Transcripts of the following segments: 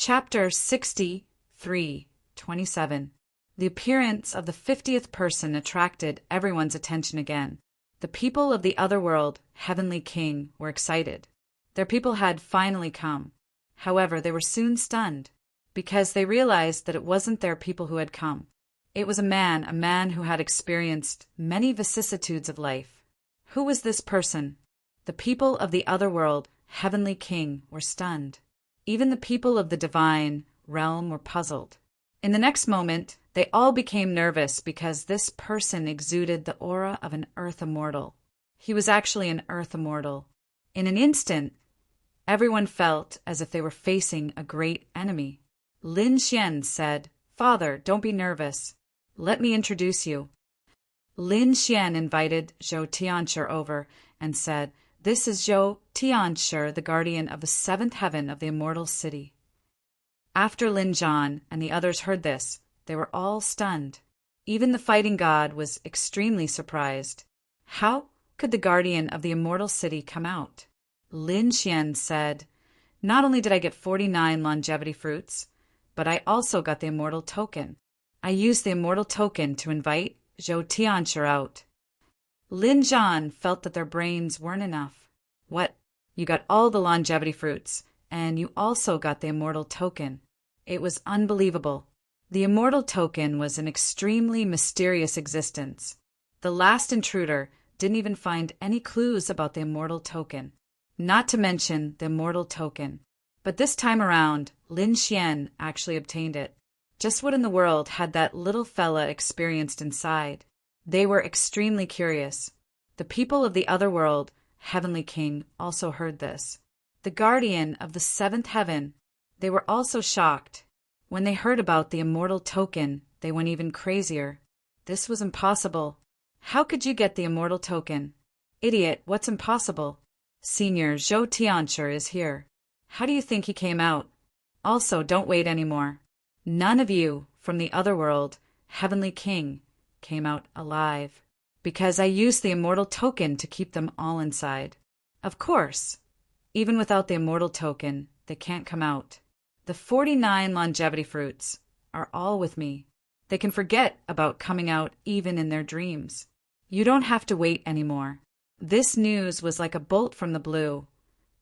Chapter 63:27. The appearance of the 50th person attracted everyone's attention again. The people of the other world, Heavenly King, were excited. Their people had finally come. However, they were soon stunned, because they realized that it wasn't their people who had come. It was a man who had experienced many vicissitudes of life. Who was this person? The people of the other world, Heavenly King, were stunned. Even the people of the divine realm were puzzled. In the next moment, they all became nervous because this person exuded the aura of an earth immortal. He was actually an earth immortal. In an instant, everyone felt as if they were facing a great enemy. Lin Xian said, "Father, don't be nervous. Let me introduce you." Lin Xian invited Zhou Tianshi over and said, "This is Zhou Tianshi, the guardian of the seventh heaven of the immortal city." After Lin Zhan and the others heard this, they were all stunned. Even the fighting god was extremely surprised. How could the guardian of the immortal city come out? Lin Xian said, "Not only did I get 49 longevity fruits, but I also got the immortal token. I used the immortal token to invite Zhou Tianshi out." Lin Zhan felt that their brains weren't enough. "What? You got all the longevity fruits, and you also got the immortal token." It was unbelievable. The immortal token was an extremely mysterious existence. The last intruder didn't even find any clues about the immortal token, not to mention the immortal token. But this time around, Lin Xian actually obtained it. Just what in the world had that little fella experienced inside? They were extremely curious. The people of the other world, Heavenly King, also heard this. The guardian of the seventh heaven. They were also shocked. When they heard about the immortal token, they went even crazier. This was impossible. How could you get the immortal token? Idiot, what's impossible? Senior Zhou Tianshi is here. How do you think he came out? Also, don't wait anymore. None of you from the other world, Heavenly King, came out alive, because I used the immortal token to keep them all inside. Of course, even without the immortal token, they can't come out. The 49 longevity fruits are all with me. They can forget about coming out even in their dreams. You don't have to wait anymore. This news was like a bolt from the blue,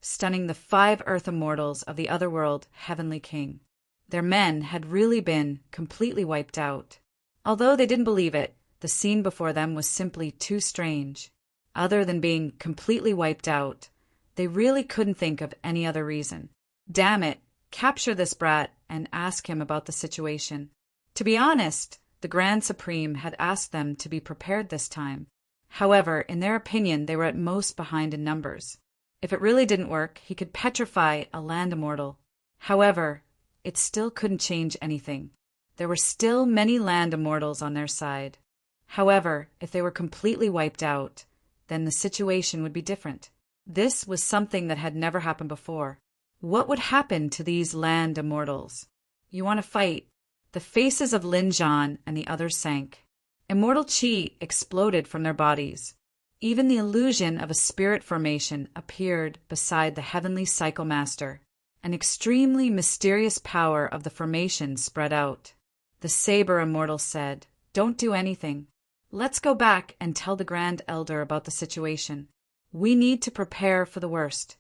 stunning the 5 earth immortals of the other world, Heavenly King. Their men had really been completely wiped out. Although they didn't believe it, the scene before them was simply too strange. Other than being completely wiped out, they really couldn't think of any other reason. Damn it, capture this brat and ask him about the situation. To be honest, the Grand Supreme had asked them to be prepared this time. However, in their opinion, they were at most behind in numbers. If it really didn't work, he could petrify a land immortal. However, it still couldn't change anything. There were still many land immortals on their side. However, if they were completely wiped out, then the situation would be different. This was something that had never happened before. What would happen to these land immortals? You want to fight? The faces of Lin Zhan and the others sank. Immortal chi exploded from their bodies. Even the illusion of a spirit formation appeared beside the heavenly cycle master. An extremely mysterious power of the formation spread out. The saber immortal said, "Don't do anything. Let's go back and tell the Grand Elder about the situation. We need to prepare for the worst."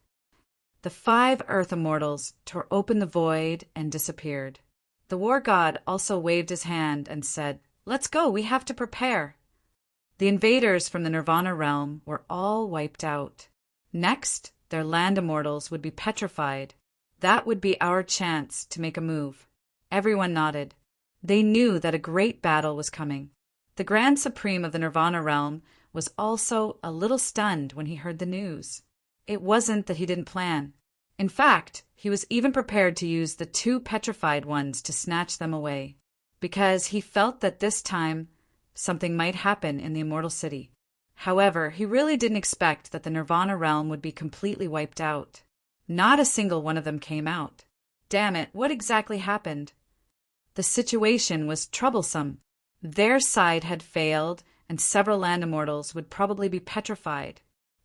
The 5 earth immortals tore open the void and disappeared. The war god also waved his hand and said, "Let's go, we have to prepare." The invaders from the Nirvana realm were all wiped out. Next, their land immortals would be petrified. That would be our chance to make a move. Everyone nodded. They knew that a great battle was coming. The Grand Supreme of the Nirvana realm was also a little stunned when he heard the news. It wasn't that he didn't plan. In fact, he was even prepared to use the 2 petrified ones to snatch them away, because he felt that this time something might happen in the immortal city. However, he really didn't expect that the Nirvana realm would be completely wiped out. Not a single one of them came out. Damn it, what exactly happened? The situation was troublesome. Their side had failed, and several land immortals would probably be petrified.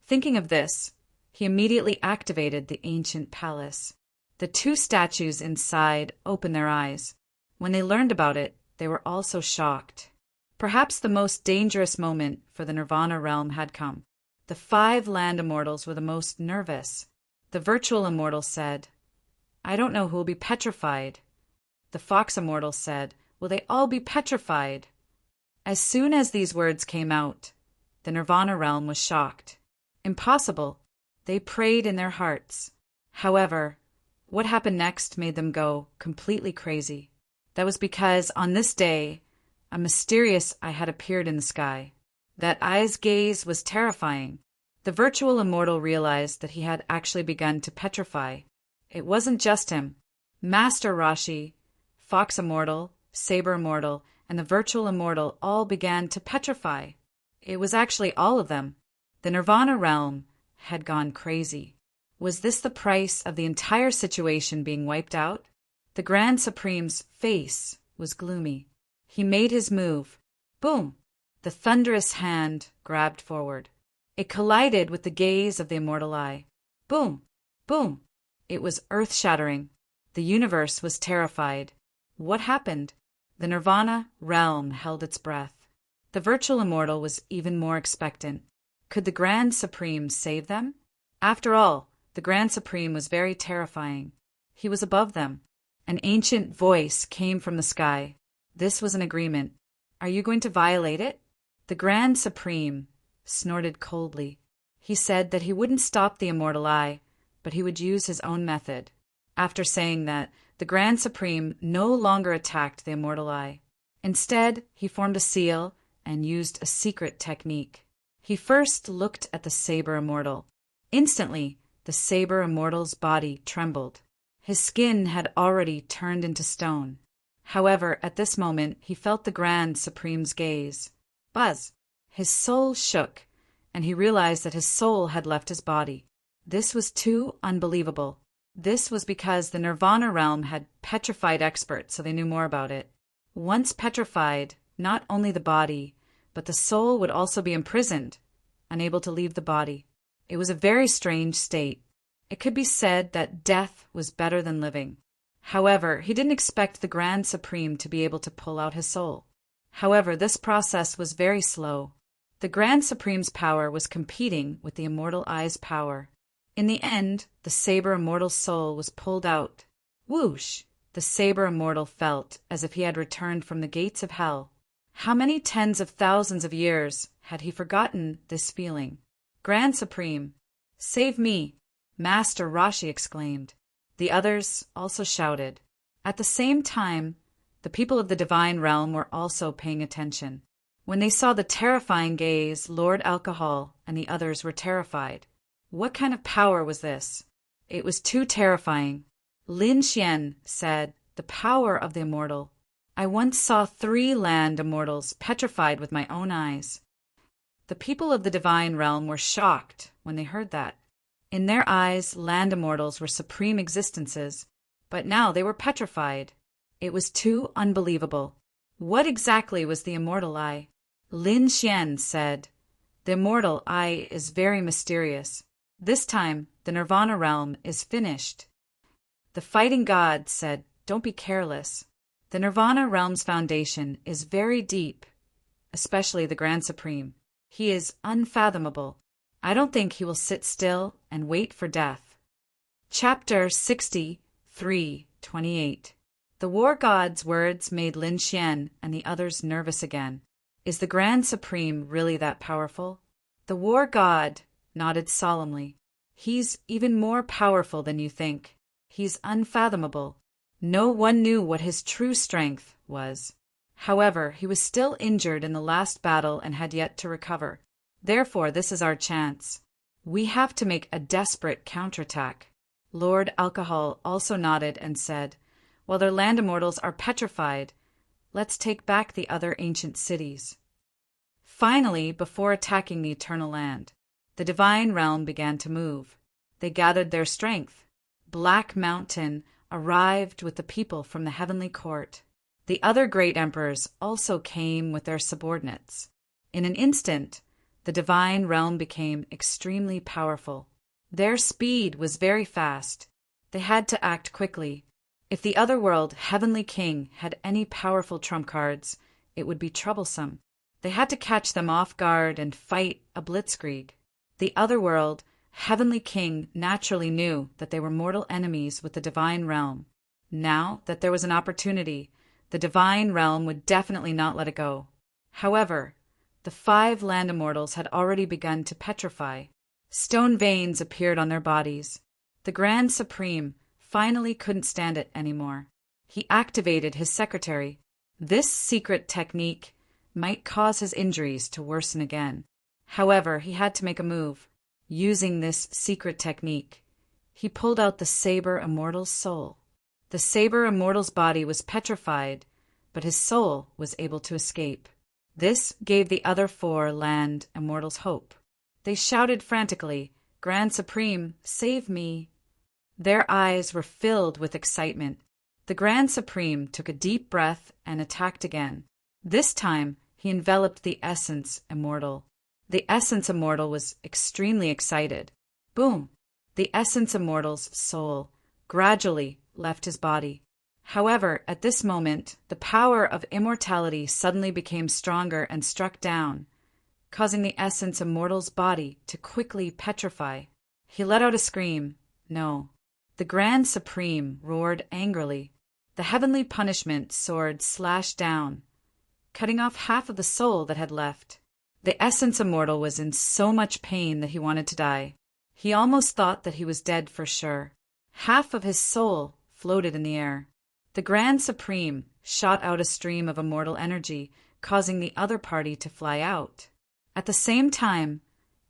Thinking of this, he immediately activated the ancient palace. The two statues inside opened their eyes. When they learned about it, they were also shocked. Perhaps the most dangerous moment for the Nirvana realm had come. The 5 land immortals were the most nervous. The virtual immortal said, "I don't know who will be petrified." The fox immortal said, "Will they all be petrified?" As soon as these words came out, the Nirvana realm was shocked. Impossible. They prayed in their hearts. However, what happened next made them go completely crazy. That was because on this day, a mysterious eye had appeared in the sky. That eye's gaze was terrifying. The virtual immortal realized that he had actually begun to petrify. It wasn't just him. Master Rashi, Fox Immortal, Saber Immortal, and the virtual immortal all began to petrify. It was actually all of them. The Nirvana realm had gone crazy. Was this the price of the entire situation being wiped out? The Grand Supreme's face was gloomy. He made his move. Boom! The thunderous hand grabbed forward. It collided with the gaze of the immortal eye. Boom! Boom! It was earth-shattering. The universe was terrified. What happened? The Nirvana realm held its breath. The virtual immortal was even more expectant. Could the Grand Supreme save them? After all, the Grand Supreme was very terrifying. He was above them. An ancient voice came from the sky. This was an agreement. Are you going to violate it? The Grand Supreme snorted coldly. He said that he wouldn't stop the immortal eye, but he would use his own method. After saying that, the Grand Supreme no longer attacked the immortal eye. Instead, he formed a seal and used a secret technique. He first looked at the Saber Immortal. Instantly, the Saber Immortal's body trembled. His skin had already turned into stone. However, at this moment, he felt the Grand Supreme's gaze. Buzz! His soul shook, and he realized that his soul had left his body. This was too unbelievable. This was because the Nirvana realm had petrified experts, so they knew more about it. Once petrified, not only the body, but the soul would also be imprisoned, unable to leave the body. It was a very strange state. It could be said that death was better than living. However, he didn't expect the Grand Supreme to be able to pull out his soul. However, this process was very slow. The Grand Supreme's power was competing with the Immortal Eye's power. In the end, the Saber Immortal's soul was pulled out. Whoosh! The Saber Immortal felt as if he had returned from the gates of hell. How many tens of thousands of years had he forgotten this feeling? Grand Supreme, save me! Master Rashi exclaimed. The others also shouted. At the same time, the people of the divine realm were also paying attention. When they saw the terrifying gaze, Lord Alcohol and the others were terrified. What kind of power was this? It was too terrifying. Lin Xian said, "The power of the immortal. I once saw 3 land immortals petrified with my own eyes." The people of the divine realm were shocked when they heard that. In their eyes, land immortals were supreme existences, but now they were petrified. It was too unbelievable. What exactly was the immortal eye? Lin Xian said, "The immortal eye is very mysterious. This time, the Nirvana realm is finished." The fighting god said, "Don't be careless. The Nirvana realm's foundation is very deep, especially the Grand Supreme. He is unfathomable. I don't think he will sit still and wait for death." Chapter 63:28. The war god's words made Lin Xian and the others nervous again. Is the Grand Supreme really that powerful? The war god nodded solemnly. He's even more powerful than you think. He's unfathomable. No one knew what his true strength was. However, he was still injured in the last battle and had yet to recover. Therefore, this is our chance. We have to make a desperate counterattack. Lord Alcohol also nodded and said, "While their land immortals are petrified, let's take back the other ancient cities." Finally, before attacking the Eternal Land, the divine realm began to move. They gathered their strength. Black Mountain arrived with the people from the heavenly court. The other great emperors also came with their subordinates. In an instant, the divine realm became extremely powerful. Their speed was very fast. They had to act quickly. If the otherworld Heavenly King had any powerful trump cards, it would be troublesome. They had to catch them off guard and fight a blitzkrieg. The otherworld Heavenly King naturally knew that they were mortal enemies with the divine realm. Now that there was an opportunity, the divine realm would definitely not let it go. However, the 5 land immortals had already begun to petrify. Stone veins appeared on their bodies. The Grand Supreme finally couldn't stand it anymore. He activated his secretary. This secret technique might cause his injuries to worsen again. However, he had to make a move. Using this secret technique, he pulled out the Saber Immortal's soul. The Saber Immortal's body was petrified, but his soul was able to escape. This gave the other 4 land immortals hope. They shouted frantically, "Grand Supreme, save me!" Their eyes were filled with excitement. The Grand Supreme took a deep breath and attacked again. This time, he enveloped the Essence Immortal. The Essence Immortal was extremely excited. Boom! The Essence Immortal's soul gradually left his body. However, at this moment, the power of immortality suddenly became stronger and struck down, causing the Essence Immortal's body to quickly petrify. He let out a scream. No. The Grand Supreme roared angrily. The heavenly punishment sword slashed down, cutting off half of the soul that had left. The Essence Immortal was in so much pain that he wanted to die. He almost thought that he was dead for sure. Half of his soul floated in the air. The Grand Supreme shot out a stream of immortal energy, causing the other party to fly out. At the same time,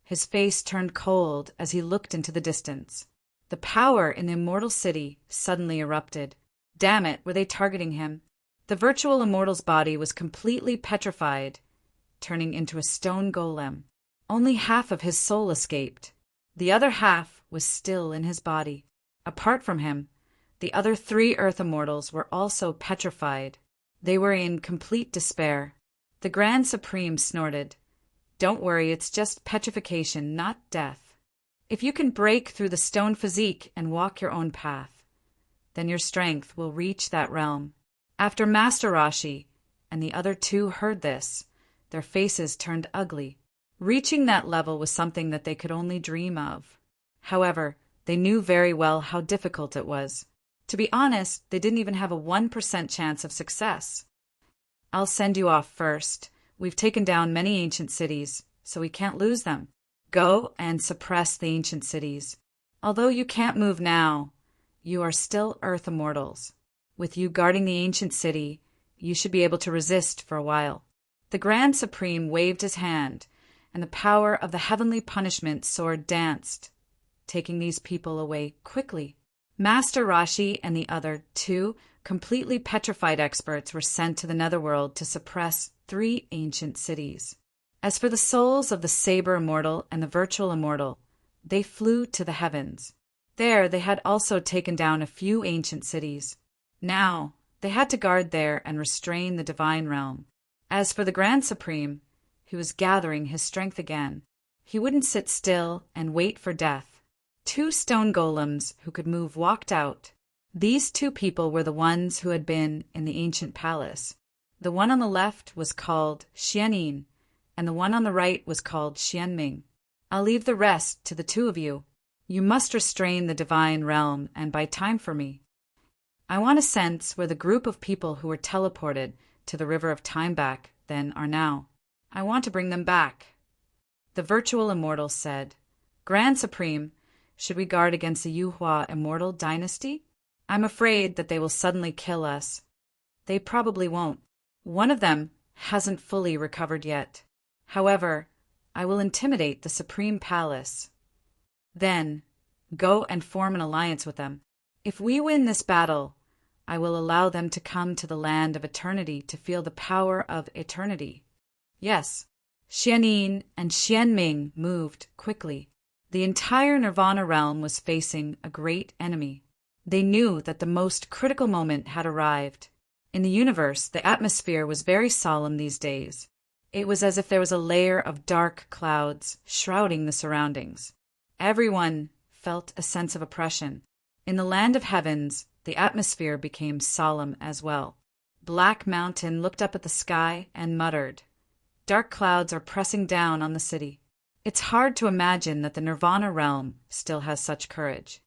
his face turned cold as he looked into the distance. The power in the immortal city suddenly erupted. Damn it, were they targeting him? The virtual immortal's body was completely petrified, turning into a stone golem. Only half of his soul escaped. The other half was still in his body. Apart from him, the other 3 Earth Immortals were also petrified. They were in complete despair. The Grand Supreme snorted. "Don't worry, it's just petrification, not death. If you can break through the stone physique and walk your own path, then your strength will reach that realm." After Master Rashi and the other 2 heard this, their faces turned ugly. Reaching that level was something that they could only dream of. However, they knew very well how difficult it was. To be honest, they didn't even have a 1% chance of success. "I'll send you off first. We've taken down many ancient cities, so we can't lose them. Go and suppress the ancient cities. Although you can't move now, you are still Earth Immortals. With you guarding the ancient city, you should be able to resist for a while." The Grand Supreme waved his hand, and the power of the heavenly punishment sword danced, taking these people away quickly. Master Rashi and the other 2 completely petrified experts were sent to the netherworld to suppress 3 ancient cities. As for the souls of the Saber Immortal and the Virtual Immortal, they flew to the heavens. There they had also taken down a few ancient cities. Now they had to guard there and restrain the divine realm. As for the Grand Supreme, he was gathering his strength again. He wouldn't sit still and wait for death. 2 stone golems who could move walked out. These 2 people were the ones who had been in the ancient palace. The one on the left was called Xianin, and the one on the right was called Xianming. "I'll leave the rest to the 2 of you. You must restrain the divine realm and buy time for me. I want a sense where the group of people who were teleported to the River of Time back then are now. I want to bring them back." The Virtual Immortal said, "Grand Supreme, should we guard against the Yuhua Immortal Dynasty? I'm afraid that they will suddenly kill us." "They probably won't. One of them hasn't fully recovered yet. However, I will intimidate the Supreme Palace. Then, go and form an alliance with them. If we win this battle, I will allow them to come to the land of eternity to feel the power of eternity." Yes, Xianin and Xianming moved quickly. The entire Nirvana realm was facing a great enemy. They knew that the most critical moment had arrived. In the universe, the atmosphere was very solemn these days. It was as if there was a layer of dark clouds shrouding the surroundings. Everyone felt a sense of oppression. In the land of heavens, the atmosphere became solemn as well. Black Mountain looked up at the sky and muttered, "Dark clouds are pressing down on the city." It's hard to imagine that the Nirvana realm still has such courage.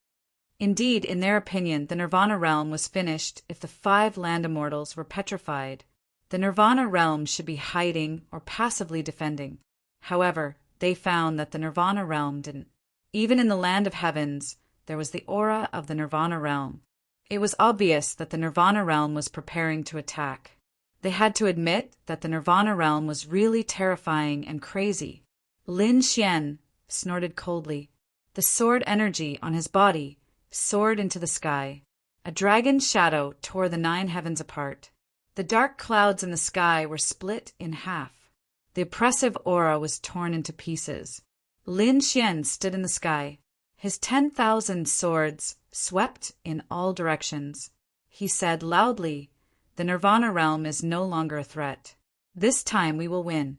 Indeed, in their opinion, the Nirvana realm was finished if the 5 land immortals were petrified. The Nirvana realm should be hiding or passively defending. However, they found that the Nirvana realm didn't. Even in the land of heavens, there was the aura of the Nirvana realm. It was obvious that the Nirvana realm was preparing to attack. They had to admit that the Nirvana realm was really terrifying and crazy. Lin Xian snorted coldly. The sword energy on his body soared into the sky. A dragon's shadow tore the 9 heavens apart. The dark clouds in the sky were split in half. The oppressive aura was torn into pieces. Lin Xian stood in the sky. His 10,000 swords swept in all directions. He said loudly, "The Nirvana realm is no longer a threat. This time we will win."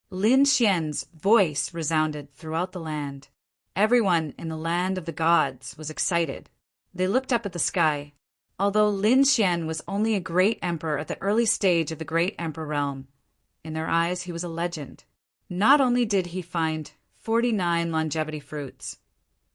Lin Xian's voice resounded throughout the land. Everyone in the land of the gods was excited. They looked up at the sky. Although Lin Xian was only a great emperor at the early stage of the great emperor realm, in their eyes he was a legend. Not only did he find 49 longevity fruits,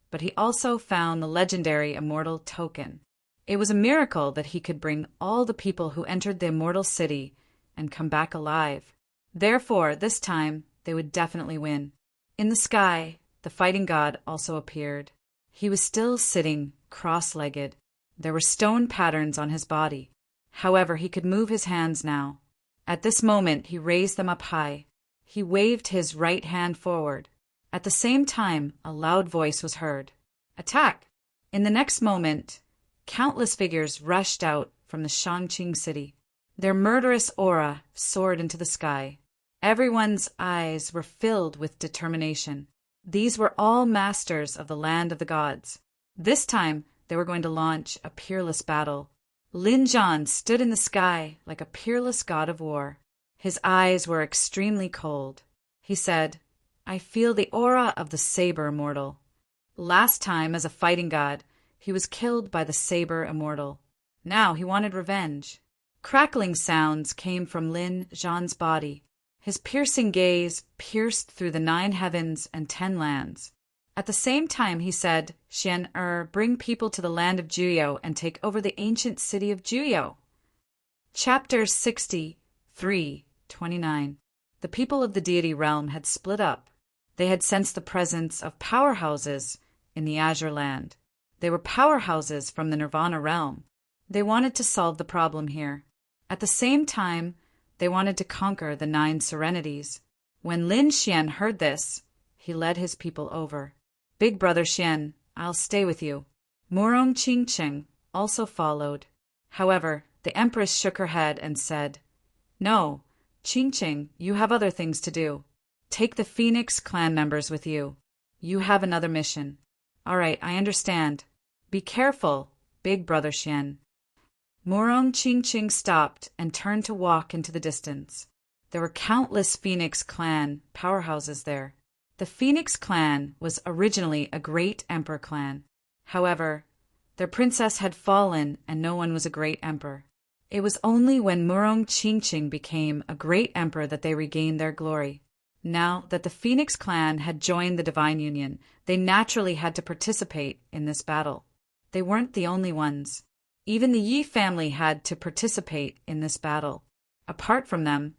but he also found the legendary immortal token. It was a miracle that he could bring all the people who entered the immortal city and come back alive. Therefore, this time, they would definitely win. In the sky, the fighting god also appeared. He was still sitting, cross-legged. There were stone patterns on his body. However, he could move his hands now. At this moment, he raised them up high. He waved his right hand forward. At the same time, a loud voice was heard. "Attack!" In the next moment, countless figures rushed out from the Shangqing city. Their murderous aura soared into the sky. Everyone's eyes were filled with determination. These were all masters of the land of the gods. This time, they were going to launch a peerless battle. Lin Zhan stood in the sky like a peerless god of war. His eyes were extremely cold. He said, "I feel the aura of the saber immortal." Last time, as a fighting god, he was killed by the saber immortal. Now he wanted revenge. Crackling sounds came from Lin Zhan's body. His piercing gaze pierced through the 9 heavens and 10 lands. At the same time, he said, "Xian bring people to the land of Juyo and take over the ancient city of Juyo." Chapter 63:29. The people of the deity realm had split up. They had sensed the presence of powerhouses in the Azure land. They were powerhouses from the Nirvana realm. They wanted to solve the problem here. At the same time, they wanted to conquer the 9 serenities. When Lin Xian heard this, he led his people over. "Big brother Xian, I'll stay with you." Murong Qingqing also followed. However, the empress shook her head and said, "No, Qingqing, you have other things to do. Take the Phoenix clan members with you. You have another mission." "All right, I understand. Be careful, big brother Xian." Murong Qingqing stopped and turned to walk into the distance. There were countless Phoenix clan powerhouses there. The Phoenix clan was originally a great emperor clan. However, their princess had fallen and no one was a great emperor. It was only when Murong Qingqing became a great emperor that they regained their glory. Now that the Phoenix clan had joined the Divine Union, they naturally had to participate in this battle. They weren't the only ones. Even the Yi family had to participate in this battle. Apart from them,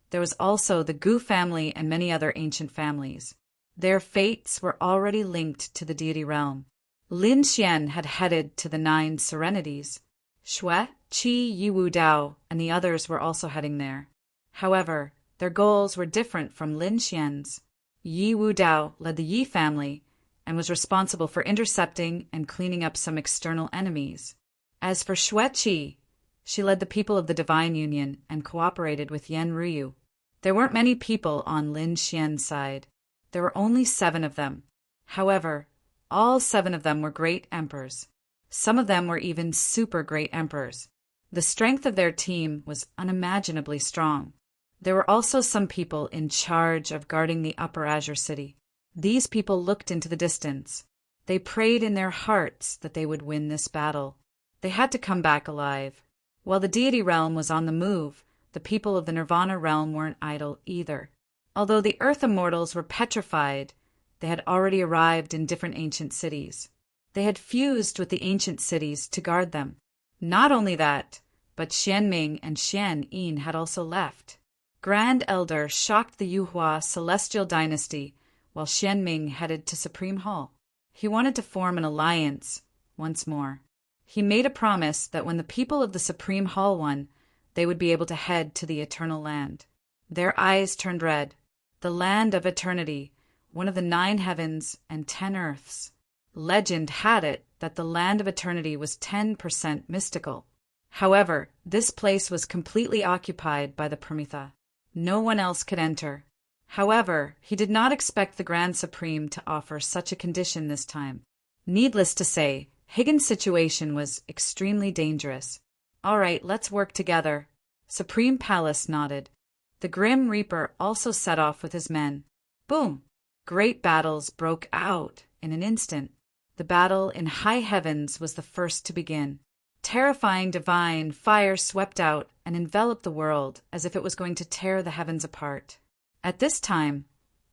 there was also the Gu family and many other ancient families. Their fates were already linked to the deity realm. Lin Xian had headed to the 9 serenities. Xue, Qi, Yiwu Dao, and the others were also heading there. However, their goals were different from Lin Xian's. Yiwu Dao led the Yi family and was responsible for intercepting and cleaning up some external enemies. As for Xue Qi, she led the people of the Divine Union and cooperated with Yan Ruyu. There weren't many people on Lin Xian's side. There were only 7 of them. However, all 7 of them were great emperors. Some of them were even super great emperors. The strength of their team was unimaginably strong. There were also some people in charge of guarding the Upper Azure City. These people looked into the distance. They prayed in their hearts that they would win this battle. They had to come back alive. While the deity realm was on the move, the people of the Nirvana realm weren't idle either. Although the Earth Immortals were petrified, they had already arrived in different ancient cities. They had fused with the ancient cities to guard them. Not only that, but Xianming and Xianyin had also left. Grand Elder shocked the Yuhua celestial dynasty, while Xianming headed to Supreme Hall. He wanted to form an alliance once more. He made a promise that when the people of the Supreme Hall won, they would be able to head to the Eternal Land. Their eyes turned red. The Land of Eternity, one of the 9 heavens and 10 earths. Legend had it that the Land of Eternity was 10% mystical. However, this place was completely occupied by the Pramitha. No one else could enter. However, he did not expect the Grand Supreme to offer such a condition this time. Needless to say, Higgins' situation was extremely dangerous. "All right, let's work together." Supreme Palace nodded. The Grim Reaper also set off with his men. Boom! Great battles broke out in an instant. The battle in high heavens was the first to begin. Terrifying divine fire swept out and enveloped the world as if it was going to tear the heavens apart. At this time,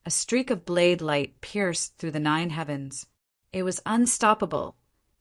a streak of blade light pierced through the 9 heavens. It was unstoppable,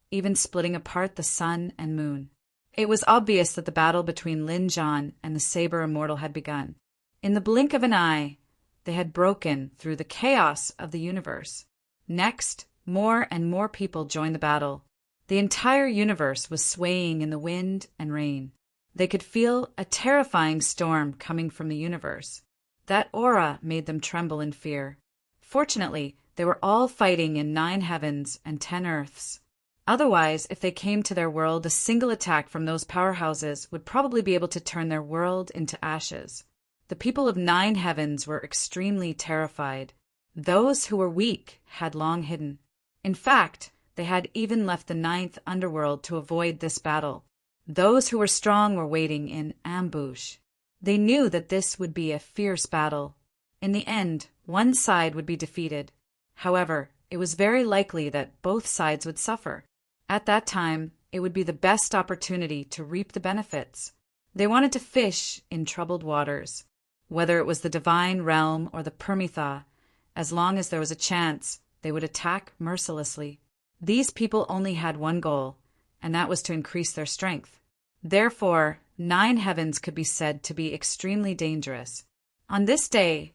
even splitting apart the sun and moon. It was obvious that the battle between Lin Zhan and the Saber Immortal had begun. In the blink of an eye, they had broken through the chaos of the universe. Next, more and more people joined the battle. The entire universe was swaying in the wind and rain. They could feel a terrifying storm coming from the universe. That aura made them tremble in fear. Fortunately, they were all fighting in 9 heavens and 10 earths. Otherwise, if they came to their world, a single attack from those powerhouses would probably be able to turn their world into ashes. The people of 9 heavens were extremely terrified. Those who were weak had long hidden. In fact, they had even left the 9th underworld to avoid this battle. Those who were strong were waiting in ambush. They knew that this would be a fierce battle. In the end, one side would be defeated. However, it was very likely that both sides would suffer. At that time, it would be the best opportunity to reap the benefits. They wanted to fish in troubled waters. Whether it was the divine realm or the Pramitha, as long as there was a chance, they would attack mercilessly. These people only had one goal, and that was to increase their strength. Therefore, 9 heavens could be said to be extremely dangerous. On this day,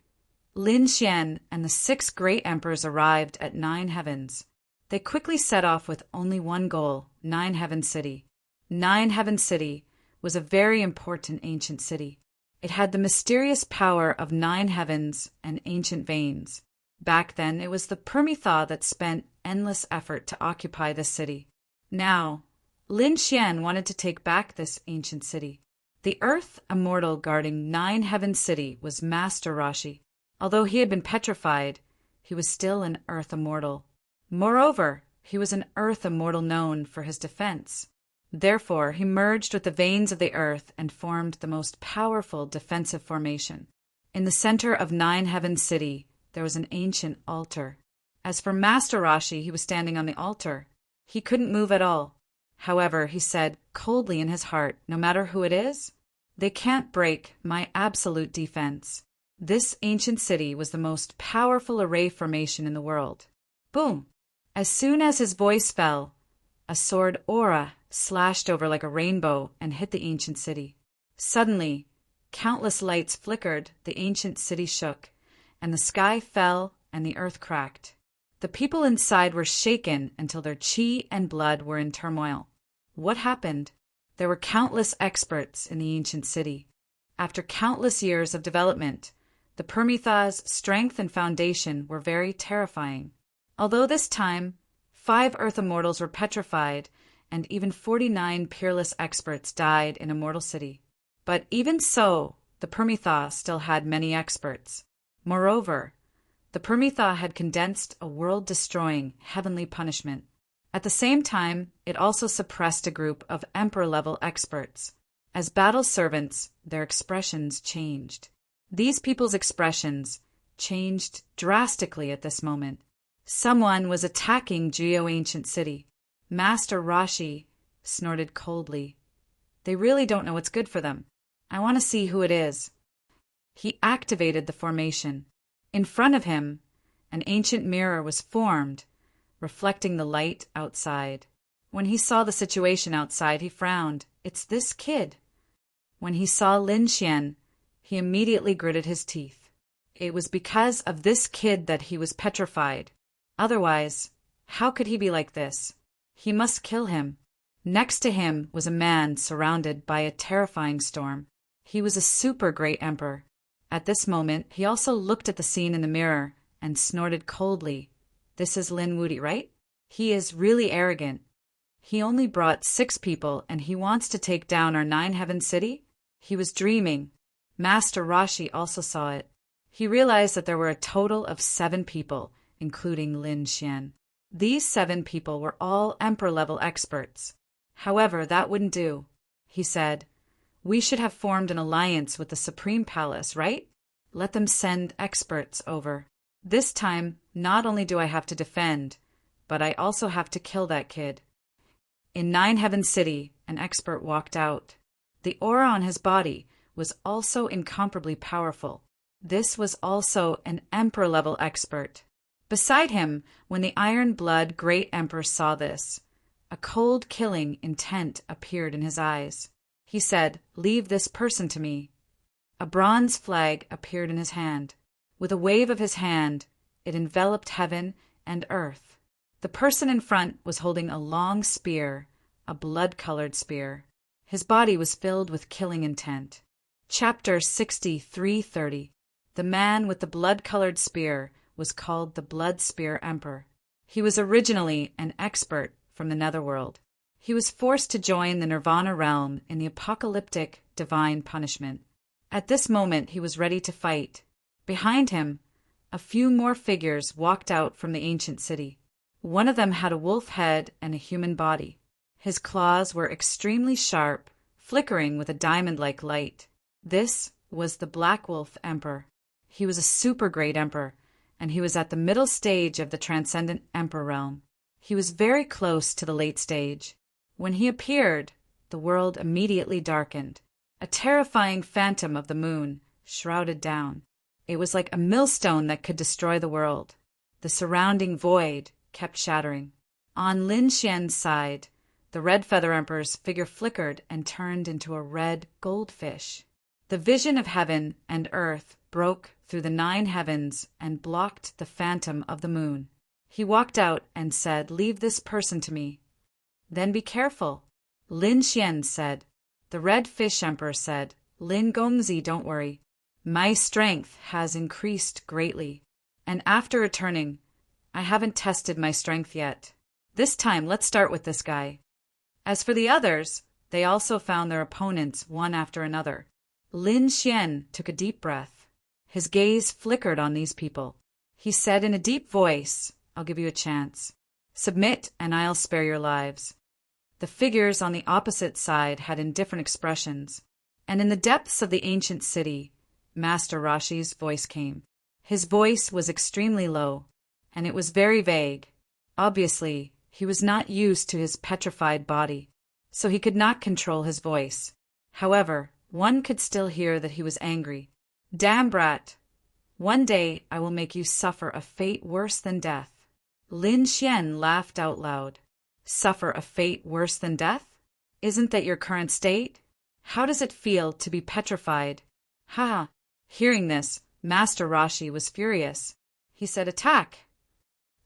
Lin Xian and the 6 great emperors arrived at 9 heavens. They quickly set off with only one goal, 9 Heaven City. 9 Heaven City was a very important ancient city. It had the mysterious power of 9 heavens and ancient veins. Back then, it was the Pramitha that spent endless effort to occupy this city. Now, Lin Xian wanted to take back this ancient city. The Earth Immortal guarding 9 Heaven City was Master Rashi. Although he had been petrified, he was still an Earth Immortal. Moreover, he was an Earth Immortal known for his defense. Therefore, he merged with the veins of the earth and formed the most powerful defensive formation. In the center of 9 Heaven City, there was an ancient altar. As for Master Rashi, he was standing on the altar. He couldn't move at all. However, he said coldly in his heart, no matter who it is, they can't break my absolute defense. This ancient city was the most powerful array formation in the world. Boom! As soon as his voice fell, a sword aura slashed over like a rainbow and hit the ancient city. Suddenly, countless lights flickered, the ancient city shook, and the sky fell and the earth cracked. The people inside were shaken until their chi and blood were in turmoil. What happened? There were countless experts in the ancient city. After countless years of development, the Pramitha's strength and foundation were very terrifying. Although this time, 5 Earth Immortals were petrified, and even 49 peerless experts died in Immortal City. But even so, the Pramitha still had many experts. Moreover, the Pramitha had condensed a world-destroying heavenly punishment. At the same time, it also suppressed a group of Emperor-level experts. As battle servants, their expressions changed. These people's expressions changed drastically at this moment. Someone was attacking Geo-Ancient City. Master Rashi snorted coldly. They really don't know what's good for them. I want to see who it is. He activated the formation. In front of him, an ancient mirror was formed, reflecting the light outside. When he saw the situation outside, he frowned. It's this kid. When he saw Lin Xian, he immediately gritted his teeth. It was because of this kid that he was petrified. Otherwise, how could he be like this? He must kill him. Next to him was a man surrounded by a terrifying storm. He was a super great emperor. At this moment, he also looked at the scene in the mirror and snorted coldly. This is Lin Wudi, right? He is really arrogant. He only brought 6 people and he wants to take down our 9-heaven city? He was dreaming. Master Rashi also saw it. He realized that there were a total of 7 people, including Lin Xian. These 7 people were all emperor-level experts. However, that wouldn't do. He said, we should have formed an alliance with the Supreme Palace, right? Let them send experts over. This time, not only do I have to defend, but I also have to kill that kid. In 9-heaven city, an expert walked out. The aura on his body was also incomparably powerful. This was also an emperor-level expert. Beside him, when the iron-blood great emperor saw this, a cold killing intent appeared in his eyes. He said, leave this person to me. A bronze flag appeared in his hand. With a wave of his hand, it enveloped heaven and earth. The person in front was holding a long spear, a blood-colored spear. His body was filled with killing intent. Chapter 63:30. The man with the blood-colored spear was called the Blood Spear Emperor. He was originally an expert from the netherworld. He was forced to join the Nirvana realm in the apocalyptic divine punishment. At this moment, he was ready to fight. Behind him, a few more figures walked out from the ancient city. One of them had a wolf head and a human body. His claws were extremely sharp, flickering with a diamond-like light. This was the Black Wolf Emperor. He was a super great emperor, and he was at the middle stage of the transcendent emperor realm. He was very close to the late stage. When he appeared, the world immediately darkened. A terrifying phantom of the moon shrouded down. It was like a millstone that could destroy the world. The surrounding void kept shattering. On Lin Xian's side, the Red Feather Emperor's figure flickered and turned into a red goldfish. The vision of heaven and earth broke through the 9 heavens and blocked the phantom of the moon. He walked out and said, leave this person to me. Then be careful. Lin Xian said. The Red Fish Emperor said, Lin Gongzi, don't worry. My strength has increased greatly. And after returning, I haven't tested my strength yet. This time, let's start with this guy. As for the others, they also found their opponents one after another. Lin Xian took a deep breath. His gaze flickered on these people. He said in a deep voice, I'll give you a chance. Submit and I'll spare your lives. The figures on the opposite side had indifferent expressions, and in the depths of the ancient city, Master Rashi's voice came. His voice was extremely low, and it was very vague. Obviously, he was not used to his petrified body, so he could not control his voice. However, one could still hear that he was angry. Damn brat! One day I will make you suffer a fate worse than death. Lin Xian laughed out loud. Suffer a fate worse than death? Isn't that your current state? How does it feel to be petrified? Ha! Hearing this, Master Rashi was furious. He said, attack!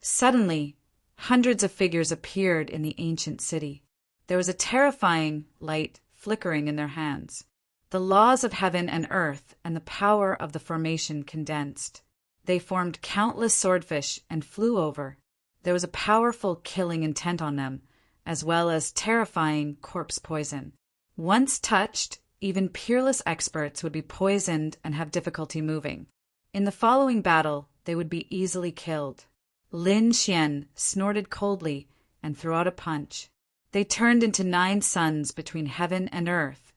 Suddenly, hundreds of figures appeared in the ancient city. There was a terrifying light flickering in their hands. The laws of heaven and earth and the power of the formation condensed. They formed countless swordfish and flew over. There was a powerful killing intent on them, as well as terrifying corpse poison. Once touched, even peerless experts would be poisoned and have difficulty moving. In the following battle, they would be easily killed. Lin Xian snorted coldly and threw out a punch. They turned into 9 suns between heaven and earth,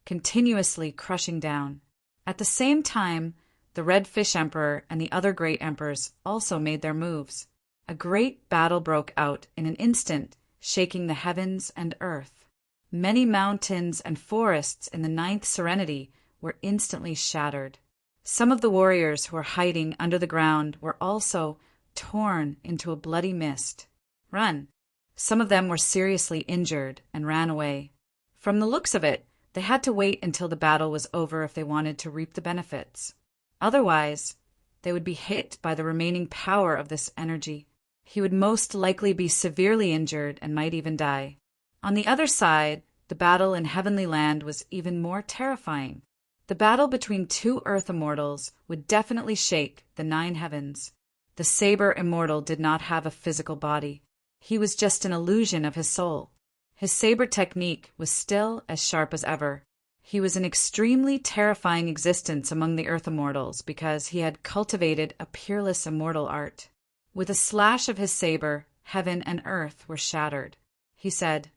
continuously crushing down. At the same time, the Red Fish Emperor and the other great emperors also made their moves. A great battle broke out in an instant, shaking the heavens and earth. Many mountains and forests in the ninth serenity were instantly shattered. Some of the warriors who were hiding under the ground were also torn into a bloody mist. Run! Some of them were seriously injured and ran away. From the looks of it, they had to wait until the battle was over if they wanted to reap the benefits. Otherwise, they would be hit by the remaining power of this energy. He would most likely be severely injured and might even die. On the other side, the battle in Heavenly Land was even more terrifying. The battle between two Earth Immortals would definitely shake the 9 heavens. The Saber Immortal did not have a physical body. He was just an illusion of his soul. His saber technique was still as sharp as ever. He was an extremely terrifying existence among the Earth Immortals because he had cultivated a peerless immortal art. With a slash of his saber, heaven and earth were shattered. He said,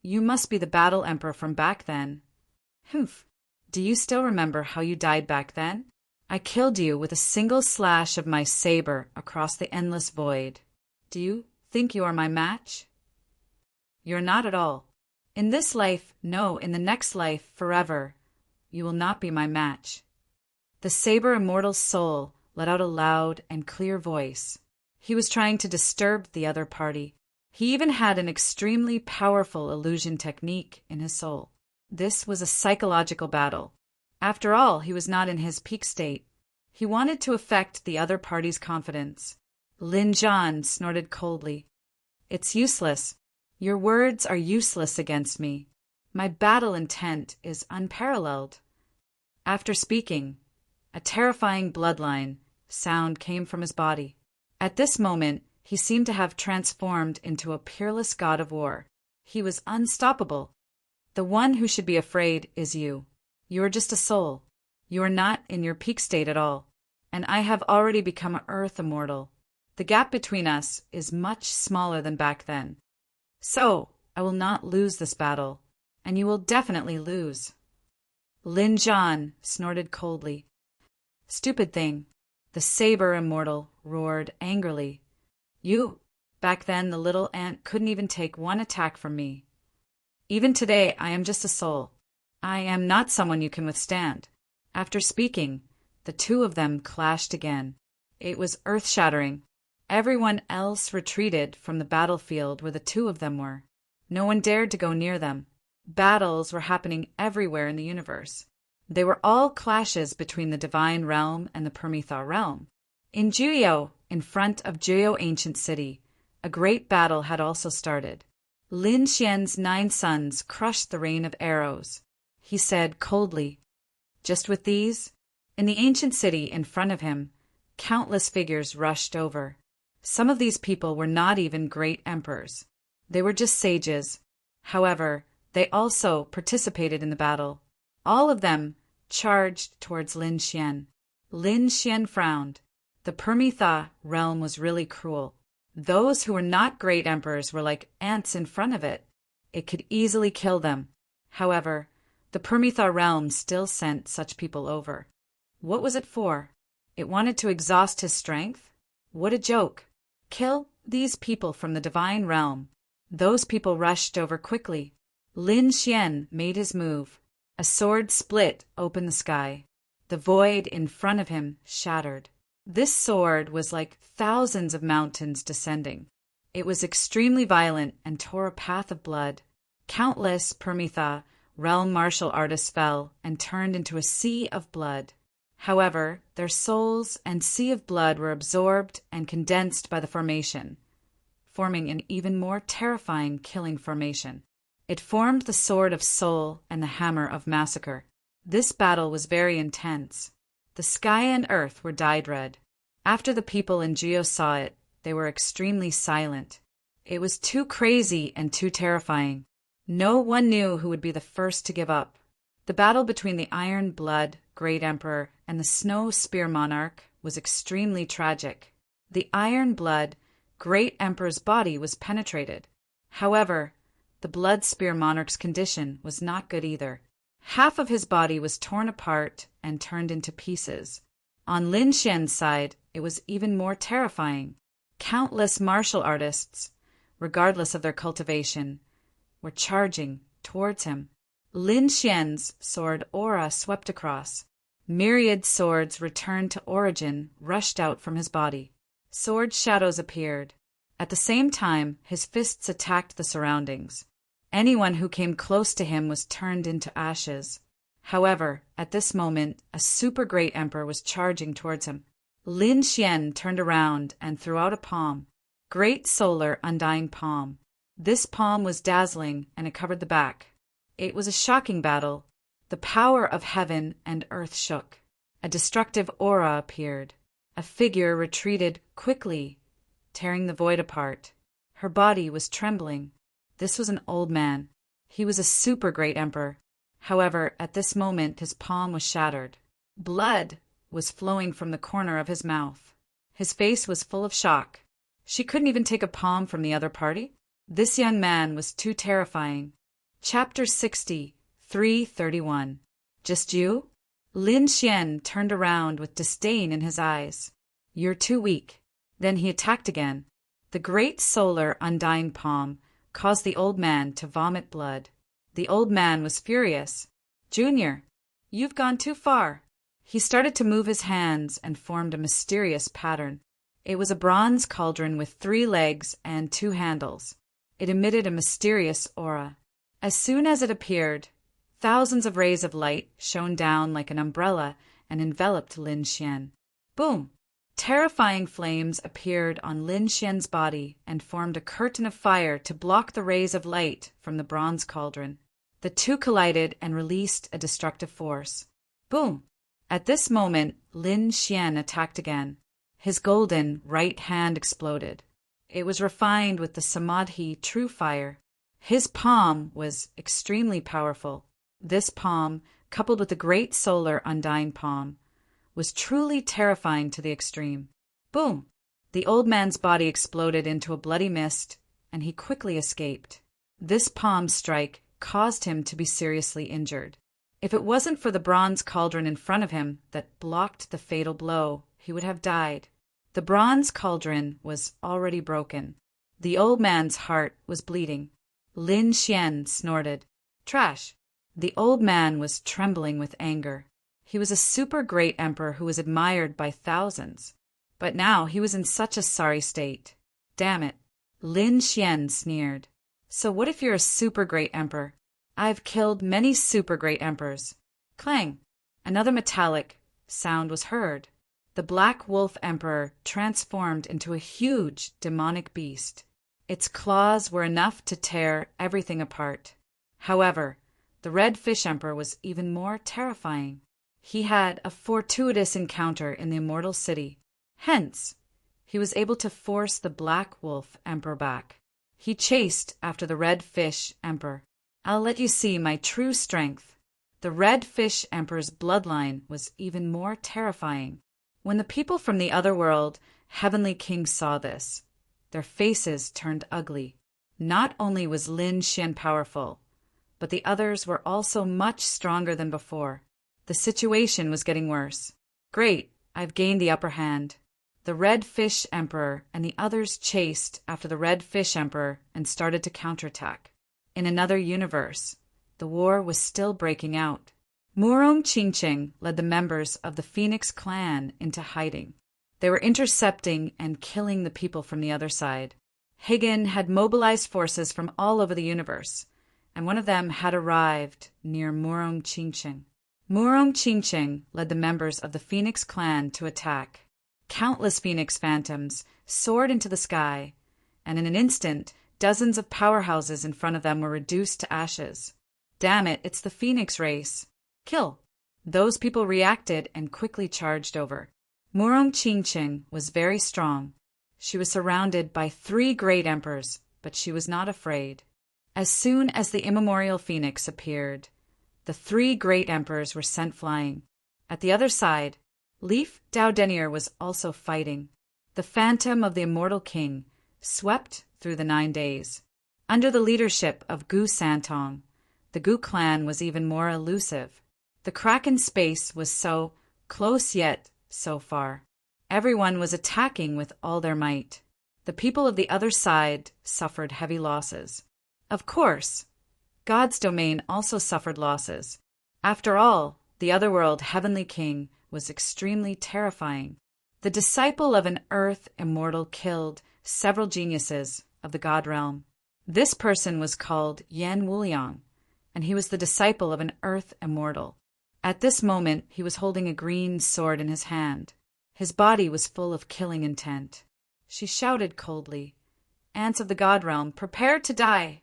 "You must be the Battle Emperor from back then." "Humph. Do you still remember how you died back then? I killed you with a single slash of my saber across the endless void. Do you think you are my match?" "You're not at all. In this life, no, in the next life, forever, you will not be my match." The Saber Immortal's soul let out a loud and clear voice. He was trying to disturb the other party. He even had an extremely powerful illusion technique in his soul. This was a psychological battle. After all, he was not in his peak state. He wanted to affect the other party's confidence. Lin Jian snorted coldly. "It's useless. Your words are useless against me. My battle intent is unparalleled." After speaking, a terrifying bloodline sound came from his body. At this moment, he seemed to have transformed into a peerless god of war. He was unstoppable. "The one who should be afraid is you. You are just a soul. You are not in your peak state at all. And I have already become an Earth Immortal. The gap between us is much smaller than back then. So, I will not lose this battle, and you will definitely lose." Lin Jian snorted coldly. "Stupid thing," the Saber Immortal roared angrily. Back then the little ant couldn't even take one attack from me. Even today I am just a soul. I am not someone you can withstand." After speaking, the two of them clashed again. It was earth-shattering. Everyone else retreated from the battlefield where the two of them were. No one dared to go near them. Battles were happening everywhere in the universe. They were all clashes between the Divine Realm and the Permitha Realm. In Juyo, in front of Juyo Ancient City, a great battle had also started. Lin Xian's 9 sons crushed the rain of arrows. He said coldly, "Just with these?" In the ancient city in front of him, countless figures rushed over. Some of these people were not even great emperors. They were just sages. However, they also participated in the battle. All of them charged towards Lin Xian. Lin Xian frowned. The Permitha realm was really cruel. Those who were not great emperors were like ants in front of it. It could easily kill them. However, the Permitha realm still sent such people over. What was it for? It wanted to exhaust his strength? What a joke! Kill these people from the divine realm. Those people rushed over quickly. Lin Xian made his move. A sword split open the sky. The void in front of him shattered. This sword was like thousands of mountains descending. It was extremely violent and tore a path of blood. Countless Permitha realm martial artists fell and turned into a sea of blood. However, their souls and sea of blood were absorbed and condensed by the formation, forming an even more terrifying killing formation. It formed the Sword of Soul and the Hammer of Massacre. This battle was very intense. The sky and earth were dyed red. After the people in Geo saw it, they were extremely silent. It was too crazy and too terrifying. No one knew who would be the first to give up. The battle between the Iron Blood Great Emperor and the Snow Spear Monarch was extremely tragic. The Iron Blood Great Emperor's body was penetrated. However, the Blood Spear Monarch's condition was not good either. Half of his body was torn apart and turned into pieces. On Lin Xian's side, it was even more terrifying. Countless martial artists, regardless of their cultivation, were charging towards him. Lin Xian's sword aura swept across. Myriad swords returned to origin, rushed out from his body. Sword shadows appeared. At the same time, his fists attacked the surroundings. Anyone who came close to him was turned into ashes. However, at this moment, a super great emperor was charging towards him. Lin Xian turned around and threw out a palm. Great solar undying palm. This palm was dazzling, and it covered the back. It was a shocking battle. The power of heaven and earth shook. A destructive aura appeared. A figure retreated quickly, tearing the void apart. Her body was trembling. This was an old man. He was a super great emperor. However, at this moment his palm was shattered. Blood was flowing from the corner of his mouth. His face was full of shock. She couldn't even take a palm from the other party? This young man was too terrifying. Chapter 60, 331. Just you? Lin Xian turned around with disdain in his eyes. You're too weak. Then he attacked again. The great solar undying palm caused the old man to vomit blood. The old man was furious. Junior, you've gone too far. He started to move his hands and formed a mysterious pattern. It was a bronze cauldron with 3 legs and 2 handles. It emitted a mysterious aura. As soon as it appeared, thousands of rays of light shone down like an umbrella and enveloped Lin Xian. Boom! Terrifying flames appeared on Lin Xian's body and formed a curtain of fire to block the rays of light from the bronze cauldron. The two collided and released a destructive force. Boom! At this moment, Lin Xian attacked again. His golden right hand exploded. It was refined with the Samadhi true fire. His palm was extremely powerful. This palm, coupled with the great solar undying palm, was truly terrifying to the extreme. Boom! The old man's body exploded into a bloody mist, and he quickly escaped. This palm strike caused him to be seriously injured. If it wasn't for the bronze cauldron in front of him that blocked the fatal blow, he would have died. The bronze cauldron was already broken. The old man's heart was bleeding. Lin Xian snorted. Trash! The old man was trembling with anger. He was a super great emperor who was admired by thousands. But now he was in such a sorry state. Damn it! Lin Xian sneered. So what if you're a super great emperor? I've killed many super great emperors. Clang! Another metallic sound was heard. The Black Wolf Emperor transformed into a huge demonic beast. Its claws were enough to tear everything apart. However, the Red Fish Emperor was even more terrifying. He had a fortuitous encounter in the Immortal City. Hence, he was able to force the Black Wolf Emperor back. He chased after the Red Fish Emperor. I'll let you see my true strength. The Red Fish Emperor's bloodline was even more terrifying. When the people from the other world, Heavenly King, saw this, their faces turned ugly. Not only was Lin Xian powerful, but the others were also much stronger than before. The situation was getting worse. Great, I've gained the upper hand. The Red Fish Emperor and the others chased after the Red Fish Emperor and started to counterattack. In another universe, the war was still breaking out. Murong Qingqing led the members of the Phoenix clan into hiding. They were intercepting and killing the people from the other side. Hagen had mobilized forces from all over the universe, and one of them had arrived near Murong Qingqing. Murong Qingqing led the members of the Phoenix clan to attack. Countless Phoenix phantoms soared into the sky, and in an instant, dozens of powerhouses in front of them were reduced to ashes. Damn it, it's the Phoenix race. Kill! Those people reacted and quickly charged over. Murong Qingqing was very strong. She was surrounded by 3 great emperors, but she was not afraid. As soon as the immemorial Phoenix appeared, the 3 great emperors were sent flying. At the other side, Leaf Daodenier was also fighting. The phantom of the immortal king swept through the 9 days. Under the leadership of Gu Santong, the Gu clan was even more elusive. The crack in space was so close yet so far. Everyone was attacking with all their might. The people of the other side suffered heavy losses. Of course, God's domain also suffered losses. After all, the otherworld heavenly king was extremely terrifying. The disciple of an earth immortal killed several geniuses of the god realm. This person was called Yan Wuliang, and he was the disciple of an earth immortal. At this moment, he was holding a green sword in his hand. His body was full of killing intent. She shouted coldly, "Ants of the god realm, prepare to die!"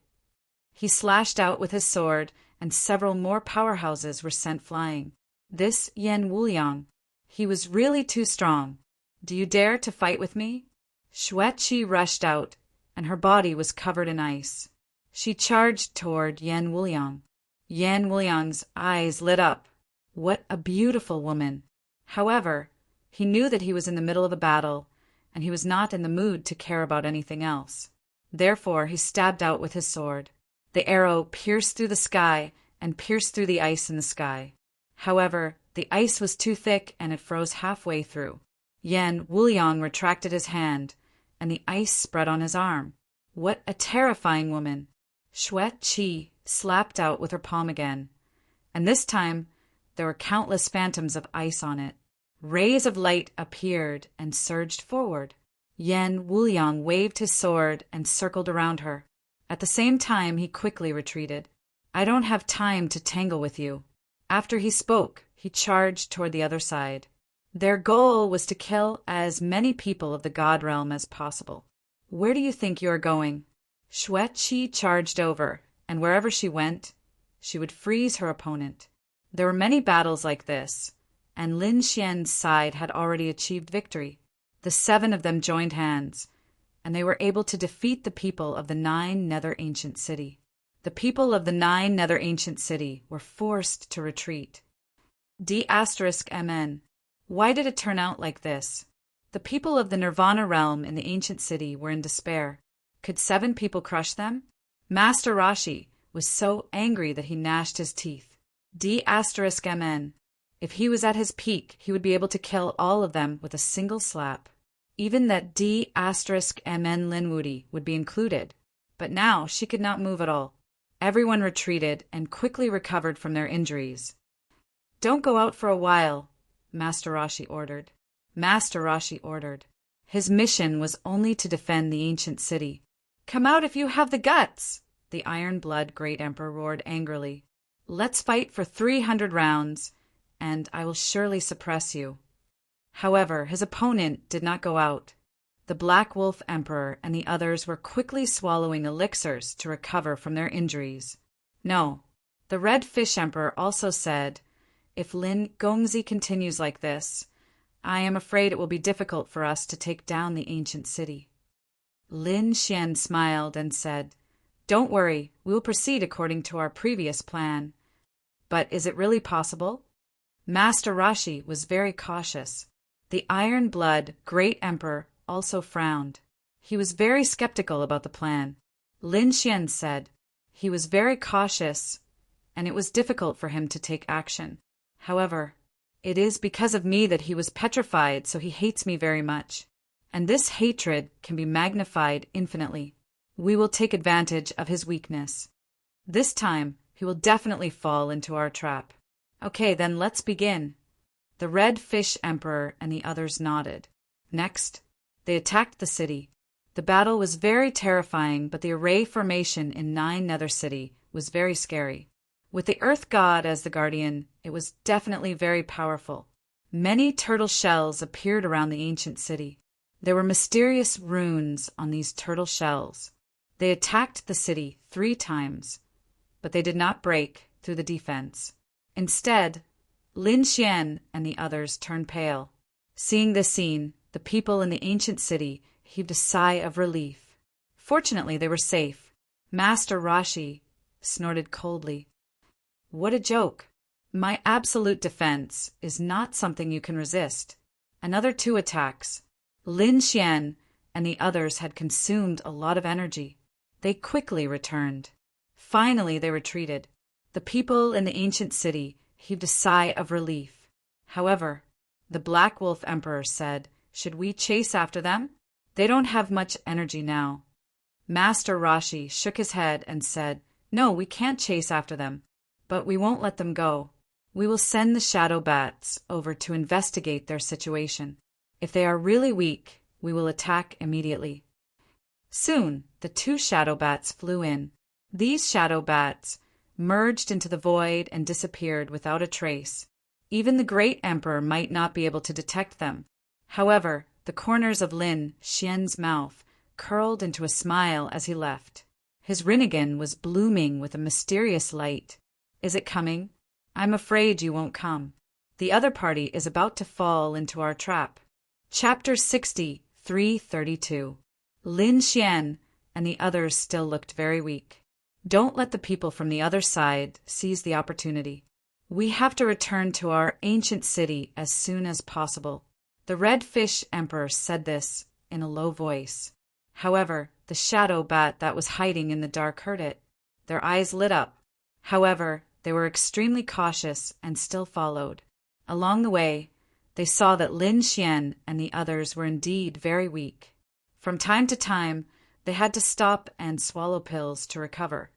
He slashed out with his sword, and several more powerhouses were sent flying. This Yan Wuliang, he was really too strong. "Do you dare to fight with me?" Xueqi rushed out, and her body was covered in ice. She charged toward Yan Wuliang. Yan Wuliang's eyes lit up. What a beautiful woman! However, he knew that he was in the middle of a battle, and he was not in the mood to care about anything else. Therefore, he stabbed out with his sword. The arrow pierced through the sky and pierced through the ice in the sky. However, the ice was too thick and it froze halfway through. Yan Wuliang retracted his hand, and the ice spread on his arm. What a terrifying woman! Xueqi slapped out with her palm again, and this time there were countless phantoms of ice on it. Rays of light appeared and surged forward. Yan Wuliang waved his sword and circled around her. At the same time, he quickly retreated. "I don't have time to tangle with you." After he spoke, he charged toward the other side. Their goal was to kill as many people of the god realm as possible. "Where do you think you are going?" Xueqi charged over, and wherever she went, she would freeze her opponent. There were many battles like this, and Lin Xian's side had already achieved victory. The 7 of them joined hands, and they were able to defeat the people of the 9 Nether Ancient City. The people of the 9 Nether Ancient City were forced to retreat. D*MN. Why did it turn out like this? The people of the Nirvana realm in the ancient city were in despair. Could 7 people crush them? Master Rashi was so angry that he gnashed his teeth. D*MN. If he was at his peak, he would be able to kill all of them with a single slap. Even that D*MN Linwoody would be included. But now she could not move at all. Everyone retreated and quickly recovered from their injuries. "Don't go out for a while," Master Rashi ordered. Master Rashi ordered. His mission was only to defend the ancient city. "Come out if you have the guts!" the Iron Blood Great Emperor roared angrily. "Let's fight for 300 rounds, and I will surely suppress you." However, his opponent did not go out. The Black Wolf Emperor and the others were quickly swallowing elixirs to recover from their injuries. No, the Red Fish Emperor also said, "If Lin Gongzi continues like this, I am afraid it will be difficult for us to take down the ancient city." Lin Xian smiled and said, "Don't worry, we will proceed according to our previous plan." But is it really possible? Master Rashi was very cautious. The Iron Blood Great Emperor also frowned. He was very skeptical about the plan. Lin Xian said he was very cautious, and it was difficult for him to take action. However, it is because of me that he was petrified, so he hates me very much. And this hatred can be magnified infinitely. We will take advantage of his weakness. This time, he will definitely fall into our trap. Okay, then let's begin. The Red Fish Emperor and the others nodded. Next, they attacked the city. The battle was very terrifying, but the array formation in 9 Nether City was very scary. With the Earth God as the guardian, it was definitely very powerful. Many turtle shells appeared around the ancient city. There were mysterious runes on these turtle shells. They attacked the city 3 times, but they did not break through the defense. Instead, Lin Xian and the others turned pale. Seeing this scene, the people in the ancient city heaved a sigh of relief. Fortunately, they were safe. Master Rashi snorted coldly. "What a joke! My absolute defense is not something you can resist." Another 2 attacks. Lin Xian and the others had consumed a lot of energy. They quickly returned. Finally, they retreated. The people in the ancient city heaved a sigh of relief. However, the Black Wolf Emperor said, "Should we chase after them?" They don't have much energy now. Master Rashi shook his head and said, "No, we can't chase after them, but we won't let them go. We will send the shadow bats over to investigate their situation. If they are really weak, we will attack immediately." Soon, the two shadow bats flew in. These shadow bats merged into the void and disappeared without a trace. Even the great emperor might not be able to detect them. However, the corners of Lin Xian's mouth curled into a smile as he left. His Rinnegan was blooming with a mysterious light. "Is it coming? I'm afraid you won't come. The other party is about to fall into our trap." Chapter 60, 332. Lin Xian and the others still looked very weak. Don't let the people from the other side seize the opportunity. We have to return to our ancient city as soon as possible. The Red Fish Emperor said this in a low voice. However, the shadow bat that was hiding in the dark heard it. Their eyes lit up. However, they were extremely cautious and still followed. Along the way, they saw that Lin Xian and the others were indeed very weak. From time to time, they had to stop and swallow pills to recover.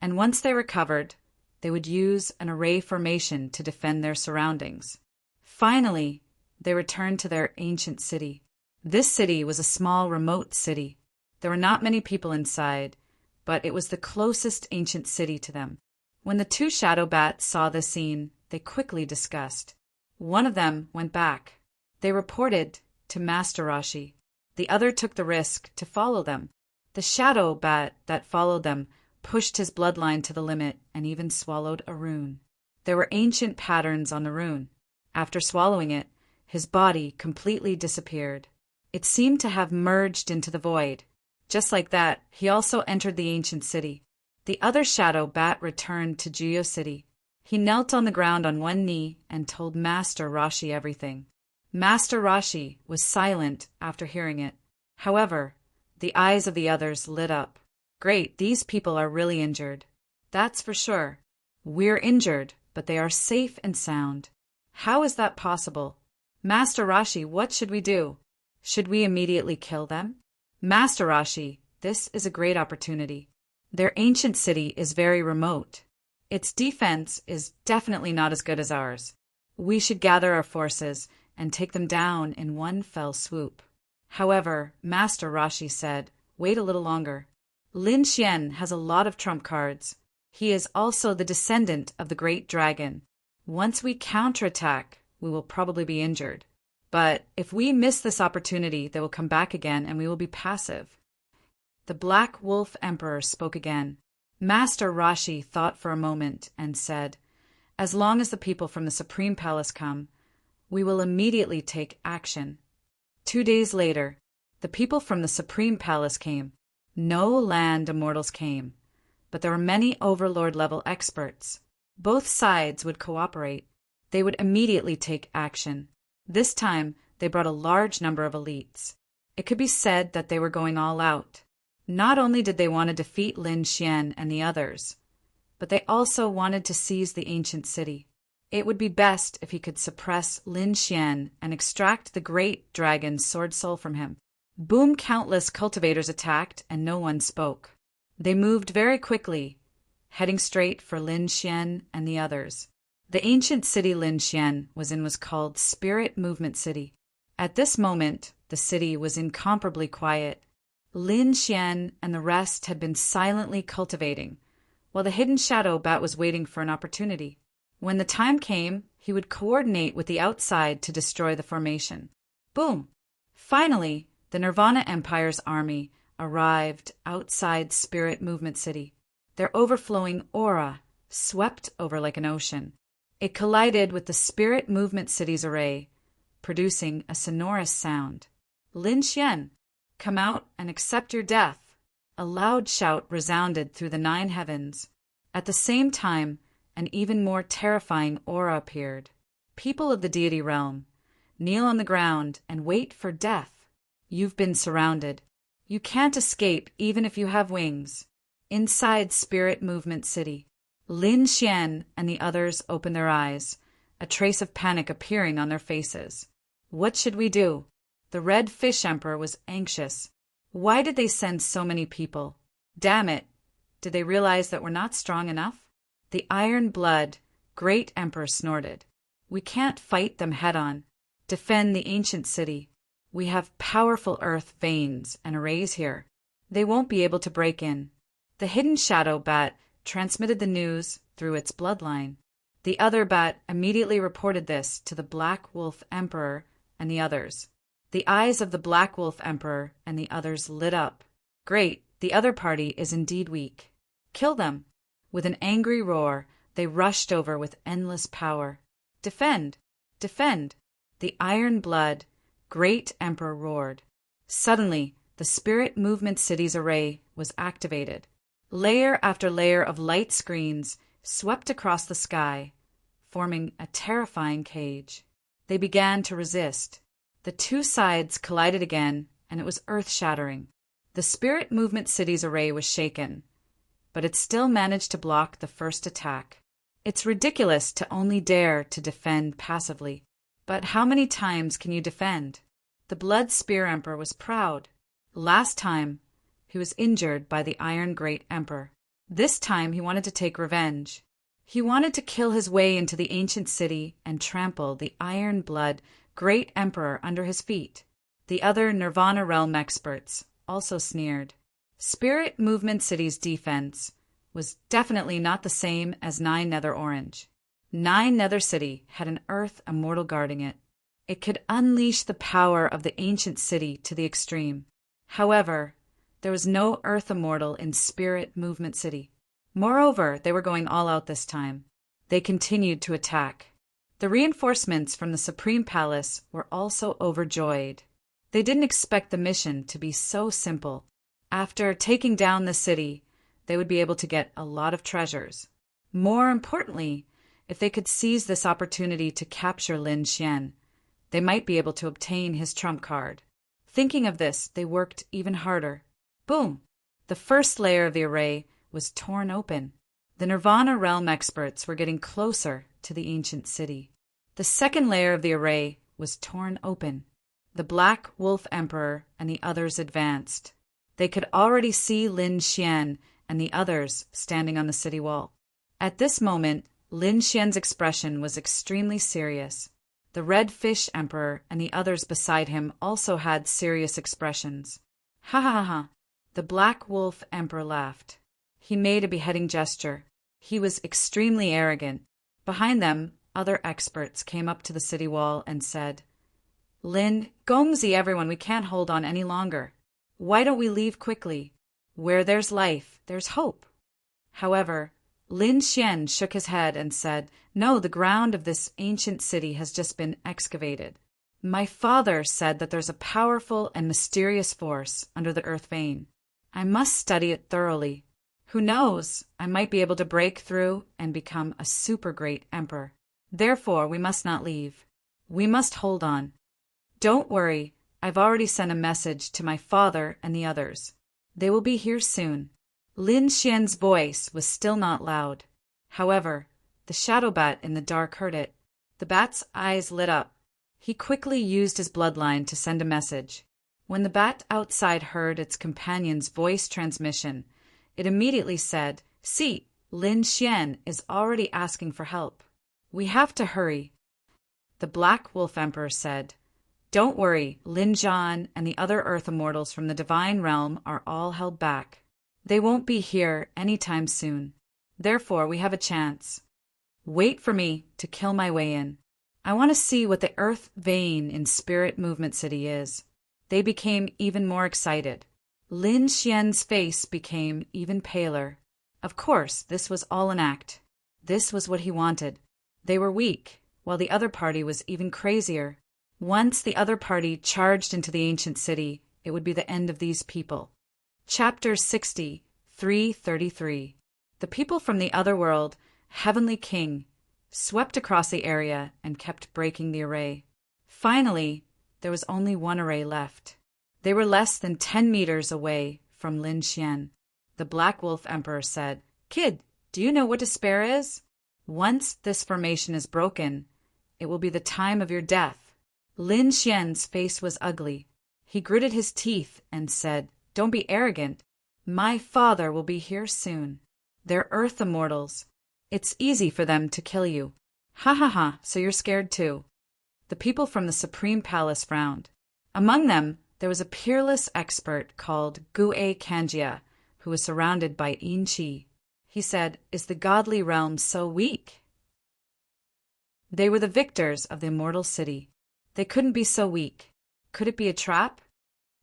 And once they recovered, they would use an array formation to defend their surroundings. Finally, they returned to their ancient city. This city was a small, remote city. There were not many people inside, but it was the closest ancient city to them. When the two shadow bats saw this scene, they quickly discussed. One of them went back. They reported to Master Rashi. The other took the risk to follow them. The shadow bat that followed them pushed his bloodline to the limit and even swallowed a rune. There were ancient patterns on the rune. After swallowing it, his body completely disappeared. It seemed to have merged into the void. Just like that, he also entered the ancient city. The other shadow bat returned to Geo City. He knelt on the ground on one knee and told Master Rashi everything. Master Rashi was silent after hearing it. However, the eyes of the others lit up. "Great, these people are really injured. That's for sure. We're injured, but they are safe and sound. How is that possible? Master Rashi, what should we do? Should we immediately kill them?" "Master Rashi, this is a great opportunity. Their ancient city is very remote. Its defense is definitely not as good as ours. We should gather our forces and take them down in one fell swoop." However, Master Rashi said, "Wait a little longer. Lin Xian has a lot of trump cards. He is also the descendant of the great dragon. Once we counterattack, we will probably be injured. But if we miss this opportunity, they will come back again and we will be passive." The Black Wolf Emperor spoke again. Master Rashi thought for a moment and said, "As long as the people from the Supreme Palace come, we will immediately take action." 2 days later, the people from the Supreme Palace came. No land immortals came, but there were many overlord-level experts. Both sides would cooperate. They would immediately take action. This time, they brought a large number of elites. It could be said that they were going all out. Not only did they want to defeat Lin Xian and the others, but they also wanted to seize the ancient city. It would be best if he could suppress Lin Xian and extract the great dragon's sword soul from him. Boom! Countless cultivators attacked, and no one spoke. They moved very quickly, heading straight for Lin Xian and the others. The ancient city Lin Xian was in was called Spirit Movement City. At this moment, the city was incomparably quiet. Lin Xian and the rest had been silently cultivating, while the hidden shadow bat was waiting for an opportunity. When the time came, he would coordinate with the outside to destroy the formation. Boom! Finally, the Nirvana Empire's army arrived outside Spirit Movement City. Their overflowing aura swept over like an ocean. It collided with the Spirit Movement City's array, producing a sonorous sound. "Lin Xian, come out and accept your death." A loud shout resounded through the 9 heavens. At the same time, an even more terrifying aura appeared. "People of the Deity realm, kneel on the ground and wait for death. You've been surrounded. You can't escape even if you have wings." Inside Spirit Movement City, Lin Xian and the others opened their eyes, a trace of panic appearing on their faces. "What should we do?" The Red Fish Emperor was anxious. Why did they send so many people? Damn it! Did they realize that we're not strong enough? The Iron Blood, Great Emperor snorted. We can't fight them head-on. Defend the ancient city. We have powerful earth veins and arrays here. They won't be able to break in. The hidden shadow bat transmitted the news through its bloodline. The other bat immediately reported this to the Black Wolf Emperor and the others. The eyes of the Black Wolf Emperor and the others lit up. Great, the other party is indeed weak. Kill them. With an angry roar, they rushed over with endless power. Defend! Defend! The Iron Blood, Great Emperor roared. Suddenly, the Spirit Movement City's array was activated. Layer after layer of light screens swept across the sky, forming a terrifying cage. They began to resist. The two sides collided again, and it was earth-shattering. The Spirit Movement City's array was shaken, but it still managed to block the first attack. It's ridiculous to only dare to defend passively. But how many times can you defend? The Blood Spear Emperor was proud. Last time, he was injured by the Iron Great Emperor. This time he wanted to take revenge. He wanted to kill his way into the ancient city and trample the Iron Blood Great Emperor under his feet. The other Nirvana Realm experts also sneered. Spirit Movement City's defense was definitely not the same as 9 Nether Orange. 9 Nether City had an Earth Immortal guarding it. It could unleash the power of the ancient city to the extreme. However, there was no Earth Immortal in Spirit Movement City. Moreover, they were going all out this time. They continued to attack. The reinforcements from the Supreme Palace were also overjoyed. They didn't expect the mission to be so simple. After taking down the city, they would be able to get a lot of treasures. More importantly, if they could seize this opportunity to capture Lin Xian, they might be able to obtain his trump card. Thinking of this, they worked even harder. Boom! The first layer of the array was torn open. The Nirvana Realm experts were getting closer to the ancient city. The second layer of the array was torn open. The Black Wolf Emperor and the others advanced. They could already see Lin Xian and the others standing on the city wall. At this moment, Lin Xian's expression was extremely serious. The Red Fish Emperor and the others beside him also had serious expressions. Ha ha ha ha! The Black Wolf Emperor laughed. He made a beheading gesture. He was extremely arrogant. Behind them, other experts came up to the city wall and said, Lin, Gongzi, everyone, we can't hold on any longer. Why don't we leave quickly? Where there's life, there's hope. However, Lin Xian shook his head and said, No, the ground of this ancient city has just been excavated. My father said that there's a powerful and mysterious force under the earth vein. I must study it thoroughly. Who knows, I might be able to break through and become a super great emperor. Therefore, we must not leave. We must hold on. Don't worry, I've already sent a message to my father and the others. They will be here soon. Lin Xian's voice was still not loud. However, the shadow bat in the dark heard it. The bat's eyes lit up. He quickly used his bloodline to send a message. When the bat outside heard its companion's voice transmission, it immediately said, See, Lin Xian is already asking for help. We have to hurry. The Black Wolf Emperor said, Don't worry, Lin Zhan and the other Earth Immortals from the Divine Realm are all held back. They won't be here anytime soon. Therefore, we have a chance. Wait for me to kill my way in. I want to see what the Earth vein in Spirit Movement City is. They became even more excited. Lin Xian's face became even paler. Of course, this was all an act. This was what he wanted. They were weak, while the other party was even crazier. Once the other party charged into the ancient city, it would be the end of these people. Chapter 60, 333. The people from the other world, Heavenly King, swept across the area and kept breaking the array. Finally, there was only one array left. They were less than 10 meters away from Lin Xian. The Black Wolf Emperor said, Kid, do you know what despair is? Once this formation is broken, it will be the time of your death. Lin Xian's face was ugly. He gritted his teeth and said, "Don't be arrogant. My father will be here soon. They're Earth immortals. It's easy for them to kill you." "Ha ha ha, so you're scared too." The people from the Supreme Palace frowned. Among them, there was a peerless expert called Gue Kanjia, who was surrounded by Yin Qi. He said, "Is the godly realm so weak?" They were the victors of the immortal city. They couldn't be so weak. Could it be a trap?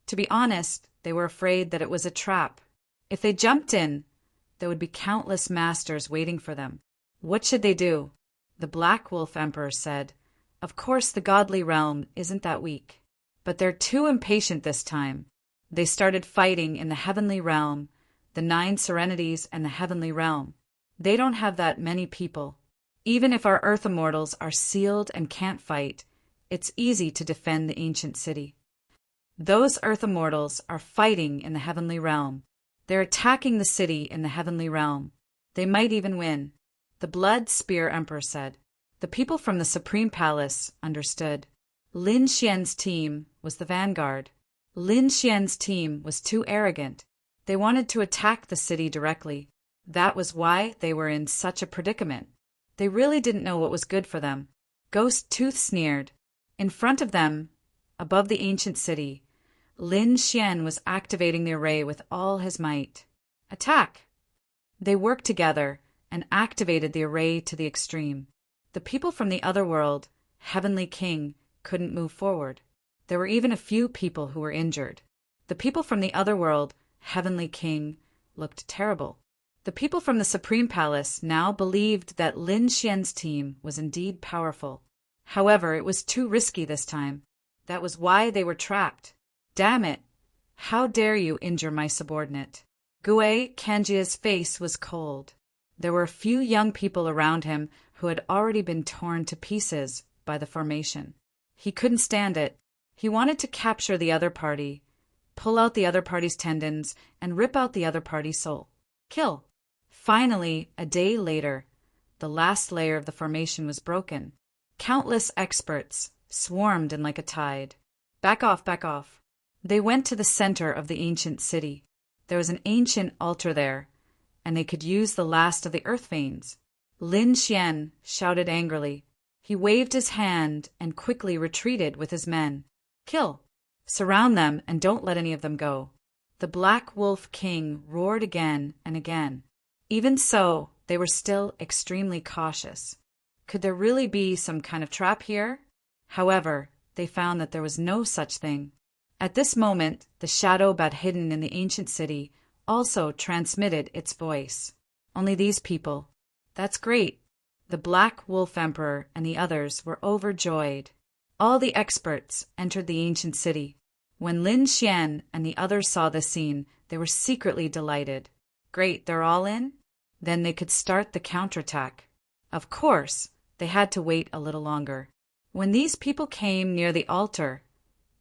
To be honest, they were afraid that it was a trap. If they jumped in, there would be countless masters waiting for them. What should they do? The Black Wolf Emperor said, "Of course the godly realm isn't that weak. But they're too impatient this time." They started fighting in the heavenly realm, the 9 serenities and the heavenly realm. They don't have that many people. Even if our Earth immortals are sealed and can't fight, it's easy to defend the ancient city. Those Earth immortals are fighting in the heavenly realm. They're attacking the city in the heavenly realm. They might even win. The Blood Spear Emperor said. The people from the Supreme Palace understood. Lin Xian's team was the vanguard. Lin Xian's team was too arrogant. They wanted to attack the city directly. That was why they were in such a predicament. They really didn't know what was good for them. Ghost Tooth sneered. In front of them, above the ancient city, Lin Xian was activating the array with all his might. Attack! They worked together and activated the array to the extreme. The people from the other world, Heavenly King, couldn't move forward. There were even a few people who were injured. The people from the other world, Heavenly King, looked terrible. The people from the Supreme Palace now believed that Lin Xian's team was indeed powerful. However, it was too risky this time. That was why they were trapped. Damn it! How dare you injure my subordinate? Gue Kanjia's face was cold. There were a few young people around him who had already been torn to pieces by the formation. He couldn't stand it. He wanted to capture the other party, pull out the other party's tendons, and rip out the other party's soul. Kill. Finally, a day later, the last layer of the formation was broken. Countless experts swarmed in like a tide. Back off, back off. They went to the center of the ancient city. There was an ancient altar there, and they could use the last of the earth veins. Lin Xian shouted angrily. He waved his hand and quickly retreated with his men. Kill. Surround them and don't let any of them go. The Black Wolf King roared again and again. Even so, they were still extremely cautious. Could there really be some kind of trap here? However, they found that there was no such thing. At this moment, the shadow bat hidden in the ancient city also transmitted its voice. Only these people. That's great. The Black Wolf Emperor and the others were overjoyed. All the experts entered the ancient city. When Lin Xian and the others saw this scene, they were secretly delighted. Great, they're all in? Then they could start the counterattack. Of course, they had to wait a little longer. When these people came near the altar,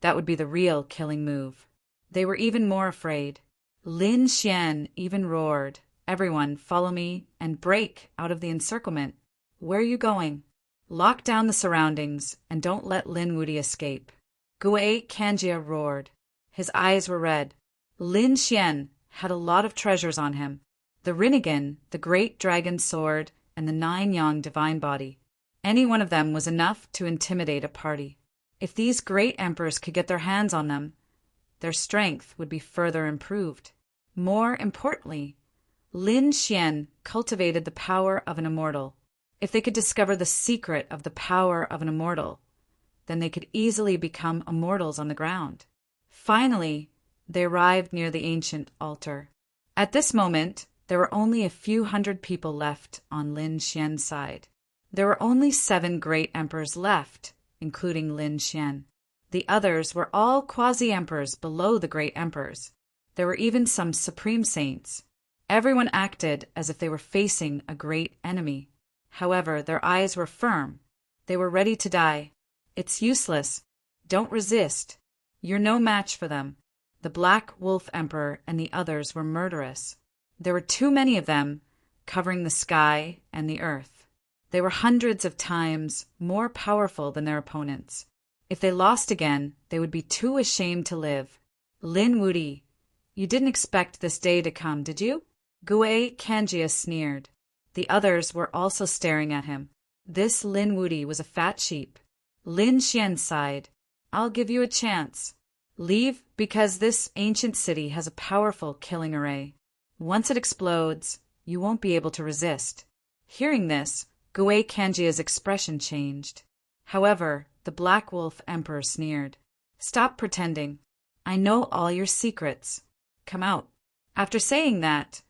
that would be the real killing move. They were even more afraid. Lin Xian even roared, "Everyone, follow me and break out of the encirclement. Where are you going? Lock down the surroundings and don't let Lin Wudi escape." Gue Kanjia roared. His eyes were red. Lin Xian had a lot of treasures on him. The Rinnegan, the great dragon sword, and the 9 Yang divine body. Any one of them was enough to intimidate a party. If these great emperors could get their hands on them, their strength would be further improved. More importantly, Lin Xian cultivated the power of an immortal. If they could discover the secret of the power of an immortal, then they could easily become immortals on the ground. Finally, they arrived near the ancient altar. At this moment, there were only a few hundred people left on Lin Xian's side. There were only 7 great emperors left, including Lin Xian. The others were all quasi-emperors below the great emperors. There were even some supreme saints. Everyone acted as if they were facing a great enemy. However, their eyes were firm. They were ready to die. It's useless. Don't resist. You're no match for them. The Black Wolf Emperor and the others were murderous. There were too many of them, covering the sky and the earth. They were hundreds of times more powerful than their opponents. If they lost again, they would be too ashamed to live. Lin Wuti, you didn't expect this day to come, did you? Gue Kanjia sneered. The others were also staring at him. This Lin Wuti was a fat sheep. Lin Xian sighed. I'll give you a chance. Leave, because this ancient city has a powerful killing array. Once it explodes, you won't be able to resist. Hearing this, Gue Kanjia's expression changed. However, the Black Wolf Emperor sneered. Stop pretending. I know all your secrets. Come out. After saying that,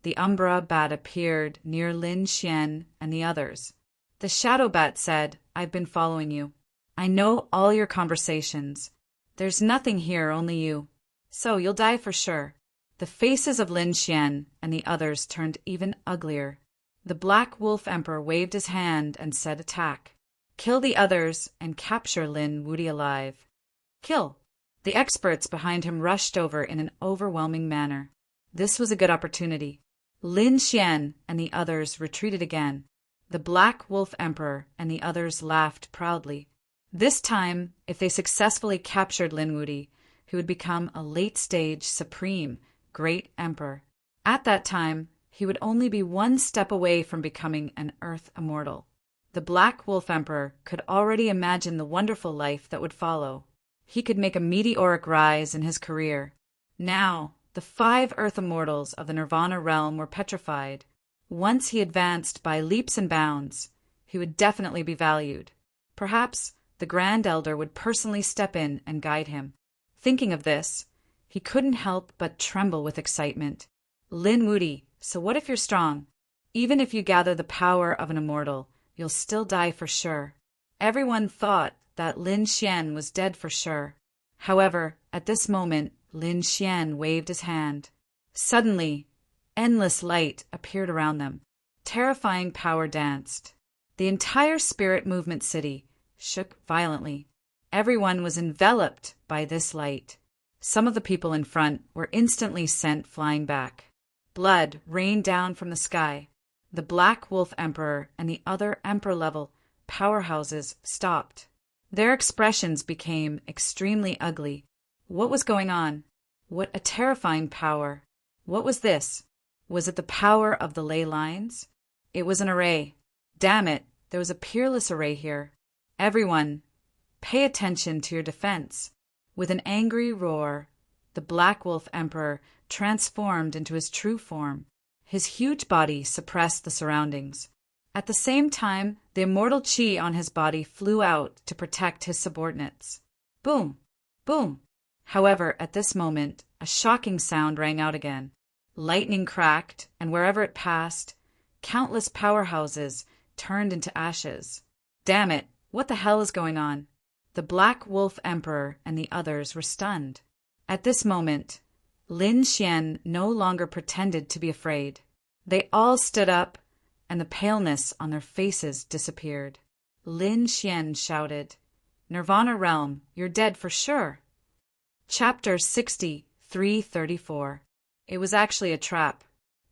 the Umbra Bat appeared near Lin Xian and the others. The Shadow Bat said, I've been following you. I know all your conversations. There's nothing here, only you. So you'll die for sure. The faces of Lin Xian and the others turned even uglier. The Black Wolf Emperor waved his hand and said, attack. Kill the others and capture Lin Wuti alive. Kill. The experts behind him rushed over in an overwhelming manner. This was a good opportunity. Lin Xian and the others retreated again. The Black Wolf Emperor and the others laughed proudly. This time, if they successfully captured Lin Wuti, he would become a late-stage supreme great emperor. At that time, he would only be one step away from becoming an Earth immortal. The Black Wolf Emperor could already imagine the wonderful life that would follow. He could make a meteoric rise in his career. Now, the 5 Earth immortals of the Nirvana realm were petrified. Once he advanced by leaps and bounds, he would definitely be valued. Perhaps the Grand Elder would personally step in and guide him. Thinking of this, he couldn't help but tremble with excitement. Lin Wuti, so what if you're strong? Even if you gather the power of an immortal, you'll still die for sure. Everyone thought that Lin Xian was dead for sure. However, at this moment, Lin Xian waved his hand. Suddenly, endless light appeared around them. Terrifying power danced. The entire spirit movement city shook violently. Everyone was enveloped by this light. Some of the people in front were instantly sent flying back. Blood rained down from the sky. The Black Wolf Emperor and the other emperor-level powerhouses stopped. Their expressions became extremely ugly. What was going on? What a terrifying power. What was this? Was it the power of the ley lines? It was an array. Damn it, there was a peerless array here. Everyone, pay attention to your defense. With an angry roar, the Black Wolf Emperor transformed into his true form. His huge body suppressed the surroundings. At the same time, the immortal chi on his body flew out to protect his subordinates. Boom! Boom! However, at this moment, a shocking sound rang out again. Lightning cracked, and wherever it passed, countless powerhouses turned into ashes. Damn it! What the hell is going on? The Black Wolf Emperor and the others were stunned. At this moment, Lin Xian no longer pretended to be afraid. They all stood up, and the paleness on their faces disappeared. Lin Xian shouted, Nirvana Realm, you're dead for sure. Chapter 6334. It was actually a trap.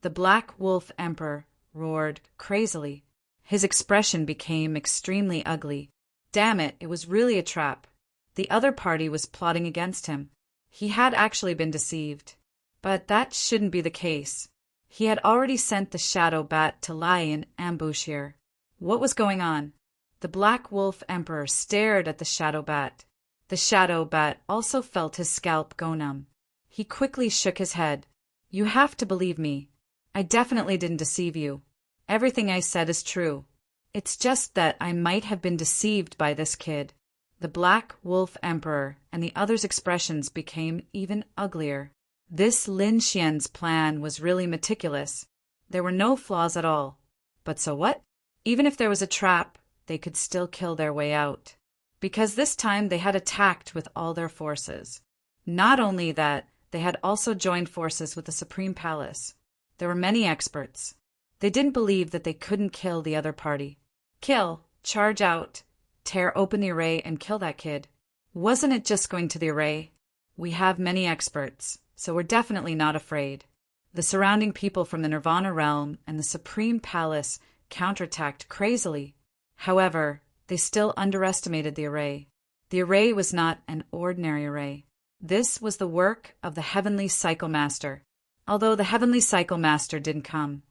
The Black Wolf Emperor roared crazily. His expression became extremely ugly. Damn it, it was really a trap. The other party was plotting against him. He had actually been deceived. But that shouldn't be the case. He had already sent the Shadow Bat to lie in ambush here. What was going on? The Black Wolf Emperor stared at the Shadow Bat. The Shadow Bat also felt his scalp go numb. He quickly shook his head. You have to believe me. I definitely didn't deceive you. Everything I said is true. It's just that I might have been deceived by this kid. The Black Wolf Emperor and the others' expressions became even uglier. This Lin Xian's plan was really meticulous. There were no flaws at all. But so what? Even if there was a trap, they could still kill their way out. Because this time they had attacked with all their forces. Not only that, they had also joined forces with the Supreme Palace. There were many experts. They didn't believe that they couldn't kill the other party. Kill, charge out, tear open the array and kill that kid. Wasn't it just going to the array? We have many experts, so we're definitely not afraid. The surrounding people from the Nirvana realm and the Supreme Palace counterattacked crazily. However, they still underestimated the array. The array was not an ordinary array. This was the work of the Heavenly Cycle Master. Although the Heavenly Cycle Master didn't come,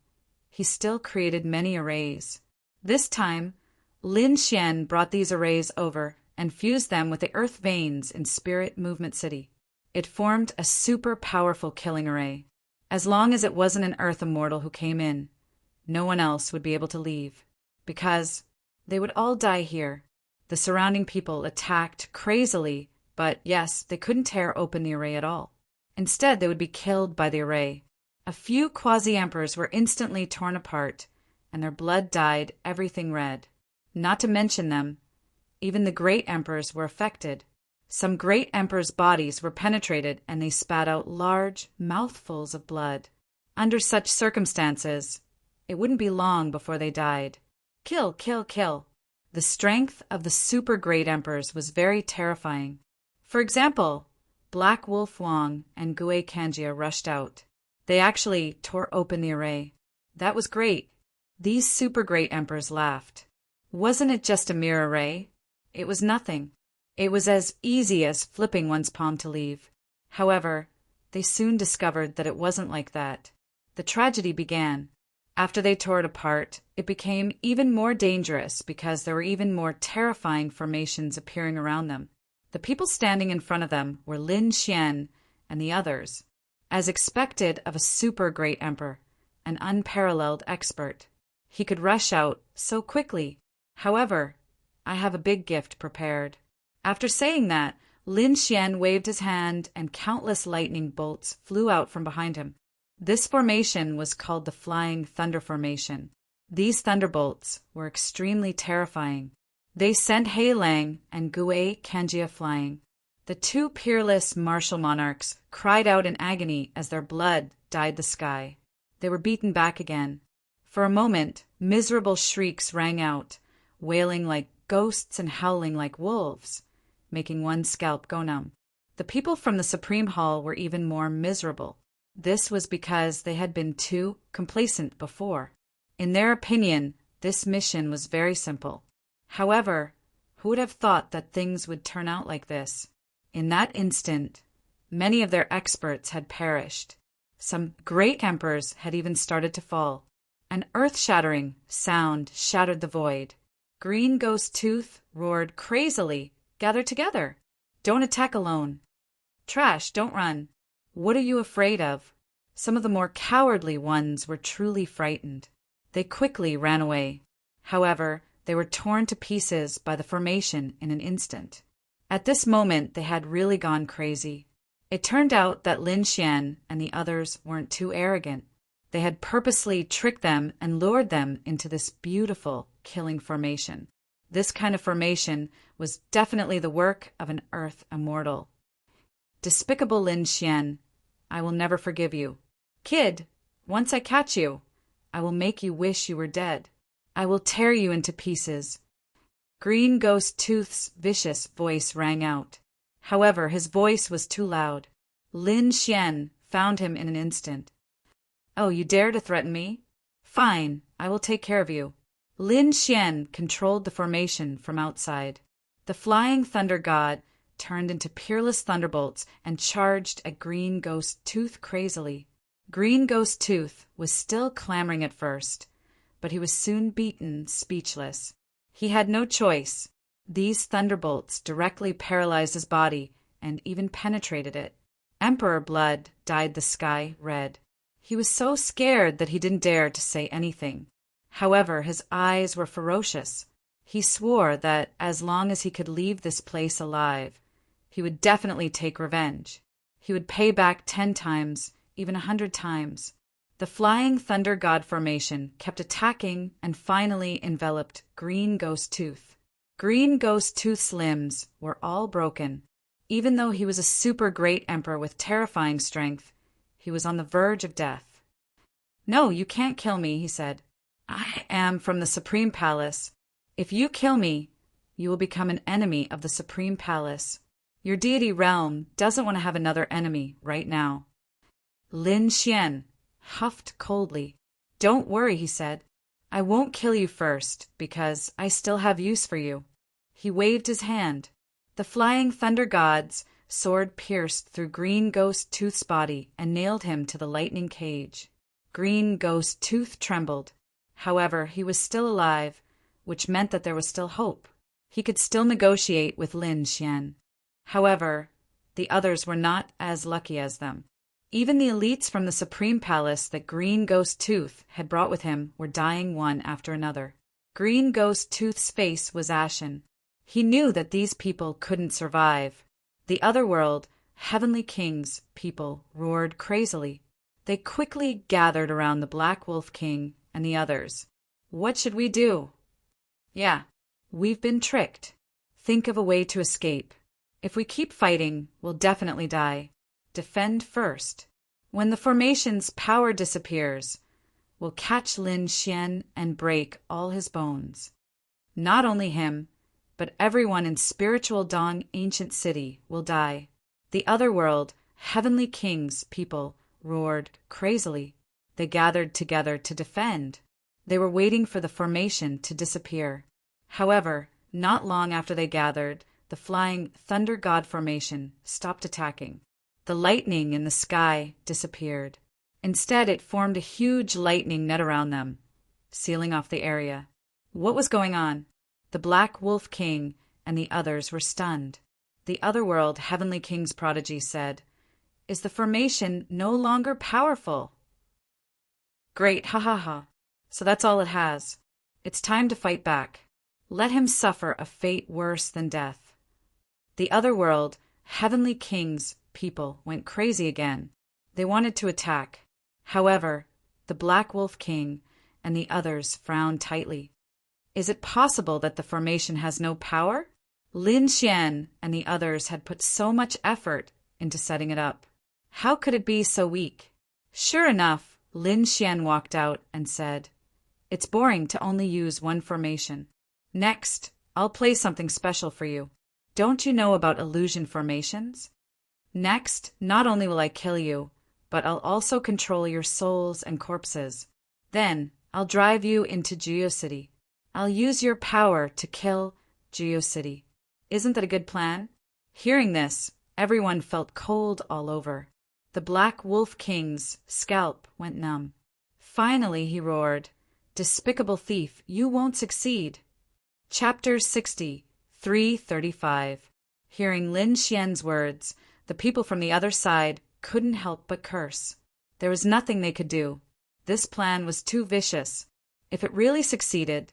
he still created many arrays. This time, Lin Xian brought these arrays over and fused them with the earth veins in Spirit Movement City. It formed a super powerful killing array. As long as it wasn't an earth immortal who came in, no one else would be able to leave, because they would all die here. The surrounding people attacked crazily, but yes, they couldn't tear open the array at all. Instead, they would be killed by the array. A few quasi-emperors were instantly torn apart, and their blood dyed everything red. Not to mention them, even the great emperors were affected. Some great emperors' bodies were penetrated, and they spat out large mouthfuls of blood. Under such circumstances, it wouldn't be long before they died. Kill, kill, kill. The strength of the super great emperors was very terrifying. For example, Black Wolf Wong and Gue Kanjia rushed out. They actually tore open the array. That was great. These super great emperors laughed. Wasn't it just a mere array? It was nothing. It was as easy as flipping one's palm to leave. However, they soon discovered that it wasn't like that. The tragedy began. After they tore it apart, it became even more dangerous because there were even more terrifying formations appearing around them. The people standing in front of them were Lin Xian and the others, as expected of a super great emperor, an unparalleled expert. He could rush out so quickly. However, I have a big gift prepared. After saying that, Lin Xian waved his hand and countless lightning bolts flew out from behind him. This formation was called the Flying Thunder Formation. These thunderbolts were extremely terrifying. They sent He Lang and Gue Kanjia flying. The two peerless martial monarchs cried out in agony as their blood dyed the sky. They were beaten back again. For a moment, miserable shrieks rang out, wailing like ghosts and howling like wolves, making one's scalp go numb. The people from the Supreme Hall were even more miserable. This was because they had been too complacent before. In their opinion, this mission was very simple. However, who would have thought that things would turn out like this? In that instant, many of their experts had perished. Some great emperors had even started to fall. An earth-shattering sound shattered the void. Green Ghost Tooth roared crazily, "Gather together! Don't attack alone! Trash, don't run! What are you afraid of?" Some of the more cowardly ones were truly frightened. They quickly ran away. However, they were torn to pieces by the formation in an instant. At this moment, they had really gone crazy. It turned out that Lin Xian and the others weren't too arrogant. They had purposely tricked them and lured them into this beautiful killing formation. This kind of formation was definitely the work of an earth immortal. Despicable Lin Xian, I will never forgive you. Kid, once I catch you, I will make you wish you were dead. I will tear you into pieces. Green Ghost Tooth's vicious voice rang out. However, his voice was too loud. Lin Xian found him in an instant. "Oh, you dare to threaten me? Fine, I will take care of you." Lin Xian controlled the formation from outside. The Flying Thunder God turned into peerless thunderbolts and charged at Green Ghost Tooth crazily. Green Ghost Tooth was still clamoring at first, but he was soon beaten speechless. He had no choice. These thunderbolts directly paralyzed his body and even penetrated it. Emperor blood dyed the sky red. He was so scared that he didn't dare to say anything. However, his eyes were ferocious. He swore that as long as he could leave this place alive, he would definitely take revenge. He would pay back 10 times, even 100 times. The Flying Thunder God formation kept attacking and finally enveloped Green Ghost Tooth. Green Ghost Tooth's limbs were all broken. Even though he was a super great emperor with terrifying strength, he was on the verge of death. "No, you can't kill me," he said. "I am from the Supreme Palace. If you kill me, you will become an enemy of the Supreme Palace. Your deity realm doesn't want to have another enemy right now." Lin Xian huffed coldly. "Don't worry," he said. "I won't kill you first, because I still have use for you." He waved his hand. The flying thunder god's sword pierced through Green Ghost Tooth's body and nailed him to the lightning cage. Green Ghost Tooth trembled. However, he was still alive, which meant that there was still hope. He could still negotiate with Lin Xian. However, the others were not as lucky as them. Even the elites from the Supreme Palace that Green Ghost Tooth had brought with him were dying one after another. Green Ghost Tooth's face was ashen. He knew that these people couldn't survive. The otherworld, Heavenly King's people roared crazily. They quickly gathered around the Black Wolf King and the others. What should we do? Yeah, we've been tricked. Think of a way to escape. If we keep fighting, we'll definitely die. Defend first. When the formation's power disappears, we'll catch Lin Xian and break all his bones. Not only him, but everyone in Spiritual Dawn Ancient City will die. The otherworld, Heavenly King's people roared crazily. They gathered together to defend. They were waiting for the formation to disappear. However, not long after they gathered, the flying Thunder God formation stopped attacking. The lightning in the sky disappeared. Instead, it formed a huge lightning net around them, sealing off the area. What was going on? The Black Wolf King and the others were stunned. The otherworld Heavenly King's prodigy said, "Is the formation no longer powerful?" Great, ha ha ha. So that's all it has. It's time to fight back. Let him suffer a fate worse than death. The otherworld, Heavenly King's people went crazy again. They wanted to attack. However, the Black Wolf King and the others frowned tightly. Is it possible that the formation has no power? Lin Xian and the others had put so much effort into setting it up. How could it be so weak? Sure enough, Lin Xian walked out and said, "It's boring to only use one formation. Next, I'll play something special for you. Don't you know about illusion formations? Next, not only will I kill you, but I'll also control your souls and corpses. Then, I'll drive you into Geocity. I'll use your power to kill Geocity. Isn't that a good plan?" Hearing this, everyone felt cold all over. The Black Wolf King's scalp went numb. Finally, he roared, "Despicable thief, you won't succeed." Chapter 60, 335. Hearing Lin Xian's words, the people from the other side couldn't help but curse. There was nothing they could do. This plan was too vicious. If it really succeeded,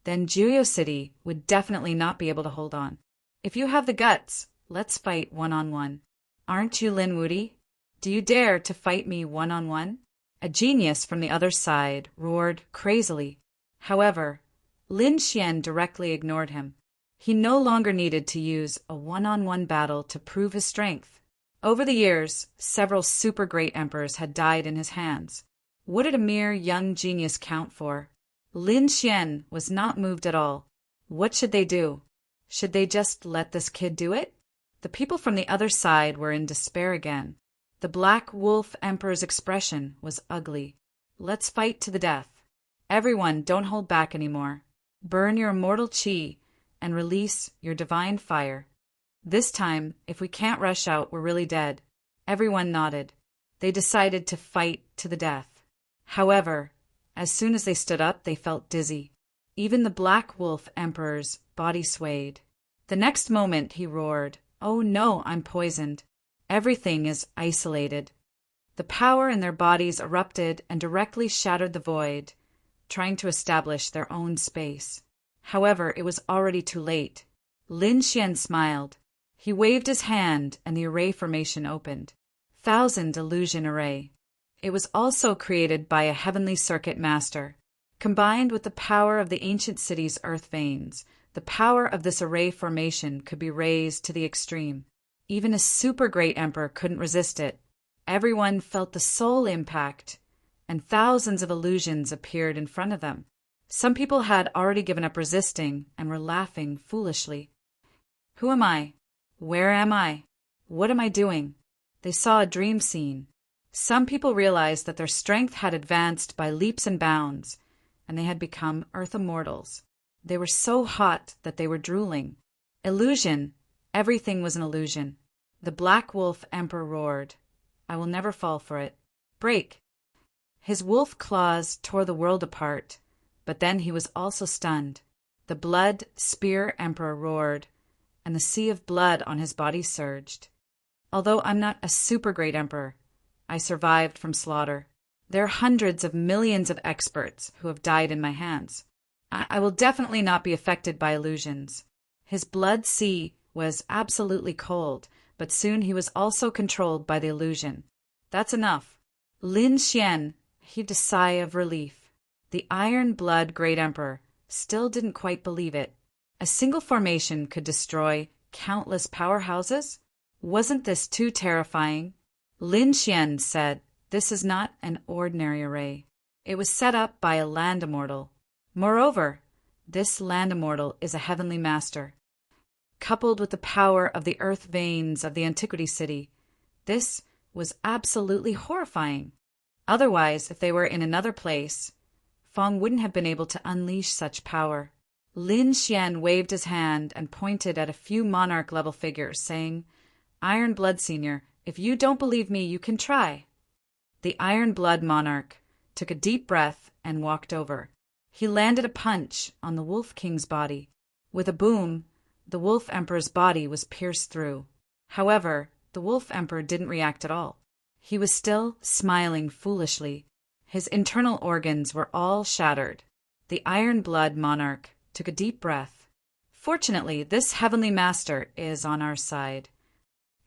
then Geocity would definitely not be able to hold on. If you have the guts, let's fight one-on-one. Aren't you Lin Wudi? Do you dare to fight me one-on-one? A genius from the other side roared crazily. However, Lin Xian directly ignored him. He no longer needed to use a one-on-one battle to prove his strength. Over the years, several super great emperors had died in his hands. What did a mere young genius count for? Lin Xian was not moved at all. What should they do? Should they just let this kid do it? The people from the other side were in despair again. The Black Wolf Emperor's expression was ugly. Let's fight to the death. Everyone, don't hold back anymore. Burn your immortal chi and release your divine fire. This time, if we can't rush out, we're really dead. Everyone nodded. They decided to fight to the death. However, as soon as they stood up, they felt dizzy. Even the Black Wolf Emperor's body swayed. The next moment, he roared, "Oh no, I'm poisoned. Everything is isolated." The power in their bodies erupted and directly shattered the void, trying to establish their own space. However, it was already too late. Lin Xian smiled. He waved his hand and the array formation opened. 1,000 Illusion Array. It was also created by a heavenly circuit master. Combined with the power of the ancient city's earth veins, the power of this array formation could be raised to the extreme. Even a super great emperor couldn't resist it. Everyone felt the soul impact, and thousands of illusions appeared in front of them. Some people had already given up resisting and were laughing foolishly. Who am I? Where am I? What am I doing? They saw a dream scene. Some people realized that their strength had advanced by leaps and bounds, and they had become Earth Immortals. They were so hot that they were drooling. Illusion, Everything was an illusion. The Black Wolf Emperor roared, "I will never fall for it. Break!" His wolf claws tore the world apart, but then he was also stunned. The Blood Spear Emperor roared, and the sea of blood on his body surged. Although I'm not a super great emperor, I survived from slaughter. There are hundreds of millions of experts who have died in my hands. I will definitely not be affected by illusions. His blood sea was absolutely cold, but soon he was also controlled by the illusion. That's enough. Lin Xian heaved a sigh of relief. The Iron Blood Great Emperor still didn't quite believe it. A single formation could destroy countless powerhouses? Wasn't this too terrifying? Lin Xian said, "This is not an ordinary array. It was set up by a land immortal. Moreover, this land immortal is a heavenly master. Coupled with the power of the earth veins of the Antiquity City, this was absolutely horrifying. Otherwise, if they were in another place, Fong wouldn't have been able to unleash such power." Lin Xian waved his hand and pointed at a few monarch-level figures, saying, "Iron Blood Senior, if you don't believe me, you can try." The Iron Blood Monarch took a deep breath and walked over. He landed a punch on the Wolf King's body. With a boom, the Wolf Emperor's body was pierced through. However, the Wolf Emperor didn't react at all. He was still smiling foolishly. His internal organs were all shattered. The Iron Blood Monarch took a deep breath. Fortunately, this heavenly master is on our side.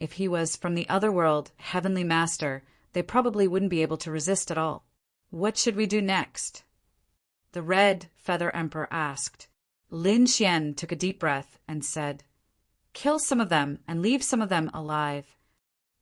If he was from the other world, heavenly master, they probably wouldn't be able to resist at all. What should we do next? The Red Feather Emperor asked. Lin Xian took a deep breath and said, "Kill some of them and leave some of them alive.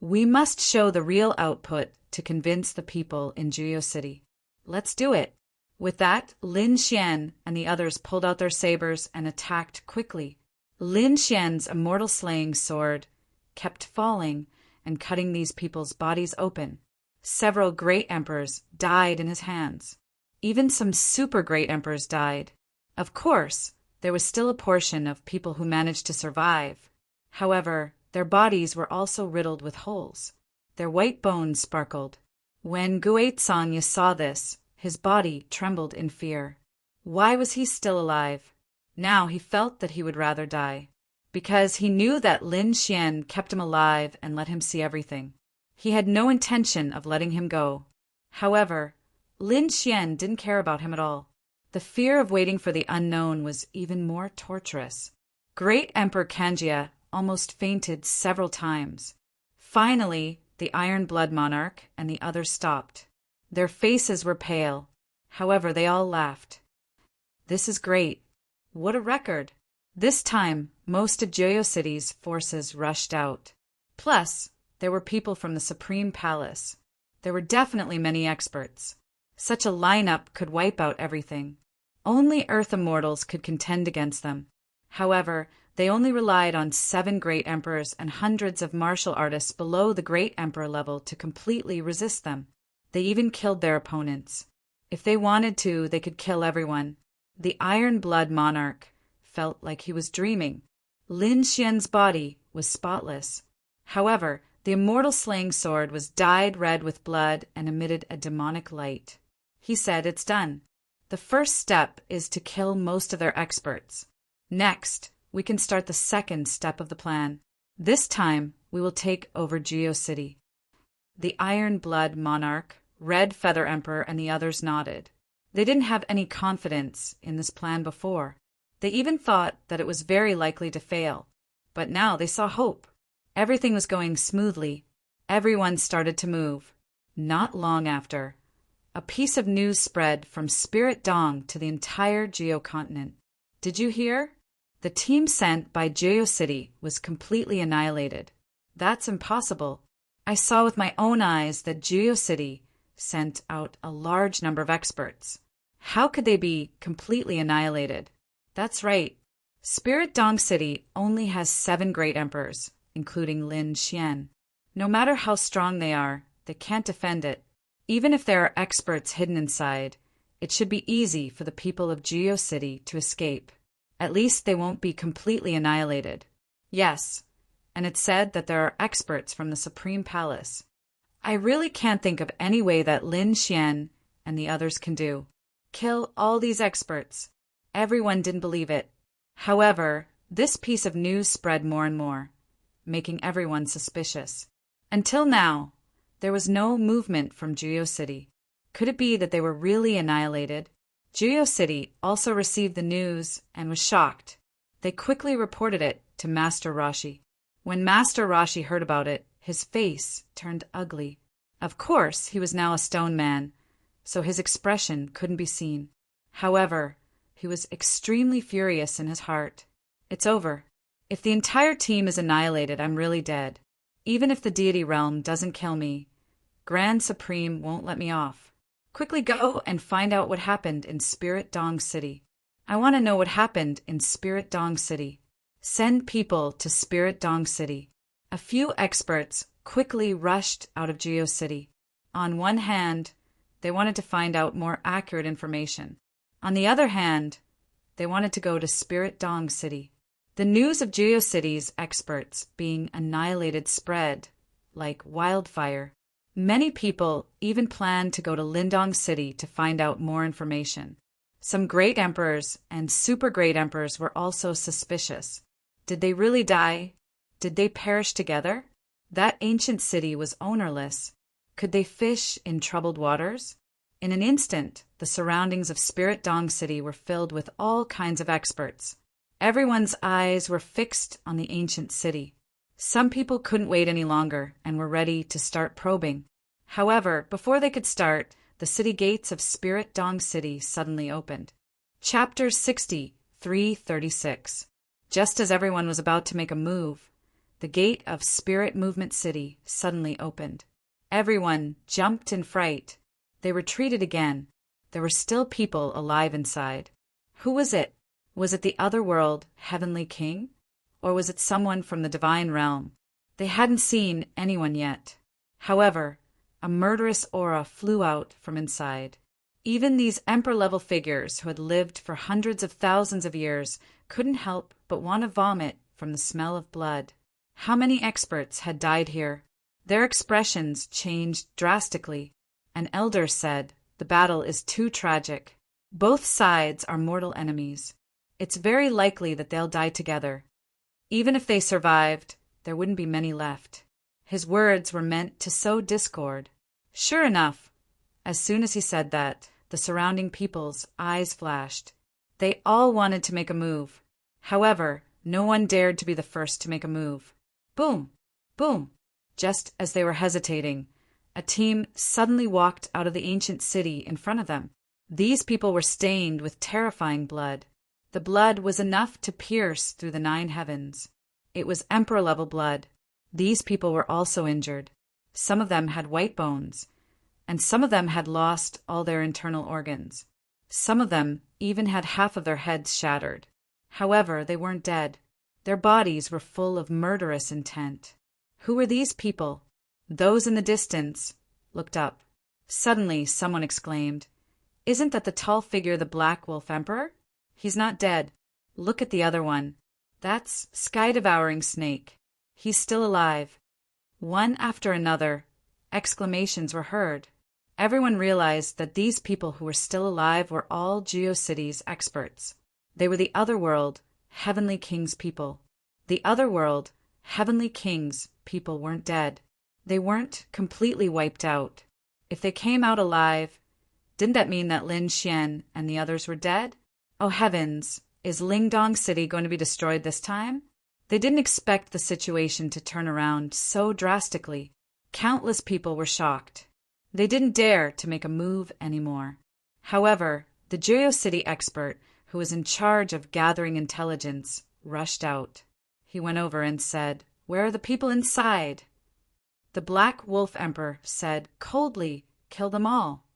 We must show the real output to convince the people in Juyo City. Let's do it." With that, Lin Xian and the others pulled out their sabers and attacked quickly. Lin Xian's immortal slaying sword kept falling and cutting these people's bodies open. Several great emperors died in his hands. Even some super great emperors died. Of course, there was still a portion of people who managed to survive. However, their bodies were also riddled with holes. Their white bones sparkled. When Guizhang saw this, his body trembled in fear. Why was he still alive? Now he felt that he would rather die, because he knew that Lin Xian kept him alive and let him see everything. He had no intention of letting him go. However, Lin Xian didn't care about him at all. The fear of waiting for the unknown was even more torturous. Great Emperor Kanjia almost fainted several times. Finally, the Iron Blood Monarch and the others stopped. Their faces were pale. However, they all laughed. "This is great. What a record." This time, most of Juyo City's forces rushed out. Plus, there were people from the Supreme Palace. There were definitely many experts. Such a lineup could wipe out everything. Only Earth Immortals could contend against them. However, they only relied on 7 great emperors and hundreds of martial artists below the great emperor level to completely resist them. They even killed their opponents. If they wanted to, they could kill everyone. The Iron Blood Monarch felt like he was dreaming. Lin Xian's body was spotless. However, the immortal slaying sword was dyed red with blood and emitted a demonic light. He said, "It's done. The first step is to kill most of their experts. Next, we can start the second step of the plan. This time, we will take over Juyo City." The Iron Blood Monarch, Red Feather Emperor, and the others nodded. They didn't have any confidence in this plan before. They even thought that it was very likely to fail. But now they saw hope. Everything was going smoothly. Everyone started to move. Not long after, a piece of news spread from Spirit Dong to the entire Juyo continent. Did you hear? The team sent by Juyo City was completely annihilated. That's impossible. I saw with my own eyes that Juyo City sent out a large number of experts. How could they be completely annihilated? That's right. Spirit Dong City only has 7 great emperors, including Lin Xian. No matter how strong they are, they can't defend it. Even if there are experts hidden inside, it should be easy for the people of Juyo City to escape. At least they won't be completely annihilated. Yes, and it said that there are experts from the Supreme Palace. I really can't think of any way that Lin Xian and the others can do. Kill all these experts. Everyone didn't believe it. However, this piece of news spread more and more, making everyone suspicious. Until now, there was no movement from Juyo City. Could it be that they were really annihilated? Juyo City also received the news and was shocked. They quickly reported it to Master Rashi. When Master Rashi heard about it, his face turned ugly. Of course, he was now a stone man, so his expression couldn't be seen. However, he was extremely furious in his heart. It's over. If the entire team is annihilated, I'm really dead. Even if the Deity realm doesn't kill me, Grand Supreme won't let me off. Quickly go and find out what happened in Spirit Dong City. I want to know what happened in Spirit Dong City. Send people to Spirit Dong City. A few experts quickly rushed out of Juyo City. On one hand, they wanted to find out more accurate information. On the other hand, they wanted to go to Spirit Dong City. The news of Juyo City's experts being annihilated spread like wildfire. Many people even planned to go to Lindong City to find out more information. Some great emperors and super great emperors were also suspicious. Did they really die? Did they perish together? That ancient city was ownerless. Could they fish in troubled waters? In an instant, the surroundings of Spirit Dong City were filled with all kinds of experts. Everyone's eyes were fixed on the ancient city. Some people couldn't wait any longer and were ready to start probing. However, before they could start, the city gates of Spirit Dong City suddenly opened. Chapter 60, 336. Just as everyone was about to make a move, the gate of Spirit Movement City suddenly opened. Everyone jumped in fright. They retreated again. There were still people alive inside. Who was it? Was it the other world, Heavenly King? Or was it someone from the divine realm? They hadn't seen anyone yet. However, a murderous aura flew out from inside. Even these emperor-level figures who had lived for hundreds of thousands of years couldn't help but want to vomit from the smell of blood. How many experts had died here? Their expressions changed drastically. An elder said, "The battle is too tragic. Both sides are mortal enemies. It's very likely that they'll die together. Even if they survived, there wouldn't be many left." His words were meant to sow discord. Sure enough, as soon as he said that, the surrounding people's eyes flashed. They all wanted to make a move. However, no one dared to be the first to make a move. Boom! Boom! Just as they were hesitating, a team suddenly walked out of the ancient city in front of them. These people were stained with terrifying blood. The blood was enough to pierce through the 9 heavens. It was emperor-level blood. These people were also injured. Some of them had white bones, and some of them had lost all their internal organs. Some of them even had half of their heads shattered. However, they weren't dead. Their bodies were full of murderous intent. Who were these people? Those in the distance looked up. Suddenly, someone exclaimed, "Isn't that the tall figure, the Black Wolf Emperor? He's not dead. Look at the other one. That's Sky-Devouring Snake. He's still alive." One after another, exclamations were heard. Everyone realized that these people who were still alive were all Juyo City's experts. They were the Otherworld, Heavenly King's people. The Otherworld, Heavenly King's people weren't dead. They weren't completely wiped out. If they came out alive, didn't that mean that Lin Xian and the others were dead? Oh heavens, is Lingdong City going to be destroyed this time? They didn't expect the situation to turn around so drastically. Countless people were shocked. They didn't dare to make a move anymore. However, the Juyo City expert, who was in charge of gathering intelligence, rushed out. He went over and said, "Where are the people inside?" The Black Wolf Emperor said coldly, "Kill them all."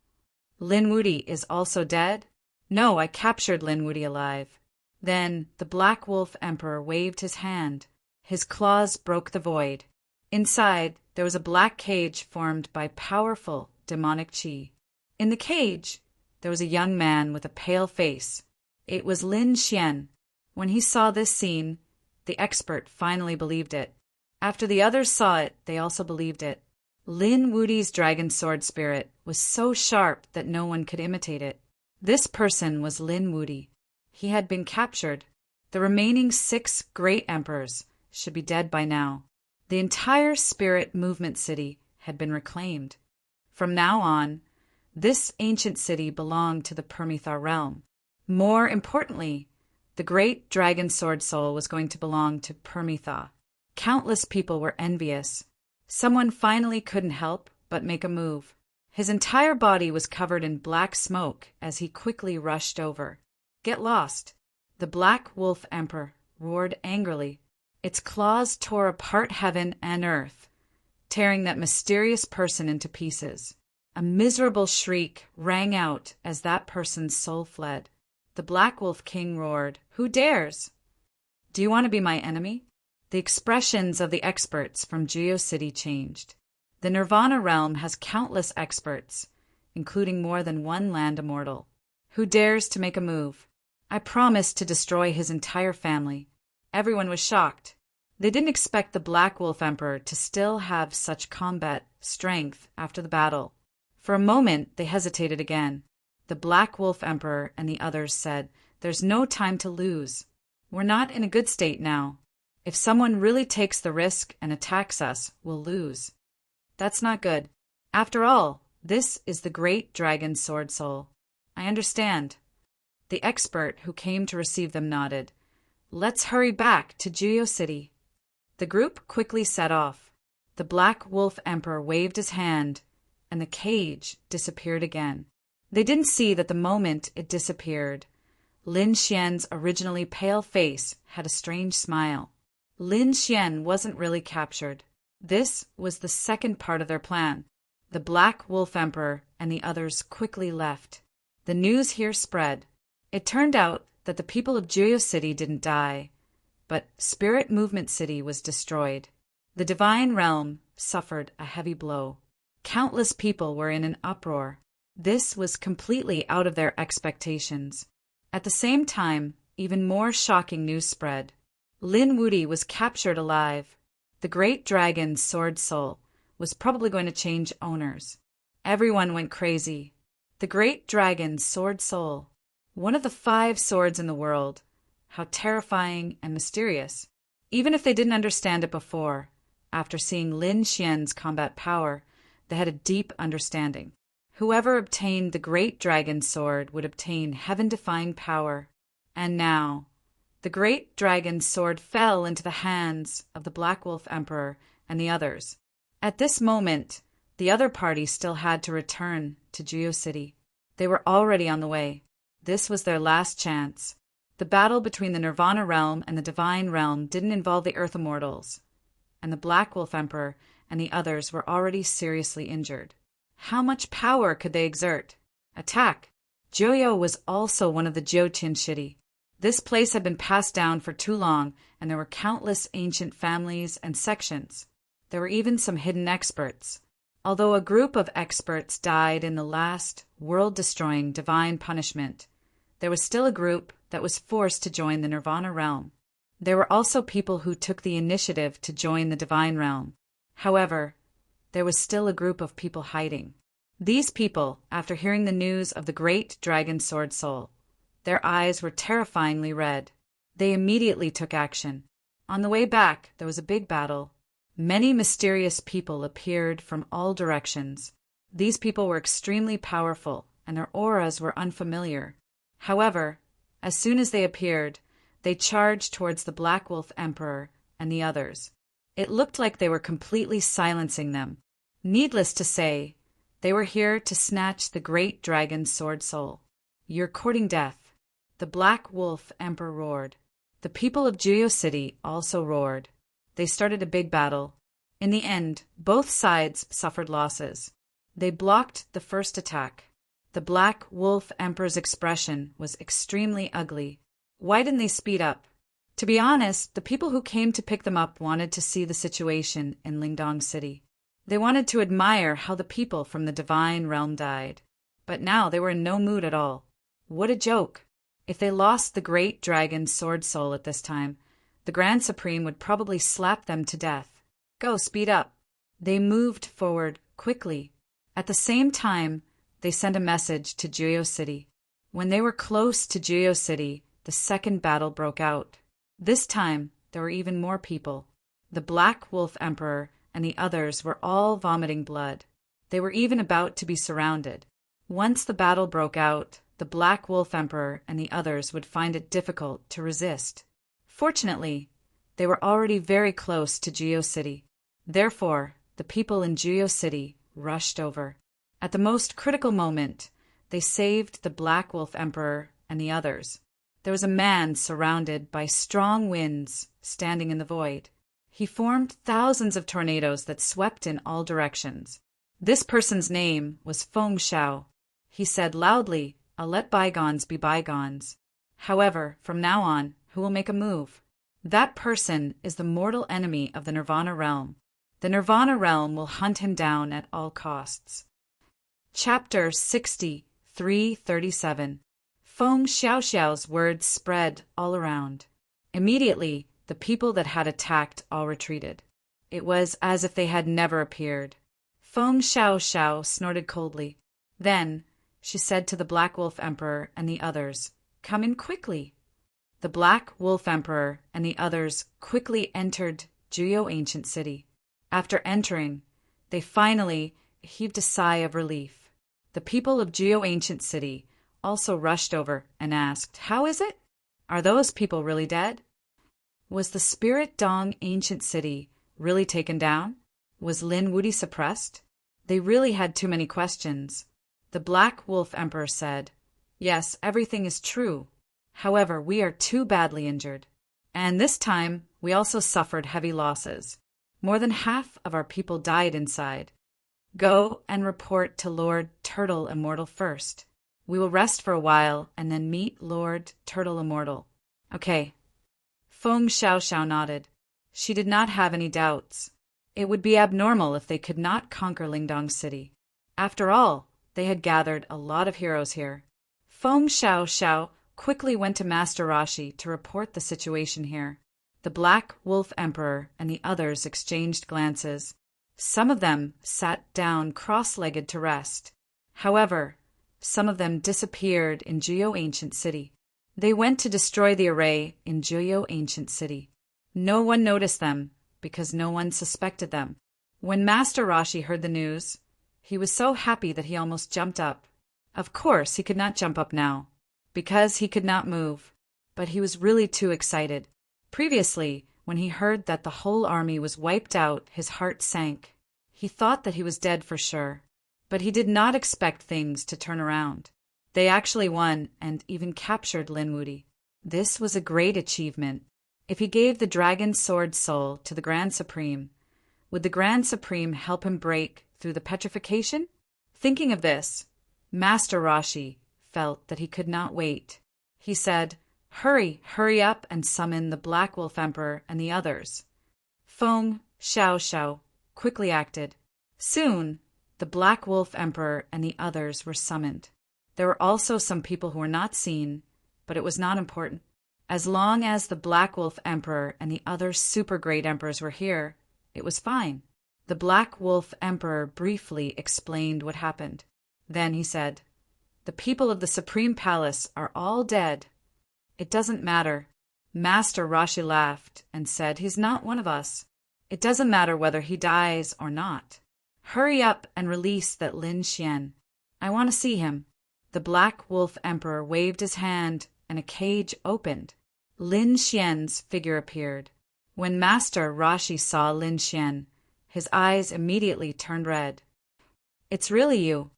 "Lin Wudy is also dead?" "No, I captured Lin Wudy alive." Then the Black Wolf Emperor waved his hand. His claws broke the void. Inside, there was a black cage formed by powerful demonic chi. In the cage, there was a young man with a pale face. It was Lin Xian. When he saw this scene, the expert finally believed it. After the others saw it, they also believed it. Lin Wudi's dragon sword spirit was so sharp that no one could imitate it. This person was Lin Wudi. He had been captured. The remaining 6 great emperors should be dead by now. The entire spirit movement city had been reclaimed. From now on, this ancient city belonged to the Permethar realm. More importantly, the great dragon sword soul was going to belong to Permethar. Countless people were envious. Someone finally couldn't help but make a move. His entire body was covered in black smoke as he quickly rushed over. "Get lost!" The Black Wolf Emperor roared angrily. Its claws tore apart heaven and earth, tearing that mysterious person into pieces. A miserable shriek rang out as that person's soul fled. The Black Wolf King roared, "Who dares? Do you want to be my enemy?" The expressions of the experts from Geo City changed. The Nirvana realm has countless experts, including more than one land immortal. Who dares to make a move? I promised to destroy his entire family. Everyone was shocked. They didn't expect the Black Wolf Emperor to still have such combat strength after the battle. For a moment, they hesitated again. The Black Wolf Emperor and the others said, "There's no time to lose. We're not in a good state now. If someone really takes the risk and attacks us, we'll lose. That's not good. After all, this is the great dragon sword soul." "I understand." The expert who came to receive them nodded. "Let's hurry back to Geo City." The group quickly set off. The Black Wolf Emperor waved his hand, and the cage disappeared again. They didn't see that the moment it disappeared, Lin Xian's originally pale face had a strange smile. Lin Xian wasn't really captured. This was the second part of their plan. The Black Wolf Emperor and the others quickly left. The news here spread. It turned out that the people of Geo City didn't die, but Spirit Movement City was destroyed. The Divine Realm suffered a heavy blow. Countless people were in an uproar. This was completely out of their expectations. At the same time, even more shocking news spread. Lin Wudi was captured alive. The great dragon's sword soul was probably going to change owners. Everyone went crazy. The great dragon's sword soul, one of the 5 swords in the world. How terrifying and mysterious. Even if they didn't understand it before, after seeing Lin Xian's combat power, they had a deep understanding. Whoever obtained the great dragon's sword would obtain heaven-defying power. And now, the great dragon's sword fell into the hands of the Black Wolf Emperor and the others. At this moment, the other party still had to return to Geo City. They were already on the way. This was their last chance. The battle between the Nirvana realm and the Divine realm didn't involve the Earth Immortals, and the Black Wolf Emperor and the others were already seriously injured. How much power could they exert? Attack! Joyo was also one of the Jyotin City. This place had been passed down for too long, and there were countless ancient families and sections. There were even some hidden experts. Although a group of experts died in the last, world-destroying divine punishment, there was still a group that was forced to join the Nirvana realm. There were also people who took the initiative to join the Divine realm. However, there was still a group of people hiding. These people, after hearing the news of the great dragon sword soul, their eyes were terrifyingly red. They immediately took action. On the way back, there was a big battle. Many mysterious people appeared from all directions. These people were extremely powerful, and their auras were unfamiliar. However, as soon as they appeared, they charged towards the Black Wolf Emperor and the others. It looked like they were completely silencing them. Needless to say, they were here to snatch the great dragon's sword soul. "You're courting death." The Black Wolf Emperor roared. The people of Geo City also roared. They started a big battle. In the end, both sides suffered losses. They blocked the first attack. The Black Wolf Emperor's expression was extremely ugly. Why didn't they speed up? To be honest, the people who came to pick them up wanted to see the situation in Lingdong City. They wanted to admire how the people from the Divine Realm died. But now they were in no mood at all. What a joke! If they lost the great dragon's sword soul at this time, the Grand Supreme would probably slap them to death. Go, speed up. They moved forward quickly. At the same time, they sent a message to Juyo City. When they were close to Juyo City, the second battle broke out. This time, there were even more people. The Black Wolf Emperor and the others were all vomiting blood. They were even about to be surrounded. Once the battle broke out, the Black Wolf Emperor and the others would find it difficult to resist. Fortunately, they were already very close to Juyo City. Therefore, the people in Juyo City rushed over. At the most critical moment, they saved the Black Wolf Emperor and the others. There was a man surrounded by strong winds standing in the void. He formed thousands of tornadoes that swept in all directions. This person's name was Feng Xiao. He said loudly, "I'll let bygones be bygones. However, from now on, who will make a move? That person is the mortal enemy of the Nirvana realm. The Nirvana realm will hunt him down at all costs." Chapter 63:37. Feng Xiaoxiao's words spread all around. Immediately, the people that had attacked all retreated. It was as if they had never appeared. Feng Xiaoxiao snorted coldly. Then, she said to the Black Wolf Emperor and the others, "Come in quickly." The Black Wolf Emperor and the others quickly entered Juyo Ancient City. After entering, they finally heaved a sigh of relief. The people of Juyo Ancient City also rushed over and asked, "How is it? Are those people really dead? Was the Spirit Dong Ancient City really taken down? Was Lin Wudi suppressed?" They really had too many questions. The Black Wolf Emperor said, "Yes, everything is true. However, we are too badly injured. And this time, we also suffered heavy losses. More than half of our people died inside. Go and report to Lord Turtle Immortal first. We will rest for a while and then meet Lord Turtle Immortal." "Okay." Feng Xiaoxiao nodded. She did not have any doubts. It would be abnormal if they could not conquer Lingdong City. After all, they had gathered a lot of heroes here. Feng Xiaoxiao quickly went to Master Rashi to report the situation here. The Black Wolf Emperor and the others exchanged glances. Some of them sat down cross-legged to rest. However, some of them disappeared in Juyo Ancient City. They went to destroy the array in Juyo Ancient City. No one noticed them because no one suspected them. When Master Rashi heard the news, he was so happy that he almost jumped up. Of course, he could not jump up now, because he could not move, but he was really too excited. Previously, when he heard that the whole army was wiped out, his heart sank. He thought that he was dead for sure, but he did not expect things to turn around. They actually won and even captured Lin Wudi. This was a great achievement. If he gave the Dragon Sword Soul to the Grand Supreme, would the Grand Supreme help him break through the petrification? Thinking of this, Master Rashi felt that he could not wait. He said, "Hurry, hurry up and summon the Black Wolf Emperor and the others." Feng Xiaoxiao quickly acted. Soon, the Black Wolf Emperor and the others were summoned. There were also some people who were not seen, but it was not important. As long as the Black Wolf Emperor and the other super great emperors were here, it was fine. The Black Wolf Emperor briefly explained what happened. Then he said, "The people of the Supreme Palace are all dead. It doesn't matter." Master Rashi laughed and said, "He's not one of us. It doesn't matter whether he dies or not. Hurry up and release that Lin Xian. I want to see him." The Black Wolf Emperor waved his hand and a cage opened. Lin Xian's figure appeared. When Master Rashi saw Lin Xian, his eyes immediately turned red. "It's really you."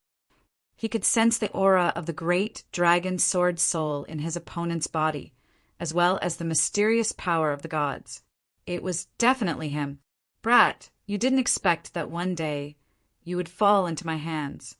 He could sense the aura of the great dragon sword soul in his opponent's body, as well as the mysterious power of the gods. It was definitely him. "Brat, you didn't expect that one day you would fall into my hands.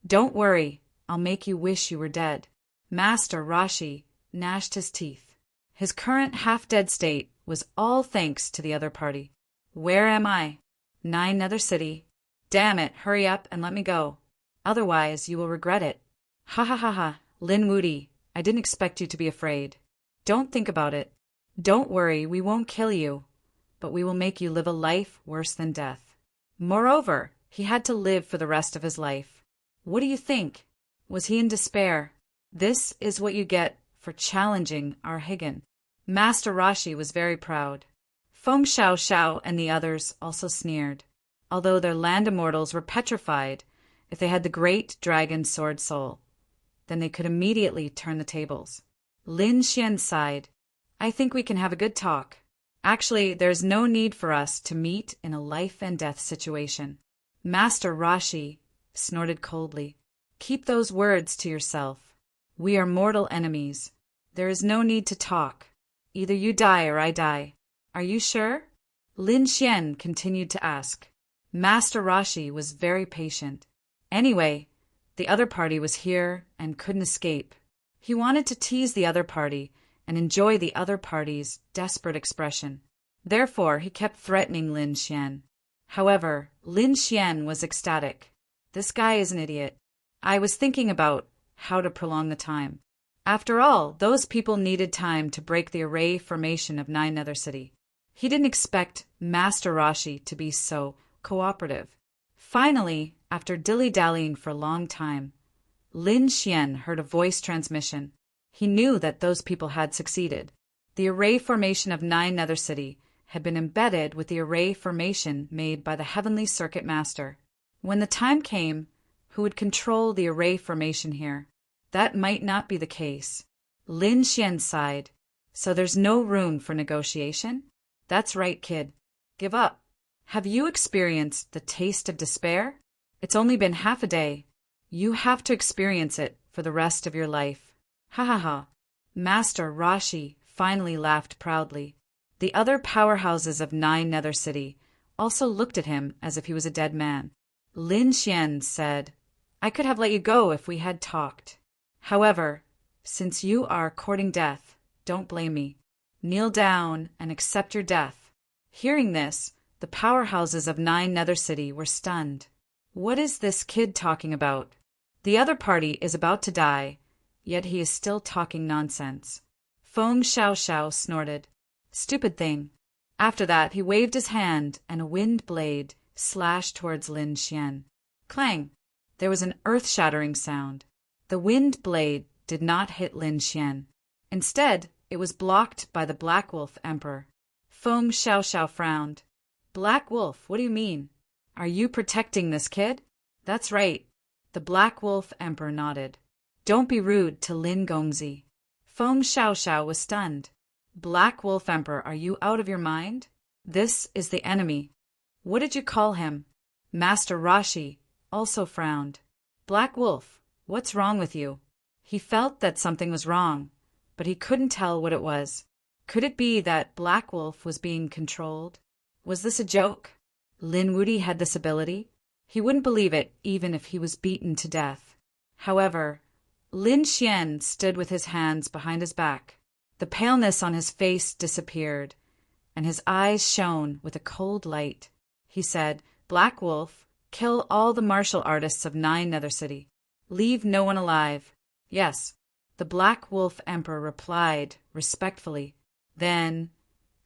Don't worry, I'll make you wish you were dead." Master Rashi gnashed his teeth. His current half-dead state was all thanks to the other party. "Where am I?" "Nine Nether City." "Damn it, hurry up and let me go. Otherwise, you will regret it." "Ha ha ha ha, Lin Wudi, I didn't expect you to be afraid. Don't think about it. Don't worry, we won't kill you. but we will make you live a life worse than death. Moreover, he had to live for the rest of his life. What do you think? Was he in despair? This is what you get for challenging our Higgin. Master Rashi was very proud. Feng Xiao Xiao and the others also sneered, although their land immortals were petrified if they had the great dragon sword soul. Then they could immediately turn the tables. Lin Xian sighed. I think we can have a good talk. Actually, there's no need for us to meet in a life and death situation. Master Rashi snorted coldly. Keep those words to yourself. We are mortal enemies. There is no need to talk. Either you die or I die. Are you sure? Lin Xian continued to ask. Master Rashi was very patient. Anyway, the other party was here and couldn't escape. He wanted to tease the other party and enjoy the other party's desperate expression. Therefore, he kept threatening Lin Xian. However, Lin Xian was ecstatic. This guy is an idiot. I was thinking about how to prolong the time. After all, those people needed time to break the array formation of Nine Nether City. He didn't expect Master Rashi to be so cooperative. Finally, after dilly-dallying for a long time, Lin Xian heard a voice transmission. He knew that those people had succeeded. The array formation of Nine Nether City had been embedded with the array formation made by the Heavenly Circuit Master. When the time came, who would control the array formation here? That might not be the case. Lin Xian sighed. So there's no room for negotiation? That's right, kid. Give up. Have you experienced the taste of despair? It's only been half a day. You have to experience it for the rest of your life. Ha ha ha. Master Rashi finally laughed proudly. The other powerhouses of Nine Nether City also looked at him as if he was a dead man. Lin Xian said, I could have let you go if we had talked. However, since you are courting death, don't blame me. Kneel down and accept your death. Hearing this, the powerhouses of Nine Nether City were stunned. What is this kid talking about? The other party is about to die, yet he is still talking nonsense. Feng Xiao Xiao snorted. Stupid thing. After that, he waved his hand, and a wind blade slashed towards Lin Xian. Clang! There was an earth-shattering sound. The wind blade did not hit Lin Xian. Instead, it was blocked by the Black Wolf Emperor. Feng Xiao Xiao frowned. Black Wolf, what do you mean? Are you protecting this kid? That's right. The Black Wolf Emperor nodded. Don't be rude to Lin Gongzi. Feng Xiao Xiao was stunned. Black Wolf Emperor, are you out of your mind? This is the enemy. What did you call him? Master Rashi also frowned. Black Wolf, what's wrong with you? He felt that something was wrong, but he couldn't tell what it was. Could it be that Black Wolf was being controlled? Was this a joke? Lin Wudy had this ability. He wouldn't believe it even if he was beaten to death. However, Lin Xian stood with his hands behind his back. The paleness on his face disappeared, and his eyes shone with a cold light. He said, Black Wolf, kill all the martial artists of Nine Nether City. Leave no one alive. Yes, the Black Wolf Emperor replied respectfully. Then,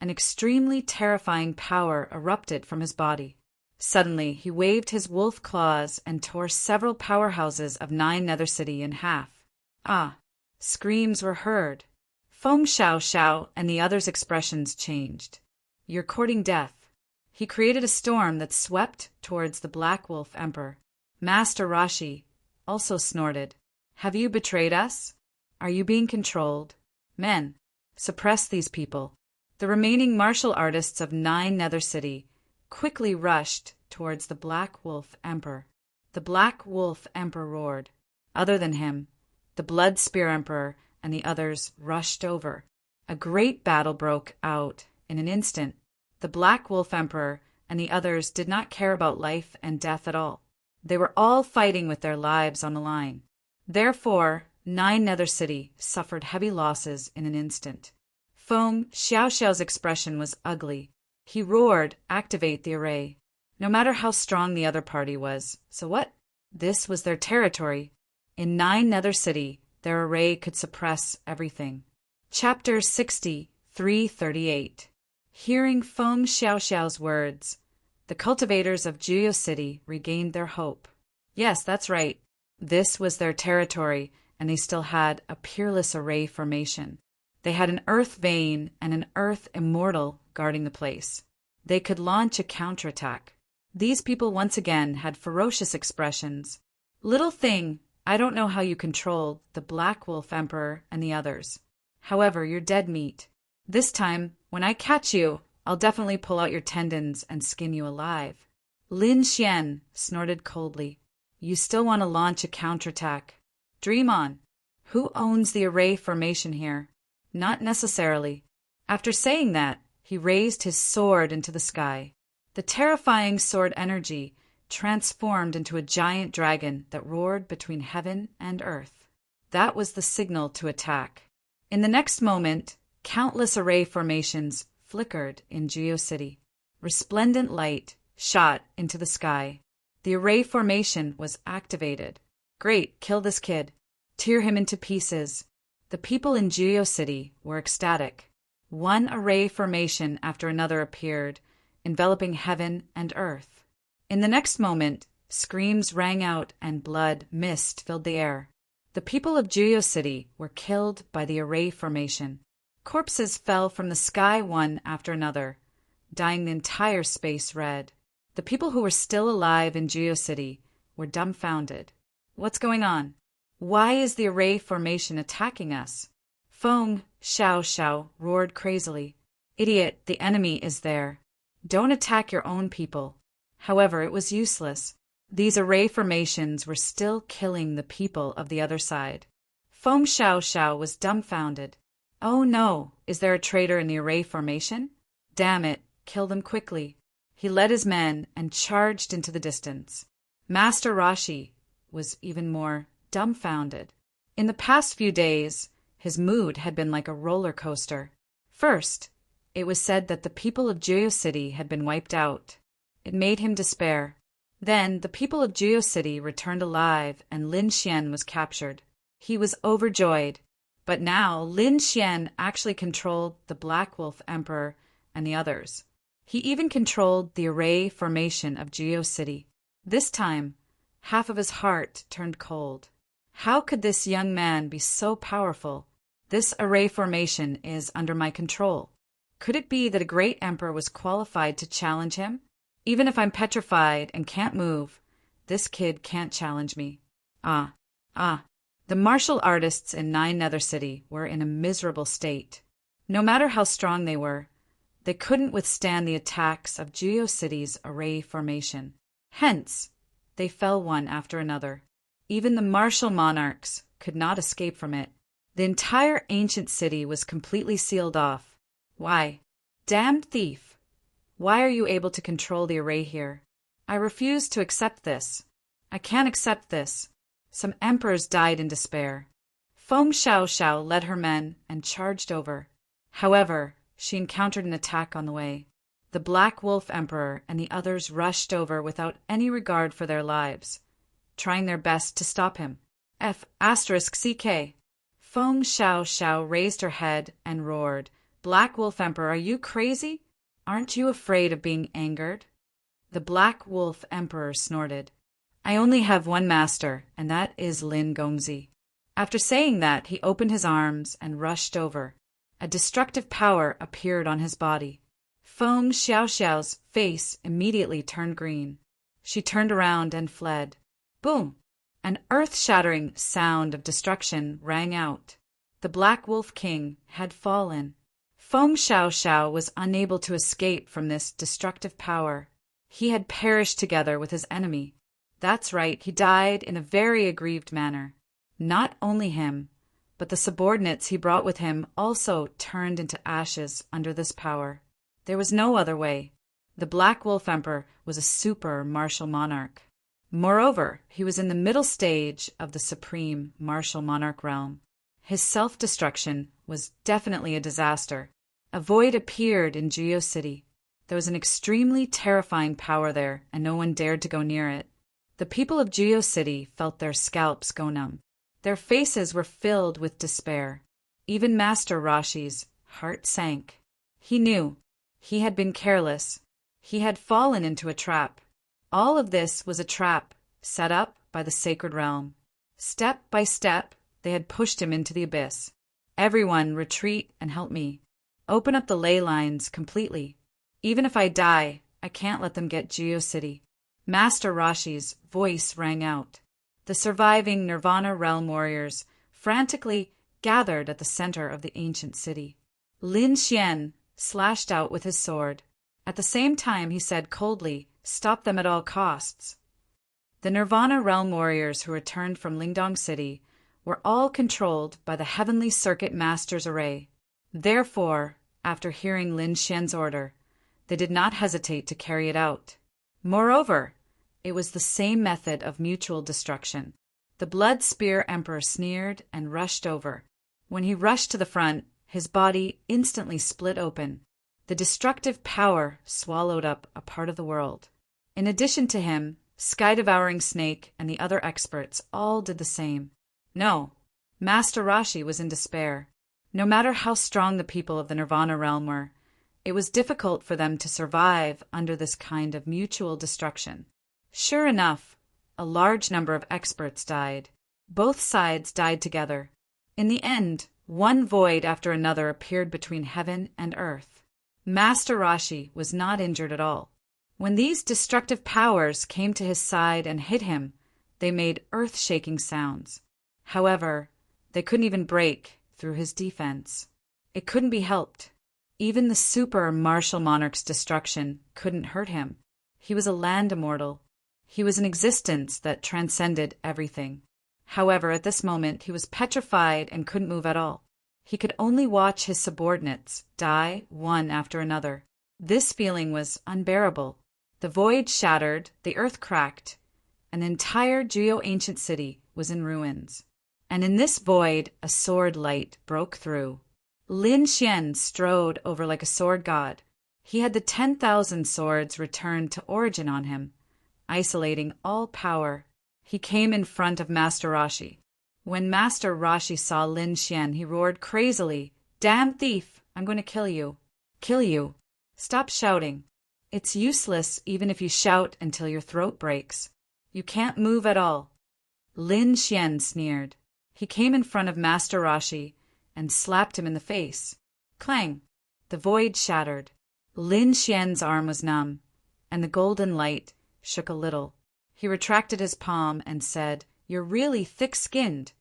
an extremely terrifying power erupted from his body. Suddenly, he waved his wolf claws and tore several powerhouses of Nine Nether City in half. Ah! Screams were heard. Feng Xiao Xiao and the others' expressions changed. You're courting death. He created a storm that swept towards the Black Wolf Emperor. Master Rashi also snorted. Have you betrayed us? Are you being controlled? Men, suppress these people. The remaining martial artists of Nine Nether City quickly rushed towards the Black Wolf Emperor. The Black Wolf Emperor roared. Other than him, the Blood Spear Emperor and the others rushed over. A great battle broke out in an instant. The Black Wolf Emperor and the others did not care about life and death at all. They were all fighting with their lives on the line. Therefore, Nine Nether City suffered heavy losses in an instant. Feng Xiao Xiao's expression was ugly. He roared, activate the array. No matter how strong the other party was. So what? This was their territory. In Nine Nether City, their array could suppress everything. Chapter 60, 338. Hearing Feng Xiaoxiao's words, the cultivators of Jiu City regained their hope. Yes, that's right. This was their territory, and they still had a peerless array formation. They had an earth vein and an earth immortal guarding the place. They could launch a counterattack. These people once again had ferocious expressions. Little thing, I don't know how you controlled the Black Wolf Emperor and the others. However, you're dead meat. This time, when I catch you, I'll definitely pull out your tendons and skin you alive. Lin Xian snorted coldly. You still want to launch a counterattack? Dream on. Who owns the array formation here? Not necessarily. After saying that, he raised his sword into the sky. The terrifying sword energy transformed into a giant dragon that roared between heaven and earth. That was the signal to attack. In the next moment, countless array formations flickered in GeoCity. Resplendent light shot into the sky. The array formation was activated. Great, kill this kid. Tear him into pieces. The people in GeoCity were ecstatic. One array formation after another appeared, enveloping heaven and earth. In the next moment, screams rang out and blood mist filled the air. The people of GeoCity were killed by the array formation. Corpses fell from the sky one after another, dyeing the entire space red. The people who were still alive in GeoCity were dumbfounded. What's going on? Why is the array formation attacking us? Feng Xiaoxiao roared crazily. Idiot, the enemy is there. Don't attack your own people. However, it was useless. These array formations were still killing the people of the other side. Feng Xiaoxiao was dumbfounded. Oh no, is there a traitor in the array formation? Damn it, kill them quickly. He led his men and charged into the distance. Master Rashi was even more dumbfounded. In the past few days, his mood had been like a roller coaster. First, it was said that the people of GeoCity had been wiped out. It made him despair. Then the people of GeoCity returned alive and Lin Xian was captured. He was overjoyed. But now Lin Xian actually controlled the Black Wolf Emperor and the others. He even controlled the array formation of GeoCity. This time, half of his heart turned cold. How could this young man be so powerful? This array formation is under my control. Could it be that a great emperor was qualified to challenge him? Even if I'm petrified and can't move, this kid can't challenge me. The martial artists in Nine Nether City were in a miserable state. No matter how strong they were, they couldn't withstand the attacks of GeoCity's array formation. Hence, they fell one after another. Even the martial monarchs could not escape from it. The entire ancient city was completely sealed off. Why? Damned thief! Why are you able to control the array here? I refuse to accept this. I can't accept this. Some emperors died in despair. Feng Xiaoxiao led her men and charged over. However, she encountered an attack on the way. The Black Wolf Emperor and the others rushed over without any regard for their lives, trying their best to stop him. F***CK. Feng Xiaoxiao raised her head and roared, Black Wolf Emperor, are you crazy? Aren't you afraid of being angered? The Black Wolf Emperor snorted. I only have one master, and that is Lin Gongzi. After saying that, he opened his arms and rushed over. A destructive power appeared on his body. Feng Xiaoxiao's face immediately turned green. She turned around and fled. Boom! An earth-shattering sound of destruction rang out. The Black Wolf King had fallen. Feng Xiaoxiao was unable to escape from this destructive power. He had perished together with his enemy. That's right, he died in a very aggrieved manner. Not only him, but the subordinates he brought with him also turned into ashes under this power. There was no other way. The Black Wolf Emperor was a super martial monarch. Moreover, he was in the middle stage of the supreme martial monarch realm. His self-destruction was definitely a disaster. A void appeared in GeoCity. There was an extremely terrifying power there, and no one dared to go near it. The people of GeoCity felt their scalps go numb. Their faces were filled with despair. Even Master Rashi's heart sank. He knew He had been careless. He had fallen into a trap. All of this was a trap set up by the sacred realm. Step by step, they had pushed him into the abyss. Everyone, retreat and help me. Open up the ley lines completely. Even if I die, I can't let them get GeoCity. Master Rashi's voice rang out. The surviving Nirvana realm warriors frantically gathered at the center of the ancient city. Lin Xian slashed out with his sword. At the same time, he said coldly, "Stop them at all costs." The Nirvana realm warriors who returned from Lingdong City were all controlled by the Heavenly Circuit Master's array. Therefore, after hearing Lin Xian's order, they did not hesitate to carry it out. Moreover, it was the same method of mutual destruction. The Blood Spear Emperor sneered and rushed over. When he rushed to the front, his body instantly split open. The destructive power swallowed up a part of the world. In addition to him, Sky-Devouring Snake and the other experts all did the same. No, Master Rashi was in despair. No matter how strong the people of the Nirvana realm were, it was difficult for them to survive under this kind of mutual destruction. Sure enough, a large number of experts died. Both sides died together. In the end, one void after another appeared between heaven and earth. Master Rashi was not injured at all. When these destructive powers came to his side and hit him, they made earth-shaking sounds. However, they couldn't even break through his defense. It couldn't be helped. Even the super martial monarch's destruction couldn't hurt him. He was a land immortal. He was an existence that transcended everything. However, at this moment, he was petrified and couldn't move at all. He could only watch his subordinates die one after another. This feeling was unbearable. The void shattered, the earth cracked, and the entire Geo-Ancient City was in ruins. And in this void, a sword light broke through. Lin Xian strode over like a sword god. He had the 10,000 swords returned to origin on him, isolating all power. He came in front of Master Rashi. When Master Rashi saw Lin Xian, he roared crazily, "Damn thief! I'm going to kill you. Kill you. Stop shouting. It's useless even if you shout until your throat breaks. You can't move at all." Lin Xian sneered. He came in front of Master Rashi and slapped him in the face. Clang! The void shattered. Lin Xian's arm was numb, and the golden light shook a little. He retracted his palm and said, "You're really thick-skinned."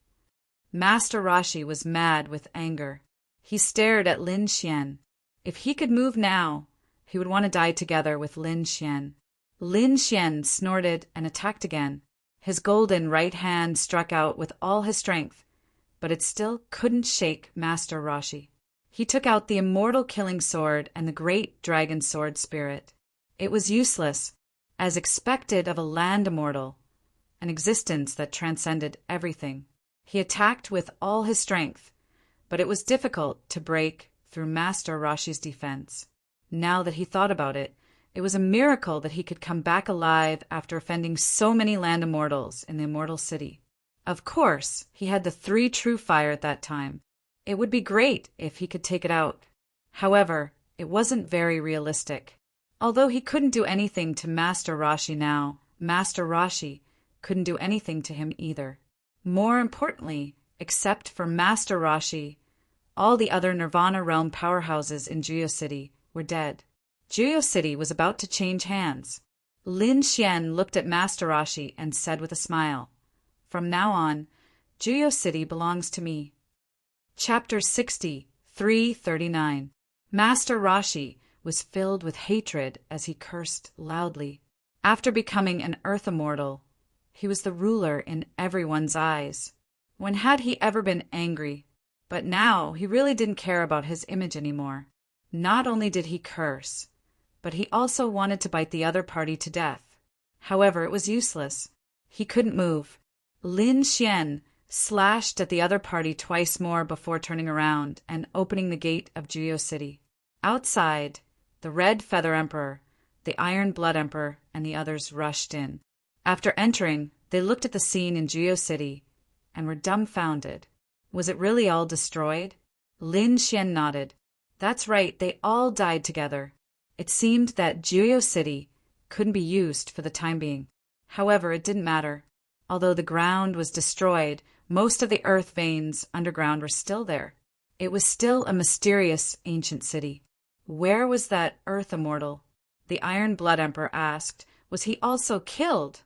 Master Rashi was mad with anger. He stared at Lin Xian. If he could move now, he would want to die together with Lin Xian. Lin Xian snorted and attacked again. His golden right hand struck out with all his strength, but it still couldn't shake Master Rashi. He took out the immortal killing sword and the great dragon sword spirit. It was useless, as expected of a land immortal, an existence that transcended everything. He attacked with all his strength, but it was difficult to break through Master Rashi's defense. Now that he thought about it, it was a miracle that he could come back alive after offending so many land immortals in the Immortal City. Of course, he had the 3 true fire at that time. It would be great if he could take it out. However, it wasn't very realistic. Although he couldn't do anything to Master Rashi now, Master Rashi couldn't do anything to him either. More importantly, except for Master Rashi, all the other Nirvana realm powerhouses in GeoCity were dead. GeoCity was about to change hands. Lin Xian looked at Master Rashi and said with a smile, "From now on, GeoCity belongs to me." Chapter 60, 339. Master Rashi was filled with hatred as he cursed loudly. After becoming an earth immortal, he was the ruler in everyone's eyes. When had he ever been angry? But now he really didn't care about his image anymore. Not only did he curse, but he also wanted to bite the other party to death. However, it was useless. He couldn't move. Lin Xian slashed at the other party twice more before turning around and opening the gate of GeoCity. Outside, the Red Feather Emperor, the Iron Blood Emperor, and the others rushed in. After entering, they looked at the scene in GeoCity and were dumbfounded. Was it really all destroyed? Lin Xian nodded. That's right, they all died together. It seemed that Juyo City couldn't be used for the time being. However, it didn't matter. Although the ground was destroyed, most of the earth veins underground were still there. It was still a mysterious ancient city. Where was that Earth Immortal? The Iron Blood Emperor asked. Was he also killed?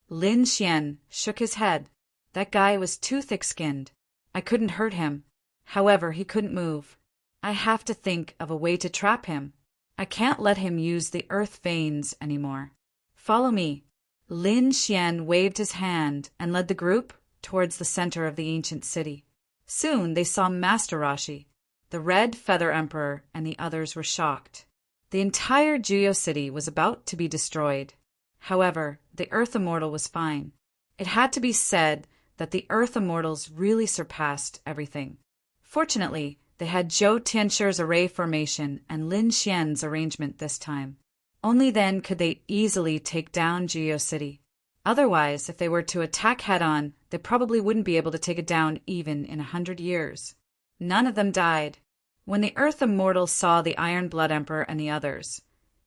Lin Xian shook his head. That guy was too thick-skinned. I couldn't hurt him. However, he couldn't move. I have to think of a way to trap him. I can't let him use the earth veins anymore. Follow me. Lin Xian waved his hand and led the group towards the center of the ancient city. Soon they saw Master Rashi. The Red Feather Emperor and the others were shocked. The entire Juyo City was about to be destroyed. However, the Earth Immortal was fine. It had to be said that the Earth Immortals really surpassed everything. Fortunately, they had Zhou Tianshir's array formation and Lin Xian's arrangement this time. Only then could they easily take down Juyo City. Otherwise, if they were to attack head-on, they probably wouldn't be able to take it down even in 100 years. None of them died. When the Earth Immortal saw the Iron Blood Emperor and the others,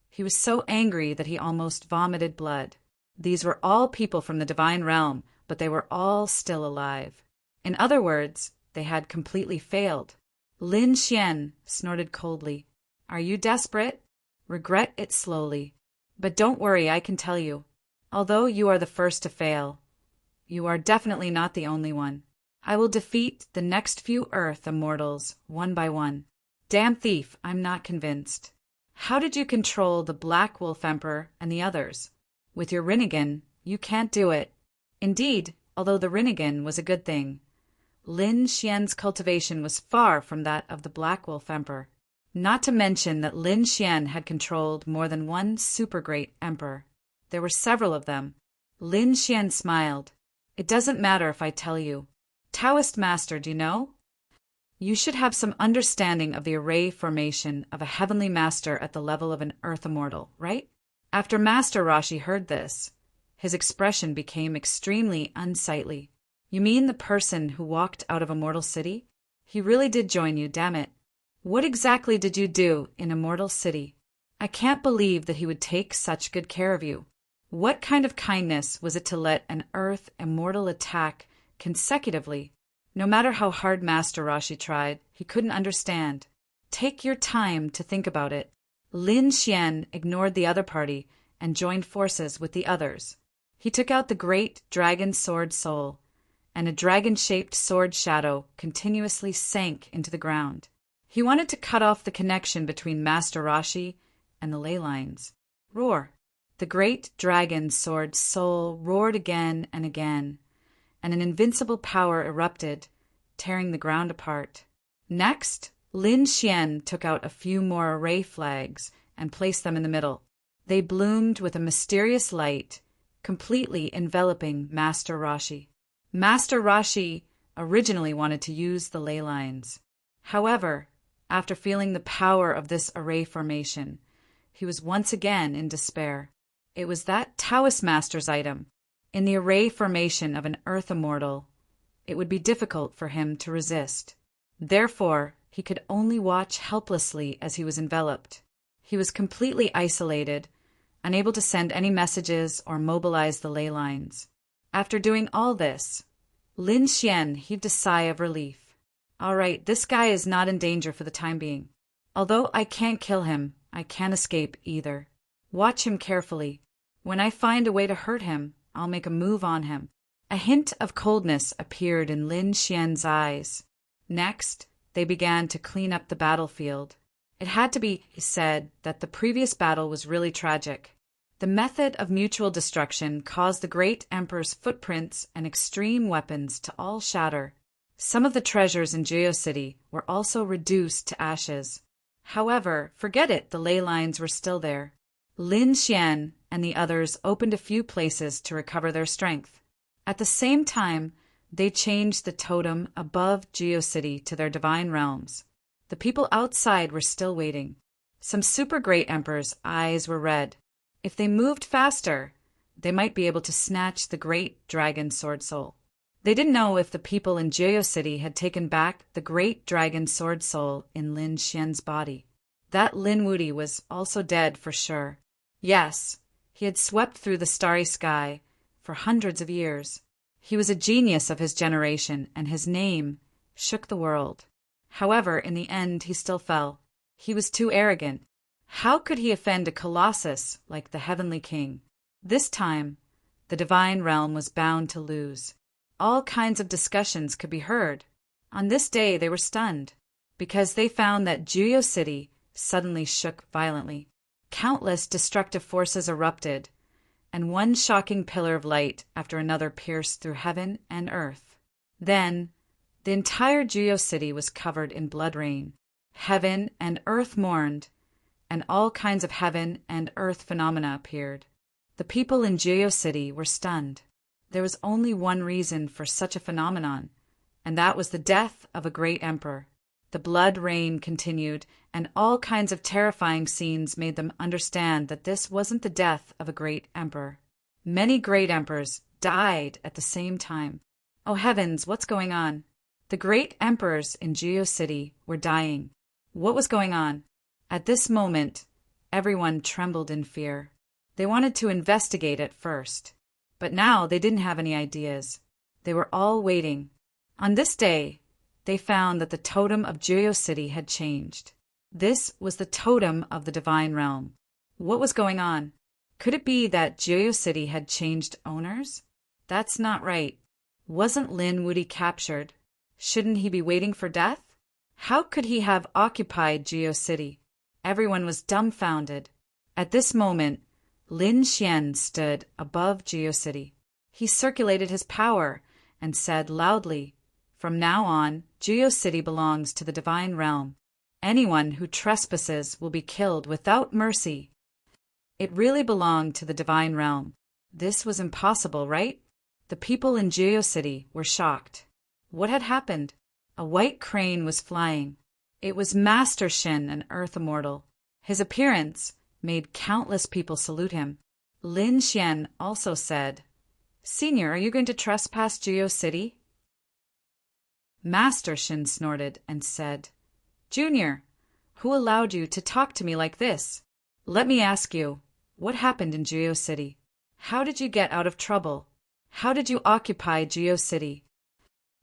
he was so angry that he almost vomited blood. These were all people from the divine realm, but they were all still alive. In other words, they had completely failed. Lin Xian snorted coldly. Are you desperate? Regret it slowly. But don't worry, I can tell you. Although you are the first to fail, you are definitely not the only one. I will defeat the next few Earth Immortals one by one. Damn thief, I'm not convinced. How did you control the Black Wolf Emperor and the others? With your Rinnegan, you can't do it. Indeed, although the Rinnegan was a good thing, Lin Xian's cultivation was far from that of the Black Wolf Emperor. Not to mention that Lin Xian had controlled more than one super great emperor. There were several of them. Lin Xian smiled. It doesn't matter if I tell you. Taoist Master, do you know? You should have some understanding of the array formation of a heavenly master at the level of an Earth Immortal, right? After Master Rashi heard this, his expression became extremely unsightly. You mean the person who walked out of Immortal City? He really did join you, damn it. What exactly did you do in Immortal City? I can't believe that he would take such good care of you. What kind of kindness was it to let an Earth Immortal attack consecutively? No matter how hard Master Rashi tried, he couldn't understand. Take your time to think about it. Lin Xian ignored the other party and joined forces with the others. He took out the great dragon sword soul, and a dragon-shaped sword shadow continuously sank into the ground. He wanted to cut off the connection between Master Rashi and the ley lines. Roar! The great dragon sword soul roared again and again, and an invincible power erupted, tearing the ground apart. Next, Lin Xian took out a few more array flags and placed them in the middle. They bloomed with a mysterious light, completely enveloping Master Rashi. Master Rashi originally wanted to use the ley lines. However, after feeling the power of this array formation, he was once again in despair. It was that Taoist Master's item. In the array formation of an Earth Immortal, it would be difficult for him to resist. Therefore, he could only watch helplessly as he was enveloped. He was completely isolated, unable to send any messages or mobilize the ley lines. After doing all this, Lin Xian heaved a sigh of relief. All right, this guy is not in danger for the time being. Although I can't kill him, I can't escape either. Watch him carefully. When I find a way to hurt him, I'll make a move on him. A hint of coldness appeared in Lin Xian's eyes. Next, they began to clean up the battlefield. It had to be said that the previous battle was really tragic. The method of mutual destruction caused the great emperor's footprints and extreme weapons to all shatter. Some of the treasures in Juyo City were also reduced to ashes. However, forget it, the ley lines were still there. Lin Xian and the others opened a few places to recover their strength. At the same time, they changed the totem above Juyo City to their divine realms. The people outside were still waiting. Some super great emperors' eyes were red. If they moved faster, they might be able to snatch the great dragon sword soul. They didn't know if the people in Juyo City had taken back the great dragon sword soul in Lin Xian's body. That Linwoody was also dead for sure. Yes, he had swept through the starry sky for hundreds of years. He was a genius of his generation, and his name shook the world. However, in the end, he still fell. He was too arrogant. How could he offend a colossus like the Heavenly King? This time, the divine realm was bound to lose. All kinds of discussions could be heard. On this day, they were stunned, because they found that Juyo City suddenly shook violently. Countless destructive forces erupted, and one shocking pillar of light after another pierced through heaven and earth. Then, the entire Juyo City was covered in blood rain. Heaven and earth mourned, and all kinds of heaven and earth phenomena appeared. The people in Juyo City were stunned. There was only one reason for such a phenomenon, and that was the death of a great emperor. The blood rain continued, and all kinds of terrifying scenes made them understand that this wasn't the death of a great emperor. Many great emperors died at the same time. Oh heavens, what's going on? The great emperors in Juyo City were dying. What was going on? At this moment, everyone trembled in fear. They wanted to investigate at first, but now they didn't have any ideas. They were all waiting. On this day, they found that the totem of Juyo City had changed. This was the totem of the divine realm. What was going on? Could it be that Juyo City had changed owners? That's not right. Wasn't Linwoody captured? Shouldn't he be waiting for death? How could he have occupied Juyo City? Everyone was dumbfounded. At this moment, Lin Xian stood above Juyo City. He circulated his power and said loudly, "From now on, Juyo City belongs to the divine realm. Anyone who trespasses will be killed without mercy." It really belonged to the divine realm. This was impossible, right? The people in Juyo City were shocked. What had happened? A white crane was flying. It was Master Shin, an earth immortal. His appearance made countless people salute him. Lin Xian also said, "Senior, are you going to trespass Juyo City?" Master Shin snorted and said, "Junior, who allowed you to talk to me like this? Let me ask you, what happened in Juyo City? How did you get out of trouble? How did you occupy Juyo City?"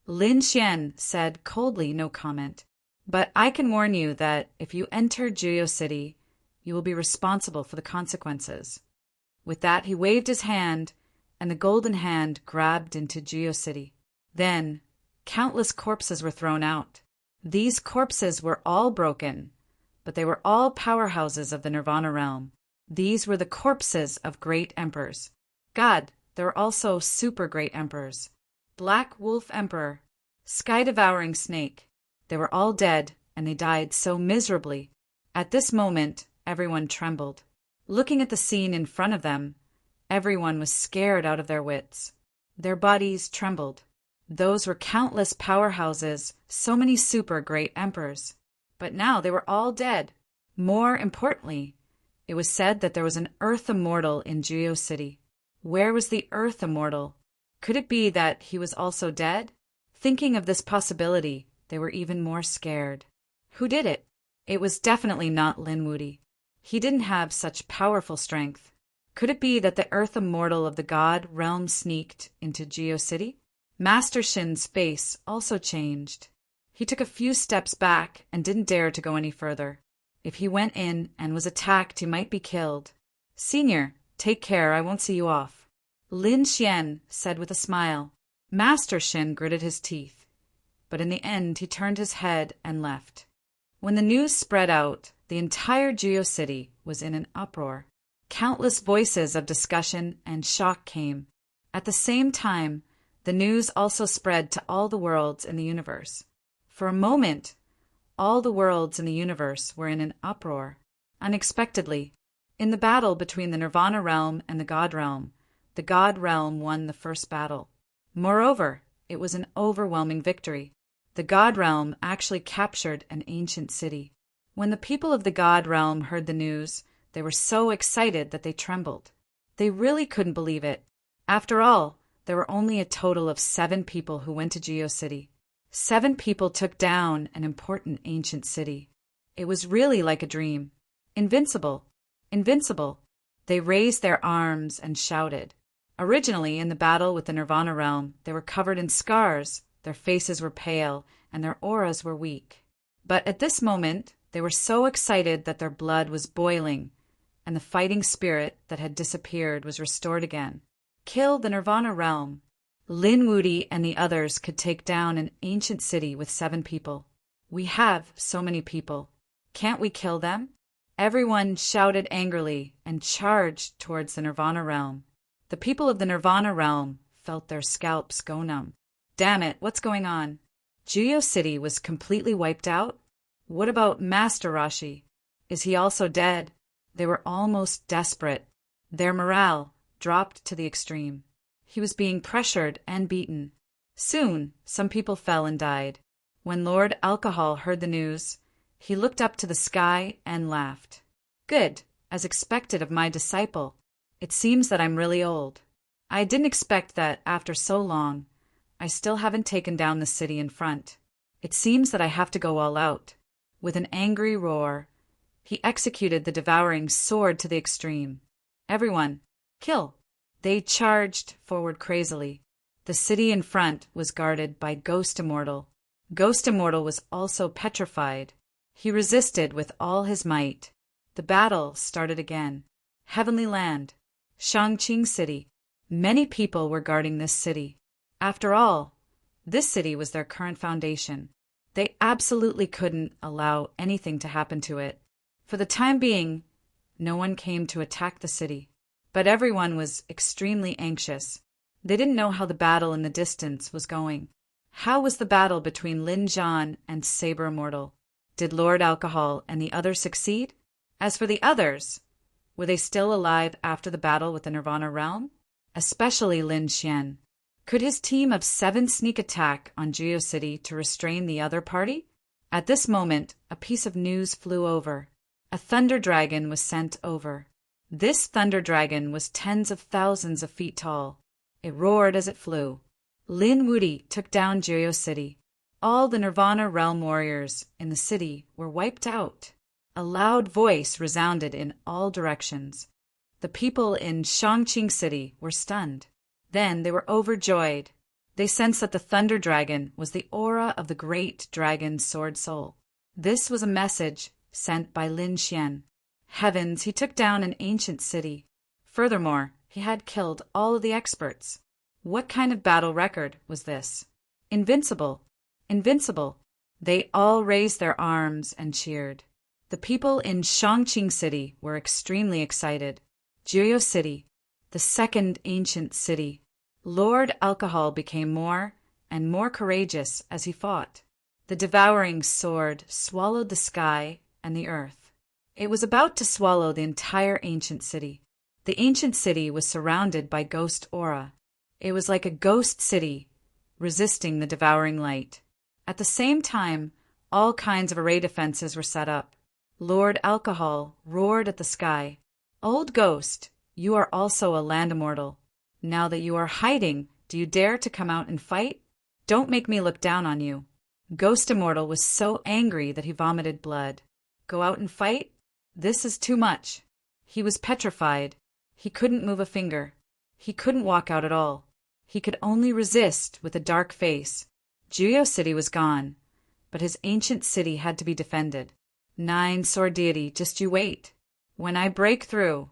Lin Xian said coldly, "No comment. But I can warn you that if you enter Juyo City, you will be responsible for the consequences." With that, he waved his hand, and the golden hand grabbed into Juyo City. Then, countless corpses were thrown out. These corpses were all broken, but they were all powerhouses of the Nirvana realm. These were the corpses of great emperors. God, there were also super great emperors. Black Wolf Emperor, Sky-Devouring Snake. They were all dead, and they died so miserably. At this moment, everyone trembled. Looking at the scene in front of them, everyone was scared out of their wits. Their bodies trembled. Those were countless powerhouses, so many super great emperors. But now they were all dead. More importantly, it was said that there was an Earth Immortal in Juyo City. Where was the Earth Immortal? Could it be that he was also dead? Thinking of this possibility, they were even more scared. Who did it? It was definitely not Linwoody. He didn't have such powerful strength. Could it be that the Earth Immortal of the God realm sneaked into Juyo City? Master Shin's face also changed. He took a few steps back and didn't dare to go any further. If he went in and was attacked, he might be killed. "Senior, take care, I won't see you off," Lin Xian said with a smile. Master Shin gritted his teeth, but in the end he turned his head and left. When the news spread out, the entire Juyo City was in an uproar. Countless voices of discussion and shock came. At the same time, the news also spread to all the worlds in the universe. For a moment, all the worlds in the universe were in an uproar. Unexpectedly, in the battle between the Nirvana realm and the God realm won the first battle. Moreover, it was an overwhelming victory. The God realm actually captured an ancient city. When the people of the God realm heard the news, they were so excited that they trembled. They really couldn't believe it. After all, there were only a total of 7 people who went to Juyo City. 7 people took down an important ancient city. It was really like a dream. Invincible! Invincible! They raised their arms and shouted. Originally, in the battle with the Nirvana realm, they were covered in scars, their faces were pale, and their auras were weak. But at this moment, they were so excited that their blood was boiling, and the fighting spirit that had disappeared was restored again. Kill the Nirvana realm. Lin Wudi and the others could take down an ancient city with 7 people. We have so many people. Can't we kill them? Everyone shouted angrily and charged towards the Nirvana realm. The people of the Nirvana realm felt their scalps go numb. Damn it, what's going on? Juyo City was completely wiped out? What about Master Rashi? Is he also dead? They were almost desperate. Their morale dropped to the extreme. He was being pressured and beaten. Soon, some people fell and died. When Lord Alcohol heard the news, he looked up to the sky and laughed. Good, as expected of my disciple. It seems that I'm really old. I didn't expect that after so long, I still haven't taken down the city in front. It seems that I have to go all out. With an angry roar, he executed the devouring sword to the extreme. Everyone, kill! They charged forward crazily. The city in front was guarded by Ghost Immortal. Ghost Immortal was also petrified. He resisted with all his might. The battle started again. Heavenly Land, Shangqing City. Many people were guarding this city. After all, this city was their current foundation. They absolutely couldn't allow anything to happen to it. For the time being, no one came to attack the city. But everyone was extremely anxious. They didn't know how the battle in the distance was going. How was the battle between Lin Zhan and Saber Immortal? Did Lord Alcohol and the others succeed? As for the others, were they still alive after the battle with the Nirvana realm? Especially Lin Xian. Could his team of 7 sneak attack on Juyo City to restrain the other party? At this moment, a piece of news flew over. A thunder dragon was sent over. This thunder dragon was tens of thousands of feet tall. It roared as it flew. Lin Wudi took down Juyo City. All the Nirvana realm warriors in the city were wiped out. A loud voice resounded in all directions. The people in Shangqing City were stunned. Then they were overjoyed. They sensed that the thunder dragon was the aura of the great dragon Sword Soul. This was a message sent by Lin Xian. Heavens, he took down an ancient city. Furthermore, he had killed all of the experts. What kind of battle record was this? Invincible! Invincible! They all raised their arms and cheered. The people in Shangqing City were extremely excited. Juyo City, the second ancient city. Lord Alcohol became more and more courageous as he fought. The devouring sword swallowed the sky and the earth. It was about to swallow the entire ancient city. The ancient city was surrounded by ghost aura. It was like a ghost city, resisting the devouring light. At the same time, all kinds of array defenses were set up. Lord Alcohol roared at the sky. Old ghost, you are also a land immortal. Now that you are hiding, do you dare to come out and fight? Don't make me look down on you. Ghost Immortal was so angry that he vomited blood. Go out and fight? This is too much. He was petrified. He couldn't move a finger. He couldn't walk out at all. He could only resist with a dark face. Juyo City was gone, but his ancient city had to be defended. 9-sword deity, just you wait. When I break through,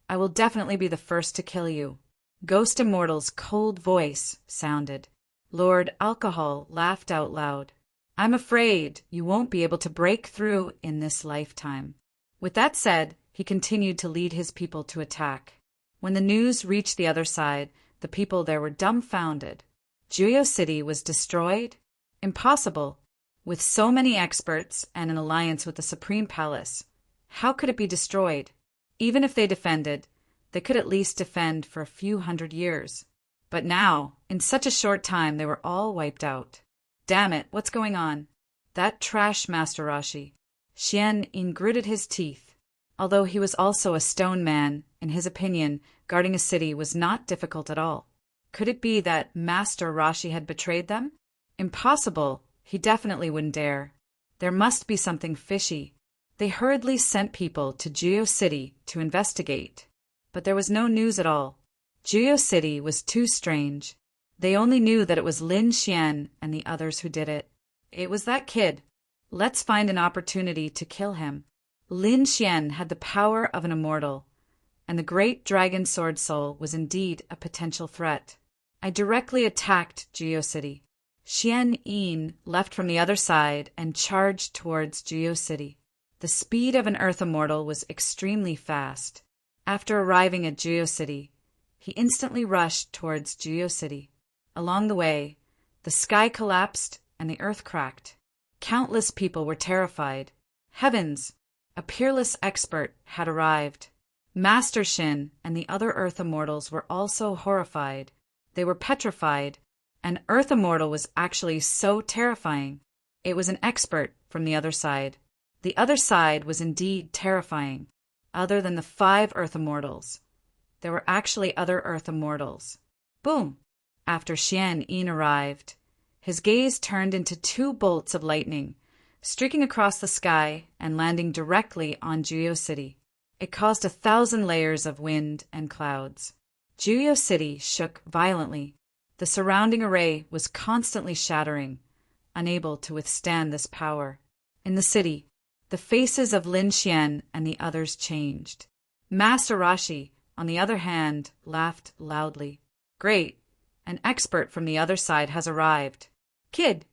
I will definitely be the first to kill you. Ghost Immortal's cold voice sounded. Lord Alcohol laughed out loud. I'm afraid you won't be able to break through in this lifetime. With that said, he continued to lead his people to attack. When the news reached the other side, the people there were dumbfounded. Juyo City was destroyed? Impossible. With so many experts and an alliance with the Supreme Palace, how could it be destroyed? Even if they defended, they could at least defend for a few hundred years. But now, in such a short time, they were all wiped out. Damn it, what's going on? That trash Master Rashi. Xian gritted his teeth. Although he was also a stone man, in his opinion, guarding a city was not difficult at all. Could it be that Master Rashi had betrayed them? Impossible. He definitely wouldn't dare. There must be something fishy. They hurriedly sent people to Juyou City to investigate, but there was no news at all. Juyou City was too strange. They only knew that it was Lin Xian and the others who did it. It was that kid. Let's find an opportunity to kill him. Lin Xian had the power of an immortal, and the great dragon sword soul was indeed a potential threat. I directly attacked Juyou City. Xian Yin left from the other side and charged towards Juyou City. The speed of an earth immortal was extremely fast. After arriving at Juyou City, he instantly rushed towards Juyou City. Along the way, the sky collapsed and the earth cracked. Countless people were terrified. Heavens! A peerless expert had arrived. Master Shin and the other earth immortals were also horrified. They were petrified. An earth immortal was actually so terrifying. It was an expert from the other side. The other side was indeed terrifying. Other than the 5 earth immortals, there were actually other earth immortals. Boom! After Xian Yin arrived, his gaze turned into 2 bolts of lightning, streaking across the sky and landing directly on Juyou City. It caused 1,000 layers of wind and clouds. Juyou City shook violently. The surrounding array was constantly shattering, unable to withstand this power. In the city, the faces of Lin Xian and the others changed. Master Rashi, on the other hand, laughed loudly. Great! An expert from the other side has arrived. Kid,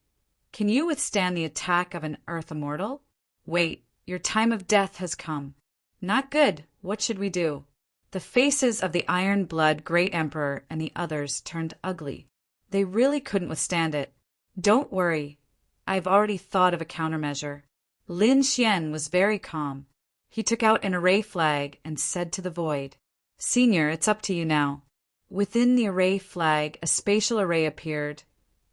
can you withstand the attack of an earth immortal? Wait, your time of death has come. Not good. What should we do? The faces of the Iron Blood Great Emperor and the others turned ugly. They really couldn't withstand it. Don't worry. I've already thought of a countermeasure. Lin Xian was very calm. He took out an array flag and said to the void, Senior, it's up to you now. Within the array flag, a spatial array appeared,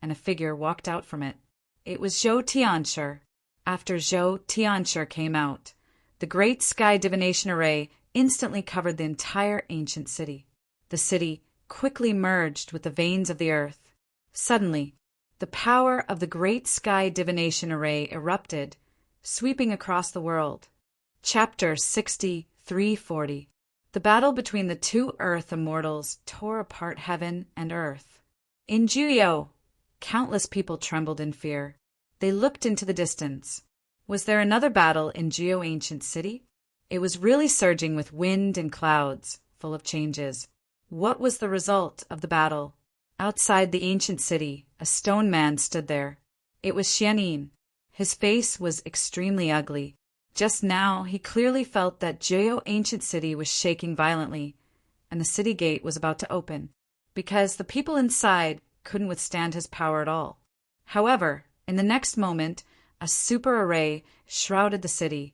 and a figure walked out from it. It was Zhou Tianshi. After Zhou Tianshi came out, the great sky divination array instantly covered the entire ancient city. The city quickly merged with the veins of the earth. Suddenly, the power of the great sky divination array erupted, sweeping across the world. Chapter 6340. The battle between the 2 earth immortals tore apart heaven and earth. In Juyou, countless people trembled in fear. They looked into the distance. Was there another battle in Juyou Ancient City? It was really surging with wind and clouds, full of changes. What was the result of the battle? Outside the ancient city, a stone man stood there. It was Xian Yin. His face was extremely ugly. Just now, he clearly felt that Juyou Ancient City was shaking violently, and the city gate was about to open, because the people inside couldn't withstand his power at all. However, in the next moment, a super array shrouded the city,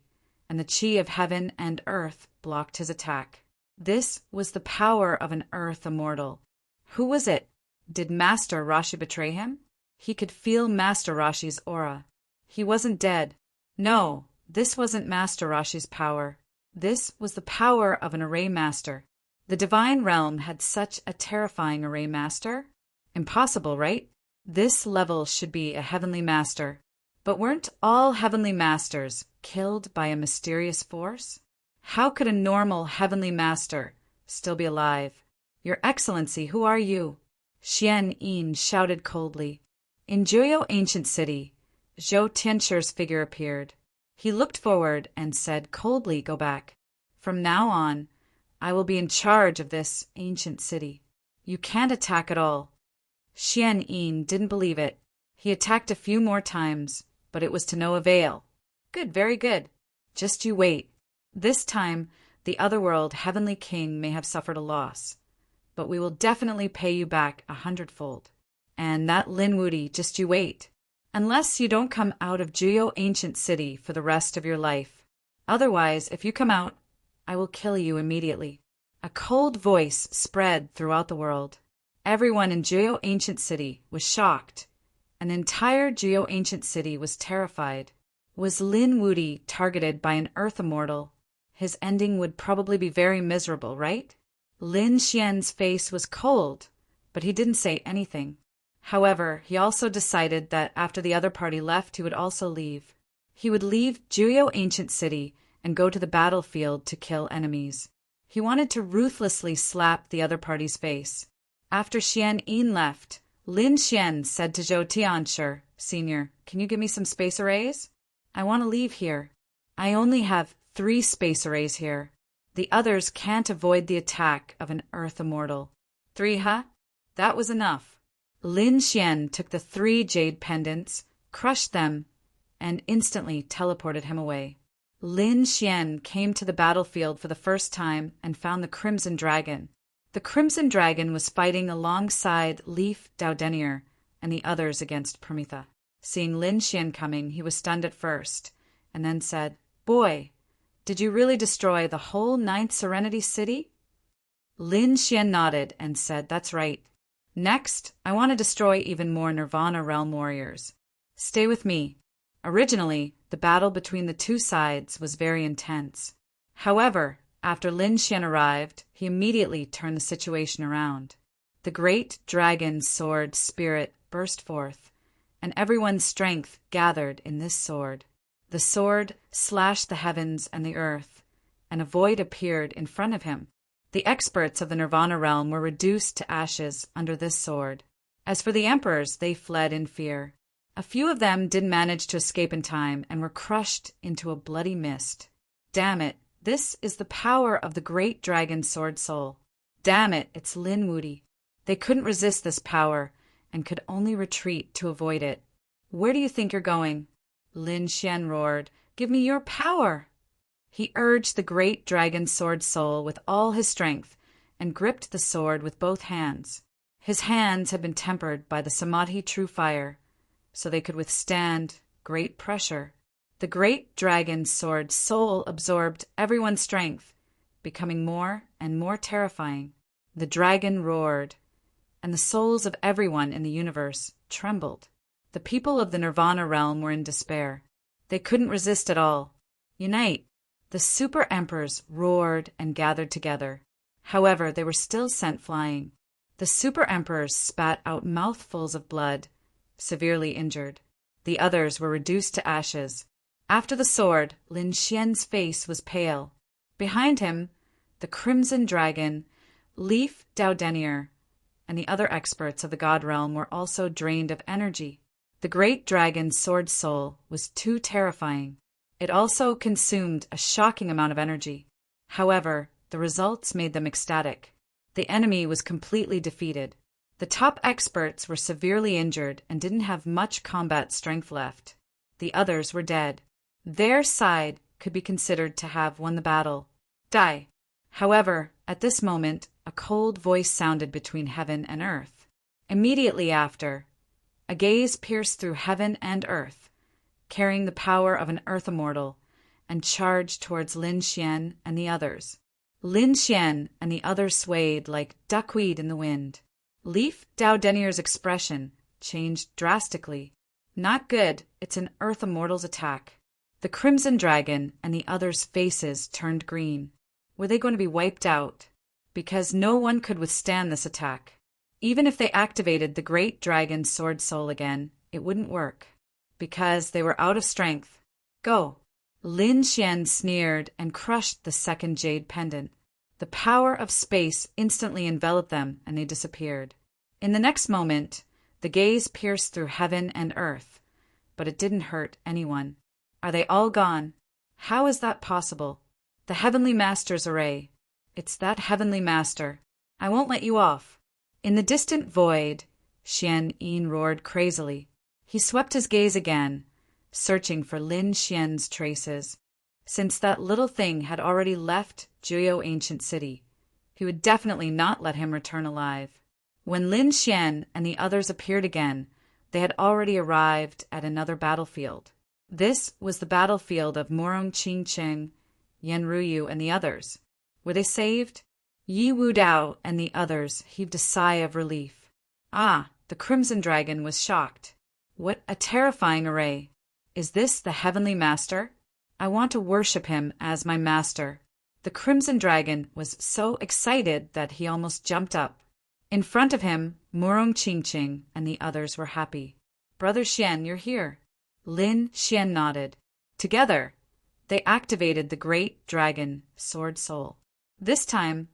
and the chi of heaven and earth blocked his attack. This was the power of an earth immortal. Who was it? Did Master Rashi betray him? He could feel Master Rashi's aura. He wasn't dead. No, this wasn't Master Rashi's power. This was the power of an array master. The divine realm had such a terrifying array master? Impossible, right? This level should be a heavenly master. But weren't all heavenly masters killed by a mysterious force? How could a normal heavenly master still be alive? Your Excellency, who are you? Xian Yin shouted coldly. In Juyou Ancient City, Zhou Tianshi's figure appeared. He looked forward and said coldly, Go back. From now on, I will be in charge of this ancient city. You can't attack at all. Xian Yin didn't believe it. He attacked a few more times, but it was to no avail. Good, very good. Just you wait. This time, the otherworld Heavenly King may have suffered a loss, but we will definitely pay you back 100-fold. And that Lin Wudi, just you wait. Unless you don't come out of Juyou Ancient City for the rest of your life. Otherwise, if you come out, I will kill you immediately. A cold voice spread throughout the world. Everyone in Juyou Ancient City was shocked. An entire Juyou Ancient City was terrified. Was Lin Wudi targeted by an earth immortal? His ending would probably be very miserable, right? Lin Xian's face was cold, but he didn't say anything. However, he also decided that after the other party left, he would also leave. He would leave Juyo Ancient City and go to the battlefield to kill enemies. He wanted to ruthlessly slap the other party's face. After Xian Yin left, Lin Xian said to Zhou Tianshi, Sr., "Can you give me some space arrays? I want to leave here. I only have 3 space arrays here. The others can't avoid the attack of an Earth Immortal." 3, huh? That was enough. Lin Xian took the 3 jade pendants, crushed them, and instantly teleported him away. Lin Xian came to the battlefield for the first time and found the Crimson Dragon. The Crimson Dragon was fighting alongside Leaf Daudenier and the others against Prometha. Seeing Lin Xian coming, he was stunned at first, and then said, "Boy, did you really destroy the whole 9th Serenity City?" Lin Xian nodded and said, "That's right. Next, I want to destroy even more Nirvana Realm warriors. Stay with me." Originally, the battle between the 2 sides was very intense. However, after Lin Xian arrived, he immediately turned the situation around. The great dragon sword spirit burst forth, and everyone's strength gathered in this sword. The sword slashed the heavens and the earth, and a void appeared in front of him. The experts of the Nirvana realm were reduced to ashes under this sword. As for the emperors, they fled in fear. A few of them did manage to escape in time and were crushed into a bloody mist. Damn it, this is the power of the great dragon sword soul. Damn it, it's Lin Wudy. They couldn't resist this power and could only retreat to avoid it. "Where do you think you're going?" Lin Xian roared. "Give me your power!" He urged the great dragon sword soul with all his strength and gripped the sword with both hands. His hands had been tempered by the Samadhi true fire, so they could withstand great pressure. The great dragon sword soul absorbed everyone's strength, becoming more and more terrifying. The dragon roared, and the souls of everyone in the universe trembled. The people of the Nirvana realm were in despair. They couldn't resist at all. "Unite!" The super emperors roared and gathered together. However, they were still sent flying. The super emperors spat out mouthfuls of blood, severely injured. The others were reduced to ashes. After the sword, Lin Xian's face was pale. Behind him, the Crimson Dragon, Leaf Daudenier, and the other experts of the God Realm were also drained of energy. The great dragon's sword soul was too terrifying. It also consumed a shocking amount of energy. However, the results made them ecstatic. The enemy was completely defeated. The top experts were severely injured and didn't have much combat strength left. The others were dead. Their side could be considered to have won the battle. Die. However, at this moment, a cold voice sounded between heaven and earth. Immediately after, a gaze pierced through heaven and earth, carrying the power of an Earth Immortal, and charged towards Lin Xian and the others. Lin Xian and the others swayed like duckweed in the wind. Leaf Daudenier's expression changed drastically. "Not good, it's an Earth Immortal's attack." The Crimson Dragon and the others' faces turned green. Were they going to be wiped out? Because no one could withstand this attack. Even if they activated the great dragon's sword soul again, it wouldn't work. Because they were out of strength. "Go!" Lin Xian sneered and crushed the second jade pendant. The power of space instantly enveloped them and they disappeared. In the next moment, the gaze pierced through heaven and earth, but it didn't hurt anyone. Are they all gone? How is that possible? The Heavenly Master's array. It's that Heavenly Master. I won't let you off. In the distant void, Xian Yin roared crazily. He swept his gaze again, searching for Lin Xian's traces. Since that little thing had already left Juyo Ancient City, he would definitely not let him return alive. When Lin Xian and the others appeared again, they had already arrived at another battlefield. This was the battlefield of Morong Qingcheng, Yan Ruyu, and the others. Were they saved? Yi Wu Dao and the others heaved a sigh of relief. Ah, the Crimson Dragon was shocked. What a terrifying array! Is this the Heavenly Master? I want to worship him as my master. The Crimson Dragon was so excited that he almost jumped up. In front of him, Morong Qingqing and the others were happy. "Brother Xian, you're here." Lin Xian nodded. Together, they activated the great dragon Sword Soul. This time,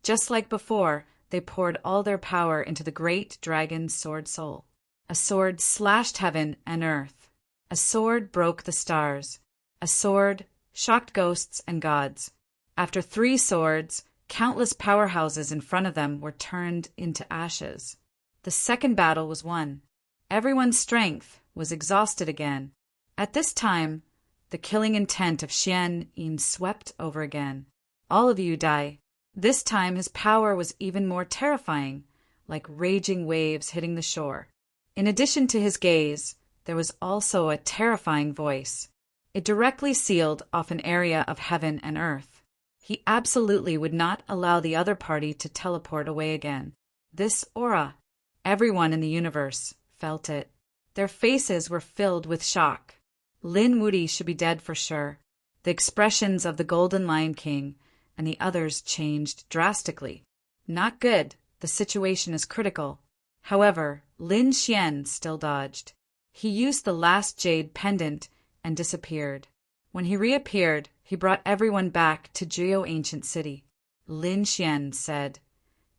just like before, they poured all their power into the great dragon's Sword Soul. A sword slashed heaven and earth. A sword broke the stars. A sword shocked ghosts and gods. After 3 swords, countless powerhouses in front of them were turned into ashes. The second battle was won. Everyone's strength was exhausted again. At this time, the killing intent of Xian Yin swept over again. All of you die. This time his power was even more terrifying, like raging waves hitting the shore. In addition to his gaze, there was also a terrifying voice. It directly sealed off an area of heaven and earth. He absolutely would not allow the other party to teleport away again. This aura, everyone in the universe felt it. Their faces were filled with shock. Lin Wuti should be dead for sure. The expressions of the Golden Lion King and the others changed drastically. Not good. The situation is critical. However, Lin Xian still dodged. He used the last jade pendant and disappeared. When he reappeared, he brought everyone back to Jiao Ancient City. Lin Xian said,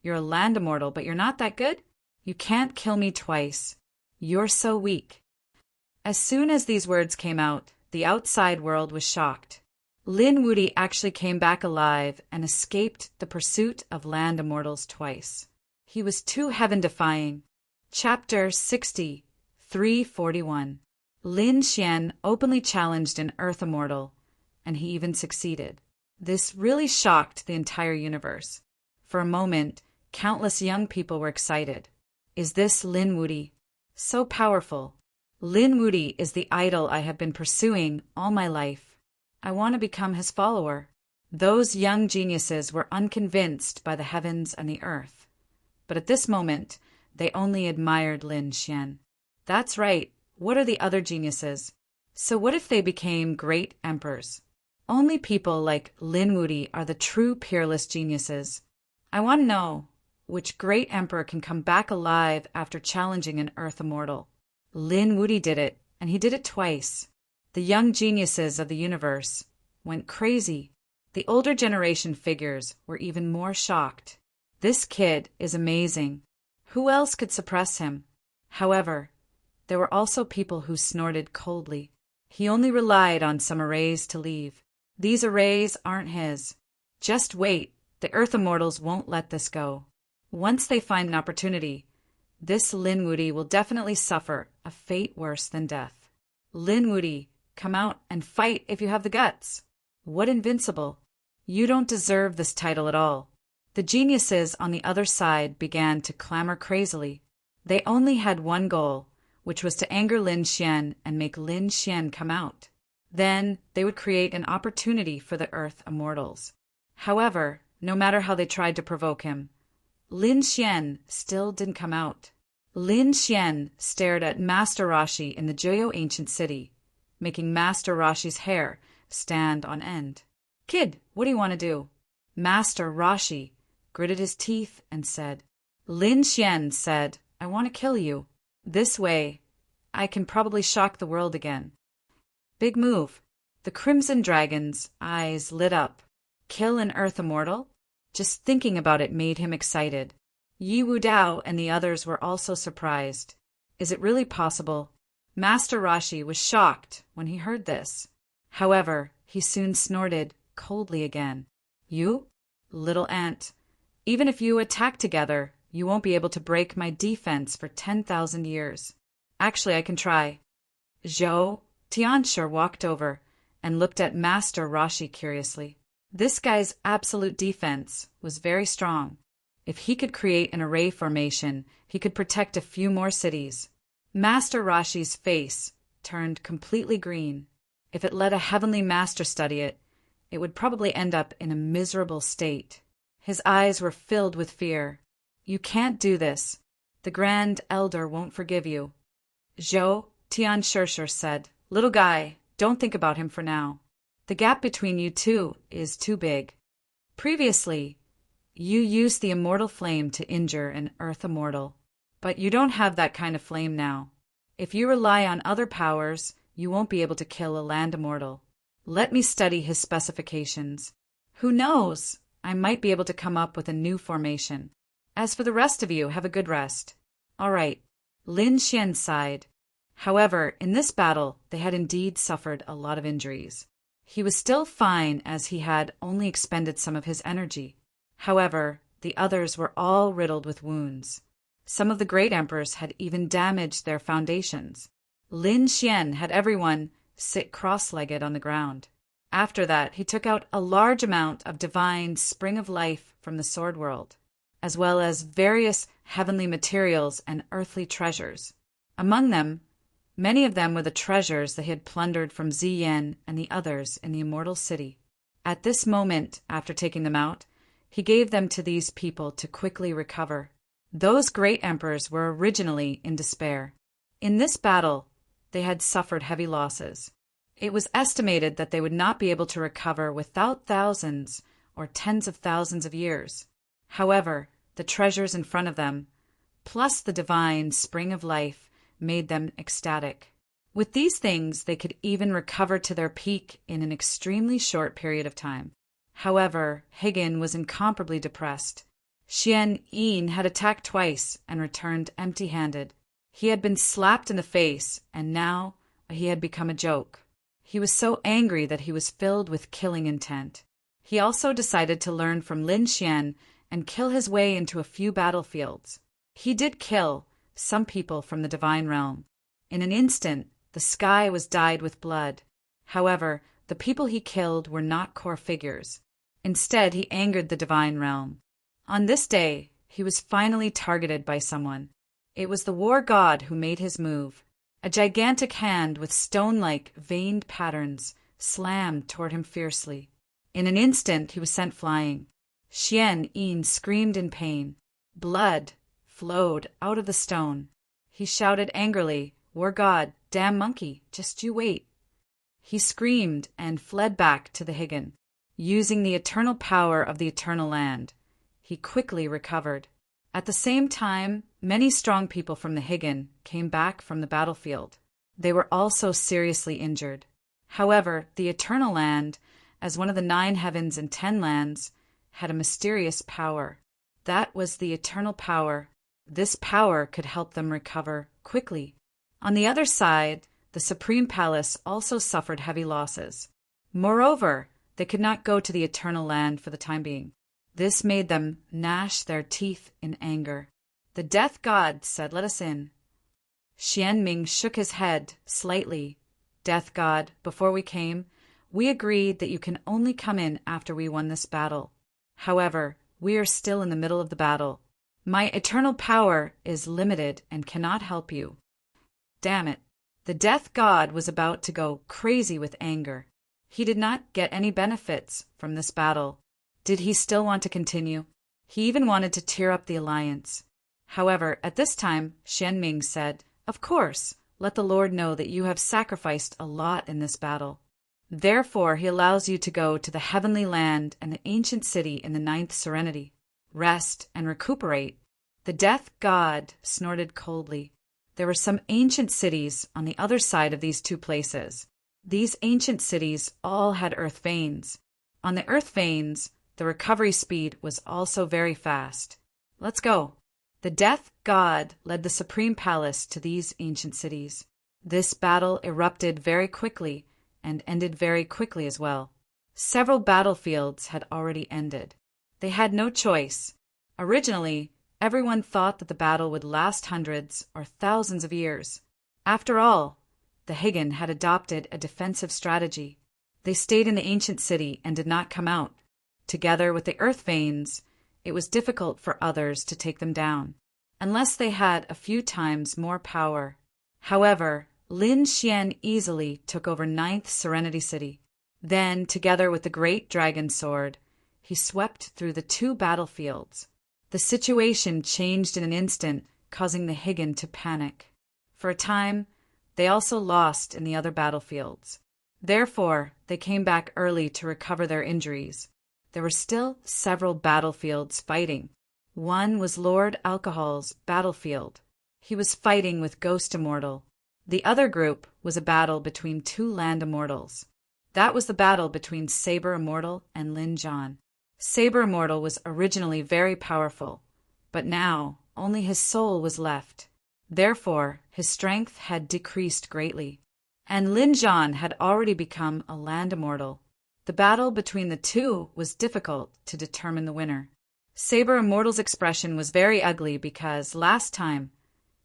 "You're a land immortal, but you're not that good? You can't kill me twice. You're so weak." As soon as these words came out, the outside world was shocked. Lin Wuti actually came back alive and escaped the pursuit of land immortals twice. He was too heaven-defying. Chapter 60, 341. Lin Xian openly challenged an earth immortal, and he even succeeded. This really shocked the entire universe. For a moment, countless young people were excited. Is this Lin Wuti? So powerful. Lin Wuti is the idol I have been pursuing all my life. I want to become his follower. Those young geniuses were unconvinced by the heavens and the earth. But at this moment, they only admired Lin Xian. That's right. What are the other geniuses? So what if they became great emperors? Only people like Lin Wuti are the true peerless geniuses. I want to know which great emperor can come back alive after challenging an earth immortal. Lin Wuti did it, and he did it twice. The young geniuses of the universe went crazy. The older generation figures were even more shocked. This kid is amazing. Who else could suppress him? However, there were also people who snorted coldly. He only relied on some arrays to leave. These arrays aren't his. Just wait. The Earth Immortals won't let this go. Once they find an opportunity, this Lin Wuti will definitely suffer a fate worse than death. Lin Wuti, come out and fight if you have the guts. What invincible? You don't deserve this title at all. The geniuses on the other side began to clamor crazily. They only had one goal, which was to anger Lin Xian and make Lin Xian come out. Then they would create an opportunity for the Earth Immortals. However, no matter how they tried to provoke him, Lin Xian still didn't come out. Lin Xian stared at Master Rashi in the Jiao Ancient City, making Master Rashi's hair stand on end. "Kid, what do you want to do?" Master Rashi gritted his teeth and said. Lin Xian said, "I want to kill you. This way, I can probably shock the world again." Big move. The Crimson Dragon's eyes lit up. Kill an Earth Immortal? Just thinking about it made him excited. Yi Wudao and the others were also surprised. Is it really possible? Master Rashi was shocked when he heard this. However, he soon snorted coldly again. "You? Little ant. Even if you attack together, you won't be able to break my defense for 10,000 years. Actually, I can try." Zhou Tianshi walked over and looked at Master Rashi curiously. This guy's absolute defense was very strong. If he could create an array formation, he could protect a few more cities. Master Rashi's face turned completely green. If it let a heavenly master study it, it would probably end up in a miserable state. His eyes were filled with fear. "You can't do this. The Grand Elder won't forgive you." Zhou Tianshi said, "Little guy, don't think about him for now. The gap between you two is too big. Previously, you used the immortal flame to injure an Earth Immortal, but you don't have that kind of flame now. If you rely on other powers, you won't be able to kill a land immortal. Let me study his specifications. Who knows? I might be able to come up with a new formation. As for the rest of you, have a good rest." "All right." Lin Xian sighed. However, in this battle, they had indeed suffered a lot of injuries. He was still fine as he had only expended some of his energy. However, the others were all riddled with wounds. Some of the great emperors had even damaged their foundations. Lin Xian had everyone sit cross-legged on the ground. After that, he took out a large amount of divine spring of life from the sword world, as well as various heavenly materials and earthly treasures. Among them, many of them were the treasures they had plundered from Ziyan and the others in the immortal city. At this moment, after taking them out, he gave them to these people to quickly recover. Those great emperors were originally in despair. In this battle, they had suffered heavy losses. It was estimated that they would not be able to recover without thousands or tens of thousands of years. However, the treasures in front of them, plus the divine spring of life, made them ecstatic. With these things, they could even recover to their peak in an extremely short period of time. However, Higgin was incomparably depressed. Xian Yin had attacked twice and returned empty-handed. He had been slapped in the face, and now he had become a joke. He was so angry that he was filled with killing intent. He also decided to learn from Lin Xian and kill his way into a few battlefields. He did kill some people from the divine realm. In an instant, the sky was dyed with blood. However, the people he killed were not core figures. Instead, he angered the divine realm. On this day, he was finally targeted by someone. It was the war god who made his move. A gigantic hand with stone-like, veined patterns slammed toward him fiercely. In an instant, he was sent flying. Xian Yin screamed in pain. Blood flowed out of the stone. He shouted angrily, "War god, damn monkey, just you wait." He screamed and fled back to the Higgin. Using the eternal power of the eternal land, he quickly recovered. At the same time, many strong people from the Higgin came back from the battlefield. They were also seriously injured. However, the eternal land, as one of the 9 heavens and 10 lands, had a mysterious power. That was the eternal power. This power could help them recover quickly. On the other side, the Supreme Palace also suffered heavy losses. Moreover, they could not go to the eternal land for the time being. This made them gnash their teeth in anger. The death god said, "Let us in." Xian Ming shook his head slightly. "Death god, before we came, we agreed that you can only come in after we won this battle. However, we are still in the middle of the battle. My eternal power is limited and cannot help you." Damn it. The death god was about to go crazy with anger. He did not get any benefits from this battle. Did he still want to continue? He even wanted to tear up the alliance. However, at this time, Xian Ming said, "Of course, let the Lord know that you have sacrificed a lot in this battle. Therefore, he allows you to go to the heavenly land and the ancient city in the 9th serenity. Rest and recuperate." The death god snorted coldly. There were some ancient cities on the other side of these 2 places. These ancient cities all had earth veins. On the earth veins, the recovery speed was also very fast. "Let's go." The death god led the Supreme Palace to these ancient cities. This battle erupted very quickly and ended very quickly as well. Several battlefields had already ended. They had no choice. Originally, everyone thought that the battle would last hundreds or thousands of years. After all, the Higgin had adopted a defensive strategy. They stayed in the ancient city and did not come out. Together with the earth veins, it was difficult for others to take them down, unless they had a few times more power. However, Lin Xian easily took over 9th Serenity City. Then, together with the great dragon sword, he swept through the 2 battlefields. The situation changed in an instant, causing the Higgin to panic. For a time, they also lost in the other battlefields. Therefore, they came back early to recover their injuries. There were still several battlefields fighting. One was Lord Alcohol's battlefield. He was fighting with Ghost Immortal. The other group was a battle between two land immortals. That was the battle between Saber Immortal and Lin Jon. Saber Immortal was originally very powerful, but now only his soul was left. Therefore, his strength had decreased greatly. And Lin Jon had already become a land immortal. The battle between the two was difficult to determine the winner. Saber Immortal's expression was very ugly because, last time,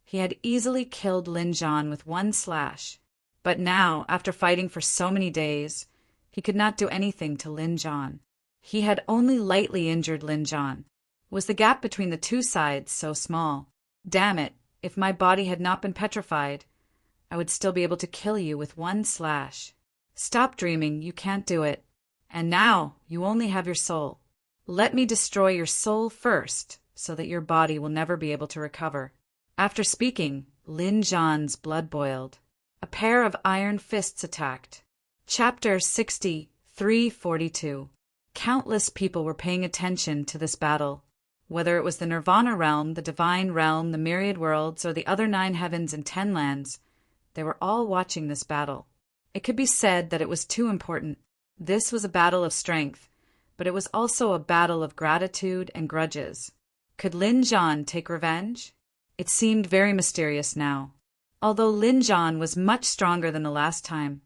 he had easily killed Lin Jon with one slash. But now, after fighting for so many days, he could not do anything to Lin Jon. He had only lightly injured Lin Jon. Was the gap between the two sides so small? Damn it, if my body had not been petrified, I would still be able to kill you with one slash. Stop dreaming, you can't do it. And now, you only have your soul. Let me destroy your soul first, so that your body will never be able to recover. After speaking, Lin Jon's blood boiled. A pair of iron fists attacked. Chapter 63:42. Countless people were paying attention to this battle. Whether it was the Nirvana realm, the Divine realm, the Myriad Worlds, or the other 9 heavens and 10 lands, they were all watching this battle. It could be said that it was too important. This was a battle of strength, but it was also a battle of gratitude and grudges. Could Lin Jon take revenge? It seemed very mysterious now. Although Lin Jon was much stronger than the last time,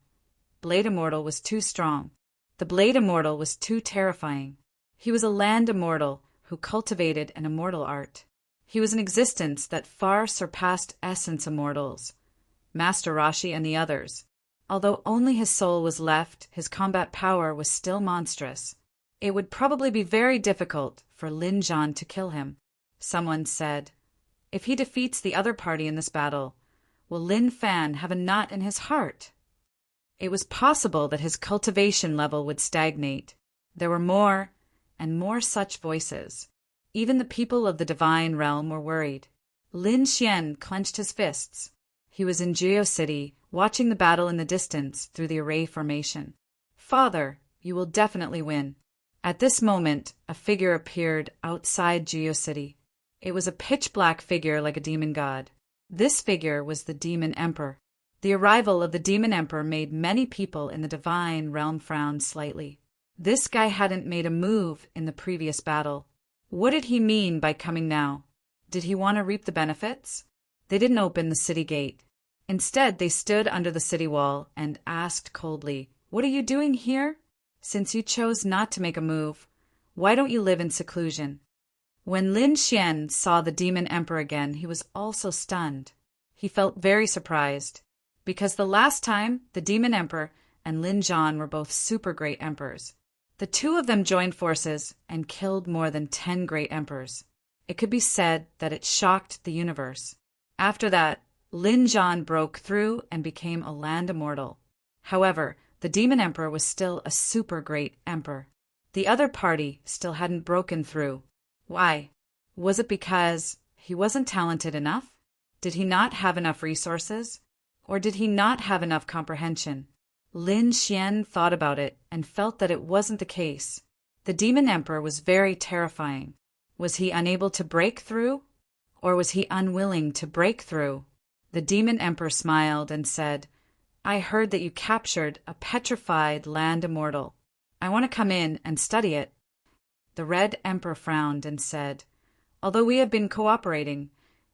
Blade Immortal was too strong. The Blade Immortal was too terrifying. He was a land immortal who cultivated an immortal art. He was an existence that far surpassed essence immortals, Master Roshi and the others. Although only his soul was left, his combat power was still monstrous. It would probably be very difficult for Lin Jon to kill him. Someone said, if he defeats the other party in this battle, will Lin Fan have a knot in his heart? It was possible that his cultivation level would stagnate. There were more and more such voices. Even the people of the Divine Realm were worried. Lin Xian clenched his fists. He was in Geo City, watching the battle in the distance through the array formation. Father, you will definitely win. At this moment, a figure appeared outside Geo City. It was a pitch-black figure like a demon god. This figure was the Demon Emperor. The arrival of the Demon Emperor made many people in the Divine Realm frown slightly. This guy hadn't made a move in the previous battle. What did he mean by coming now? Did he want to reap the benefits? They didn't open the city gate. Instead, they stood under the city wall and asked coldly, "What are you doing here? Since you chose not to make a move, why don't you live in seclusion?" When Lin Xian saw the Demon Emperor again, he was also stunned. He felt very surprised, because the last time the Demon Emperor and Lin Jon were both super great emperors. The two of them joined forces and killed more than 10 great emperors. It could be said that it shocked the universe. After that, Lin Jon broke through and became a land immortal. However, the Demon Emperor was still a super great emperor. The other party still hadn't broken through. Why? Was it because he wasn't talented enough? Did he not have enough resources? Or did he not have enough comprehension? Lin Xian thought about it and felt that it wasn't the case. The Demon Emperor was very terrifying. Was he unable to break through? Or was he unwilling to break through? The Demon Emperor smiled and said, "I heard that you captured a petrified land immortal. I want to come in and study it." The Red Emperor frowned and said, "Although we have been cooperating,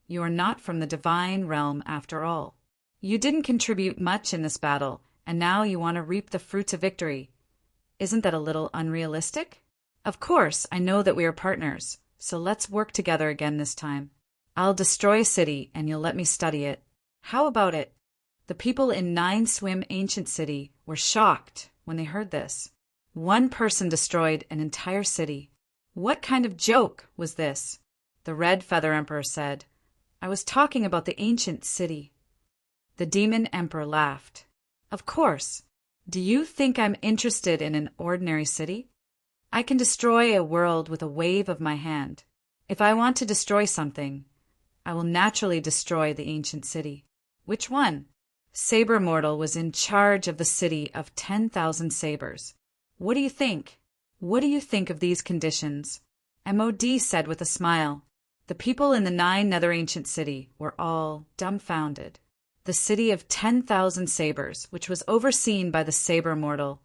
you are not from the Divine Realm after all. You didn't contribute much in this battle, and now you want to reap the fruits of victory. Isn't that a little unrealistic? Of course, I know that we are partners, so let's work together again this time. I'll destroy a city and you'll let me study it. How about it?" The people in Nine Swim Ancient City were shocked when they heard this. One person destroyed an entire city. What kind of joke was this? The Red Feather Emperor said, "I was talking about the ancient city." The Demon Emperor laughed. "Of course. Do you think I'm interested in an ordinary city? I can destroy a world with a wave of my hand. If I want to destroy something, I will naturally destroy the ancient city." Which one? Saber Immortal was in charge of the city of 10,000 sabers. What do you think? What do you think of these conditions? MOD said with a smile. The people in the 9 Nether Ancient City were all dumbfounded. The city of 10,000 sabers, which was overseen by the saber immortal,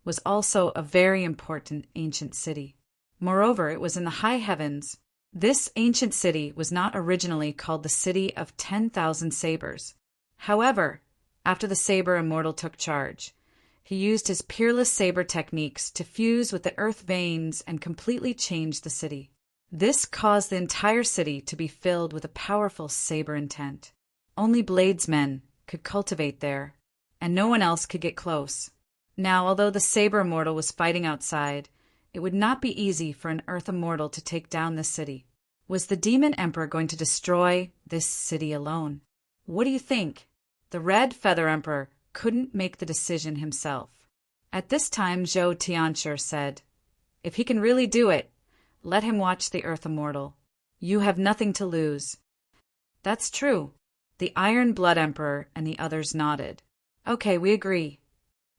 was also a very important ancient city. Moreover, it was in the high heavens. This ancient city was not originally called the City of 10,000 Sabers. However, after the saber immortal took charge, he used his peerless saber techniques to fuse with the earth veins and completely change the city. This caused the entire city to be filled with a powerful saber intent. Only bladesmen could cultivate there, and no one else could get close. Now, although the saber immortal was fighting outside, it would not be easy for an earth immortal to take down this city. Was the demon emperor going to destroy this city alone? What do you think? The red feather emperor couldn't make the decision himself. At this time, Zhou Tianshi said, "If he can really do it, let him watch the earth immortal. You have nothing to lose." That's true. The Iron Blood Emperor and the others nodded. Okay, we agree.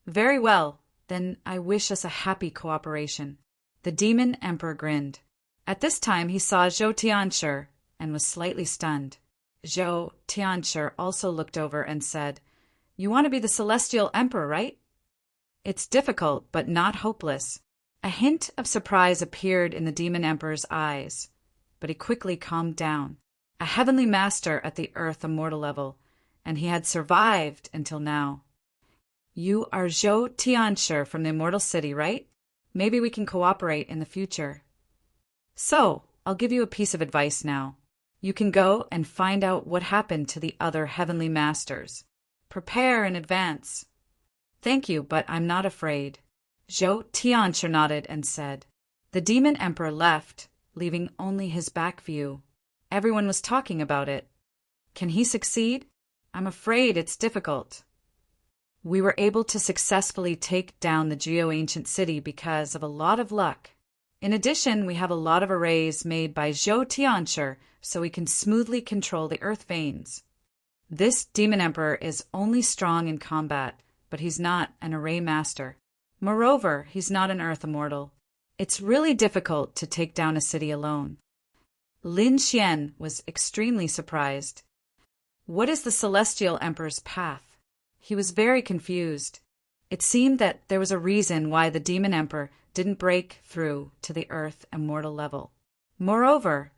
Very well, then I wish us a happy cooperation. The Demon Emperor grinned. At this time he saw Zhou Tianshi and was slightly stunned. Zhou Tianshi also looked over and said, "You want to be the Celestial Emperor, right?" "It's difficult, but not hopeless." A hint of surprise appeared in the Demon Emperor's eyes, but he quickly calmed down. A heavenly master at the Earth Immortal level, and he had survived until now. "You are Zhou Tianshi from the Immortal City, right? Maybe we can cooperate in the future. So, I'll give you a piece of advice now. You can go and find out what happened to the other heavenly masters. Prepare in advance." "Thank you, but I'm not afraid." Zhou Tianshi nodded and said. The Demon Emperor left, leaving only his back view. Everyone was talking about it. Can he succeed? I'm afraid it's difficult. We were able to successfully take down the Geo-Ancient City because of a lot of luck. In addition, we have a lot of arrays made by Zhou Tianshi, so we can smoothly control the earth veins. This Demon Emperor is only strong in combat, but he's not an array master. Moreover, he's not an earth immortal. It's really difficult to take down a city alone. Lin Xian was extremely surprised. What is the Celestial Emperor's path? He was very confused. It seemed that there was a reason why the Demon Emperor didn't break through to the Earth Immortal level. Moreover,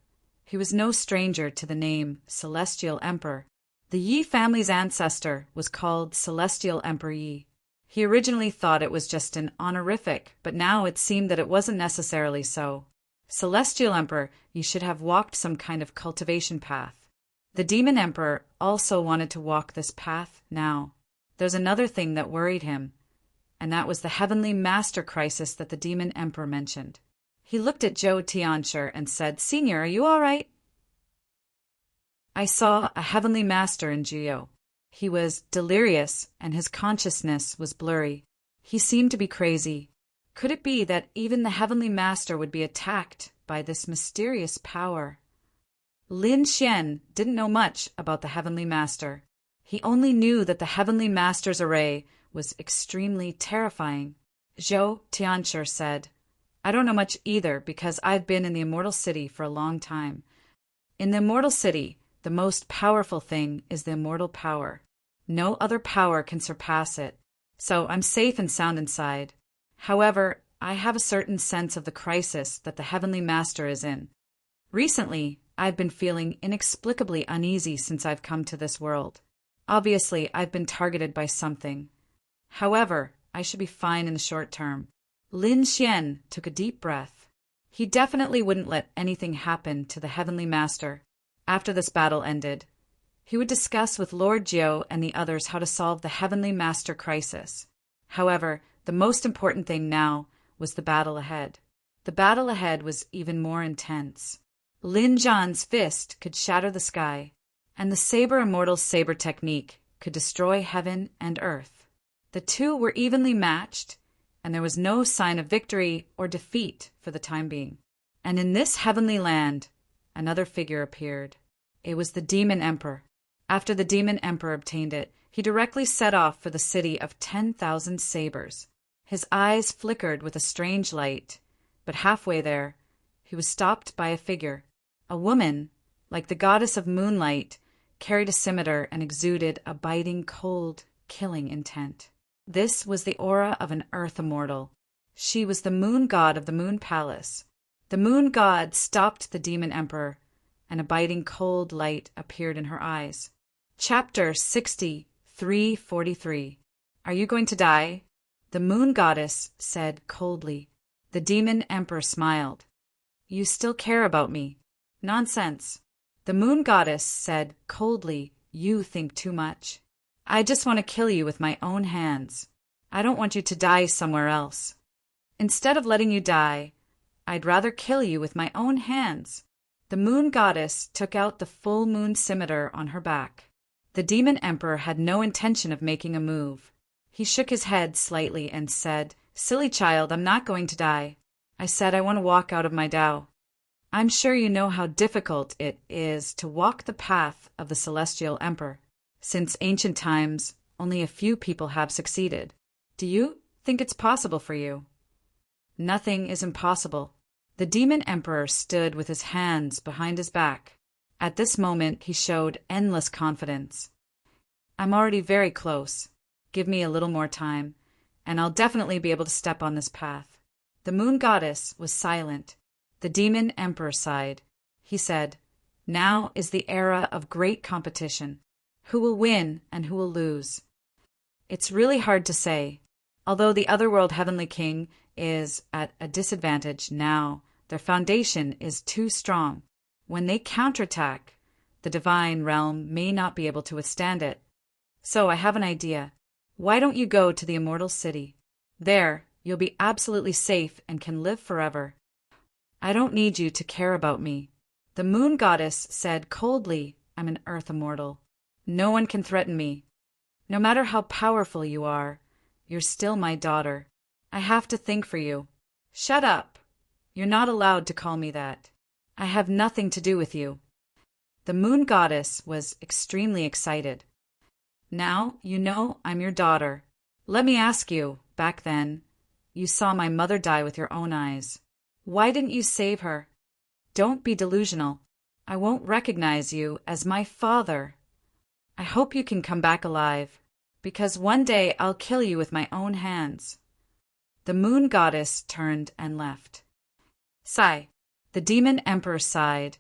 he was no stranger to the name Celestial Emperor. The Yi family's ancestor was called Celestial Emperor Yi. He originally thought it was just an honorific, but now it seemed that it wasn't necessarily so. Celestial Emperor, you should have walked some kind of cultivation path. The Demon Emperor also wanted to walk this path now. There's another thing that worried him, and that was the Heavenly Master crisis that the Demon Emperor mentioned. He looked at Zhou Tianshi and said, "Senior, are you all right?" "I saw a Heavenly Master in Geo. He was delirious and his consciousness was blurry. He seemed to be crazy. Could it be that even the Heavenly Master would be attacked by this mysterious power?" Lin Xian didn't know much about the Heavenly Master. He only knew that the Heavenly Master's array was extremely terrifying. Zhou Tianshi said, "I don't know much either because I've been in the Immortal City for a long time. In the Immortal City, the most powerful thing is the immortal power. No other power can surpass it, so I'm safe and sound inside. However, I have a certain sense of the crisis that the Heavenly Master is in. Recently, I've been feeling inexplicably uneasy since I've come to this world. Obviously, I've been targeted by something. However, I should be fine in the short term." Lin Xian took a deep breath. He definitely wouldn't let anything happen to the Heavenly Master. After this battle ended, he would discuss with Lord Jiu and the others how to solve the Heavenly Master crisis. However, the most important thing now was the battle ahead. The battle ahead was even more intense. Lin Zhan's fist could shatter the sky, and the Saber Immortal's saber technique could destroy heaven and earth. The two were evenly matched, and there was no sign of victory or defeat for the time being. And in this heavenly land, another figure appeared. It was the Demon Emperor. After the Demon Emperor obtained it, he directly set off for the city of 10,000 sabers. His eyes flickered with a strange light, but halfway there, he was stopped by a figure. A woman, like the goddess of moonlight, carried a scimitar and exuded a biting, cold, killing intent. This was the aura of an earth immortal. She was the moon god of the moon palace. The moon god stopped the demon emperor, and a biting cold light appeared in her eyes. Chapter 63:43. Are you going to die? The moon goddess said coldly. The demon emperor smiled. You still care about me. Nonsense. The moon goddess said coldly, you think too much. I just want to kill you with my own hands. I don't want you to die somewhere else. Instead of letting you die, I'd rather kill you with my own hands. The moon goddess took out the full moon scimitar on her back. The demon emperor had no intention of making a move. He shook his head slightly and said, Silly child, I'm not going to die. I said I want to walk out of my Tao. I'm sure you know how difficult it is to walk the path of the celestial emperor. Since ancient times, only a few people have succeeded. Do you think it's possible for you? Nothing is impossible. The demon emperor stood with his hands behind his back. At this moment, he showed endless confidence. I'm already very close. Give me a little more time, and I'll definitely be able to step on this path. The moon goddess was silent. The demon emperor sighed. He said, Now is the era of great competition. Who will win and who will lose? It's really hard to say. Although the otherworld heavenly king is at a disadvantage now, their foundation is too strong. When they counterattack, the divine realm may not be able to withstand it. So I have an idea. Why don't you go to the immortal city? There, you'll be absolutely safe and can live forever. I don't need you to care about me. The moon goddess said coldly, I'm an earth immortal. No one can threaten me. No matter how powerful you are, you're still my daughter. I have to think for you. Shut up. You're not allowed to call me that. I have nothing to do with you. The moon goddess was extremely excited. Now you know I'm your daughter. Let me ask you, back then, you saw my mother die with your own eyes. Why didn't you save her? Don't be delusional. I won't recognize you as my father. I hope you can come back alive, because one day I'll kill you with my own hands. The moon goddess turned and left. Sigh. The demon emperor sighed,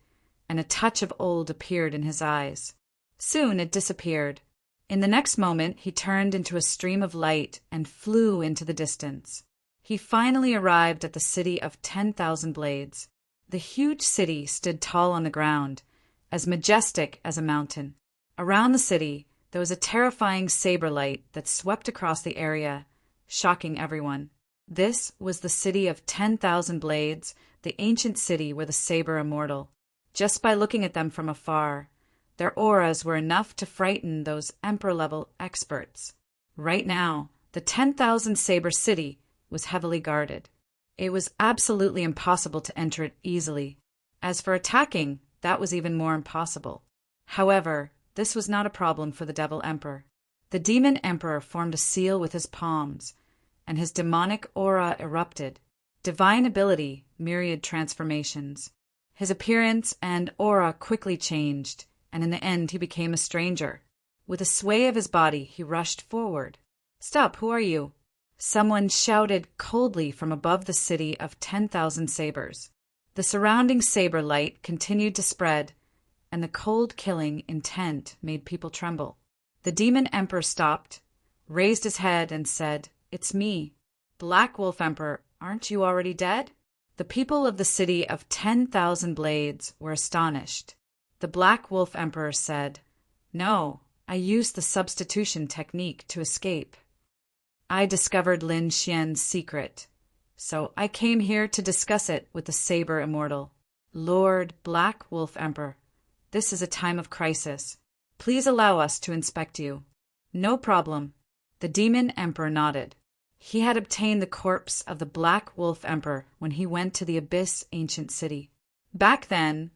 and a touch of old appeared in his eyes. Soon it disappeared. In the next moment he turned into a stream of light and flew into the distance. He finally arrived at the city of 10,000 blades. The huge city stood tall on the ground, as majestic as a mountain. Around the city, there was a terrifying saber light that swept across the area, shocking everyone. This was the city of 10,000 blades, the ancient city where the saber immortal. Just by looking at them from afar, their auras were enough to frighten those emperor-level experts. Right now, the 10,000 saber city was heavily guarded. It was absolutely impossible to enter it easily. As for attacking, that was even more impossible. However, this was not a problem for the Devil Emperor. The Demon Emperor formed a seal with his palms, and his demonic aura erupted. Divine ability, myriad transformations. His appearance and aura quickly changed, and in the end he became a stranger. With a sway of his body, he rushed forward. Stop, who are you? Someone shouted coldly from above the city of 10,000 sabers. The surrounding saber light continued to spread, and the cold killing intent made people tremble. The Demon Emperor stopped, raised his head, and said, It's me. Black Wolf Emperor, aren't you already dead? The people of the city of 10,000 blades were astonished. The Black Wolf Emperor said, No, I used the substitution technique to escape. I discovered Lin Xian's secret, so I came here to discuss it with the Saber Immortal. Lord Black Wolf Emperor, this is a time of crisis. Please allow us to inspect you. No problem. The Demon Emperor nodded. He had obtained the corpse of the Black Wolf Emperor when he went to the Abyss Ancient City. Back then,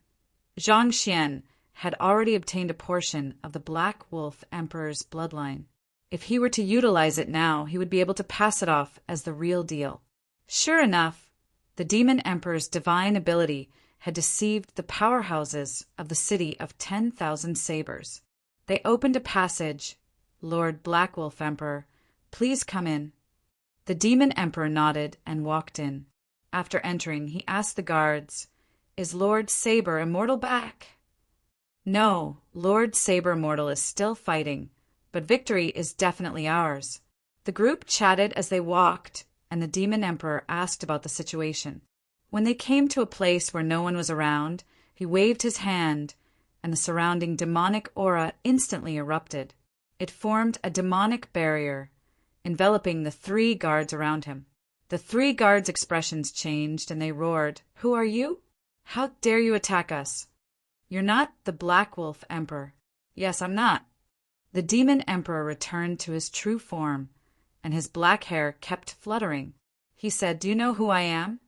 Zhang Xian had already obtained a portion of the Black Wolf Emperor's bloodline. If he were to utilize it now, he would be able to pass it off as the real deal. Sure enough, the Demon Emperor's divine ability had deceived the powerhouses of the city of 10,000 sabers. They opened a passage. "Lord Blackwolf Emperor, please come in." The demon emperor nodded and walked in. After entering, he asked the guards, "Is Lord Saber Immortal back?" "No, Lord Saber Immortal is still fighting, but victory is definitely ours." The group chatted as they walked, and the demon emperor asked about the situation. When they came to a place where no one was around, he waved his hand, and the surrounding demonic aura instantly erupted. It formed a demonic barrier, enveloping the 3 guards around him. The 3 guards' expressions changed, and they roared, "Who are you? How dare you attack us? You're not the Black Wolf Emperor." "Yes, I'm not." The demon emperor returned to his true form, and his black hair kept fluttering. He said, "Do you know who I am?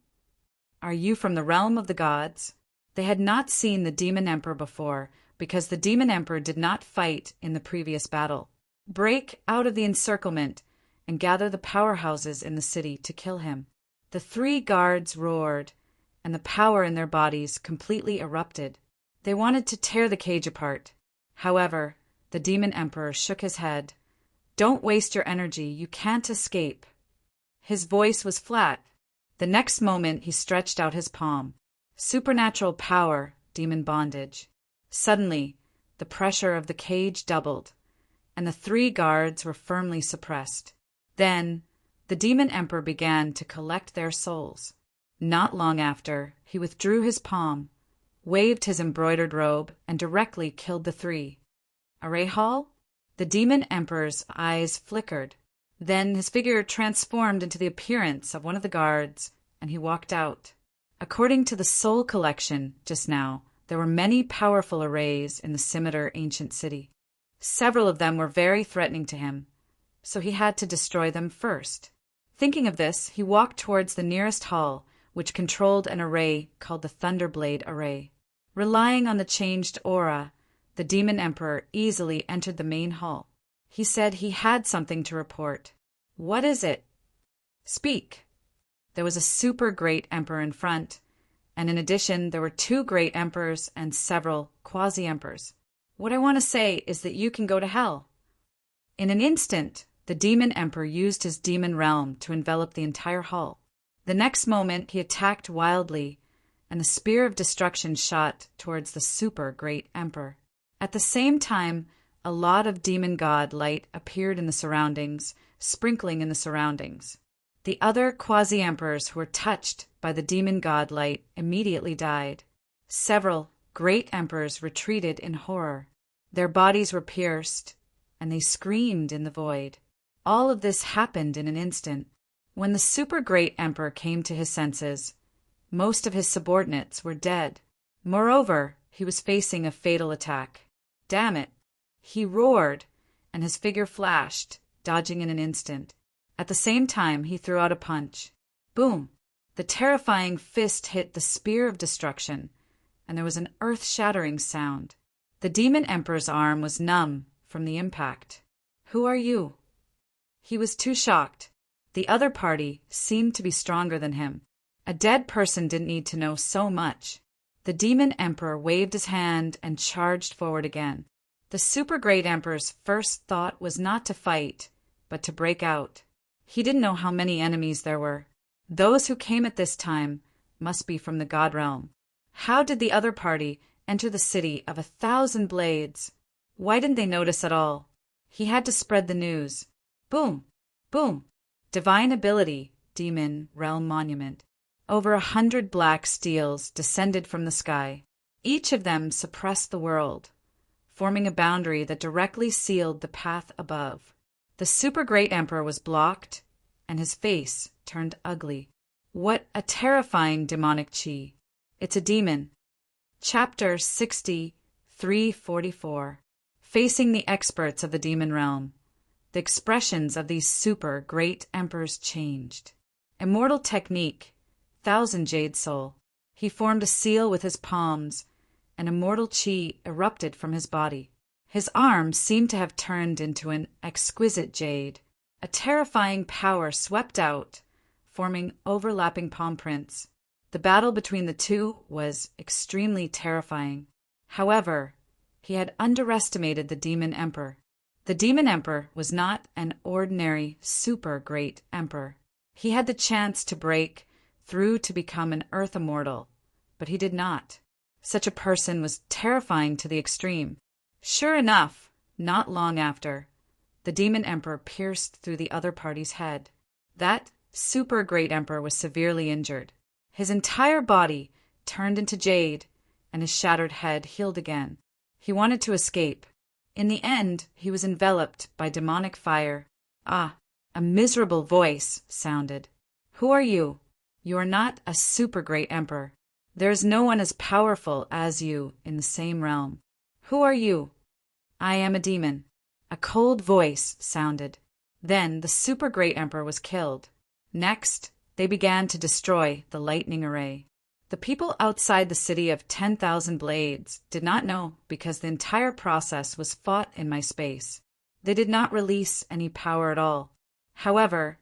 Are you from the realm of the gods?" They had not seen the demon emperor before, because the demon emperor did not fight in the previous battle. "Break out of the encirclement and gather the powerhouses in the city to kill him." The 3 guards roared, and the power in their bodies completely erupted. They wanted to tear the cage apart. However, the demon emperor shook his head. "Don't waste your energy. You can't escape." His voice was flat. The next moment, he stretched out his palm. Supernatural power, demon bondage. Suddenly, the pressure of the cage doubled, and the 3 guards were firmly suppressed. Then, the demon emperor began to collect their souls. Not long after, he withdrew his palm, waved his embroidered robe, and directly killed the 3. "Array Hall?" The demon emperor's eyes flickered. Then his figure transformed into the appearance of one of the guards, and he walked out. According to the Soul Collection just now, there were many powerful arrays in the Scimitar ancient city. Several of them were very threatening to him, so he had to destroy them first. Thinking of this, he walked towards the nearest hall, which controlled an array called the Thunderblade Array. Relying on the changed aura, the demon emperor easily entered the main hall. He said he had something to report. "What is it?" "Speak." There was a super great emperor in front, and in addition there were 2 great emperors and several quasi-emperors. "What I want to say is that you can go to hell." In an instant, the demon emperor used his demon realm to envelop the entire hall. The next moment, he attacked wildly, and the spear of destruction shot towards the super great emperor. At the same time, a lot of demon god light appeared in the surroundings, sprinkling in the surroundings. The other quasi-emperors who were touched by the demon god light immediately died. Several great emperors retreated in horror. Their bodies were pierced, and they screamed in the void. All of this happened in an instant. When the super great emperor came to his senses, most of his subordinates were dead. Moreover, he was facing a fatal attack. "Damn it!" He roared, and his figure flashed, dodging in an instant. At the same time, he threw out a punch. Boom! The terrifying fist hit the spear of destruction, and there was an earth-shattering sound. The demon emperor's arm was numb from the impact. "Who are you?" He was too shocked. The other party seemed to be stronger than him. A dead person didn't need to know so much. The demon emperor waved his hand and charged forward again. The super great emperor's first thought was not to fight, but to break out. He didn't know how many enemies there were. Those who came at this time must be from the god realm. How did the other party enter the city of 1,000 blades? Why didn't they notice at all? He had to spread the news. Boom! Boom! Divine ability, demon realm monument. Over 100 black steels descended from the sky. Each of them suppressed the world, forming a boundary that directly sealed the path above. The super great emperor was blocked, and his face turned ugly. What a terrifying demonic chi! It's a demon. Chapter 60, 344. Facing the experts of the demon realm. The expressions of these super great emperors changed. Immortal technique, 1,000 jade soul. He formed a seal with his palms, and immortal chi erupted from his body. His arms seemed to have turned into an exquisite jade. A terrifying power swept out, forming overlapping palm prints. The battle between the two was extremely terrifying. However, He had underestimated the Demon Emperor. The Demon Emperor was not an ordinary super great emperor. He had the chance to break through to become an Earth immortal, but he did not. Such a person was terrifying to the extreme. Sure enough, not long after, the Demon Emperor pierced through the other party's head. That super great emperor was severely injured. His entire body turned into jade, and his shattered head healed again. He wanted to escape. In the end, he was enveloped by demonic fire. Ah, a miserable voice sounded. Who are you? You are not a super great emperor. There is no one as powerful as you in the same realm. Who are you? I am a demon. A cold voice sounded. Then the super great emperor was killed. Next, they began to destroy the lightning array. The people outside the city of 10,000 blades did not know because the entire process was fought in my space. They did not release any power at all. However,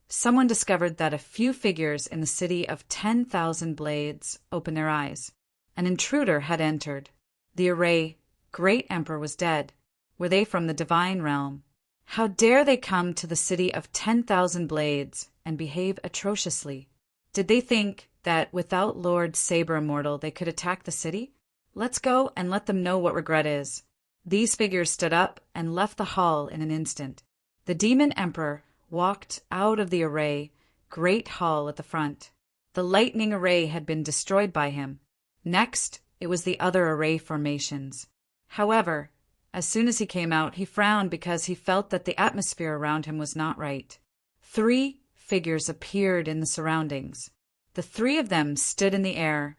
someone discovered that a few figures in the city of 10,000 blades opened their eyes. An intruder had entered. The array great emperor was dead. Were they from the divine realm? How dare they come to the city of 10,000 blades and behave atrociously? Did they think that without Lord Saber Immortal they could attack the city? Let's go and let them know what regret is. These figures stood up and left the hall in an instant. The Demon Emperor walked out of the array great hall at the front. The lightning array had been destroyed by him. Next, it was the other array formations. However, as soon as he came out, he frowned because he felt that the atmosphere around him was not right. 3 figures appeared in the surroundings. The 3 of them stood in the air,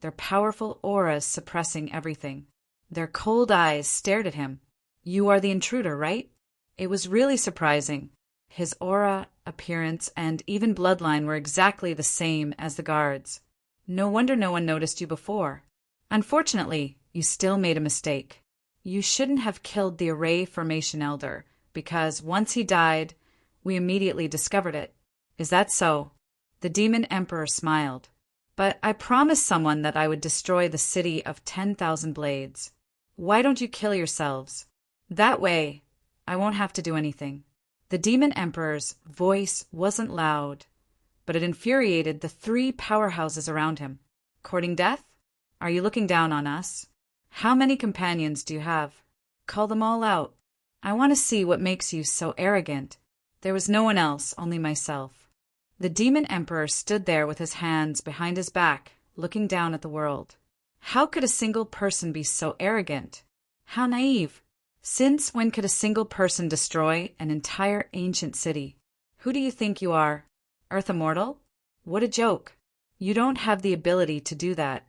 their powerful auras suppressing everything. Their cold eyes stared at him. You are the intruder, right? It was really surprising. His aura, appearance, and even bloodline were exactly the same as the guards. No wonder no one noticed you before. Unfortunately, you still made a mistake. You shouldn't have killed the Array Formation Elder, because once he died, we immediately discovered it. Is that so? The Demon Emperor smiled. But I promised someone that I would destroy the city of 10,000 blades. Why don't you kill yourselves? That way, I won't have to do anything. The Demon Emperor's voice wasn't loud, but it infuriated the 3 powerhouses around him. Courting death? Are you looking down on us? How many companions do you have? Call them all out. I want to see what makes you so arrogant. There was no one else, only myself. The Demon Emperor stood there with his hands behind his back, looking down at the world. How could a single person be so arrogant? How naive! Since when could a single person destroy an entire ancient city? Who do you think you are? Earth Immortal? What a joke. You don't have the ability to do that.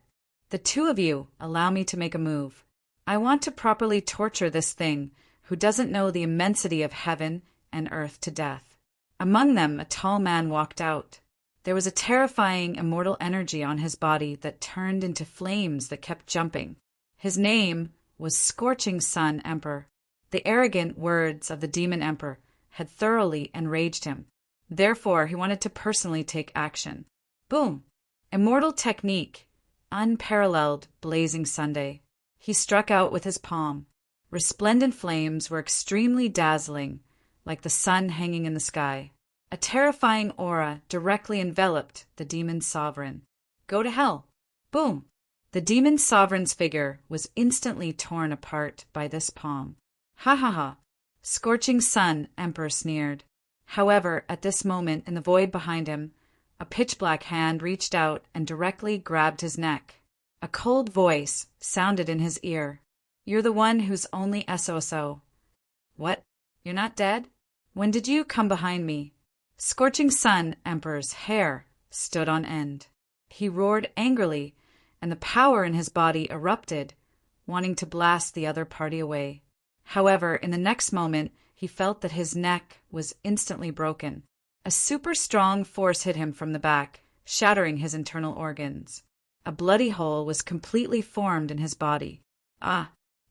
The 2 of you allow me to make a move. I want to properly torture this thing who doesn't know the immensity of heaven and earth to death. Among them, a tall man walked out. There was a terrifying immortal energy on his body that turned into flames that kept jumping. His name was Scorching Sun Emperor. The arrogant words of the Demon Emperor had thoroughly enraged him. Therefore, he wanted to personally take action. Boom! Immortal technique. Unparalleled blazing Sunday. He struck out with his palm. Resplendent flames were extremely dazzling, like the sun hanging in the sky. A terrifying aura directly enveloped the demon sovereign. Go to hell. Boom! The demon sovereign's figure was instantly torn apart by this palm. Ha ha ha! Scorching Sun Emperor sneered. However, at this moment in the void behind him, a pitch-black hand reached out and directly grabbed his neck. A cold voice sounded in his ear. You're the one who's only SOSO. What? You're not dead? When did you come behind me? Scorching Sun Emperor's hair stood on end. He roared angrily, and the power in his body erupted, wanting to blast the other party away. However, in the next moment, he felt that his neck was instantly broken. A super strong force hit him from the back, shattering his internal organs. A bloody hole was completely formed in his body.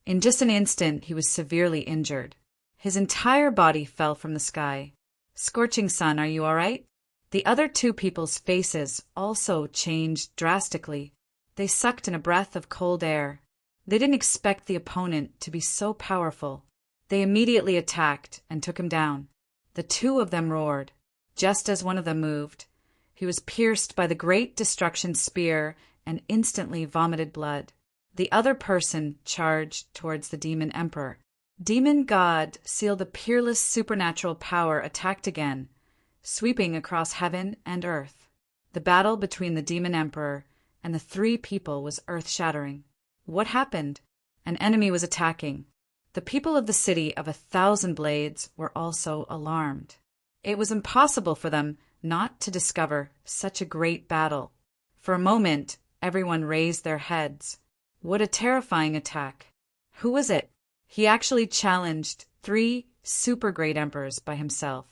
In just an instant, he was severely injured. His entire body fell from the sky. Scorching Sun, are you all right? The other 2 people's faces also changed drastically. They sucked in a breath of cold air. They didn't expect the opponent to be so powerful. They immediately attacked and took him down. The two of them roared. Just as one of them moved, he was pierced by the great destruction spear and instantly vomited blood. The other person charged towards the demon emperor. Demon God, sealed the peerless supernatural power, attacked again, sweeping across heaven and earth. The battle between the demon emperor and the three people was earth-shattering. What happened? An enemy was attacking. The people of the city of 1,000 blades were also alarmed. It was impossible for them not to discover such a great battle. For a moment, everyone raised their heads. What a terrifying attack! Who was it? He actually challenged 3 super great emperors by himself.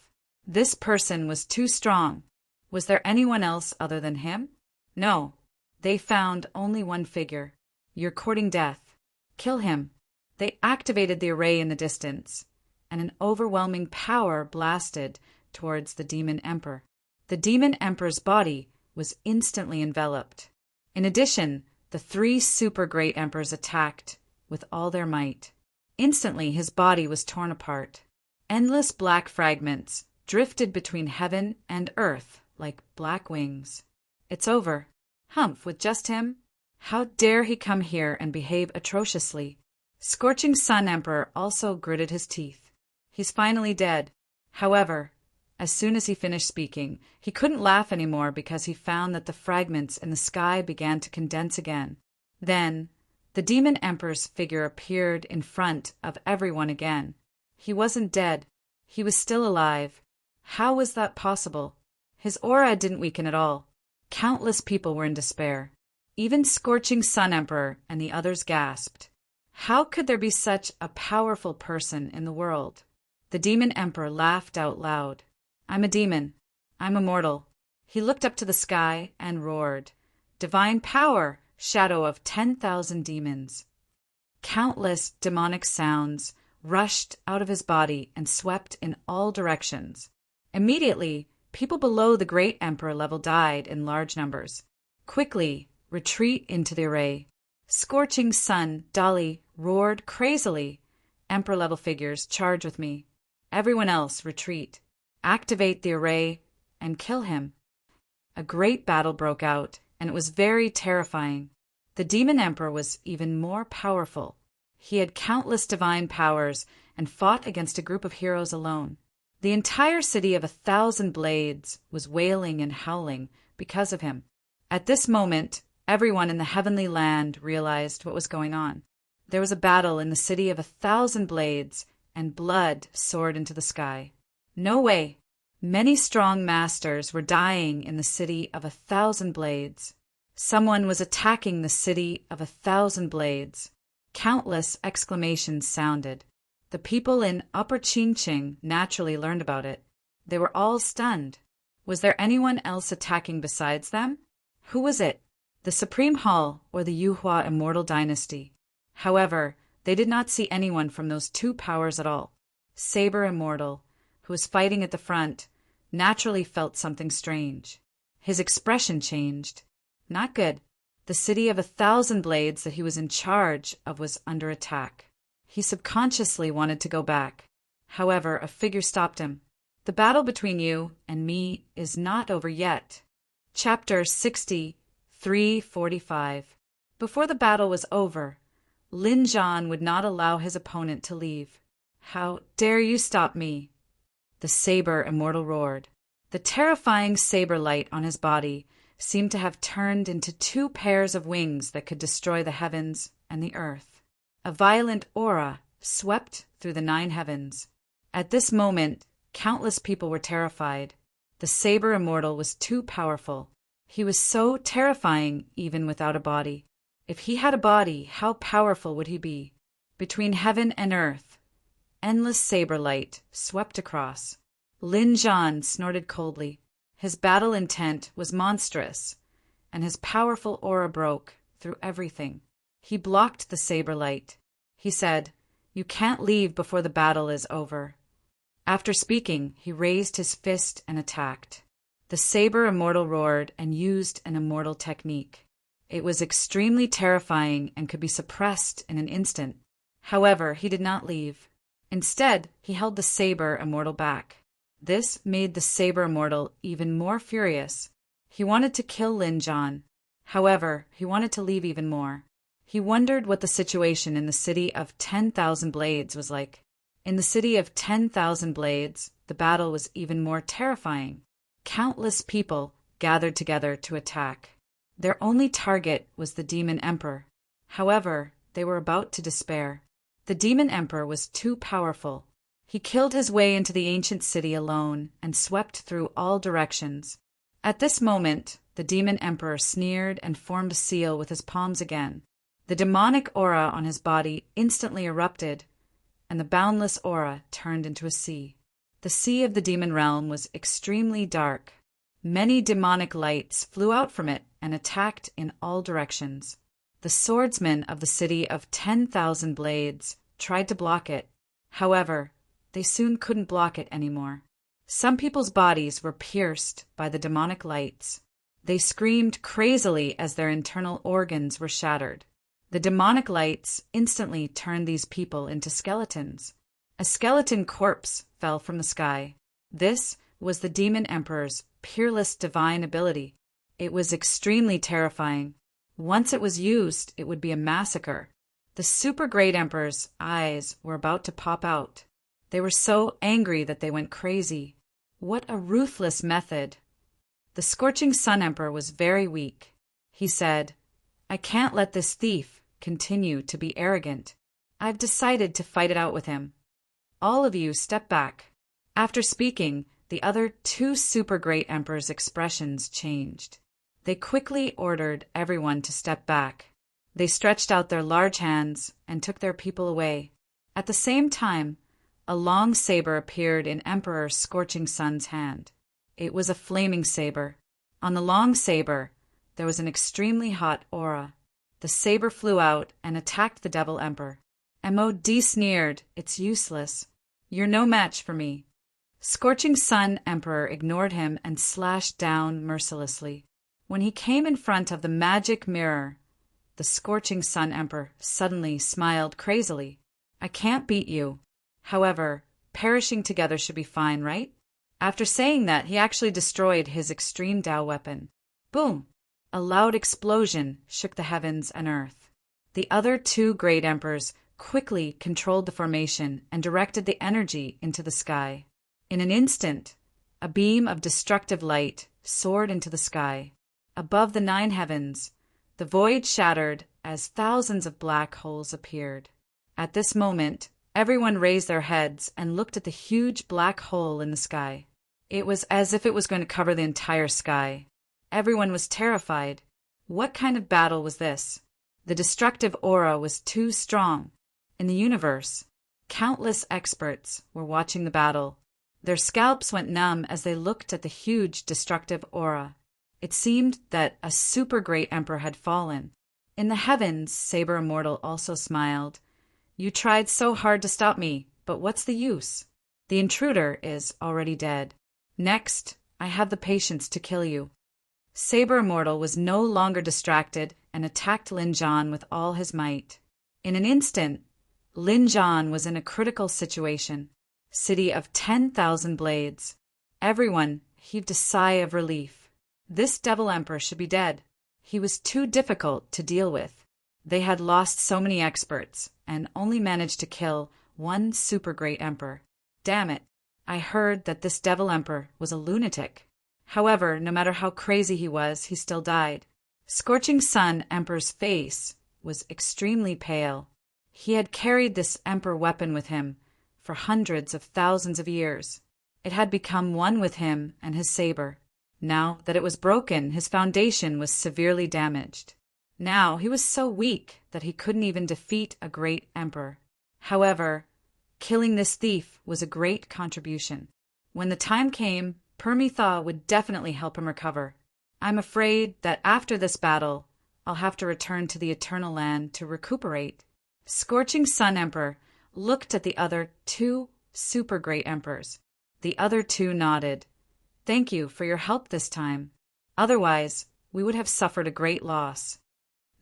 This person was too strong. Was there anyone else other than him? No. They found only one figure. You're courting death. Kill him. They activated the array in the distance, and an overwhelming power blasted towards the demon emperor. The demon emperor's body was instantly enveloped. In addition, the 3 super great emperors attacked with all their might. Instantly, his body was torn apart. Endless black fragments drifted between heaven and earth like black wings. It's over. Humph, with just him? How dare he come here and behave atrociously? Scorching Sun Emperor also gritted his teeth. He's finally dead. However, as soon as he finished speaking, he couldn't laugh anymore because he found that the fragments in the sky began to condense again. Then, the demon emperor's figure appeared in front of everyone again. He wasn't dead. He was still alive. How was that possible? His aura didn't weaken at all. Countless people were in despair. Even Scorching Sun Emperor and the others gasped. How could there be such a powerful person in the world? The demon emperor laughed out loud. I'm a demon. I'm immortal. He looked up to the sky and roared. Divine power, shadow of 10,000 demons. Countless demonic sounds rushed out of his body and swept in all directions. Immediately, people below the great emperor level died in large numbers. Quickly, retreat into the array. Scorching Sun, Dali, roared crazily. Emperor-level figures, charge with me. Everyone else, retreat. Activate the array and kill him. A great battle broke out, and it was very terrifying. The demon emperor was even more powerful. He had countless divine powers and fought against a group of heroes alone. The entire city of 1,000 blades was wailing and howling because of him. At this moment, everyone in the heavenly land realized what was going on. There was a battle in the city of 1,000 blades, and blood soared into the sky. No way! Many strong masters were dying in the city of 1,000 blades. Someone was attacking the city of 1,000 blades. Countless exclamations sounded. The people in Upper Qingqing naturally learned about it. They were all stunned. Was there anyone else attacking besides them? Who was it? The Supreme Hall or the Yuhua Immortal Dynasty? However, they did not see anyone from those 2 powers at all. Saber Immortal, who was fighting at the front, naturally felt something strange. His expression changed. Not good. The city of 1,000 blades that he was in charge of was under attack. He subconsciously wanted to go back. However, a figure stopped him. The battle between you and me is not over yet. Chapter 63:45. Before the battle was over, Lin Zhan would not allow his opponent to leave. How dare you stop me? The saber immortal roared. The terrifying saber light on his body seemed to have turned into 2 pairs of wings that could destroy the heavens and the earth. A violent aura swept through the 9 heavens. At this moment, countless people were terrified. The saber immortal was too powerful. He was so terrifying even without a body. If he had a body, how powerful would he be? Between heaven and earth, endless saber light swept across. Lin Zhan snorted coldly. His battle intent was monstrous, and his powerful aura broke through everything. He blocked the saber light. He said, "You can't leave before the battle is over." After speaking, he raised his fist and attacked. The saber immortal roared and used an immortal technique. It was extremely terrifying and could be suppressed in an instant. However, he did not leave. Instead, he held the Saber Immortal back. This made the Saber Immortal even more furious. He wanted to kill Lin Jan. However, he wanted to leave even more. He wondered what the situation in the city of 10,000 Blades was like. In the city of 10,000 Blades, the battle was even more terrifying. Countless people gathered together to attack. Their only target was the Demon Emperor. However, they were about to despair. The Demon Emperor was too powerful. He killed his way into the ancient city alone and swept through all directions. At this moment, the Demon Emperor sneered and formed a seal with his palms again. The demonic aura on his body instantly erupted, and the boundless aura turned into a sea. The sea of the demon realm was extremely dark. Many demonic lights flew out from it and attacked in all directions. The swordsmen of the city of 10,000 Blades tried to block it. However, they soon couldn't block it anymore. Some people's bodies were pierced by the demonic lights. They screamed crazily as their internal organs were shattered. The demonic lights instantly turned these people into skeletons. A skeleton corpse fell from the sky. This was the Demon Emperor's peerless divine ability. It was extremely terrifying. Once it was used, it would be a massacre. The super great Emperor's eyes were about to pop out. They were so angry that they went crazy. What a ruthless method. The Scorching Sun Emperor was very weak. He said, "I can't let this thief continue to be arrogant. I've decided to fight it out with him. All of you step back." After speaking, the other two super great emperors' expressions changed. They quickly ordered everyone to step back. They stretched out their large hands and took their people away. At the same time, a long saber appeared in Emperor Scorching Sun's hand. It was a flaming saber. On the long saber, there was an extremely hot aura. The saber flew out and attacked the Devil Emperor. MOD sneered, "It's useless. You're no match for me." Scorching Sun Emperor ignored him and slashed down mercilessly. When he came in front of the magic mirror, the Scorching Sun Emperor suddenly smiled crazily. "I can't beat you. However, perishing together should be fine, right?" After saying that, he actually destroyed his extreme Dao weapon. Boom! A loud explosion shook the heavens and earth. The other two great emperors quickly controlled the formation and directed the energy into the sky. In an instant, a beam of destructive light soared into the sky. Above the 9 heavens, the void shattered as thousands of black holes appeared. At this moment, everyone raised their heads and looked at the huge black hole in the sky. It was as if it was going to cover the entire sky. Everyone was terrified. What kind of battle was this? The destructive aura was too strong. In the universe, countless experts were watching the battle. Their scalps went numb as they looked at the huge destructive aura. It seemed that a super great emperor had fallen. In the heavens, Saber Immortal also smiled. "You tried so hard to stop me, but what's the use? The intruder is already dead. Next, I have the patience to kill you." Saber Immortal was no longer distracted and attacked Lin Jan with all his might. In an instant, Lin Jan was in a critical situation. City of 10,000 Blades. Everyone heaved a sigh of relief. This Devil Emperor should be dead. He was too difficult to deal with. They had lost so many experts and only managed to kill one super great emperor. Damn it, I heard that this Devil Emperor was a lunatic. However, no matter how crazy he was, he still died. Scorching Sun Emperor's face was extremely pale. He had carried this Emperor weapon with him for hundreds of thousands of years. It had become one with him and his saber. Now that it was broken, his foundation was severely damaged. Now he was so weak that he couldn't even defeat a great emperor. However, killing this thief was a great contribution. When the time came, Permitha would definitely help him recover. I'm afraid that after this battle, I'll have to return to the Eternal Land to recuperate. Scorching Sun Emperor looked at the other two super great emperors. The other two nodded. "Thank you for your help this time. Otherwise, we would have suffered a great loss."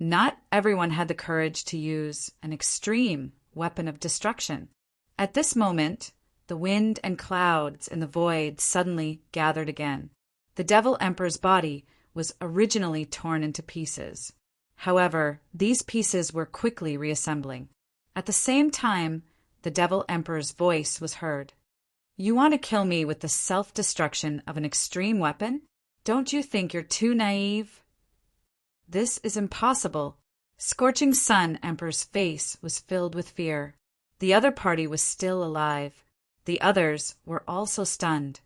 Not everyone had the courage to use an extreme weapon of destruction. At this moment, the wind and clouds in the void suddenly gathered again. The Devil Emperor's body was originally torn into pieces. However, these pieces were quickly reassembling. At the same time, the Devil Emperor's voice was heard. "You want to kill me with the self-destruction of an extreme weapon? Don't you think you're too naive? This is impossible." Scorching Sun Emperor's face was filled with fear. The other party was still alive. The others were also stunned.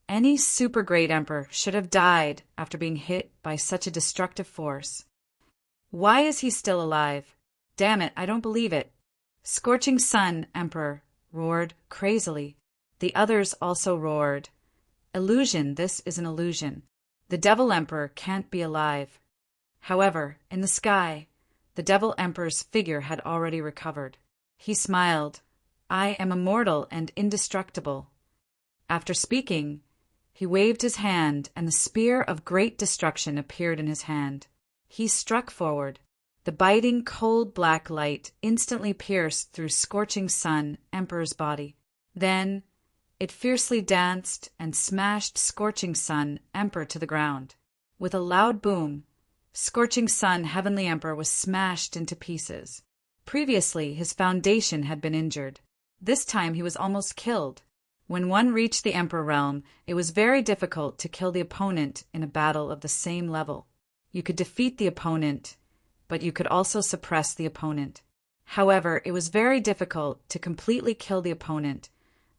Any super great emperor should have died after being hit by such a destructive force. Why is he still alive? Damn it, I don't believe it. Scorching Sun Emperor roared crazily. The others also roared. Illusion, this is an illusion. The Devil Emperor can't be alive. However, in the sky, the Devil Emperor's figure had already recovered. He smiled. "I am immortal and indestructible." After speaking, he waved his hand, and the spear of great destruction appeared in his hand. He struck forward. The biting, cold black light instantly pierced through Scorching Sun Emperor's body. Then it fiercely danced and smashed Scorching Sun Emperor to the ground. With a loud boom, Scorching Sun Heavenly Emperor was smashed into pieces. Previously, his foundation had been injured. This time he was almost killed. When one reached the Emperor realm, it was very difficult to kill the opponent in a battle of the same level. You could defeat the opponent, but you could also suppress the opponent. However, it was very difficult to completely kill the opponent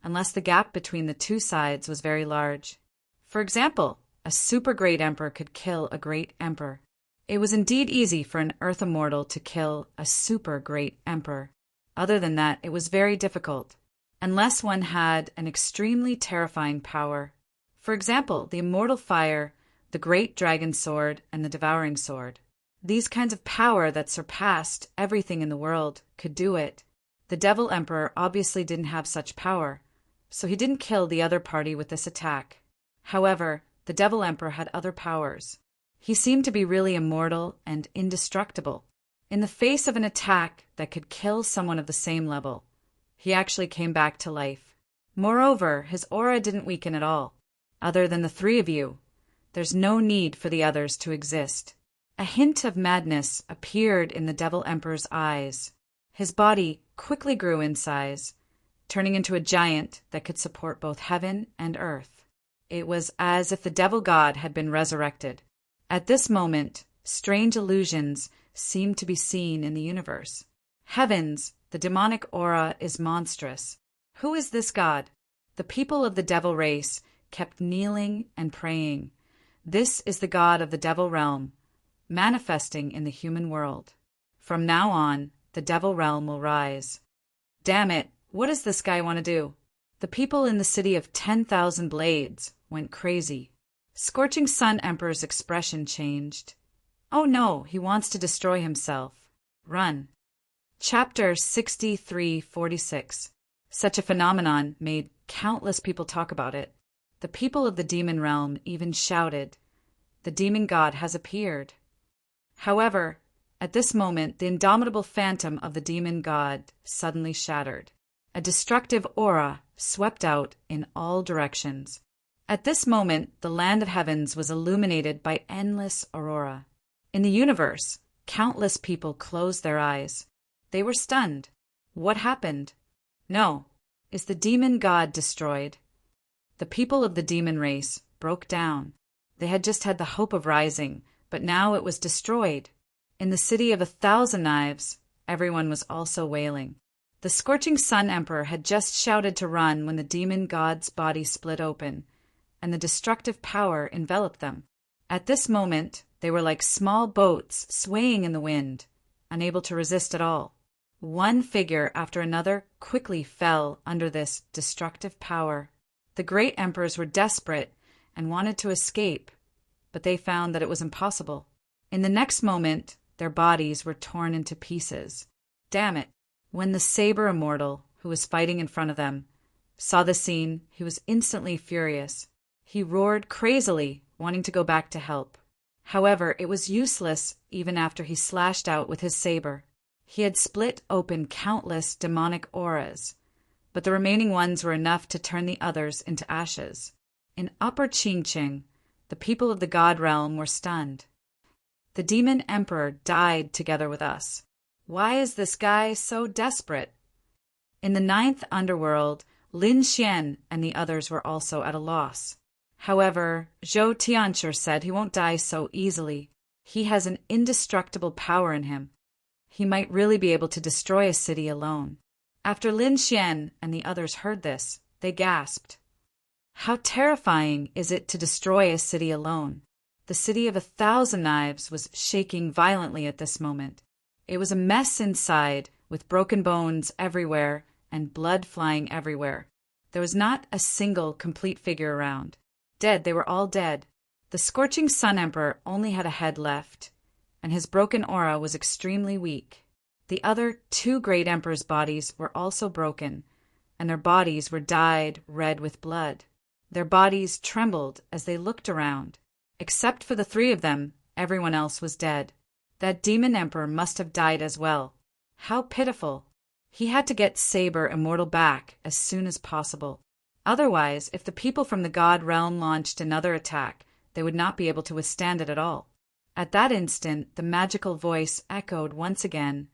unless the gap between the two sides was very large. For example, a super great emperor could kill a great emperor. It was indeed easy for an Earth immortal to kill a super great emperor. Other than that, it was very difficult, unless one had an extremely terrifying power. For example, the immortal fire, the great dragon sword, and the devouring sword. These kinds of power that surpassed everything in the world could do it. The Devil Emperor obviously didn't have such power, so he didn't kill the other party with this attack. However, the Devil Emperor had other powers. He seemed to be really immortal and indestructible. In the face of an attack that could kill someone of the same level, he actually came back to life. Moreover, his aura didn't weaken at all. Other than the three of you, there's no need for the others to exist. A hint of madness appeared in the Devil Emperor's eyes. His body quickly grew in size, turning into a giant that could support both heaven and earth. It was as if the Devil God had been resurrected. At this moment, strange illusions seemed to be seen in the universe. Heavens, the demonic aura is monstrous. Who is this god? The people of the devil race kept kneeling and praying. This is the god of the devil realm, manifesting in the human world. From now on, the devil realm will rise. Damn it, what does this guy want to do? The people in the city of 10,000 Blades went crazy. Scorching Sun Emperor's expression changed. Oh no, he wants to destroy himself. Run. Chapter 6346. Such a phenomenon made countless people talk about it. The people of the demon realm even shouted, "The demon god has appeared." However, at this moment, the indomitable phantom of the demon god suddenly shattered. A destructive aura swept out in all directions. At this moment, the land of heavens was illuminated by endless aurora. In the universe, countless people closed their eyes. They were stunned. What happened? No. Is the demon god destroyed? The people of the demon race broke down. They had just had the hope of rising, but now it was destroyed. In the city of 1,000 knives, everyone was also wailing. The Scorching Sun Emperor had just shouted to run when the demon god's body split open, and the destructive power enveloped them. At this moment, they were like small boats swaying in the wind, unable to resist at all. One figure after another quickly fell under this destructive power. The great emperors were desperate and wanted to escape, but they found that it was impossible. In the next moment, their bodies were torn into pieces. Damn it! When the Saber Immortal, who was fighting in front of them, saw the scene, he was instantly furious. He roared crazily, wanting to go back to help. However, it was useless even after he slashed out with his saber. He had split open countless demonic auras, but the remaining ones were enough to turn the others into ashes. In Upper Qingqing, the people of the God realm were stunned. The demon emperor died together with us. Why is this guy so desperate? In the ninth underworld, Lin Xian and the others were also at a loss. However, Zhou Tianshi said he won't die so easily. He has an indestructible power in him. He might really be able to destroy a city alone. After Lin Xian and the others heard this, they gasped. How terrifying is it to destroy a city alone? The city of 1,000 knives was shaking violently at this moment. It was a mess inside, with broken bones everywhere and blood flying everywhere. There was not a single complete figure around. Dead, they were all dead. The Scorching Sun Emperor only had a head left, and his broken aura was extremely weak. The other 2 great emperors' bodies were also broken, and their bodies were dyed red with blood. Their bodies trembled as they looked around. Except for the 3 of them, everyone else was dead. That demon emperor must have died as well. How pitiful. He had to get Saber Immortal back as soon as possible. Otherwise, if the people from the God realm launched another attack, they would not be able to withstand it at all. At that instant, the magical voice echoed once again,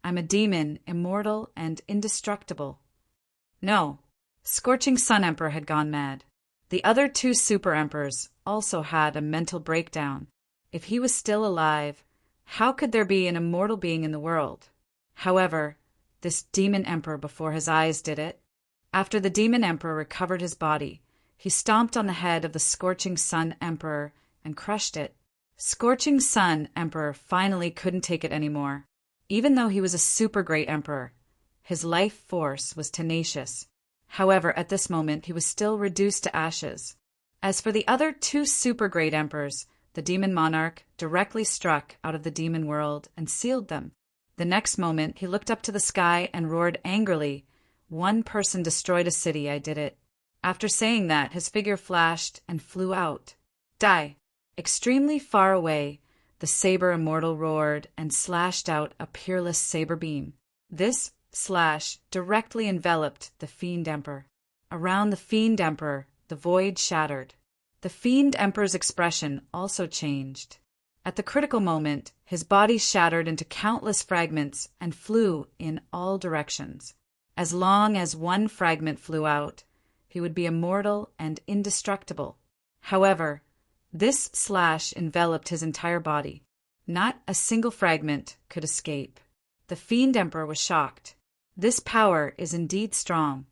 I'm a demon, immortal and indestructible. No, Scorching Sun Emperor had gone mad. The other 2 super emperors also had a mental breakdown. If he was still alive, how could there be an immortal being in the world? However, this demon emperor before his eyes did it. After the demon emperor recovered his body, he stomped on the head of the Scorching Sun Emperor and crushed it. Scorching Sun Emperor finally couldn't take it anymore. Even though he was a super great emperor, his life force was tenacious. However, at this moment, he was still reduced to ashes. As for the other 2 super great emperors, the demon monarch directly struck out of the demon world and sealed them. The next moment, he looked up to the sky and roared angrily, One person destroyed a city, I did it. After saying that, his figure flashed and flew out. Die! Extremely far away, the Saber Immortal roared and slashed out a peerless saber beam. This slash directly enveloped the Fiend Emperor. Around the Fiend Emperor, the void shattered. The Fiend Emperor's expression also changed. At the critical moment, his body shattered into countless fragments and flew in all directions. As long as one fragment flew out, he would be immortal and indestructible. However, this slash enveloped his entire body. Not a single fragment could escape. The Fiend Emperor was shocked. This power is indeed strong.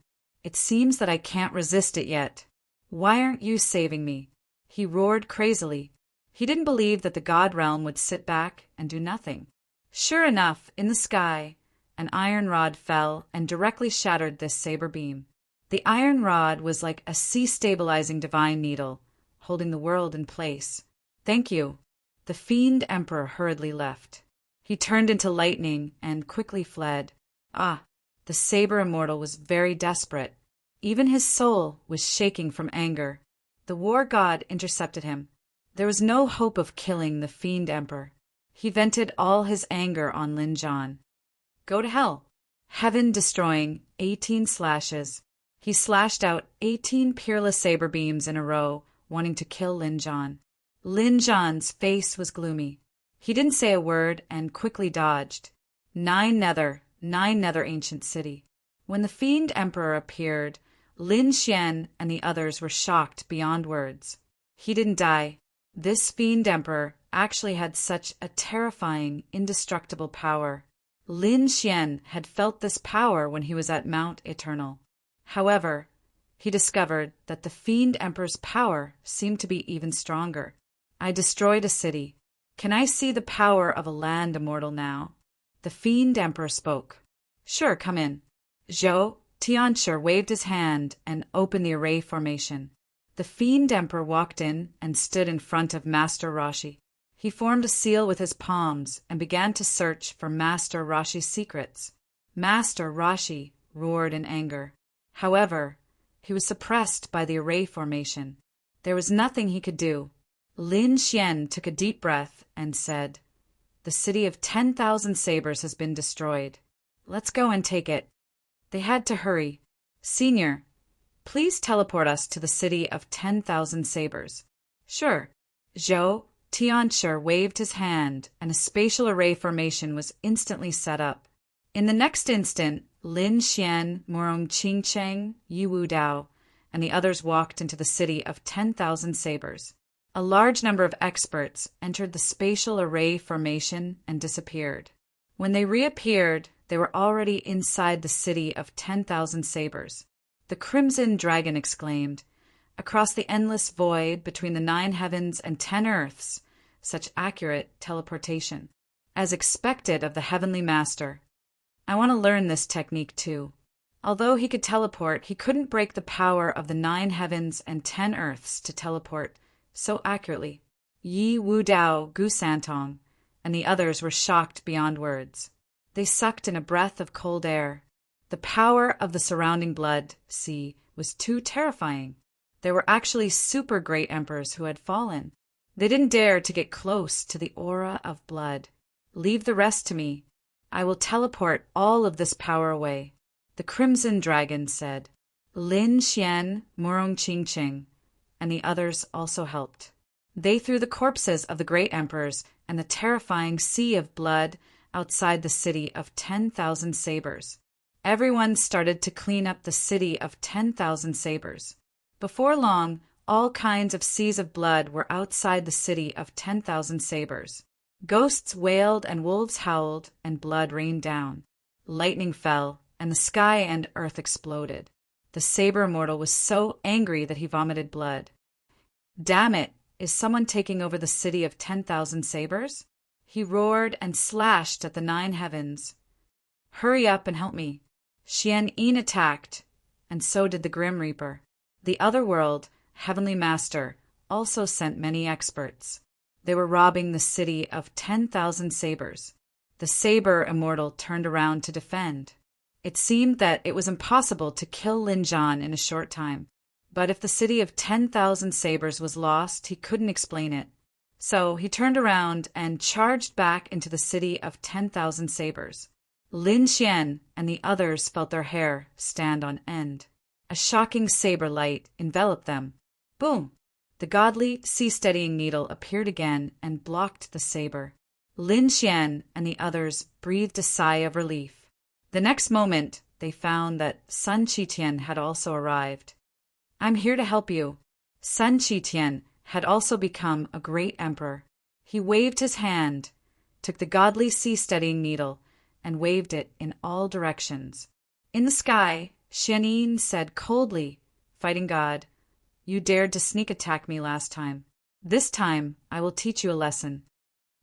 It seems that I can't resist it yet. Why aren't you saving me? He roared crazily. He didn't believe that the God realm would sit back and do nothing. Sure enough, in the sky, an iron rod fell and directly shattered this saber beam. The iron rod was like a sea-stabilizing divine needle, holding the world in place. Thank you. The Fiend Emperor hurriedly left. He turned into lightning and quickly fled. Ah, the Saber Immortal was very desperate. Even his soul was shaking from anger. The war god intercepted him. There was no hope of killing the Fiend Emperor. He vented all his anger on Lin Zhan. Go to hell. Heaven destroying 18 slashes. He slashed out 18 peerless saber beams in a row, wanting to kill Lin Zhan. Lin Zhan's face was gloomy. He didn't say a word and quickly dodged. 9 nether ancient city. When the Fiend Emperor appeared, Lin Xian and the others were shocked beyond words. He didn't die. This Fiend Emperor actually had such a terrifying, indestructible power. Lin Xian had felt this power when he was at Mount Eternal. However, he discovered that the Fiend Emperor's power seemed to be even stronger. I destroyed a city. Can I see the power of a land immortal now? The Fiend Emperor spoke. Sure, come in. Zhou Tianshi waved his hand and opened the array formation. The Fiend Emperor walked in and stood in front of Master Rashi. He formed a seal with his palms and began to search for Master Rashi's secrets. Master Rashi roared in anger. However, he was suppressed by the array formation. There was nothing he could do. Lin Xian took a deep breath and said, "The city of 10,000 sabers has been destroyed. Let's go and take it." They had to hurry. "Senior, please teleport us to the city of 10,000 sabers." "Sure." Zhou Tianshi waved his hand, and a spatial array formation was instantly set up. In the next instant, Lin Xian, Morong Qingcheng, Yiwu Dao, and the others walked into the city of 10,000 sabers. A large number of experts entered the spatial array formation and disappeared. When they reappeared, they were already inside the city of 10,000 sabers. The Crimson Dragon exclaimed, "Across the endless void between the 9 heavens and 10 earths, such accurate teleportation. As expected of the Heavenly Master. I want to learn this technique too." Although he could teleport, he couldn't break the power of the 9 heavens and 10 earths to teleport so accurately. Yi Wu Dao, Gu Santong, and the others were shocked beyond words. They sucked in a breath of cold air. The power of the surrounding blood sea was too terrifying. There were actually super great emperors who had fallen. They didn't dare to get close to the aura of blood. "Leave the rest to me. I will teleport all of this power away," the Crimson Dragon said. Lin Xian, Morong Qingcheng, and the others also helped. They threw the corpses of the great emperors and the terrifying sea of blood outside the city of 10,000 sabers. Everyone started to clean up the city of 10,000 sabers. Before long, all kinds of seas of blood were outside the city of 10,000 sabers. Ghosts wailed and wolves howled, and blood rained down. Lightning fell, and the sky and earth exploded. The saber immortal was so angry that he vomited blood. "Damn it! Is someone taking over the city of 10,000 sabers?" He roared and slashed at the 9 heavens. "Hurry up and help me." Xian Yin attacked, and so did the Grim Reaper. The other world, Heavenly Master, also sent many experts. They were robbing the city of 10,000 sabers. The saber immortal turned around to defend. It seemed that it was impossible to kill Lin Zhan in a short time. But if the city of 10,000 sabers was lost, he couldn't explain it. So he turned around and charged back into the city of 10,000 sabers. Lin Xian and the others felt their hair stand on end. A shocking saber light enveloped them. Boom! The godly sea-steadying needle appeared again and blocked the saber. Lin Xian and the others breathed a sigh of relief. The next moment, they found that Sun Qitian had also arrived. "I'm here to help you." Sun Qitian had also become a great emperor. He waved his hand, took the godly sea-steadying needle, and waved it in all directions. In the sky, Xianyin said coldly, "Fighting God, you dared to sneak attack me last time. This time, I will teach you a lesson."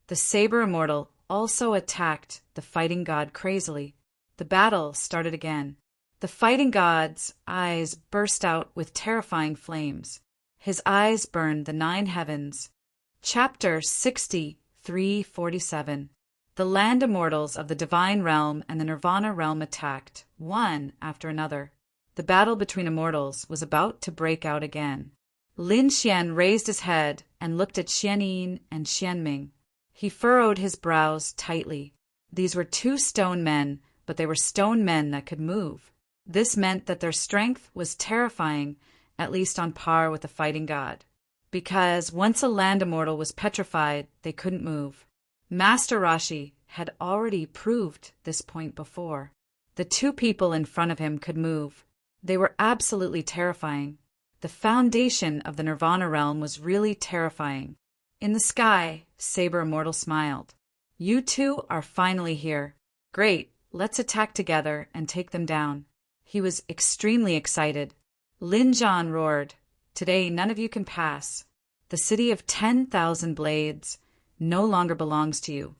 The saber immortal also attacked the fighting god crazily. The battle started again. The fighting god's eyes burst out with terrifying flames. His eyes burned the 9 heavens. Chapter 63:47. The land immortals of the divine realm and the nirvana realm attacked, one after another. The battle between immortals was about to break out again. Lin Xian raised his head and looked at Xianyin and Xianming. He furrowed his brows tightly. These were 2 stone men, but they were stone men that could move. This meant that their strength was terrifying, at least on par with the fighting god. Because once a land immortal was petrified, they couldn't move. Master Rashi had already proved this point before. The 2 people in front of him could move. They were absolutely terrifying. The foundation of the Nirvana realm was really terrifying. In the sky, Saber Immortal smiled. "You 2 are finally here. Great, let's attack together and take them down." He was extremely excited. Lin Zhan roared, "Today none of you can pass. The city of 10,000 blades no longer belongs to you."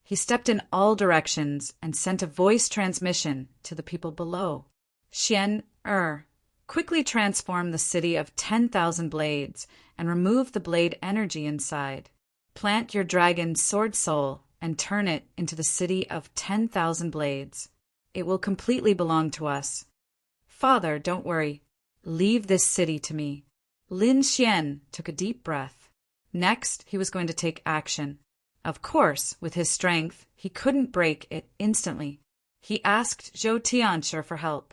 He stepped in all directions and sent a voice transmission to the people below. Xian quickly transform the city of 10,000 blades and remove the blade energy inside. Plant your dragon sword soul and turn it into the city of 10,000 blades. It will completely belong to us. Father, don't worry. Leave this city to me." Lin Xian took a deep breath. Next, he was going to take action. Of course, with his strength, he couldn't break it instantly. He asked Zhou Tianshi for help.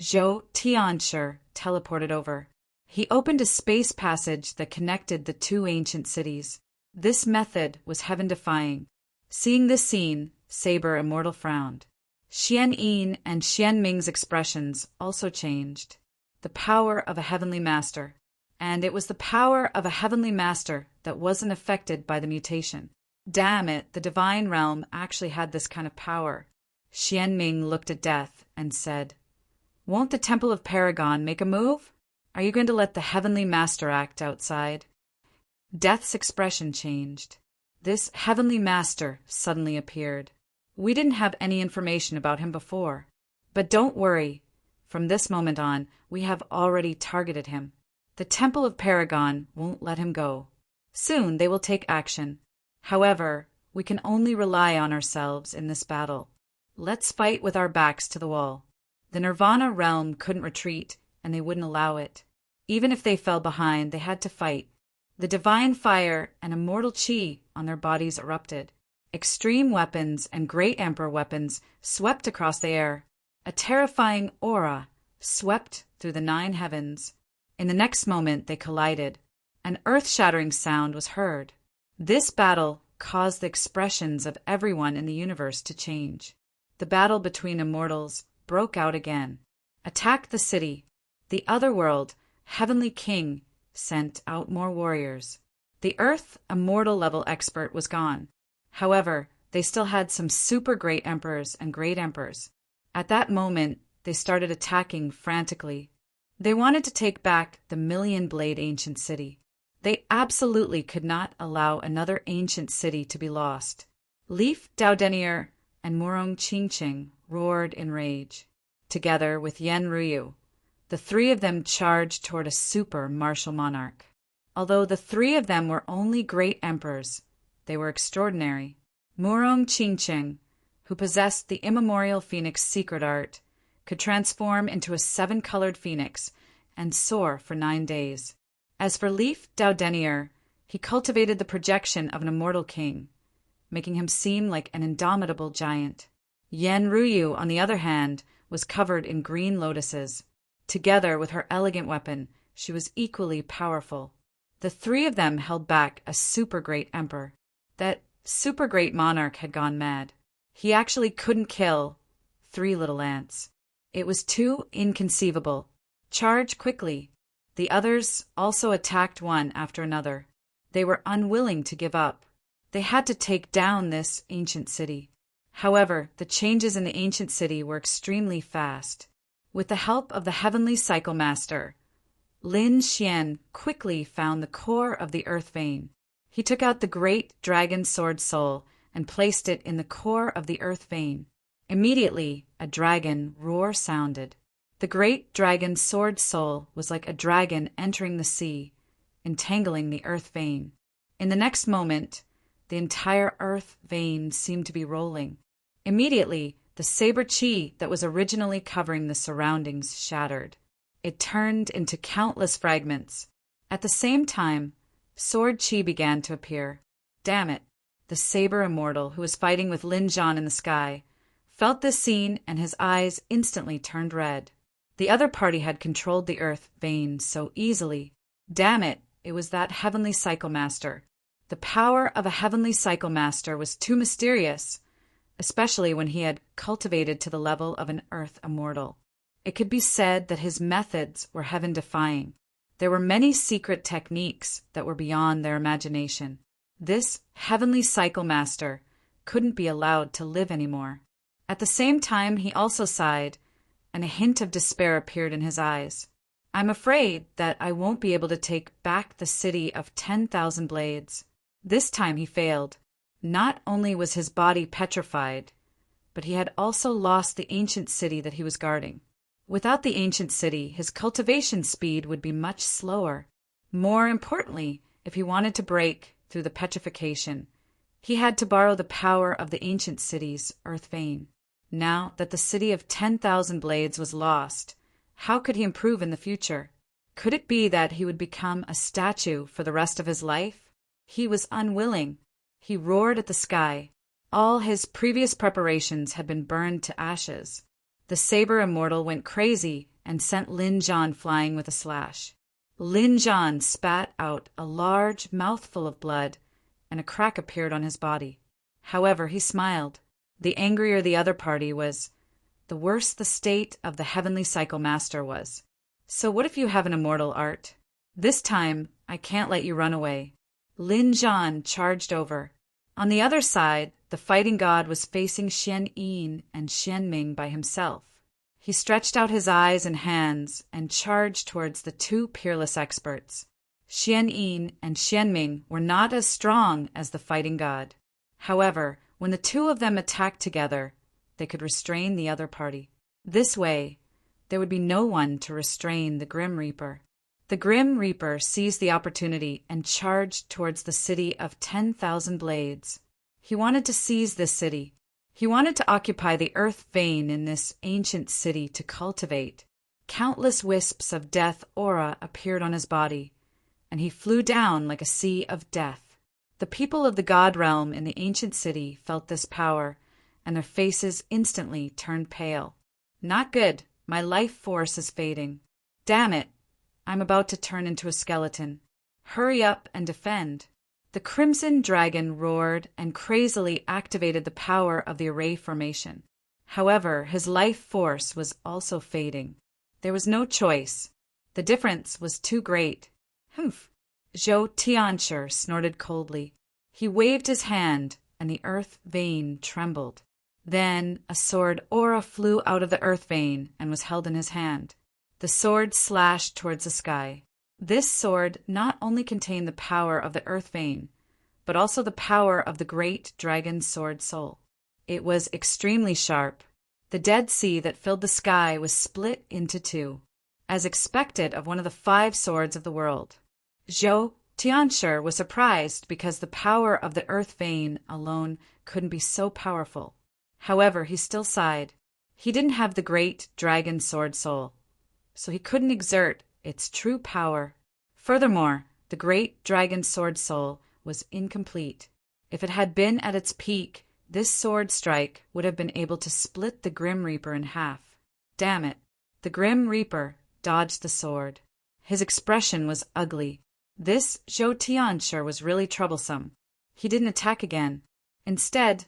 Zhou Tianshi teleported over. He opened a space passage that connected the two ancient cities. This method was heaven-defying. Seeing this scene, Saber Immortal frowned. Xian Yin and Xian Ming's expressions also changed. The power of a heavenly master. And it was the power of a heavenly master that wasn't affected by the mutation. Damn it, the divine realm actually had this kind of power. Xian Ming looked at Death and said, "Won't the Temple of Paragon make a move? Are you going to let the heavenly master act outside?" Death's expression changed. This heavenly master suddenly appeared. We didn't have any information about him before. But don't worry. From this moment on, we have already targeted him. The Temple of Paragon won't let him go. Soon they will take action. However, we can only rely on ourselves in this battle. Let's fight with our backs to the wall. The Nirvana realm couldn't retreat, and they wouldn't allow it. Even if they fell behind, they had to fight. The divine fire and immortal chi on their bodies erupted. Extreme weapons and great emperor weapons swept across the air. A terrifying aura swept through the 9 heavens. In the next moment, they collided. An earth-shattering sound was heard. This battle caused the expressions of everyone in the universe to change. The battle between immortals broke out again. Attack the city. The otherworld, Heavenly King, sent out more warriors. The Earth immortal level expert was gone. However, they still had some super great emperors and great emperors. At that moment, they started attacking frantically. They wanted to take back the million-blade ancient city. They absolutely could not allow another ancient city to be lost. Leaf Daodenier and Murong Qingqing roared in rage. Together with Yen Ruyu, the 3 of them charged toward a super martial monarch. Although the 3 of them were only great emperors, they were extraordinary. Murong Qingqing, who possessed the immemorial phoenix secret art, could transform into a 7-colored phoenix and soar for 9 days. As for Leaf Daodenier, he cultivated the projection of an immortal king, making him seem like an indomitable giant. Yen Ruyu, on the other hand, was covered in green lotuses. Together with her elegant weapon, she was equally powerful. The 3 of them held back a super great emperor. That super great monarch had gone mad. He actually couldn't kill 3 little ants. It was too inconceivable. Charge quickly. The others also attacked one after another. They were unwilling to give up. They had to take down this ancient city. However, the changes in the ancient city were extremely fast. With the help of the heavenly cycle master, Lin Xian quickly found the core of the earth vein. He took out the great dragon sword soul and placed it in the core of the earth vein. Immediately, a dragon roar sounded. The great dragon sword soul was like a dragon entering the sea, entangling the earth vein. In the next moment, the entire earth vein seemed to be rolling. Immediately, the saber chi that was originally covering the surroundings shattered. It turned into countless fragments. At the same time, sword chi began to appear. Damn it! The saber immortal, who was fighting with Lin Zhan in the sky, felt this scene and his eyes instantly turned red. The other party had controlled the earth vein so easily. Damn it, it was that heavenly cycle master. The power of a heavenly cycle master was too mysterious, especially when he had cultivated to the level of an earth immortal. It could be said that his methods were heaven-defying. There were many secret techniques that were beyond their imagination. This heavenly cycle master couldn't be allowed to live anymore. At the same time, he also sighed, and a hint of despair appeared in his eyes. I'm afraid that I won't be able to take back the city of 10,000 blades. This time he failed. Not only was his body petrified, but he had also lost the ancient city that he was guarding. Without the ancient city, his cultivation speed would be much slower. More importantly, if he wanted to break through the petrification, he had to borrow the power of the ancient city's earth vein. Now that the city of 10,000 blades was lost, how could he improve in the future? Could it be that he would become a statue for the rest of his life? He was unwilling. He roared at the sky. All his previous preparations had been burned to ashes. The saber immortal went crazy and sent Lin Zhan flying with a slash. Lin Zhan spat out a large mouthful of blood, and a crack appeared on his body. However, he smiled. The angrier the other party was, the worse the state of the heavenly cycle master was. So what if you have an immortal art? This time, I can't let you run away. Lin Zhan charged over. On the other side, the fighting god was facing Xian Yin and Xian Ming by himself. He stretched out his eyes and hands and charged towards the two peerless experts. Xian Yin and Xian Ming were not as strong as the fighting god. However, when the two of them attacked together, they could restrain the other party. This way, there would be no one to restrain the Grim Reaper. The Grim Reaper seized the opportunity and charged towards the city of 10,000 blades. He wanted to seize this city. He wanted to occupy the earth vein in this ancient city to cultivate. Countless wisps of death aura appeared on his body, and he flew down like a sea of death. The people of the god realm in the ancient city felt this power, and their faces instantly turned pale. Not good. My life force is fading. Damn it. I'm about to turn into a skeleton. Hurry up and defend. The Crimson Dragon roared and crazily activated the power of the array formation. However, his life force was also fading. There was no choice. The difference was too great. Humph! Zhou Tianshi snorted coldly. He waved his hand, and the earth vein trembled. Then a sword aura flew out of the earth vein and was held in his hand. The sword slashed towards the sky. This sword not only contained the power of the earth vein, but also the power of the great dragon sword soul. It was extremely sharp. The Dead Sea that filled the sky was split into two, as expected of one of the 5 swords of the world. Zhou Tianshi was surprised because the power of the earth vein alone couldn't be so powerful. However, he still sighed. He didn't have the great dragon sword soul, so he couldn't exert its true power. Furthermore, the great dragon sword soul was incomplete. If it had been at its peak, this sword strike would have been able to split the Grim Reaper in half. Damn it. The Grim Reaper dodged the sword. His expression was ugly. This Zhou Tianshi was really troublesome. He didn't attack again. Instead,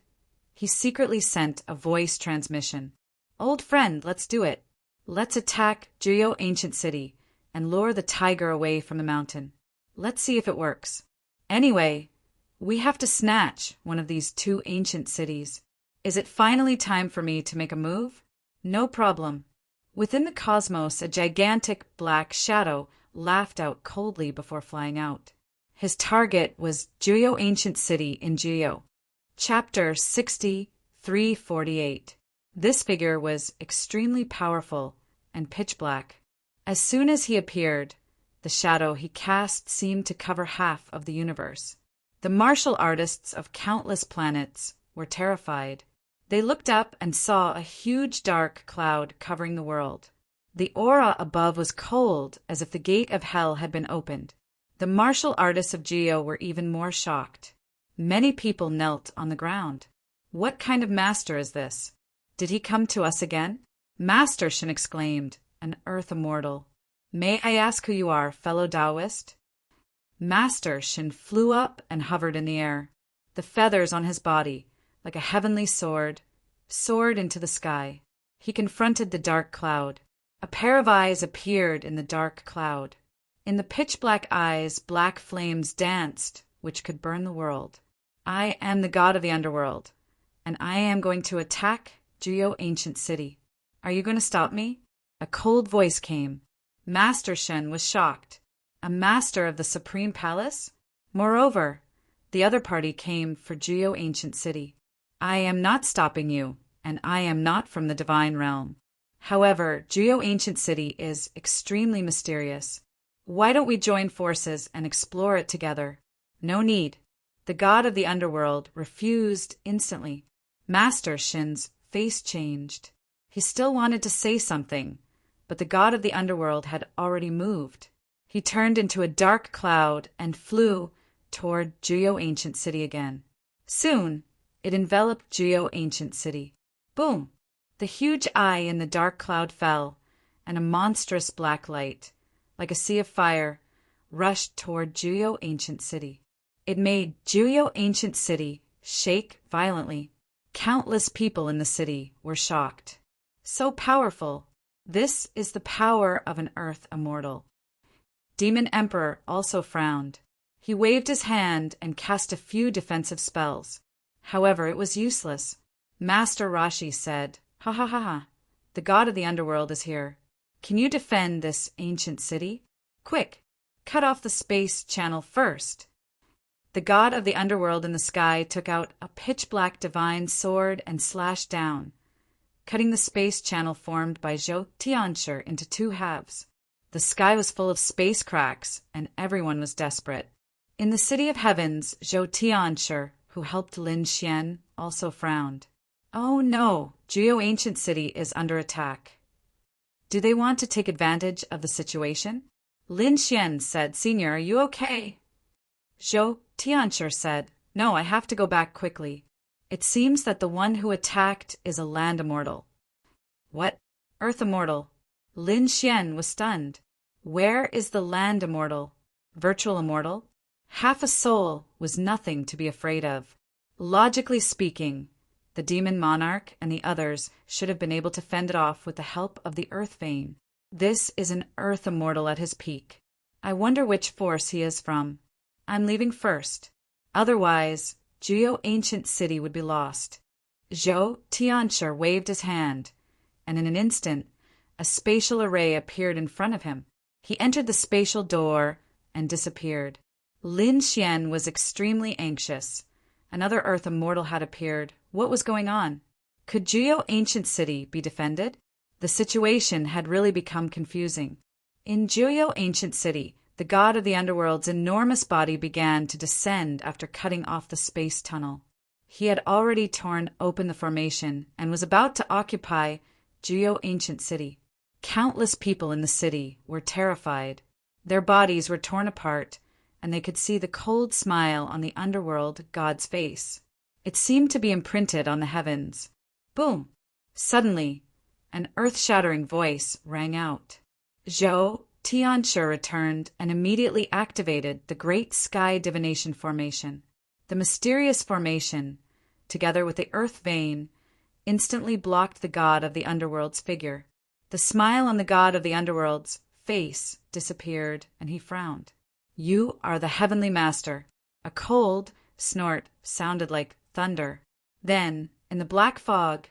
he secretly sent a voice transmission. Old friend, let's do it. Let's attack Juyou Ancient City and lure the tiger away from the mountain. Let's see if it works. Anyway, we have to snatch one of these 2 ancient cities. Is it finally time for me to make a move? No problem. Within the cosmos, a gigantic black shadow laughed out coldly before flying out. His target was Juyou Ancient City in Juyou. Chapter 6348. This figure was extremely powerful and pitch black. As soon as he appeared, the shadow he cast seemed to cover half of the universe. The martial artists of countless planets were terrified. They looked up and saw a huge dark cloud covering the world. The aura above was cold, as if the gate of hell had been opened. The martial artists of Juyou were even more shocked. Many people knelt on the ground. What kind of master is this? Did he come to us again? Master, Shin exclaimed, an earth immortal. May I ask who you are, fellow Taoist? Master Shin flew up and hovered in the air. The feathers on his body, like a heavenly sword, soared into the sky. He confronted the dark cloud. A pair of eyes appeared in the dark cloud. In the pitch-black eyes, black flames danced, which could burn the world. I am the god of the underworld, and I am going to attack Juyou Ancient City. Are you going to stop me? A cold voice came. Master Shen was shocked. A master of the Supreme Palace? Moreover, the other party came for Juyou Ancient City. I am not stopping you, and I am not from the divine realm. However, Juyou Ancient City is extremely mysterious. Why don't we join forces and explore it together? No need. The god of the underworld refused instantly. Master Shin's face changed. He still wanted to say something, but the god of the underworld had already moved. He turned into a dark cloud and flew toward Juyo Ancient City again. Soon, it enveloped Juyo Ancient City. Boom! The huge eye in the dark cloud fell, and a monstrous black light, like a sea of fire, rushed toward Juyo Ancient City. It made Juyo Ancient City shake violently. Countless people in the city were shocked. So powerful! This is the power of an Earth immortal. Demon Emperor also frowned. He waved his hand and cast a few defensive spells. However, it was useless. Master Rashi said, "Ha ha ha ha! The god of the underworld is here. Can you defend this ancient city? Quick, cut off the space channel first." The god of the underworld in the sky took out a pitch-black divine sword and slashed down, cutting the space channel formed by Zhou Tianshi into two halves. The sky was full of space cracks, and everyone was desperate. In the City of Heavens, Zhou Tianshi, who helped Lin Xian, also frowned. Oh no, Juyo Ancient City is under attack. Do they want to take advantage of the situation? Lin Xian said, "Senior, are you okay?" Zhou Tianshi said, "No, I have to go back quickly. It seems that the one who attacked is a land immortal." What? Earth immortal? Lin Xian was stunned. Where is the land immortal? Virtual immortal? Half a soul was nothing to be afraid of. Logically speaking, the demon monarch and the others should have been able to fend it off with the help of the Earth Vein. This is an Earth immortal at his peak. I wonder which force he is from. I'm leaving first. Otherwise, Juyo Ancient City would be lost. Zhou Tianshi waved his hand, and in an instant, a spatial array appeared in front of him. He entered the spatial door and disappeared. Lin Xian was extremely anxious. Another Earth immortal had appeared. What was going on? Could Juyo Ancient City be defended? The situation had really become confusing. In Juyo Ancient City, the god of the underworld's enormous body began to descend after cutting off the space tunnel. He had already torn open the formation and was about to occupy Juyo Ancient City. Countless people in the city were terrified. Their bodies were torn apart, and they could see the cold smile on the underworld god's face. It seemed to be imprinted on the heavens. Boom! Suddenly, an earth-shattering voice rang out. Zhou Tianshi returned and immediately activated the Great Sky Divination Formation. The mysterious formation, together with the Earth Vein, instantly blocked the god of the underworld's figure. The smile on the god of the underworld's face disappeared, and he frowned. "You are the Heavenly Master." A cold snort sounded like thunder. Then, in the black fog,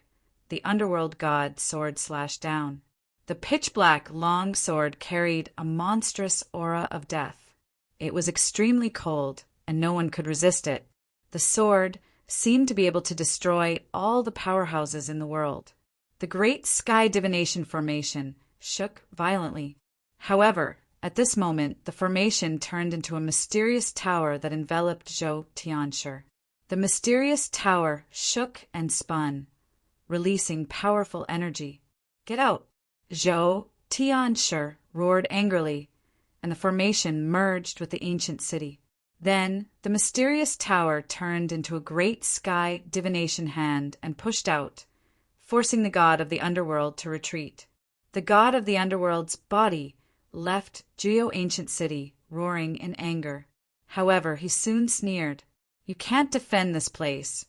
the underworld god's sword slashed down. The pitch-black long sword carried a monstrous aura of death. It was extremely cold, and no one could resist it. The sword seemed to be able to destroy all the powerhouses in the world. The Great Sky Divination Formation shook violently. However, at this moment, the formation turned into a mysterious tower that enveloped Zhou Tianshi. The mysterious tower shook and spun, releasing powerful energy. "Get out!" Zhou Tianshi roared angrily, and the formation merged with the ancient city. Then the mysterious tower turned into a great sky divination hand and pushed out, forcing the god of the underworld to retreat. The god of the underworld's body left Juyo Ancient City, roaring in anger. However, he soon sneered. "You can't defend this place,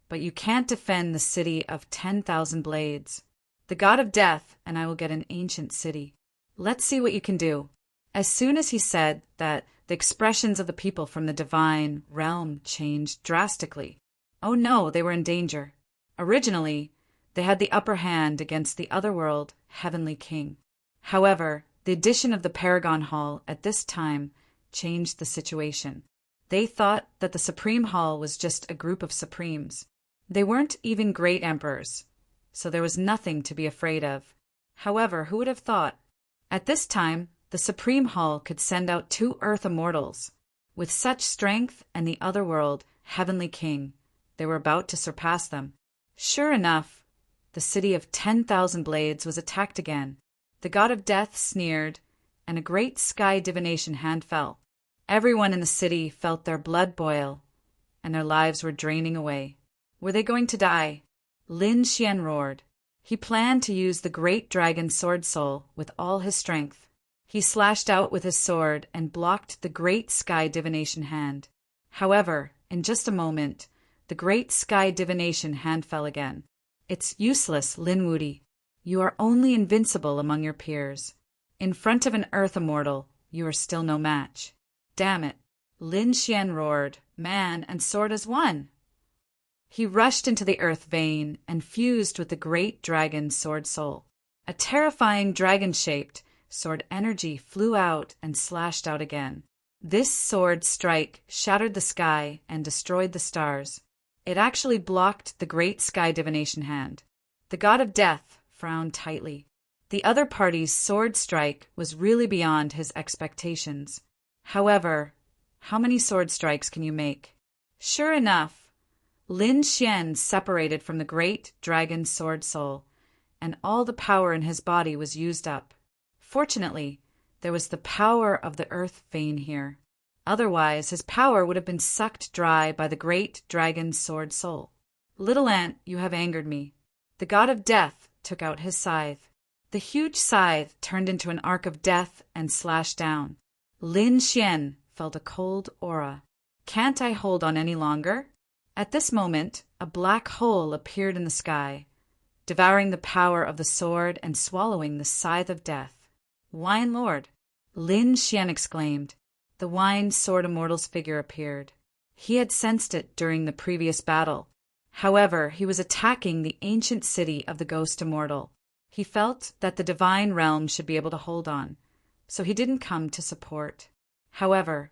but you can't defend the city of 10,000 blades. The god of death and I will get an ancient city. Let's see what you can do." As soon as he said that, the expressions of the people from the divine realm changed drastically. Oh no, they were in danger. Originally, they had the upper hand against the otherworld heavenly king. However, the addition of the Paragon Hall at this time changed the situation. They thought that the Supreme Hall was just a group of supremes. They weren't even great emperors, so there was nothing to be afraid of. However, who would have thought? At this time, the Supreme Hall could send out 2 Earth Immortals. With such strength and the otherworld heavenly king, they were about to surpass them. Sure enough, the city of 10,000 blades was attacked again. The god of death sneered, and a great sky divination hand fell. Everyone in the city felt their blood boil, and their lives were draining away. Were they going to die? Lin Xian roared. He planned to use the great dragon sword soul with all his strength. He slashed out with his sword and blocked the great sky divination hand. However, in just a moment, the great sky divination hand fell again. It's useless, Lin Wudi. You are only invincible among your peers. In front of an earth immortal, you are still no match. Damn it. Lin Xian roared, man and sword as one. He rushed into the earth vein and fused with the great dragon sword soul. A terrifying dragon-shaped sword energy flew out and slashed out again. This sword strike shattered the sky and destroyed the stars. It actually blocked the great sky divination hand. The god of death frowned tightly. The other party's sword strike was really beyond his expectations. However, how many sword strikes can you make? Sure enough, Lin Xian separated from the great dragon sword soul, and all the power in his body was used up. Fortunately, there was the power of the earth vein here. Otherwise, his power would have been sucked dry by the great dragon sword soul. Little ant, you have angered me. The god of death took out his scythe. The huge scythe turned into an arc of death and slashed down. Lin Xian felt a cold aura. Can't I hold on any longer? At this moment, a black hole appeared in the sky, devouring the power of the sword and swallowing the scythe of death. Wine Lord! Lin Xian exclaimed. The wine sword immortal's figure appeared. He had sensed it during the previous battle. However, he was attacking the ancient city of the ghost immortal. He felt that the divine realm should be able to hold on, so he didn't come to support. However,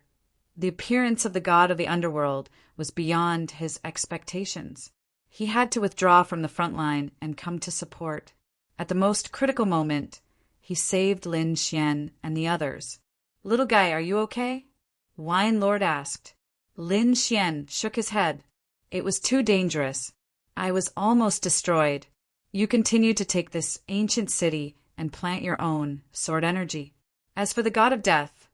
the appearance of the god of the underworld was beyond his expectations. He had to withdraw from the front line and come to support. At the most critical moment, he saved Lin Xian and the others. Little guy, are you okay? Wine Lord asked. Lin Xian shook his head. It was too dangerous. I was almost destroyed. You continue to take this ancient city and plant your own sword energy. As for the god of death,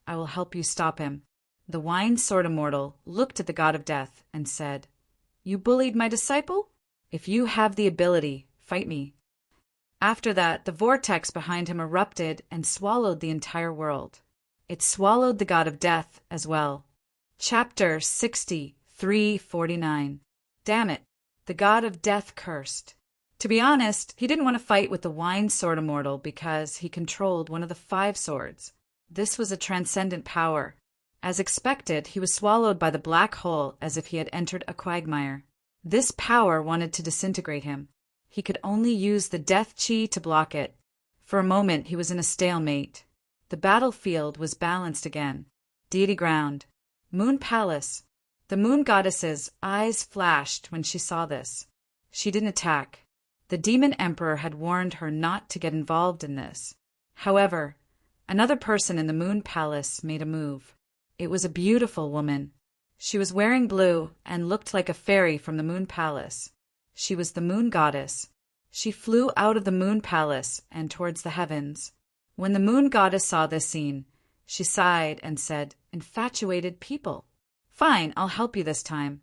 I will help you stop him. The wine sword immortal looked at the god of death and said, You bullied my disciple? If you have the ability, fight me. After that, the vortex behind him erupted and swallowed the entire world. It swallowed the god of death as well. Chapter 63:49. Damn it, the god of death cursed. To be honest, he didn't want to fight with the wine sword immortal because he controlled one of the 5 swords. This was a transcendent power. As expected, he was swallowed by the black hole as if he had entered a quagmire. This power wanted to disintegrate him. He could only use the death chi to block it. For a moment, he was in a stalemate. The battlefield was balanced again. Deity ground. Moon Palace. The moon goddess's eyes flashed when she saw this. She didn't attack. The demon emperor had warned her not to get involved in this. However, another person in the moon palace made a move. It was a beautiful woman. She was wearing blue and looked like a fairy from the moon palace. She was the moon goddess. She flew out of the moon palace and towards the heavens. When the moon goddess saw this scene, she sighed and said, Infatuated people. Fine, I'll help you this time.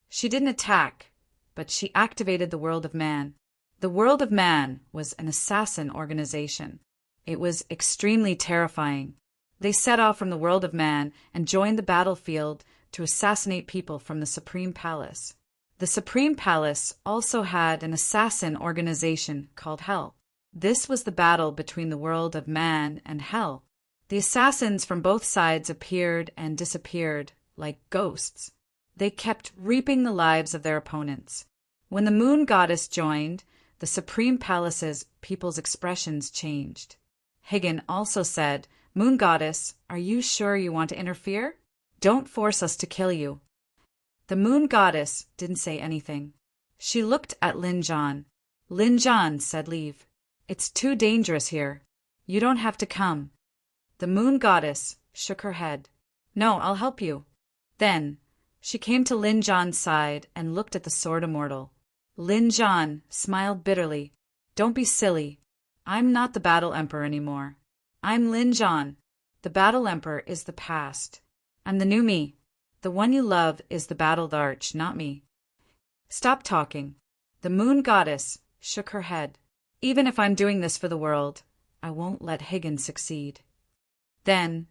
She didn't attack, but she activated the world of man. The world of man was an assassin organization. It was extremely terrifying. They set off from the world of man and joined the battlefield to assassinate people from the Supreme Palace. The Supreme Palace also had an assassin organization called Hell. This was the battle between the world of man and Hell. The assassins from both sides appeared and disappeared like ghosts. They kept reaping the lives of their opponents. When the moon goddess joined, the Supreme Palace's people's expressions changed. Higgin also said, Moon goddess, are you sure you want to interfere? Don't force us to kill you. The moon goddess didn't say anything. She looked at Lin Zhan. Lin Zhan said leave. It's too dangerous here. You don't have to come. The moon goddess shook her head. No, I'll help you. Then she came to Lin Zhan's side and looked at the sword immortal. Lin Zhan smiled bitterly. Don't be silly. I'm not the battle emperor anymore. I'm Lin Zhan. The battle emperor is the past. I'm the new me. The one you love is the battled arch, not me. Stop talking. The moon goddess shook her head. Even if I'm doing this for the world, I won't let Higgins succeed. Then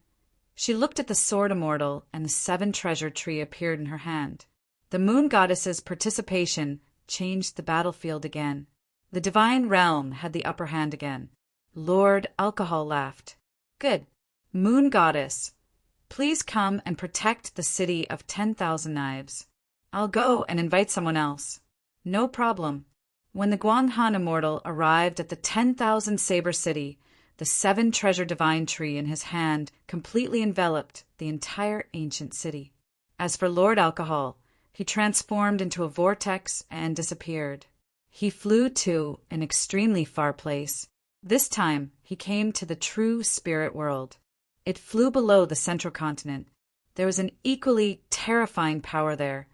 she looked at the sword immortal, and the 7-treasure tree appeared in her hand. The moon goddess's participation changed the battlefield again. The divine realm had the upper hand again. Lord Alcohol laughed. Good. Moon goddess, please come and protect the city of 10,000 knives. I'll go and invite someone else. No problem. When the Guanghan immortal arrived at the 10,000 saber city, the 7-treasure divine tree in his hand completely enveloped the entire ancient city. As for Lord Alcohol, he transformed into a vortex and disappeared. He flew to an extremely far place. This time, he came to the true spirit world. It flew below the central continent. There was an equally terrifying power there,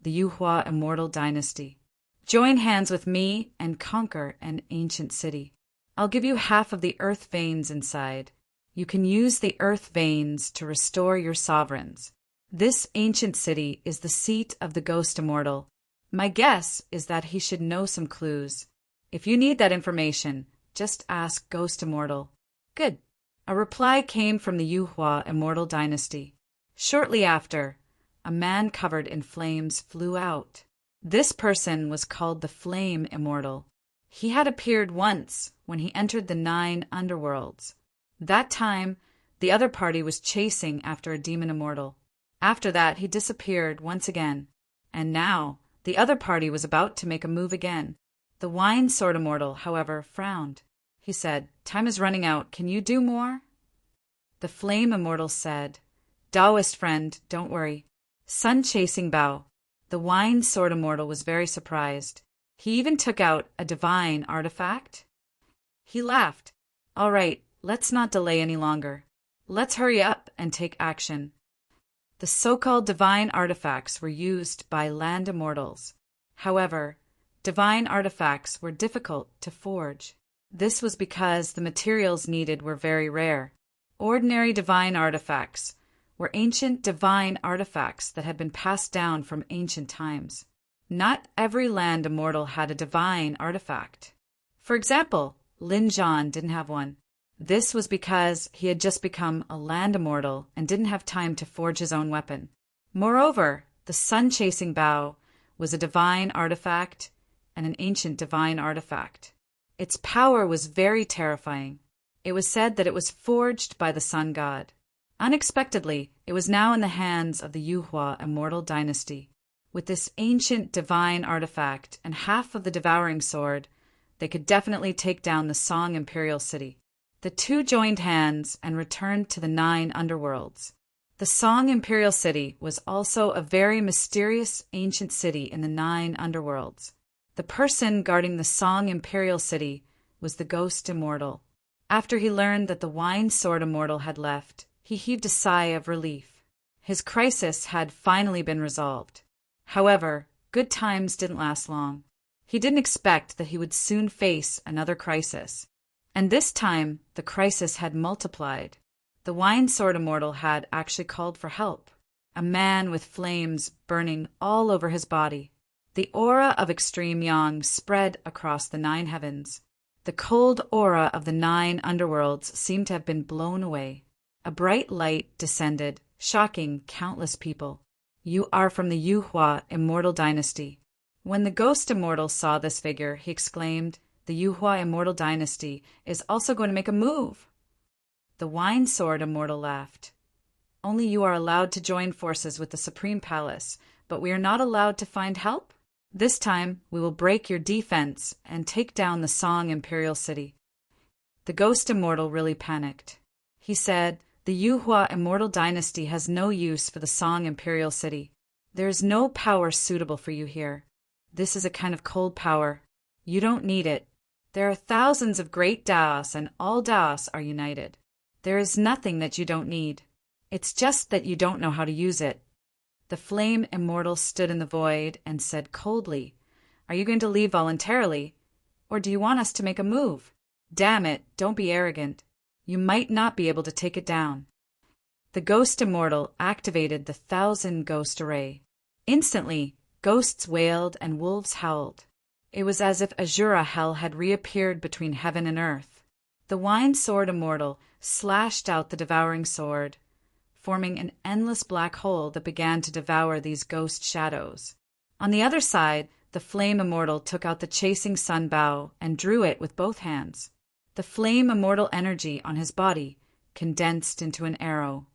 the Yuhua immortal dynasty. Join hands with me and conquer an ancient city. I'll give you half of the earth veins inside. You can use the earth veins to restore your sovereigns. This ancient city is the seat of the ghost immortal. My guess is that he should know some clues. If you need that information, just ask Ghost Immortal. Good. A reply came from the Yuhua immortal dynasty. Shortly after, a man covered in flames flew out. This person was called the Flame Immortal. He had appeared once when he entered the 9 underworlds. That time, the other party was chasing after a demon immortal. After that, he disappeared once again. And now, the other party was about to make a move again. The Wine Sword Immortal, however, frowned. He said, Time is running out. Can you do more? The Flame Immortal said, Taoist friend, don't worry. Sun-chasing bow. The Wine Sword Immortal was very surprised. He even took out a divine artifact. He laughed. All right, let's not delay any longer. Let's hurry up and take action. The so-called divine artifacts were used by land immortals. However, divine artifacts were difficult to forge. This was because the materials needed were very rare. Ordinary divine artifacts were ancient divine artifacts that had been passed down from ancient times. Not every land immortal had a divine artifact. For example, Lin Zhan didn't have one. This was because he had just become a land immortal and didn't have time to forge his own weapon. Moreover, the sun-chasing bow was a divine artifact and an ancient divine artifact. Its power was very terrifying. It was said that it was forged by the sun god. Unexpectedly, it was now in the hands of the Yuhua immortal dynasty. With this ancient divine artifact and half of the devouring sword, they could definitely take down the Song Imperial City. The two joined hands and returned to the 9 underworlds. The Song Imperial City was also a very mysterious ancient city in the 9 underworlds. The person guarding the Song Imperial City was the Ghost Immortal. After he learned that the Wine Sword Immortal had left, he heaved a sigh of relief. His crisis had finally been resolved. However, good times didn't last long. He didn't expect that he would soon face another crisis. And this time, the crisis had multiplied. The Wine Sword Immortal had actually called for help. A man with flames burning all over his body. The aura of extreme yang spread across the 9 heavens. The cold aura of the 9 underworlds seemed to have been blown away. A bright light descended, shocking countless people. You are from the Yuhua immortal dynasty. When the Ghost Immortal saw this figure, he exclaimed, The Yuhua immortal dynasty is also going to make a move. The Wine Sword Immortal laughed. Only you are allowed to join forces with the Supreme Palace, but we are not allowed to find help? This time, we will break your defense and take down the Song Imperial City. The Ghost Immortal really panicked. He said, The Yuhua immortal dynasty has no use for the Song Imperial City. There is no power suitable for you here. This is a kind of cold power. You don't need it. There are thousands of great Daos, and all Daos are united. There is nothing that you don't need. It's just that you don't know how to use it. The Flame Immortal stood in the void and said coldly, Are you going to leave voluntarily, or do you want us to make a move? Damn it, don't be arrogant. You might not be able to take it down. The ghost immortal activated the 1,000 ghost array. Instantly, ghosts wailed and wolves howled. It was as if Azura hell had reappeared between heaven and earth. The wine sword immortal slashed out the devouring sword, forming an endless black hole that began to devour these ghost shadows. On the other side, the flame immortal took out the chasing sun bow and drew it with both hands. The flame immortal energy on his body condensed into an arrow.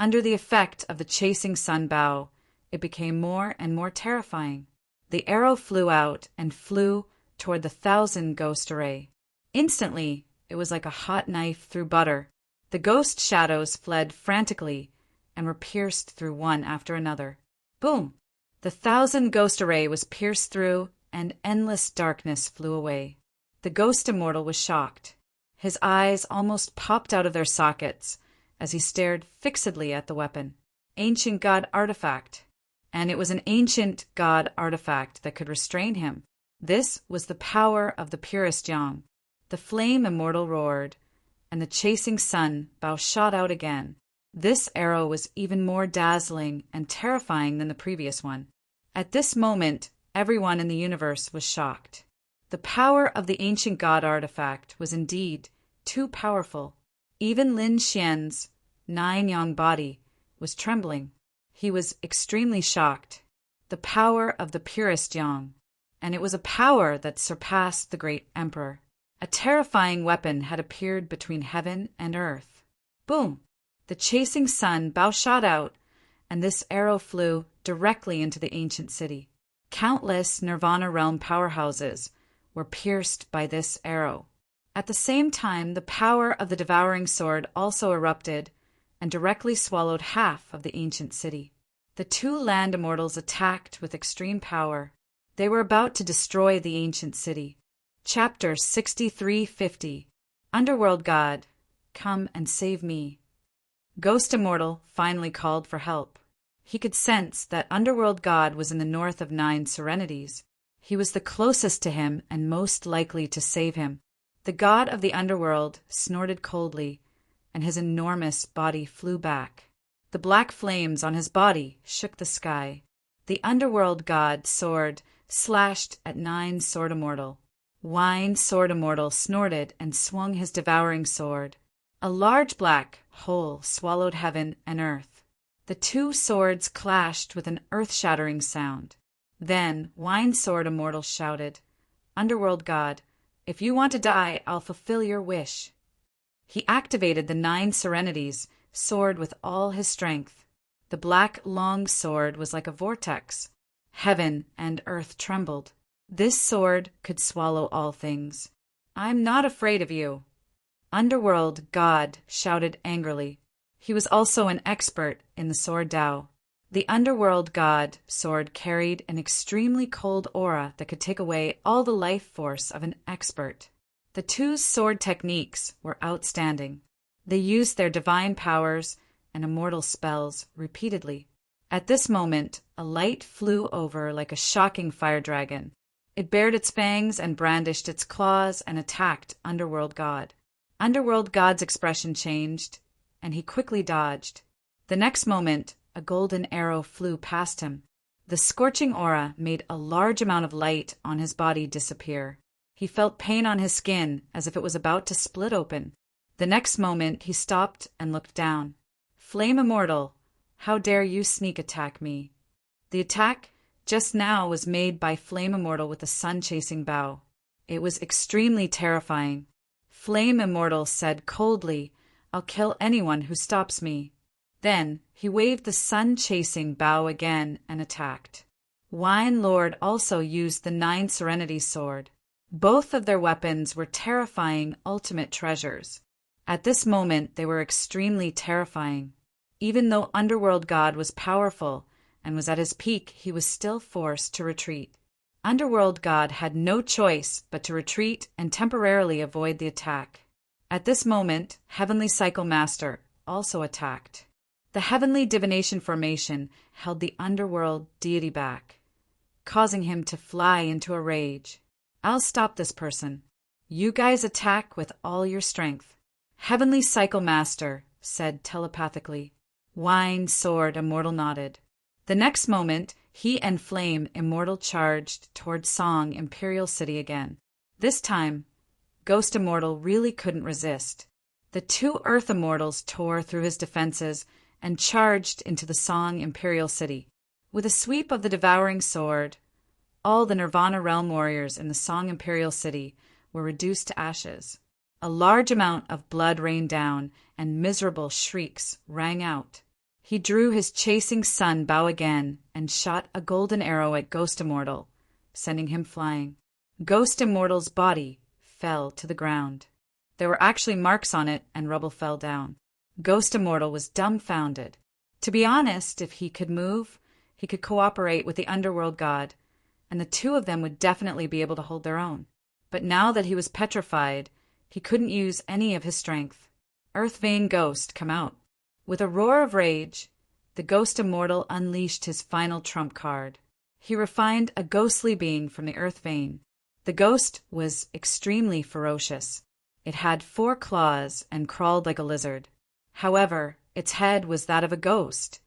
Under the effect of the chasing sun bow, it became more and more terrifying. The arrow flew out and flew toward the 1,000 ghost array. Instantly, it was like a hot knife through butter. The ghost shadows fled frantically and were pierced through one after another. Boom! The 1,000 ghost array was pierced through, and endless darkness flew away. The ghost immortal was shocked. His eyes almost popped out of their sockets as he stared fixedly at the weapon. Ancient god artifact. And it was an ancient god artifact that could restrain him. This was the power of the purest yang. The flame immortal roared, and the chasing sun bow shot out again. This arrow was even more dazzling and terrifying than the previous one. At this moment, everyone in the universe was shocked. The power of the ancient god artifact was indeed too powerful. Even Lin Xian's 9-yang body was trembling. He was extremely shocked. The power of the purest yang. And it was a power that surpassed the great emperor. A terrifying weapon had appeared between heaven and earth. Boom! The chasing sun bow shot out, and this arrow flew directly into the ancient city. Countless Nirvana realm powerhouses were pierced by this arrow. At the same time, the power of the devouring sword also erupted and directly swallowed half of the ancient city. The two land immortals attacked with extreme power. They were about to destroy the ancient city. Chapter 6350. Underworld God, come and save me. Ghost Immortal finally called for help. He could sense that Underworld God was in the north of 9 Serenities. He was the closest to him and most likely to save him. The god of the underworld snorted coldly, and his enormous body flew back. The black flames on his body shook the sky. The underworld god sword slashed at 9 Sword Immortal. Wine Sword Immortal snorted and swung his devouring sword. A large black hole swallowed heaven and earth. The two swords clashed with an earth-shattering sound. Then Wine Sword Immortal shouted, "Underworld God, if you want to die, I'll fulfill your wish." He activated the 9 Serenities, sword with all his strength. The black long sword was like a vortex. Heaven and earth trembled. This sword could swallow all things. "I'm not afraid of you." Underworld God shouted angrily. He was also an expert in the sword Tao. The Underworld God sword carried an extremely cold aura that could take away all the life force of an expert. The two sword techniques were outstanding. They used their divine powers and immortal spells repeatedly. At this moment, a light flew over like a shocking fire dragon. It bared its fangs and brandished its claws and attacked Underworld God. Underworld God's expression changed, and he quickly dodged. The next moment, a golden arrow flew past him. The scorching aura made a large amount of light on his body disappear. He felt pain on his skin as if it was about to split open. The next moment, he stopped and looked down. "Flame Immortal, how dare you sneak attack me?" The attack just now was made by Flame Immortal with the sun-chasing bow. It was extremely terrifying. Flame Immortal said coldly, "I'll kill anyone who stops me." Then he waved the sun-chasing bow again and attacked. Wine Lord also used the 9 Serenity sword. Both of their weapons were terrifying ultimate treasures. At this moment, they were extremely terrifying. Even though Underworld God was powerful and was at his peak, he was still forced to retreat. Underworld God had no choice but to retreat and temporarily avoid the attack. At this moment, Heavenly Cycle Master also attacked. The Heavenly Divination Formation held the Underworld Deity back, causing him to fly into a rage. "I'll stop this person. You guys attack with all your strength." Heavenly Cycle Master said telepathically. Wine, sword, immortal nodded. The next moment, he and Flame Immortal charged toward Song Imperial City again. This time, Ghost Immortal really couldn't resist. The two Earth Immortals tore through his defenses and charged into the Song Imperial City. With a sweep of the devouring sword, all the Nirvana Realm warriors in the Song Imperial City were reduced to ashes. A large amount of blood rained down, and miserable shrieks rang out. He drew his chasing sun bow again and shot a golden arrow at Ghost Immortal, sending him flying. Ghost Immortal's body fell to the ground. There were actually marks on it, and rubble fell down. Ghost Immortal was dumbfounded. To be honest, if he could move, he could cooperate with the underworld god, and the two of them would definitely be able to hold their own. But now that he was petrified, he couldn't use any of his strength. Earthvein Ghost, come out. With a roar of rage, the Ghost Immortal unleashed his final trump card. He refined a ghostly being from the Earthvein. The ghost was extremely ferocious. It had 4 claws and crawled like a lizard. However, its head was that of a ghost,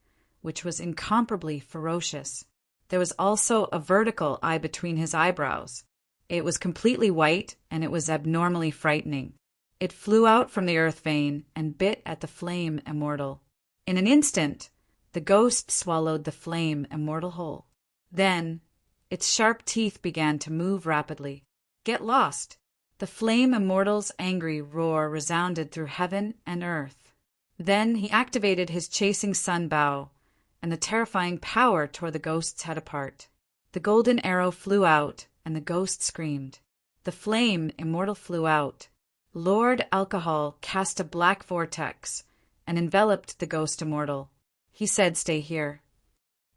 which was incomparably ferocious. There was also a vertical eye between his eyebrows. It was completely white, and it was abnormally frightening. It flew out from the Earthvein and bit at the Flame Immortal. In an instant, the ghost swallowed the Flame Immortal whole. Then, its sharp teeth began to move rapidly. Get lost! The Flame Immortal's angry roar resounded through heaven and earth. Then he activated his chasing sun bow, and the terrifying power tore the ghost's head apart. The golden arrow flew out, and the ghost screamed. The Flame Immortal flew out. Lord Alcohol cast a black vortex and enveloped the Ghost Immortal. He said, "Stay here."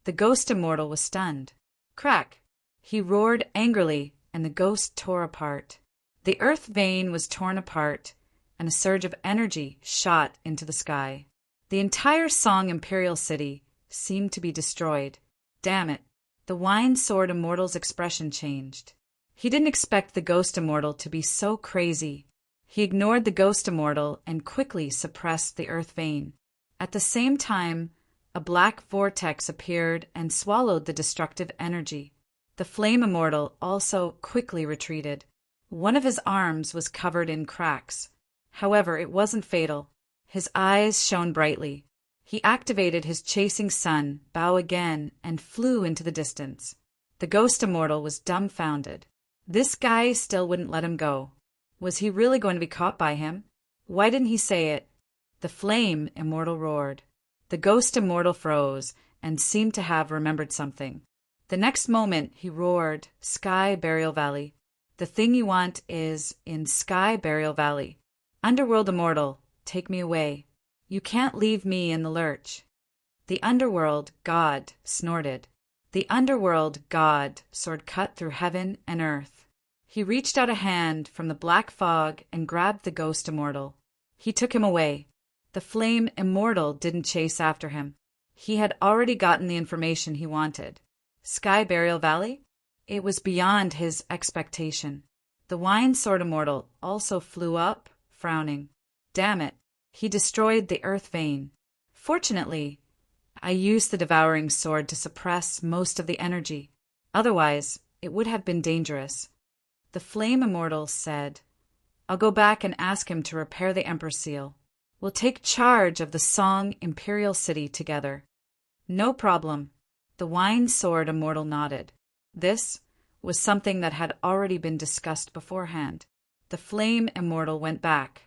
The Ghost Immortal was stunned. Crack! He roared angrily, and the ghost tore apart. The Earthvein was torn apart, and a surge of energy shot into the sky. The entire Song Imperial City seemed to be destroyed. Damn it! The Wine Sword Immortal's expression changed. He didn't expect the Ghost Immortal to be so crazy. He ignored the Ghost Immortal and quickly suppressed the Earthvein. At the same time, a black vortex appeared and swallowed the destructive energy. The Flame Immortal also quickly retreated. One of his arms was covered in cracks. However, it wasn't fatal. His eyes shone brightly. He activated his chasing sun, bow again, and flew into the distance. The Ghost Immortal was dumbfounded. This guy still wouldn't let him go. Was he really going to be caught by him? Why didn't he say it? The Flame Immortal roared. The Ghost Immortal froze and seemed to have remembered something. The next moment he roared, "Sky Burial Valley. The thing you want is in Sky Burial Valley. Underworld Immortal, take me away. You can't leave me in the lurch." The Underworld God snorted. The Underworld God sword cut through heaven and earth. He reached out a hand from the black fog and grabbed the Ghost Immortal. He took him away. The Flame Immortal didn't chase after him. He had already gotten the information he wanted. Sky Burial Valley? It was beyond his expectation. The Wine Sword Immortal also flew up, frowning. Damn it, he destroyed the Earthvein. Fortunately, I used the Devouring Sword to suppress most of the energy. Otherwise, it would have been dangerous. The Flame Immortal said, "I'll go back and ask him to repair the Emperor's Seal. We'll take charge of the Song Imperial City together." "No problem." The Wine Sword Immortal nodded. This was something that had already been discussed beforehand. The Flame Immortal went back.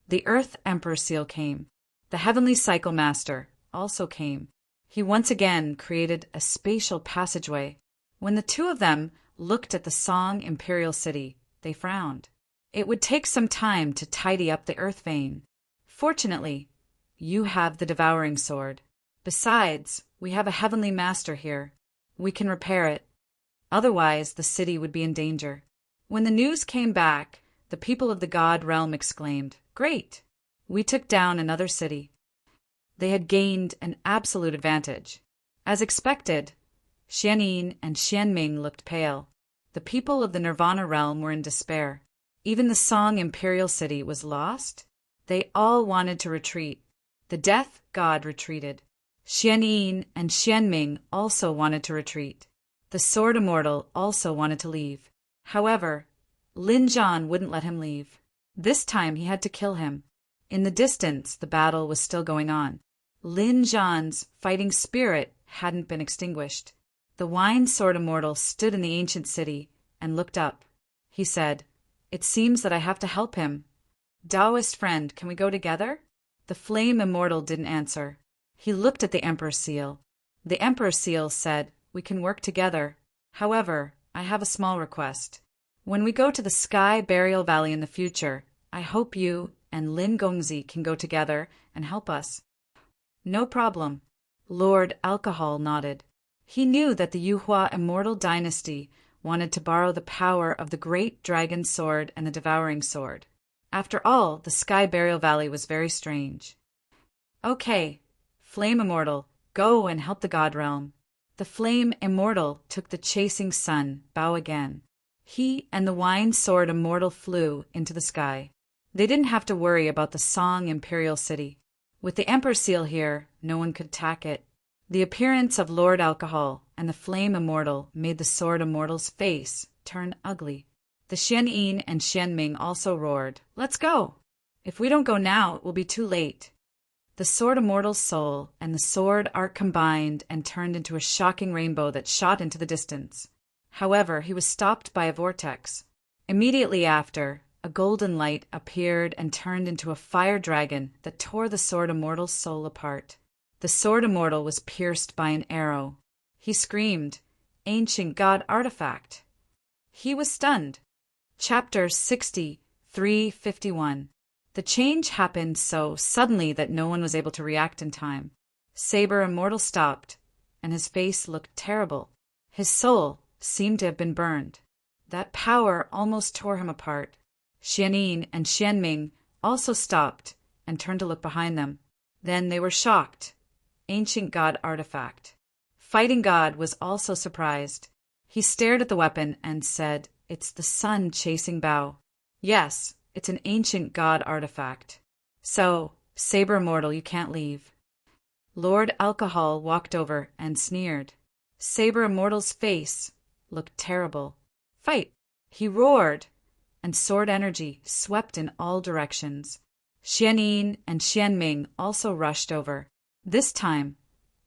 The Earth Emperor Seal came. The Heavenly Cycle Master also came. He once again created a spatial passageway. When the two of them looked at the Song Imperial City, they frowned. It would take some time to tidy up the Earthvein. Fortunately, you have the Devouring Sword. Besides, we have a Heavenly Master here. We can repair it. Otherwise, the city would be in danger. When the news came back, the people of the God Realm exclaimed, "Great! We took down another city." They had gained an absolute advantage. As expected, Xianyin and Xianming looked pale. The people of the Nirvana Realm were in despair. Even the Song Imperial City was lost. They all wanted to retreat. The Death God retreated. Xianyin and Xianming also wanted to retreat. The Sword Immortal also wanted to leave. However, Lin Zhan wouldn't let him leave. This time he had to kill him. In the distance, the battle was still going on. Lin Zhan's fighting spirit hadn't been extinguished. The Wine Sword Immortal stood in the ancient city and looked up. He said, "It seems that I have to help him. Taoist friend, can we go together?" The Flame Immortal didn't answer. He looked at the Emperor Seal. The Emperor Seal said, "We can work together. However, I have a small request. When we go to the Sky Burial Valley in the future, I hope you and Lin Gongzi can go together and help us." "No problem." Lord Alcohol nodded. He knew that the Yuhua Immortal Dynasty wanted to borrow the power of the Great Dragon Sword and the Devouring Sword. After all, the Sky Burial Valley was very strange. "Okay, Flame Immortal, go and help the God Realm." The Flame Immortal took the chasing sun, bow again. He and the Wine Sword Immortal flew into the sky. They didn't have to worry about the Song Imperial City. With the Emperor Seal here, no one could attack it. The appearance of Lord Alcohol and the Flame Immortal made the Sword Immortal's face turn ugly. The Xianyin and Xianming also roared, "Let's go! If we don't go now, it will be too late." The Sword Immortal's soul and the sword art combined and turned into a shocking rainbow that shot into the distance. However, he was stopped by a vortex. Immediately after, a golden light appeared and turned into a fire dragon that tore the Sword Immortal's soul apart. The Sword Immortal was pierced by an arrow. He screamed, "Ancient God Artifact!" He was stunned. Chapter 63:51. The change happened so suddenly that no one was able to react in time. Saber Immortal stopped, and his face looked terrible. His soul seemed to have been burned. That power almost tore him apart. Xianyin and Xianming also stopped and turned to look behind them. Then they were shocked. Ancient God Artifact. Fighting God was also surprised. He stared at the weapon and said, "It's the sun chasing Bao." "Yes, it's an ancient God artifact. So, Saber Immortal, you can't leave." Lord Alcohol walked over and sneered. Saber Immortal's face looked terrible. "Fight!" He roared, and sword energy swept in all directions. Xianyin and Xianming also rushed over. This time,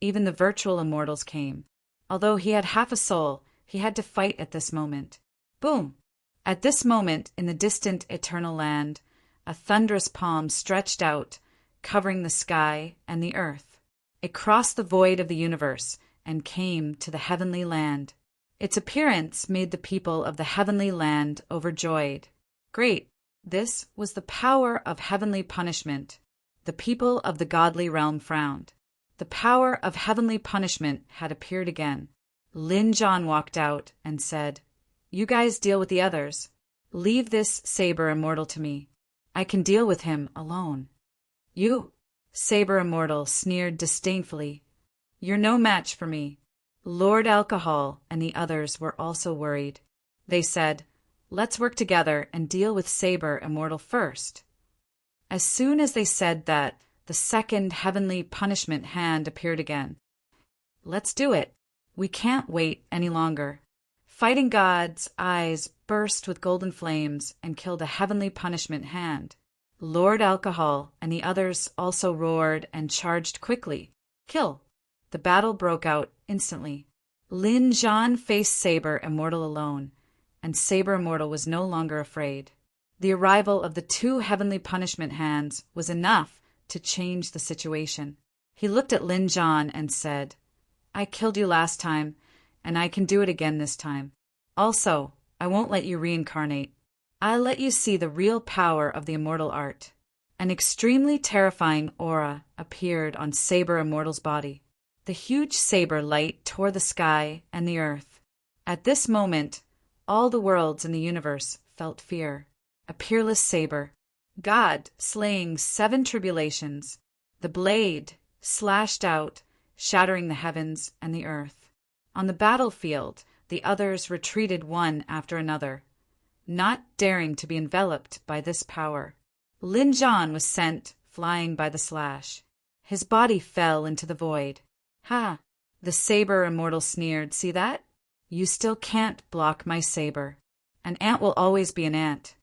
even the virtual immortals came. Although he had half a soul, he had to fight at this moment. Boom! At this moment, in the distant eternal land, a thunderous palm stretched out, covering the sky and the earth. It crossed the void of the universe and came to the heavenly land. Its appearance made the people of the heavenly land overjoyed. Great! This was the power of heavenly punishment. The people of the godly realm frowned. The power of heavenly punishment had appeared again. Lin Zhan walked out and said, "You guys deal with the others. Leave this Saber Immortal to me. I can deal with him alone." "You," Saber Immortal sneered disdainfully. "You're no match for me." Lord Alcohol and the others were also worried. They said, "Let's work together and deal with Saber Immortal first." As soon as they said that, the second heavenly punishment hand appeared again. "Let's do it. We can't wait any longer." Fighting God's eyes burst with golden flames and killed a heavenly punishment hand. Lord Alcohol and the others also roared and charged quickly. Kill! The battle broke out instantly. Lin Zhan faced Saber Immortal alone, and Saber Immortal was no longer afraid. The arrival of the two heavenly punishment hands was enough to change the situation. He looked at Lin Zhan and said, "I killed you last time, and I can do it again this time. Also, I won't let you reincarnate. I'll let you see the real power of the immortal art." An extremely terrifying aura appeared on Saber Immortal's body. The huge saber light tore the sky and the earth. At this moment, all the worlds in the universe felt fear. A peerless saber. God slaying 7 tribulations. The blade slashed out, shattering the heavens and the earth. On the battlefield, the others retreated one after another, not daring to be enveloped by this power. Lin Zhan was sent flying by the slash. His body fell into the void. Ha! The saber immortal sneered. See that? You still can't block my saber. An ant will always be an ant.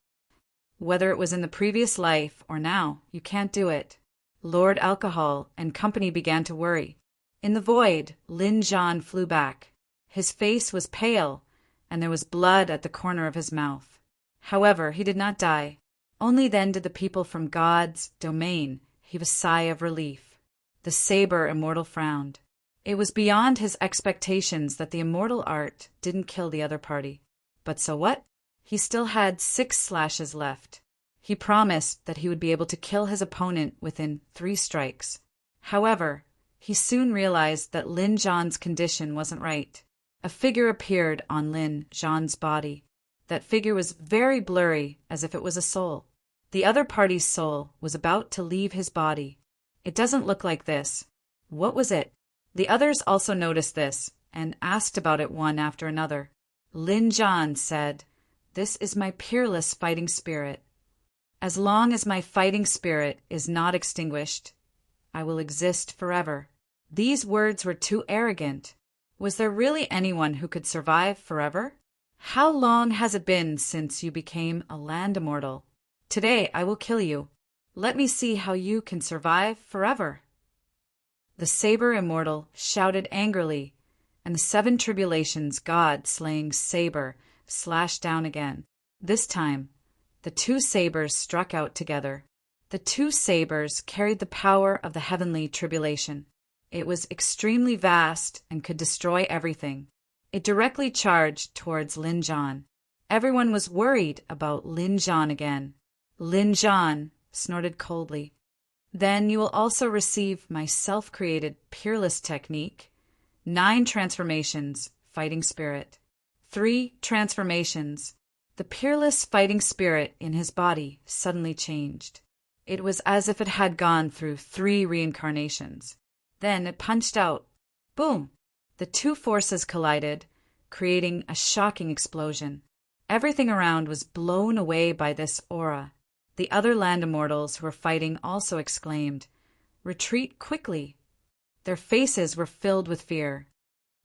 Whether it was in the previous life or now, you can't do it. Lord Alcohol and company began to worry. In the void, Lin Jan flew back. His face was pale, and there was blood at the corner of his mouth. However, he did not die. Only then did the people from God's domain heave a sigh of relief. The saber immortal frowned. It was beyond his expectations that the immortal art didn't kill the other party. But so what? He still had 6 slashes left. He promised that he would be able to kill his opponent within 3 strikes. However, he soon realized that Lin Jan's condition wasn't right. A figure appeared on Lin Jan's body. That figure was very blurry, as if it was a soul. The other party's soul was about to leave his body. It doesn't look like this. What was it? The others also noticed this, and asked about it one after another. Lin Jan said, "This is my peerless fighting spirit. As long as my fighting spirit is not extinguished, I will exist forever." These words were too arrogant. Was there really anyone who could survive forever? How long has it been since you became a land immortal? Today I will kill you. Let me see how you can survive forever. The saber immortal shouted angrily, and the 7 tribulations God-slaying saber slashed down again. This time, the 2 sabers struck out together. The 2 sabers carried the power of the heavenly tribulation. It was extremely vast and could destroy everything. It directly charged towards Lin Jan. Everyone was worried about Lin Jan again. Lin Jan snorted coldly. "Then you will also receive my self-created peerless technique. 9 transformations, fighting spirit. 3 transformations." The peerless fighting spirit in his body suddenly changed. It was as if it had gone through 3 reincarnations. Then it punched out. Boom! The 2 forces collided, creating a shocking explosion. Everything around was blown away by this aura. The other land immortals who were fighting also exclaimed, "Retreat quickly!" Their faces were filled with fear.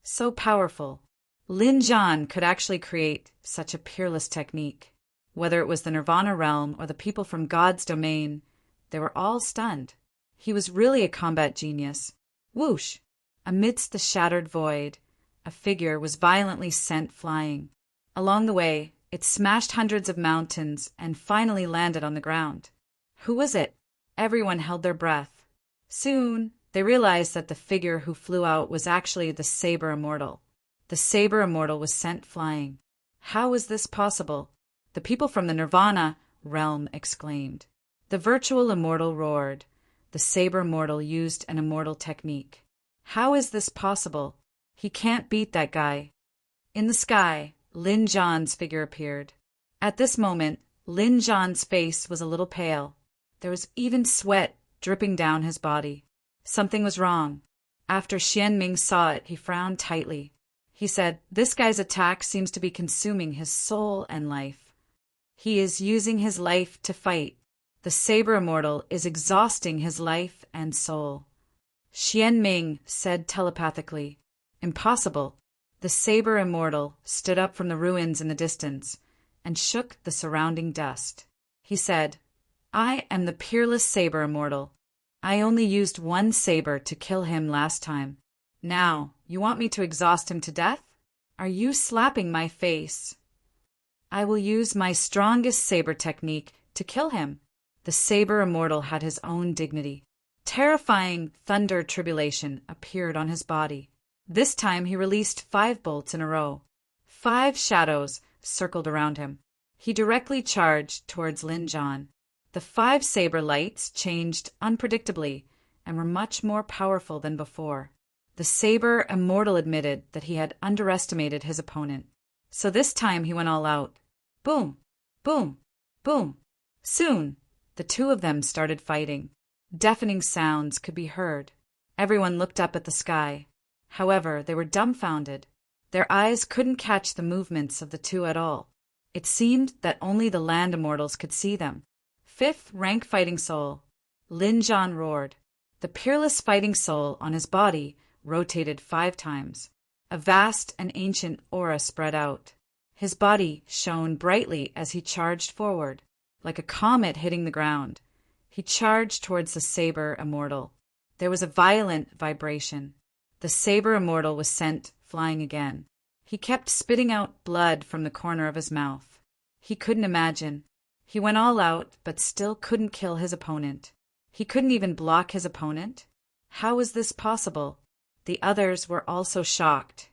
So powerful. Lin Jan could actually create such a peerless technique. Whether it was the Nirvana realm or the people from God's domain, they were all stunned. He was really a combat genius. Whoosh! Amidst the shattered void, a figure was violently sent flying. Along the way, it smashed hundreds of mountains and finally landed on the ground. Who was it? Everyone held their breath. Soon, they realized that the figure who flew out was actually the saber immortal. The saber immortal was sent flying. How was this possible? The people from the Nirvana realm exclaimed. The virtual immortal roared. The saber immortal used an immortal technique. How is this possible? He can't beat that guy. In the sky, Lin Jan's figure appeared. At this moment, Lin Jan's face was a little pale. There was even sweat dripping down his body. Something was wrong. After Xian Ming saw it, he frowned tightly. He said, "This guy's attack seems to be consuming his soul and life. He is using his life to fight. The saber immortal is exhausting his life and soul." Xian Ming said telepathically, "Impossible." The saber immortal stood up from the ruins in the distance and shook the surrounding dust. He said, "I am the peerless saber immortal. I only used 1 saber to kill him last time. Now, you want me to exhaust him to death? Are you slapping my face? I will use my strongest saber technique to kill him." The saber immortal had his own dignity. Terrifying thunder tribulation appeared on his body. This time he released 5 bolts in a row. 5 shadows circled around him. He directly charged towards Lin Jan. The 5 saber lights changed unpredictably and were much more powerful than before. The saber immortal admitted that he had underestimated his opponent. So this time he went all out. Boom! Boom! Boom! Soon, the 2 of them started fighting. Deafening sounds could be heard. Everyone looked up at the sky. However, they were dumbfounded. Their eyes couldn't catch the movements of the 2 at all. It seemed that only the land immortals could see them. 5th rank fighting soul. Lin Jan roared. The peerless fighting soul on his body rotated 5 times. A vast and ancient aura spread out. His body shone brightly as he charged forward, like a comet hitting the ground. He charged towards the saber immortal. There was a violent vibration. The saber immortal was sent flying again. He kept spitting out blood from the corner of his mouth. He couldn't imagine. He went all out, but still couldn't kill his opponent. He couldn't even block his opponent? How was this possible? The others were also shocked.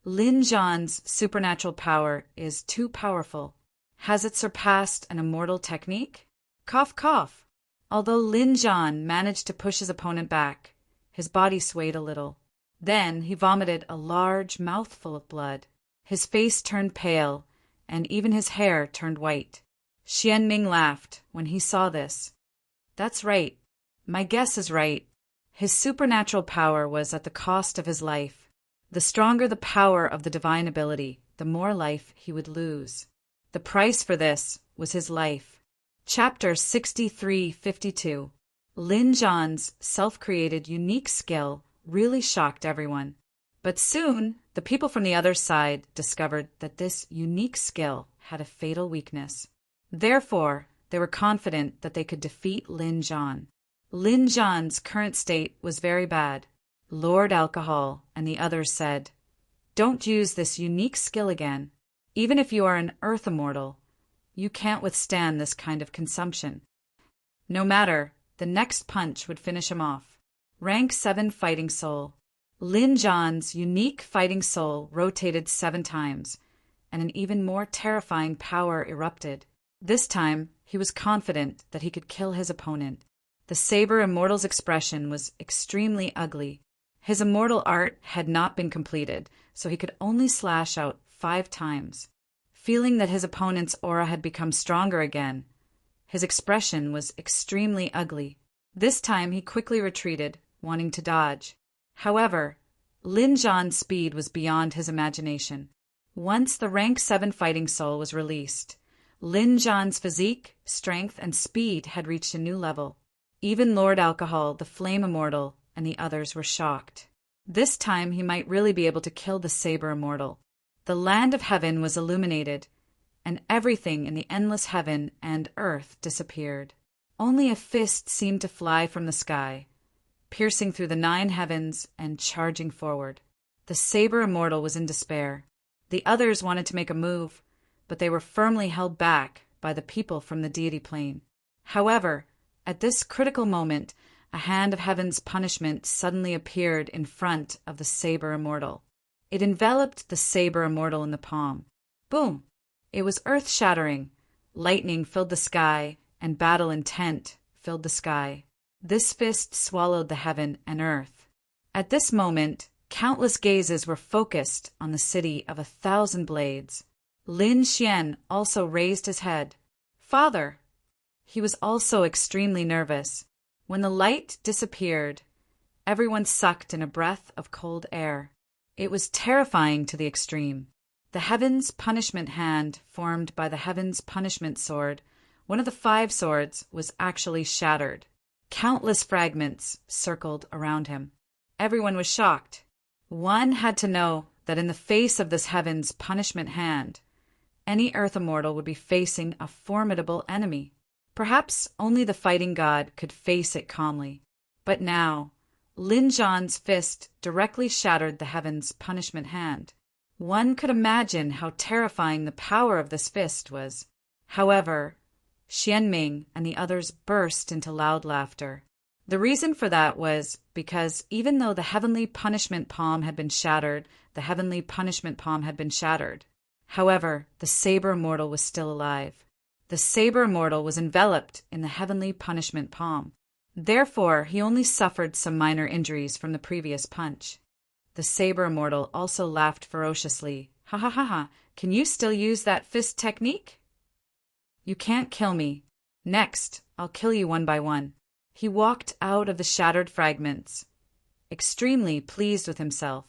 Lin Zhan's supernatural power is too powerful. Has it surpassed an immortal technique? Cough, cough. Although Lin Zhan managed to push his opponent back, his body swayed a little. Then he vomited a large mouthful of blood. His face turned pale, and even his hair turned white. Xianming laughed when he saw this. That's right. My guess is right. His supernatural power was at the cost of his life. The stronger the power of the divine ability, the more life he would lose. The price for this was his life. Chapter 6352. Lin Zhan's self-created unique skill really shocked everyone. But soon, the people from the other side discovered that this unique skill had a fatal weakness. Therefore, they were confident that they could defeat Lin Zhan. Lin Zhan's current state was very bad. Lord Alcohol and the others said, "Don't use this unique skill again. Even if you are an Earth Immortal, you can't withstand this kind of consumption." No matter, the next punch would finish him off. Rank 7 Fighting Soul. Lin Zhan's unique fighting soul rotated 7 times, and an even more terrifying power erupted. This time, he was confident that he could kill his opponent. The Saber Immortal's expression was extremely ugly. His immortal art had not been completed, so he could only slash out 5 times. Feeling that his opponent's aura had become stronger again, his expression was extremely ugly. This time he quickly retreated, wanting to dodge. However, Lin Zhan's speed was beyond his imagination. Once the rank 7 fighting soul was released, Lin Zhan's physique, strength, and speed had reached a new level. Even Lord Alcohol, the Flame Immortal, and the others were shocked. This time he might really be able to kill the Saber Immortal. The land of heaven was illuminated, and everything in the endless heaven and earth disappeared. Only a fist seemed to fly from the sky, piercing through the 9 heavens and charging forward. The Saber Immortal was in despair. The others wanted to make a move, but they were firmly held back by the people from the Deity plane. However, at this critical moment, a hand of heaven's punishment suddenly appeared in front of the Saber Immortal. It enveloped the Saber Immortal in the palm. Boom! It was earth-shattering. Lightning filled the sky, and battle intent filled the sky. This fist swallowed the heaven and earth. At this moment, countless gazes were focused on the city of 1,000 blades. Lin Xian also raised his head. "Father!" He was also extremely nervous. When the light disappeared, everyone sucked in a breath of cold air. It was terrifying to the extreme. The Heaven's Punishment Hand, formed by the Heaven's Punishment Sword, one of the 5 swords, was actually shattered. Countless fragments circled around him. Everyone was shocked. One had to know that in the face of this Heaven's Punishment Hand, any Earth Immortal would be facing a formidable enemy. Perhaps only the fighting god could face it calmly. But now, Lin Zhan's fist directly shattered the Heaven's Punishment Hand. One could imagine how terrifying the power of this fist was. However, Xianming and the others burst into loud laughter. The reason for that was because even though the Heavenly Punishment Palm had been shattered, the Heavenly Punishment Palm had been shattered. However, the Saber Immortal was still alive. The Saber Immortal was enveloped in the Heavenly Punishment Palm. Therefore, he only suffered some minor injuries from the previous punch. The Saber Immortal also laughed ferociously. "Ha ha ha ha, can you still use that fist technique? You can't kill me. Next, I'll kill you one by one." He walked out of the shattered fragments, extremely pleased with himself.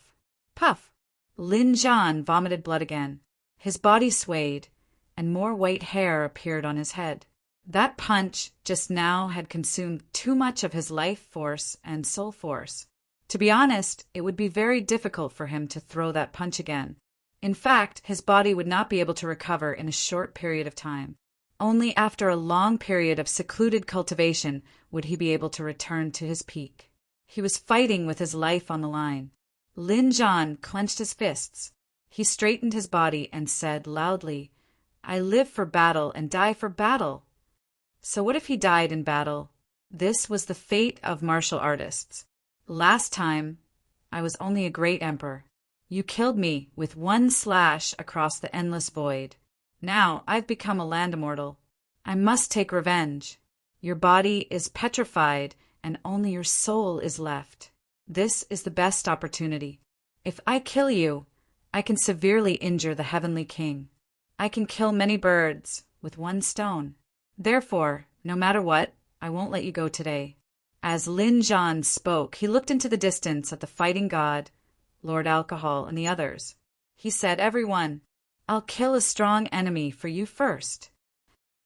Puff! Lin Zhan vomited blood again. His body swayed, and more white hair appeared on his head. That punch just now had consumed too much of his life force and soul force. To be honest, it would be very difficult for him to throw that punch again. In fact, his body would not be able to recover in a short period of time. Only after a long period of secluded cultivation would he be able to return to his peak. He was fighting with his life on the line. Lin Zhan clenched his fists. He straightened his body and said loudly, "I live for battle and die for battle." So what if he died in battle? This was the fate of martial artists. Last time, I was only a great emperor. You killed me with one slash across the endless void. Now I've become a land immortal. I must take revenge. Your body is petrified and only your soul is left. This is the best opportunity. If I kill you, I can severely injure the heavenly king. I can kill many birds with one stone. Therefore, no matter what, I won't let you go today. As Lin Zhan spoke, he looked into the distance at the fighting god, Lord Alcohol, and the others. He said, "Everyone, I'll kill a strong enemy for you first."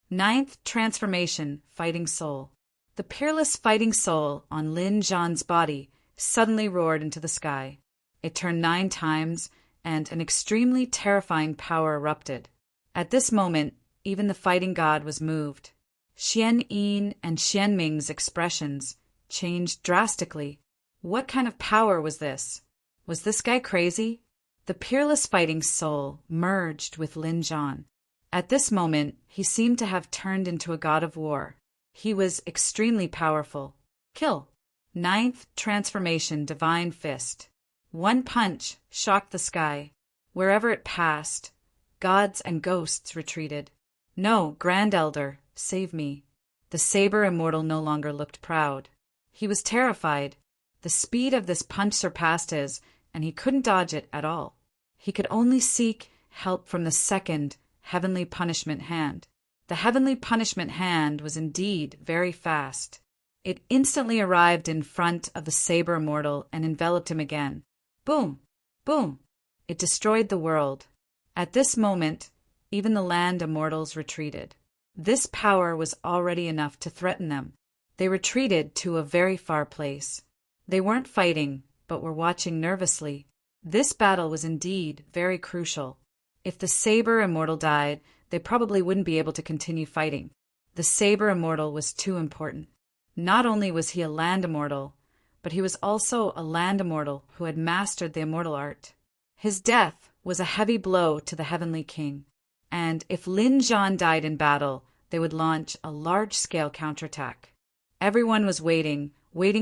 Ninth transformation, fighting soul. The peerless fighting soul on Lin Zhan's body suddenly roared into the sky. It turned 9 times, and an extremely terrifying power erupted. At this moment, even the fighting god was moved. Xian Yin and Xian Ming's expressions changed drastically. What kind of power was this? Was this guy crazy? The peerless fighting soul merged with Lin Zhan. At this moment, he seemed to have turned into a god of war. He was extremely powerful. Kill. Ninth transformation, divine fist. One punch shocked the sky. Wherever it passed, gods and ghosts retreated. "No, Grand Elder, save me." The saber immortal no longer looked proud. He was terrified. The speed of this punch surpassed his, and he couldn't dodge it at all. He could only seek help from the second heavenly punishment hand. The heavenly punishment hand was indeed very fast. It instantly arrived in front of the saber immortal and enveloped him again. Boom! Boom! It destroyed the world. At this moment, even the land immortals retreated. This power was already enough to threaten them. They retreated to a very far place. They weren't fighting, but were watching nervously. This battle was indeed very crucial. If the saber immortal died, they probably wouldn't be able to continue fighting. The saber immortal was too important. Not only was he a land immortal, but he was also a land immortal who had mastered the immortal art. His death was a heavy blow to the heavenly king, and if Lin Zhan died in battle, they would launch a large-scale counterattack. Everyone was waiting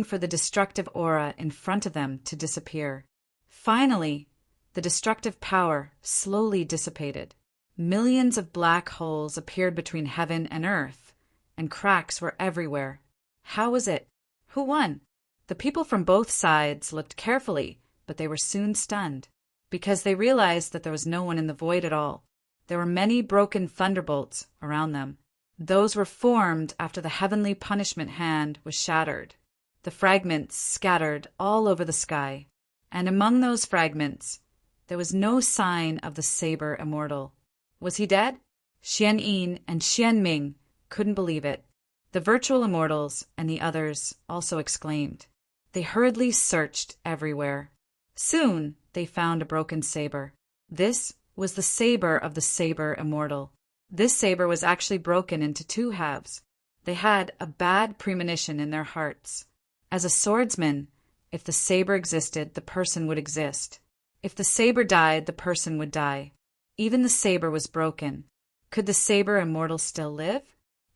for the destructive aura in front of them to disappear. Finally, the destructive power slowly dissipated. Millions of black holes appeared between heaven and earth, and cracks were everywhere. How was it? Who won? The people from both sides looked carefully, but they were soon stunned, because they realized that there was no one in the void at all. There were many broken thunderbolts around them. Those were formed after the heavenly punishment hand was shattered. The fragments scattered all over the sky, and among those fragments, there was no sign of the saber immortal. Was he dead? Xian Yin and Xian Ming couldn't believe it. The virtual immortals and the others also exclaimed. They hurriedly searched everywhere. Soon, they found a broken saber. This was the saber of the saber immortal. This saber was actually broken into 2 halves. They had a bad premonition in their hearts. As a swordsman, if the saber existed, the person would exist. If the saber died, the person would die. Even the saber was broken. Could the saber immortal still live?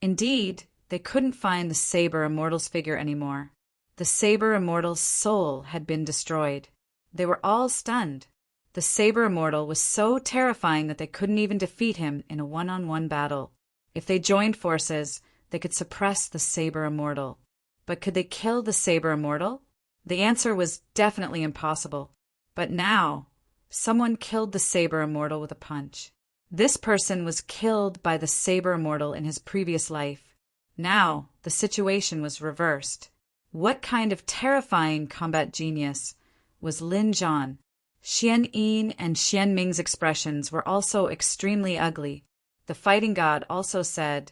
Indeed, they couldn't find the saber immortal's figure anymore. The saber immortal's soul had been destroyed. They were all stunned. The saber immortal was so terrifying that they couldn't even defeat him in a one-on-one battle. If they joined forces, they could suppress the saber immortal. But could they kill the saber immortal? The answer was definitely impossible. But now, someone killed the saber immortal with a punch. This person was killed by the saber immortal in his previous life. Now, the situation was reversed. What kind of terrifying combat genius was Lin Zhan? Xian Yin and Xian Ming's expressions were also extremely ugly. The fighting god also said,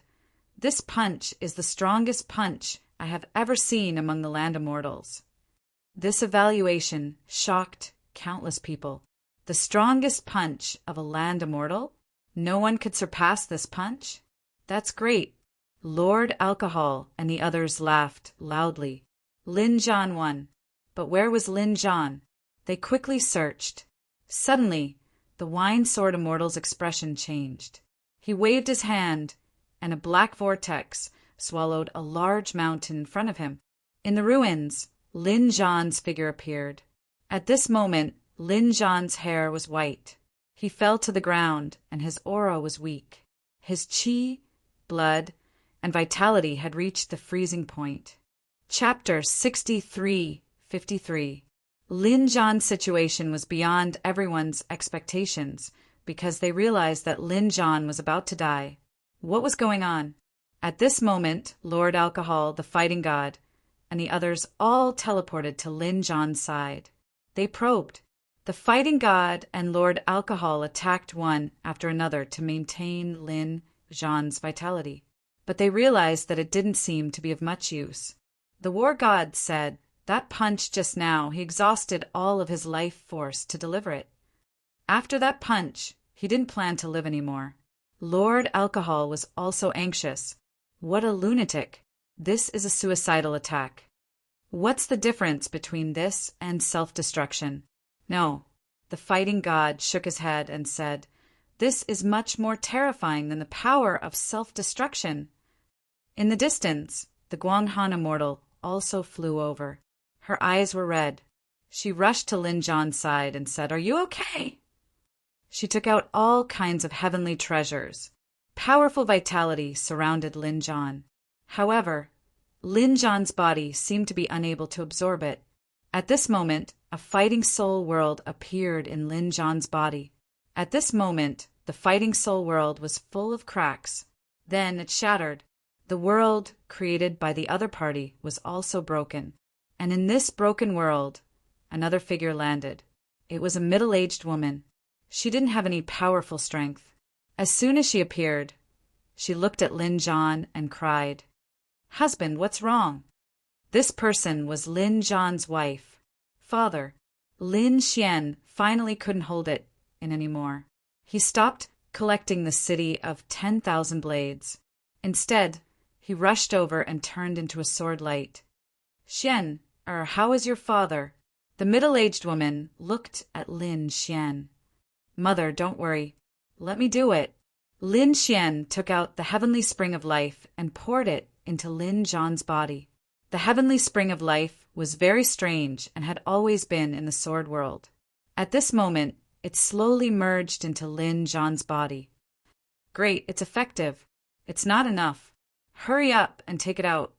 "This punch is the strongest punch I have ever seen among the land immortals." This evaluation shocked countless people. The strongest punch of a land immortal? No one could surpass this punch? That's great. Lord Alcohol and the others laughed loudly. Lin Jan won. But where was Lin Jan? They quickly searched. Suddenly, the Wine Sword Immortal's expression changed. He waved his hand, and a black vortex swallowed a large mountain in front of him. In the ruins, Lin Jan's figure appeared. At this moment, Lin Jan's hair was white. He fell to the ground, and his aura was weak. His qi, blood, and vitality had reached the freezing point. Chapter 63:53. Lin Jan's situation was beyond everyone's expectations because they realized that Lin Jan was about to die. What was going on? At this moment, Lord Alcohol, the fighting god, and the others all teleported to Lin Jan's side. They probed. The fighting god and Lord Alcohol attacked one after another to maintain Lin Jan's vitality. But they realized that it didn't seem to be of much use. The war god said, "That punch just now, he exhausted all of his life force to deliver it. After that punch, he didn't plan to live anymore." Lord Alcohol was also anxious. What a lunatic. This is a suicidal attack. What's the difference between this and self-destruction? No. The fighting god shook his head and said, "This is much more terrifying than the power of self-destruction." In the distance, the Guanghan immortal also flew over. Her eyes were red. She rushed to Lin Jan's side and said, "Are you okay?" She took out all kinds of heavenly treasures. Powerful vitality surrounded Lin Jan. However, Lin Jan's body seemed to be unable to absorb it. At this moment, a fighting soul world appeared in Lin Jan's body. At this moment, the fighting soul world was full of cracks. Then it shattered. The world created by the other party was also broken. And in this broken world, another figure landed. It was a middle-aged woman. She didn't have any powerful strength. As soon as she appeared, she looked at Lin Jan and cried, "Husband, what's wrong?" This person was Lin Jan's wife. Father. Lin Xian finally couldn't hold it in anymore. He stopped collecting the city of 10,000 blades. Instead, he rushed over and turned into a sword light. "Xian, how is your father?" The middle-aged woman looked at Lin Xian. "Mother, don't worry. Let me do it." Lin Xian took out the heavenly spring of life and poured it into Lin Jan's body. The heavenly spring of life was very strange and had always been in the sword world. At this moment, it slowly merged into Lin Jan's body. "Great, it's effective. It's not enough. Hurry up and take it out."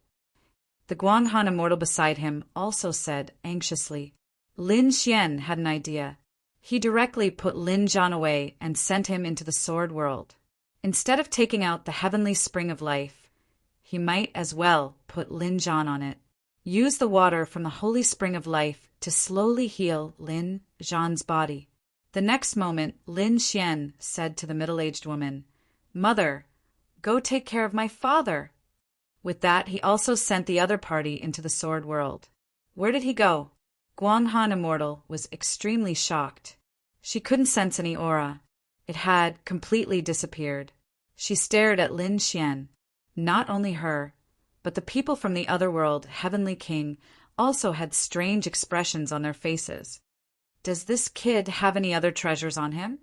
The Guanghan immortal beside him also said anxiously. Lin Xian had an idea. He directly put Lin Jan away and sent him into the sword world. Instead of taking out the heavenly spring of life, he might as well put Lin Jan on it. Use the water from the holy spring of life to slowly heal Lin Jan's body. The next moment, Lin Xian said to the middle-aged woman, "Mother, go take care of my father." With that, he also sent the other party into the sword world. Where did he go? Guanghan Immortal was extremely shocked. She couldn't sense any aura. It had completely disappeared. She stared at Lin Xian. Not only her, but the people from the other world, Heavenly King, also had strange expressions on their faces. Does this kid have any other treasures on him?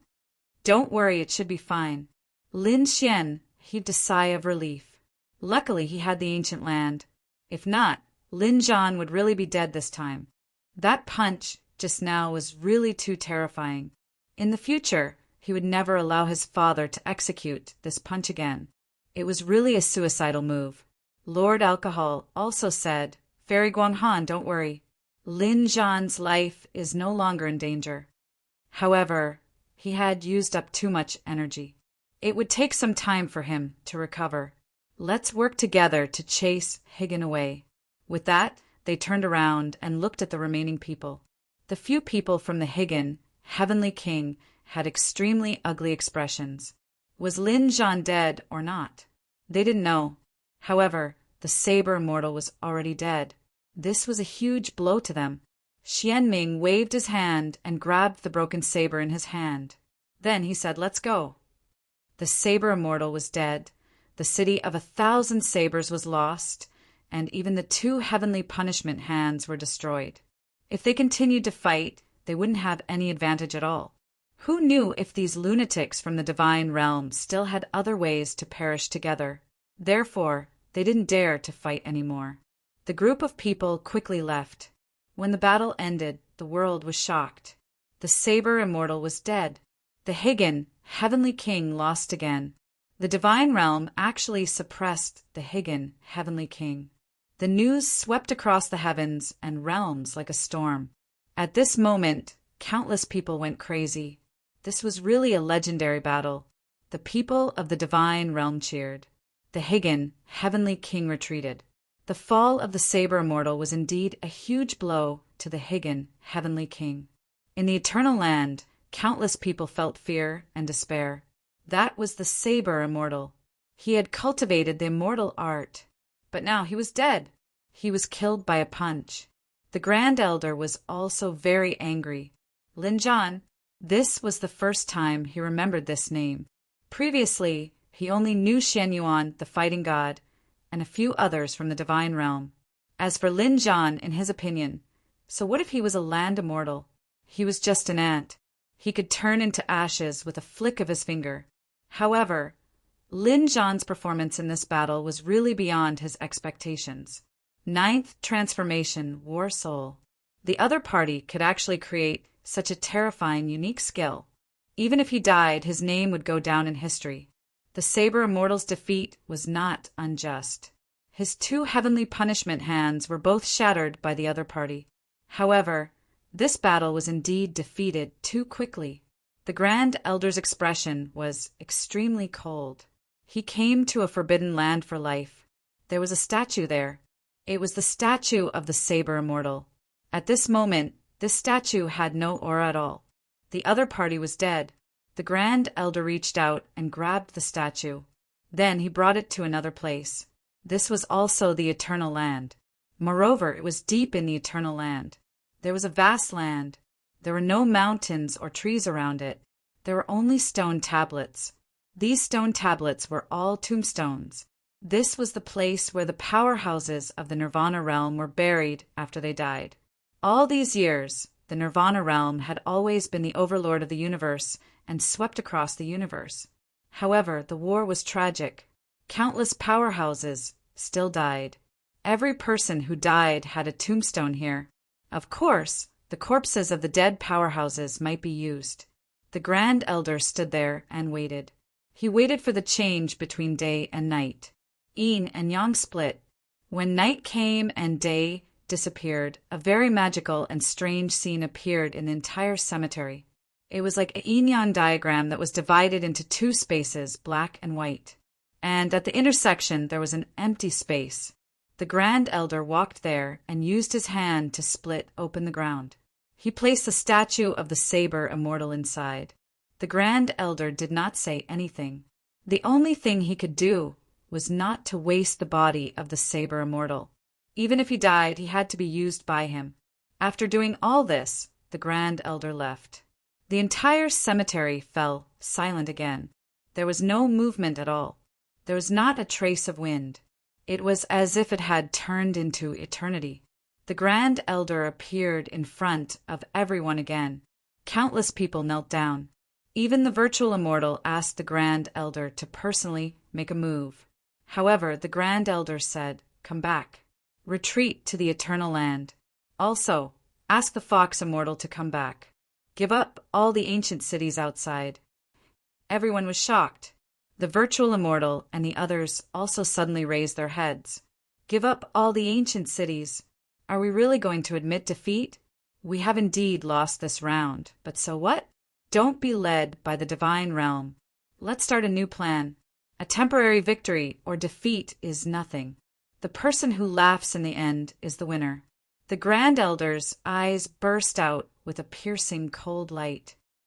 Don't worry, it should be fine. Lin Xian heaved a sigh of relief. Luckily, he had the ancient land. If not, Lin Jan would really be dead this time. That punch just now was really too terrifying. In the future, he would never allow his father to execute this punch again. It was really a suicidal move. Lord Alcohol also said, "Fairy Guanghan, don't worry. Lin Jan's life is no longer in danger." However, he had used up too much energy. It would take some time for him to recover. Let's work together to chase Higgin away. With that, they turned around and looked at the remaining people. The few people from the Higgin, Heavenly King, had extremely ugly expressions. Was Lin Jan dead or not? They didn't know. However, the Saber Immortal was already dead. This was a huge blow to them. Xianming waved his hand and grabbed the broken saber in his hand. Then he said, "Let's go." The saber immortal was dead, the city of 1,000 sabers was lost, and even the 2 heavenly punishment hands were destroyed. If they continued to fight, they wouldn't have any advantage at all. Who knew if these lunatics from the divine realm still had other ways to perish together? Therefore, they didn't dare to fight anymore. The group of people quickly left. When the battle ended, the world was shocked. The saber immortal was dead. The Higan, heavenly king, lost again. The divine realm actually suppressed the Higan, heavenly king. The news swept across the heavens and realms like a storm. At this moment, countless people went crazy. This was really a legendary battle. The people of the divine realm cheered. The Higan, heavenly king, retreated. The fall of the saber immortal was indeed a huge blow to the Higan, heavenly king. In the eternal land, countless people felt fear and despair. That was the saber immortal. He had cultivated the immortal art. But now he was dead. He was killed by a punch. The Grand Elder was also very angry. Lin Zhan. This was the first time he remembered this name. Previously, he only knew Shan Yuan, the fighting god, and a few others from the divine realm. As for Lin Zhan, in his opinion, so what if he was a land immortal? He was just an ant. He could turn into ashes with a flick of his finger. However, Lin Zhan's performance in this battle was really beyond his expectations. 9th transformation, War Soul. The other party could actually create such a terrifying, unique skill. Even if he died, his name would go down in history. The Saber Immortal's defeat was not unjust. His 2 heavenly punishment hands were both shattered by the other party. However, this battle was indeed defeated too quickly. The Grand Elder's expression was extremely cold. He came to a forbidden land for life. There was a statue there. It was the statue of the Saber Immortal. At this moment, this statue had no aura at all. The other party was dead. The Grand Elder reached out and grabbed the statue. Then he brought it to another place. This was also the Eternal Land. Moreover, it was deep in the Eternal Land. There was a vast land. There were no mountains or trees around it. There were only stone tablets. These stone tablets were all tombstones. This was the place where the powerhouses of the Nirvana realm were buried after they died. All these years, the Nirvana realm had always been the overlord of the universe and swept across the universe. However, the war was tragic. Countless powerhouses still died. Every person who died had a tombstone here. Of course, the corpses of the dead powerhouses might be used. The Grand Elder stood there and waited. He waited for the change between day and night. Yin and Yang split. When night came and day disappeared, a very magical and strange scene appeared in the entire cemetery. It was like a yin-yang diagram that was divided into 2 spaces, black and white. And at the intersection there was an empty space. The Grand Elder walked there and used his hand to split open the ground. He placed the statue of the Saber Immortal inside. The Grand Elder did not say anything. The only thing he could do was not to waste the body of the Saber Immortal. Even if he died, he had to be used by him. After doing all this, the Grand Elder left. The entire cemetery fell silent again. There was no movement at all. There was not a trace of wind. It was as if it had turned into eternity. The Grand Elder appeared in front of everyone again. Countless people knelt down. Even the virtual immortal asked the Grand Elder to personally make a move. However, the Grand Elder said, "Come back. Retreat to the Eternal Land. Also, ask the Fox Immortal to come back. Give up all the ancient cities outside." Everyone was shocked. The virtual immortal and the others also suddenly raised their heads. Give up all the ancient cities. Are we really going to admit defeat? We have indeed lost this round, but so what? Don't be led by the divine realm. Let's start a new plan. A temporary victory or defeat is nothing. The person who laughs in the end is the winner. The Grand Elder's eyes burst out with a piercing cold light.